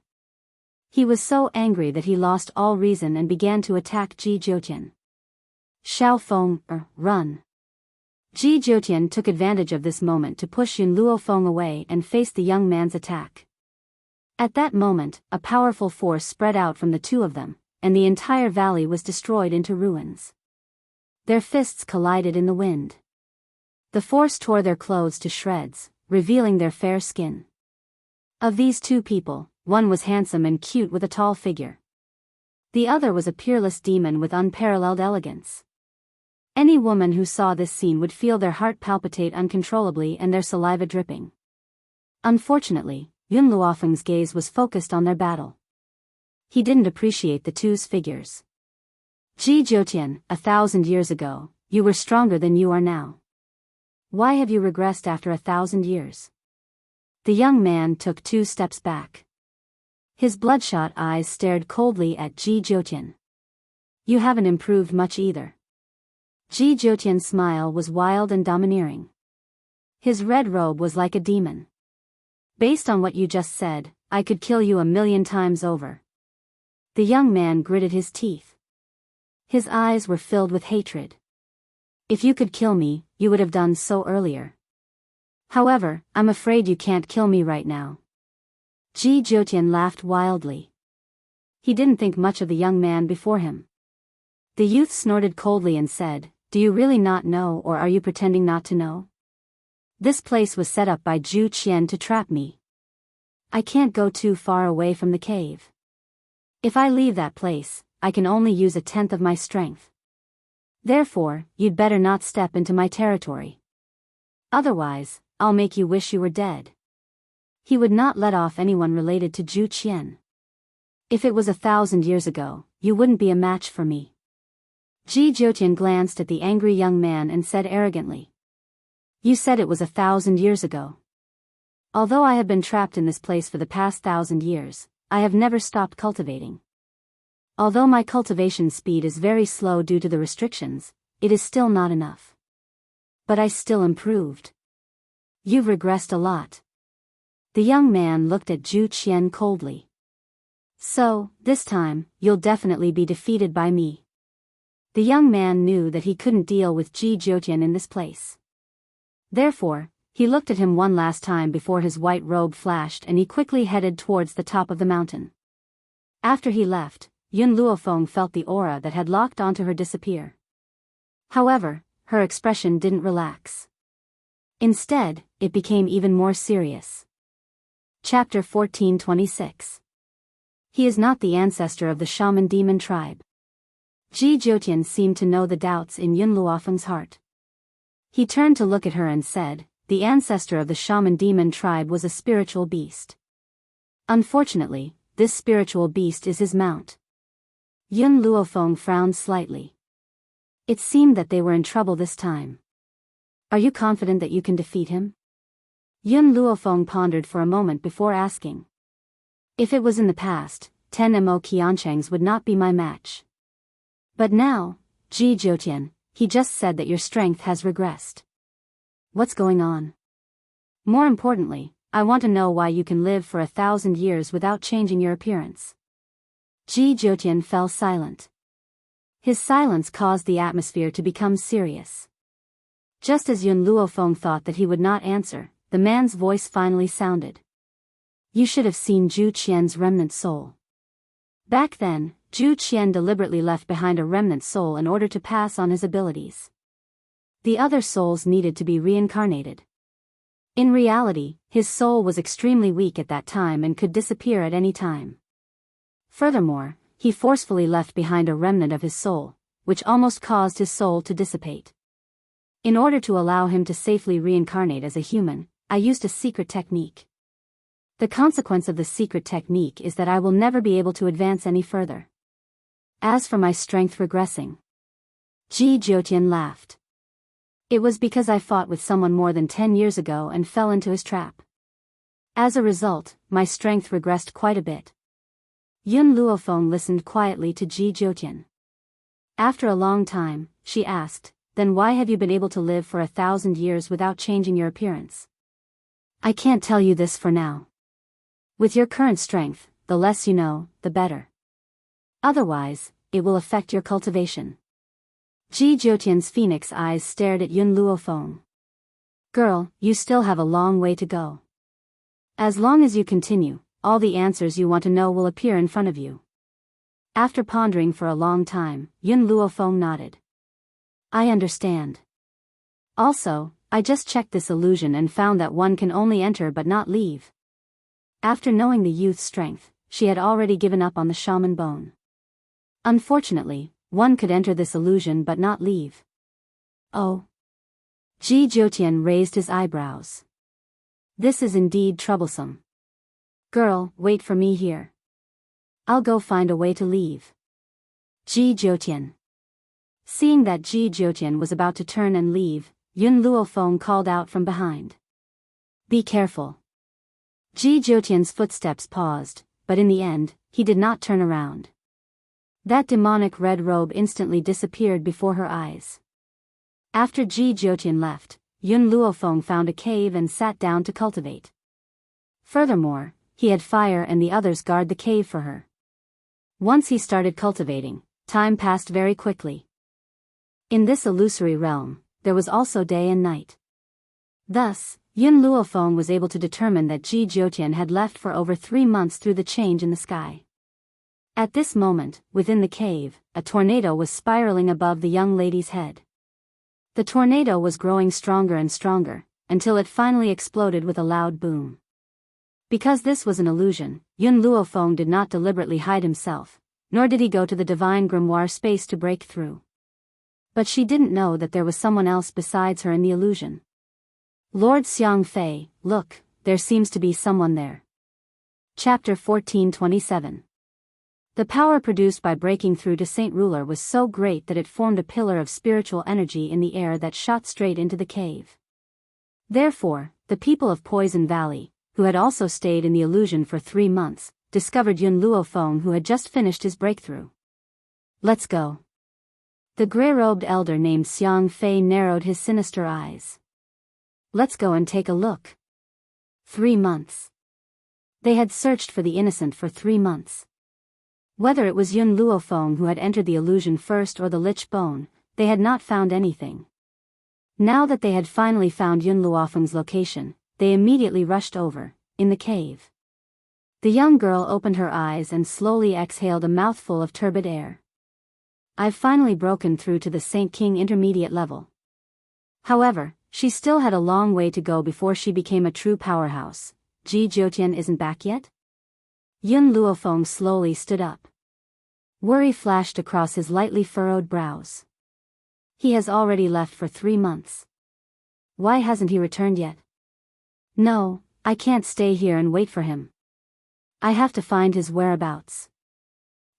S1: He was so angry that he lost all reason and began to attack Ji Jiutian. Xiao Feng, run. Ji Jiutian took advantage of this moment to push Yun Luofeng away and face the young man's attack. At that moment, a powerful force spread out from the two of them, and the entire valley was destroyed into ruins. Their fists collided in the wind. The force tore their clothes to shreds, revealing their fair skin. Of these two people, one was handsome and cute with a tall figure. The other was a peerless demon with unparalleled elegance. Any woman who saw this scene would feel their heart palpitate uncontrollably and their saliva dripping. Unfortunately, Yun Luofeng's gaze was focused on their battle. He didn't appreciate the two's figures. Ji Jiutian, 1,000 years ago, you were stronger than you are now. Why have you regressed after 1,000 years? The young man took 2 steps back. His bloodshot eyes stared coldly at Ji Jiutian. You haven't improved much either. Ji Jiutian's smile was wild and domineering. His red robe was like a demon. Based on what you just said, I could kill you 1,000,000 times over. The young man gritted his teeth. His eyes were filled with hatred. If you could kill me, you would have done so earlier. However, I'm afraid you can't kill me right now. Ji Jiutian laughed wildly. He didn't think much of the young man before him. The youth snorted coldly and said, Do you really not know, or are you pretending not to know? This place was set up by Zhu Qian to trap me. I can't go too far away from the cave. If I leave that place, I can only use 1/10 of my strength. Therefore, you'd better not step into my territory. Otherwise, I'll make you wish you were dead. He would not let off anyone related to Zhu Qian. If it was 1,000 years ago, you wouldn't be a match for me. Ji Jiutian glanced at the angry young man and said arrogantly. You said it was 1,000 years ago. Although I have been trapped in this place for the past 1,000 years, I have never stopped cultivating. Although my cultivation speed is very slow due to the restrictions, it is still not enough. But I still improved. You've regressed a lot. The young man looked at Zhu Qian coldly. So, this time, you'll definitely be defeated by me. The young man knew that he couldn't deal with Ji Zhoutian in this place. Therefore, he looked at him one last time before his white robe flashed and he quickly headed towards the top of the mountain. After he left, Yun Luofeng felt the aura that had locked onto her disappear. However, her expression didn't relax. Instead, it became even more serious. Chapter 1426. He is not the ancestor of the shaman demon tribe. Ji Zhoutian seemed to know the doubts in Yun Luofeng's heart. He turned to look at her and said, the ancestor of the shaman demon tribe was a spiritual beast. Unfortunately, this spiritual beast is his mount. Yun Luofeng frowned slightly. It seemed that they were in trouble this time. Are you confident that you can defeat him? Yun Luofeng pondered for a moment before asking. If it was in the past, 10 Mo Qianchengs would not be my match. But now, Ji Zhoutian, he just said that your strength has regressed. What's going on? More importantly, I want to know why you can live for 1,000 years without changing your appearance. Ji Zhoutian fell silent. His silence caused the atmosphere to become serious. Just as Yun Luofeng thought that he would not answer, the man's voice finally sounded. You should have seen Zhu Qian's remnant soul. Back then, Zhu Qian deliberately left behind a remnant soul in order to pass on his abilities. The other souls needed to be reincarnated. In reality, his soul was extremely weak at that time and could disappear at any time. Furthermore, he forcefully left behind a remnant of his soul, which almost caused his soul to dissipate. In order to allow him to safely reincarnate as a human, I used a secret technique. The consequence of the secret technique is that I will never be able to advance any further. As for my strength regressing, Ji Zhoutian laughed. It was because I fought with someone more than 10 years ago and fell into his trap. As a result, my strength regressed quite a bit. Yun Luofeng listened quietly to Ji Zhoutian. After a long time, she asked, then why have you been able to live for 1,000 years without changing your appearance? I can't tell you this for now. With your current strength, the less you know, the better. Otherwise, it will affect your cultivation. Ji Zhoutian's phoenix eyes stared at Yun Luofeng. Girl, you still have a long way to go. As long as you continue, all the answers you want to know will appear in front of you. After pondering for a long time, Yun Luofeng nodded. I understand. Also, I just checked this illusion and found that one can only enter but not leave. After knowing the youth's strength, she had already given up on the shaman bone. Unfortunately, one could enter this illusion but not leave. Oh. Ji Zhoutian raised his eyebrows. This is indeed troublesome. Girl, wait for me here. I'll go find a way to leave. Ji Zhoutian. Seeing that Ji Zhoutian was about to turn and leave, Yun Luofeng called out from behind. Be careful. Ji Zhoutian's footsteps paused, but in the end, he did not turn around. That demonic red robe instantly disappeared before her eyes. After Ji Zhoutian left, Yun Luofeng found a cave and sat down to cultivate. Furthermore, he had fire and the others guard the cave for her. Once he started cultivating, time passed very quickly. In this illusory realm, there was also day and night. Thus, Yun Luofeng was able to determine that Ji Zhoutian had left for over 3 months through the change in the sky. At this moment, within the cave, a tornado was spiraling above the young lady's head. The tornado was growing stronger and stronger, until it finally exploded with a loud boom. Because this was an illusion, Yun Luofeng did not deliberately hide himself, nor did he go to the divine grimoire space to break through. But she didn't know that there was someone else besides her in the illusion. Lord Xiang Fei, look, there seems to be someone there. Chapter 1427. The power produced by breaking through to Saint Ruler was so great that it formed a pillar of spiritual energy in the air that shot straight into the cave. Therefore, the people of Poison Valley, who had also stayed in the illusion for 3 months, discovered Yun Luofeng who had just finished his breakthrough. Let's go. The gray-robed elder named Xiang Fei narrowed his sinister eyes. Let's go and take a look. 3 months. They had searched for the innocent for 3 months. Whether it was Yun Luofeng who had entered the illusion first or the lich bone, they had not found anything. Now that they had finally found Yun Luofeng's location, they immediately rushed over, in the cave. The young girl opened her eyes and slowly exhaled a mouthful of turbid air. I've finally broken through to the Saint King intermediate level. However, she still had a long way to go before she became a true powerhouse. Ji Jiutian isn't back yet? Yun Luofeng slowly stood up. Worry flashed across his lightly furrowed brows. He has already left for 3 months. Why hasn't he returned yet? No, I can't stay here and wait for him. I have to find his whereabouts.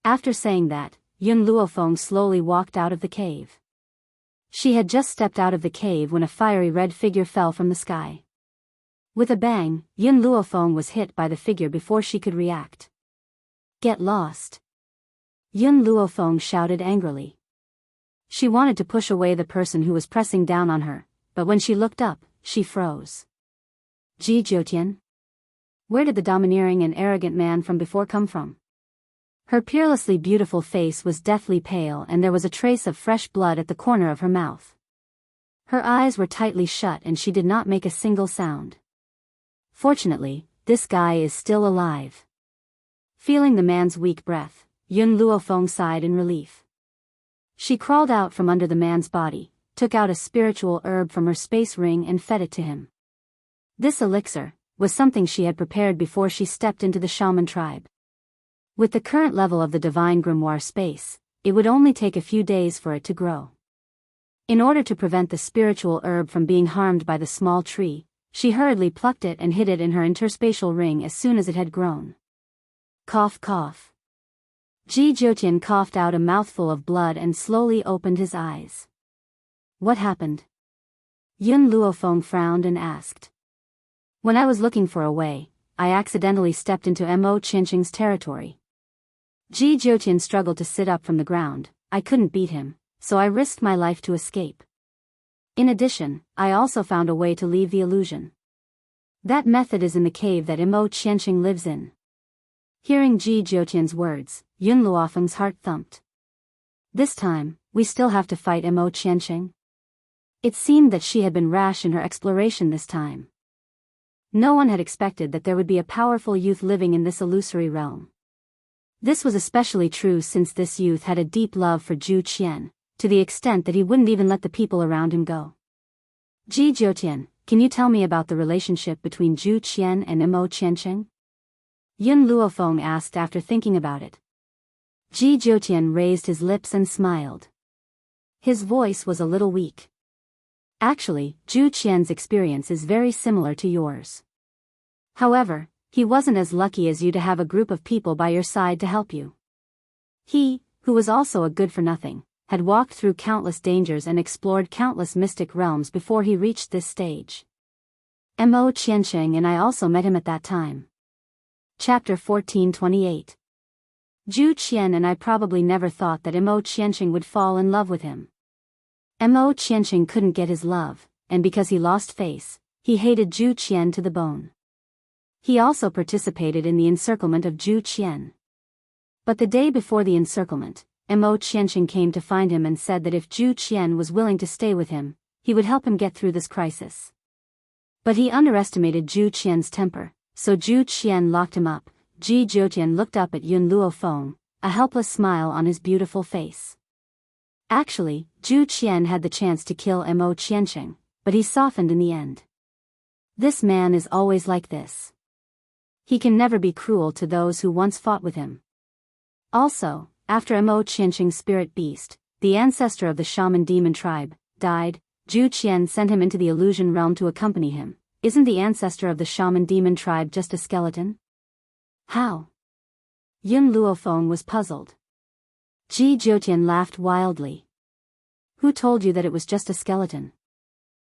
S1: After saying that, Yun Luofeng slowly walked out of the cave. She had just stepped out of the cave when a fiery red figure fell from the sky. With a bang, Yun Luofeng was hit by the figure before she could react. Get lost! Yun Luofeng shouted angrily. She wanted to push away the person who was pressing down on her, but when she looked up, she froze. Ji Jiutian? Where did the domineering and arrogant man from before come from? Her peerlessly beautiful face was deathly pale and there was a trace of fresh blood at the corner of her mouth. Her eyes were tightly shut and she did not make a single sound. Fortunately, this guy is still alive. Feeling the man's weak breath, Yun Luofeng sighed in relief. She crawled out from under the man's body, took out a spiritual herb from her space ring and fed it to him. This elixir was something she had prepared before she stepped into the shaman tribe. With the current level of the divine grimoire space, it would only take a few days for it to grow. In order to prevent the spiritual herb from being harmed by the small tree, she hurriedly plucked it and hid it in her interspatial ring as soon as it had grown. Cough cough. Ji Jiutian coughed out a mouthful of blood and slowly opened his eyes. What happened? Yun Luofeng frowned and asked. When I was looking for a way, I accidentally stepped into Mo Qianqing's territory. Ji Jiutian struggled to sit up from the ground. I couldn't beat him, so I risked my life to escape. In addition, I also found a way to leave the illusion. That method is in the cave that Mo Qianqing lives in. Hearing Ji Jiutian's words, Yun Luofeng's heart thumped. This time, we still have to fight Mo Qianqing? It seemed that she had been rash in her exploration this time. No one had expected that there would be a powerful youth living in this illusory realm. This was especially true since this youth had a deep love for Zhu Qian, to the extent that he wouldn't even let the people around him go. Ji Jiutian, can you tell me about the relationship between Zhu Qian and Mo Qianqing? Yun Luofeng asked after thinking about it. Ji Jiutian raised his lips and smiled. His voice was a little weak. Actually, Zhu Qian's experience is very similar to yours. However, he wasn't as lucky as you to have a group of people by your side to help you. He, who was also a good-for-nothing, had walked through countless dangers and explored countless mystic realms before he reached this stage. Mo Qianqing and I also met him at that time. Chapter 1428. Zhu Qian and I probably never thought that Mo Qianqing would fall in love with him. Mo Qianqing couldn't get his love, and because he lost face, he hated Zhu Qian to the bone. He also participated in the encirclement of Zhu Qian. But the day before the encirclement, Mo Qianqing came to find him and said that if Zhu Qian was willing to stay with him, he would help him get through this crisis. But he underestimated Zhu Qian's temper, so Zhu Qian locked him up. Ji Jiutian looked up at Yun Luofeng, a helpless smile on his beautiful face. Actually, Zhu Qian had the chance to kill Mo Qianqing, but he softened in the end. This man is always like this. He can never be cruel to those who once fought with him. Also, after Mo Qianqing's spirit beast, the ancestor of the shaman demon tribe, died, Zhu Qian sent him into the illusion realm to accompany him. Isn't the ancestor of the shaman demon tribe just a skeleton? How? Yun Luofeng was puzzled. Ji Jiutian laughed wildly. Who told you that it was just a skeleton?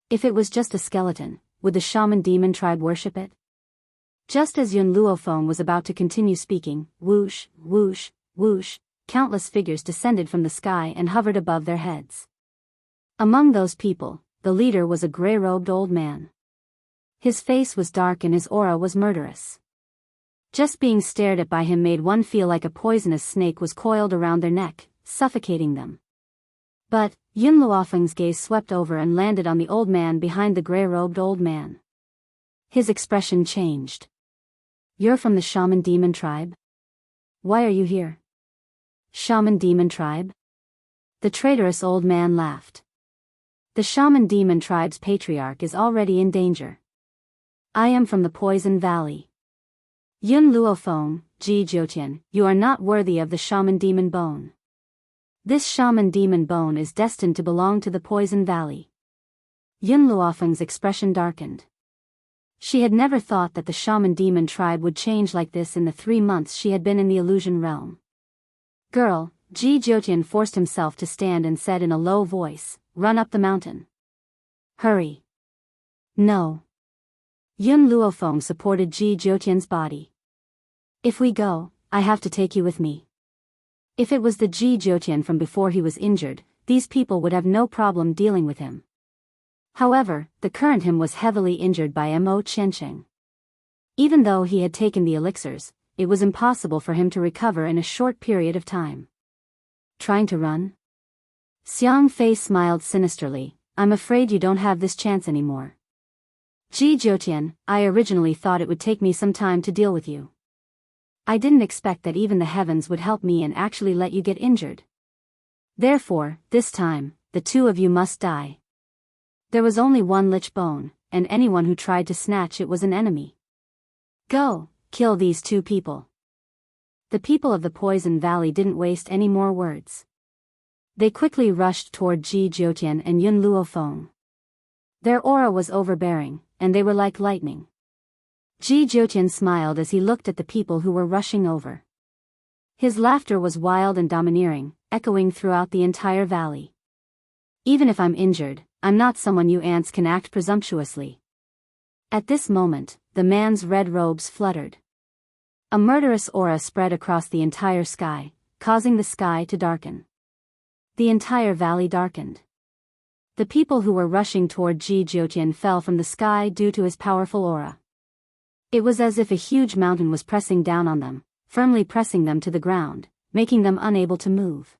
S1: If it was just a skeleton, would the shaman demon tribe worship it? Just as Yun Luofeng was about to continue speaking, whoosh, whoosh, whoosh, countless figures descended from the sky and hovered above their heads. Among those people, the leader was a gray-robed old man. His face was dark and his aura was murderous. Just being stared at by him made one feel like a poisonous snake was coiled around their neck, suffocating them. But, Yun Luofeng's gaze swept over and landed on the old man behind the gray-robed old man. His expression changed. "You're from the Shaman Demon tribe? Why are you here?" "Shaman Demon tribe?" The traitorous old man laughed. "The Shaman Demon tribe's patriarch is already in danger. I am from the Poison Valley. Yun Luofeng, Ji Jiutian, you are not worthy of the Shaman Demon Bone. This Shaman Demon Bone is destined to belong to the Poison Valley." Yun Luofeng's expression darkened. She had never thought that the Shaman Demon tribe would change like this in the 3 months she had been in the illusion realm. "Girl," Ji Jiutian forced himself to stand and said in a low voice, "Run up the mountain. Hurry." "No." Yun Luofeng supported Ji Jiutian's body. "If we go, I have to take you with me." If it was the Ji Jiutian from before he was injured, these people would have no problem dealing with him. However, the current him was heavily injured by Mo Qiansheng. Even though he had taken the elixirs, it was impossible for him to recover in a short period of time. "Trying to run?" Xiang Fei smiled sinisterly. "I'm afraid you don't have this chance anymore. Ji Jiutian, I originally thought it would take me some time to deal with you. I didn't expect that even the heavens would help me and actually let you get injured. Therefore, this time, the two of you must die." There was only one lich bone, and anyone who tried to snatch it was an enemy. "Go, kill these two people." The people of the Poison Valley didn't waste any more words. They quickly rushed toward Ji Jiutian and Yun Luofeng. Their aura was overbearing, and they were like lightning. Ji Jiutian smiled as he looked at the people who were rushing over. His laughter was wild and domineering, echoing throughout the entire valley. "Even if I'm injured, I'm not someone you ants can act presumptuously." At this moment, the man's red robes fluttered. A murderous aura spread across the entire sky, causing the sky to darken. The entire valley darkened. The people who were rushing toward Ji Jiutian fell from the sky due to his powerful aura. It was as if a huge mountain was pressing down on them, firmly pressing them to the ground, making them unable to move.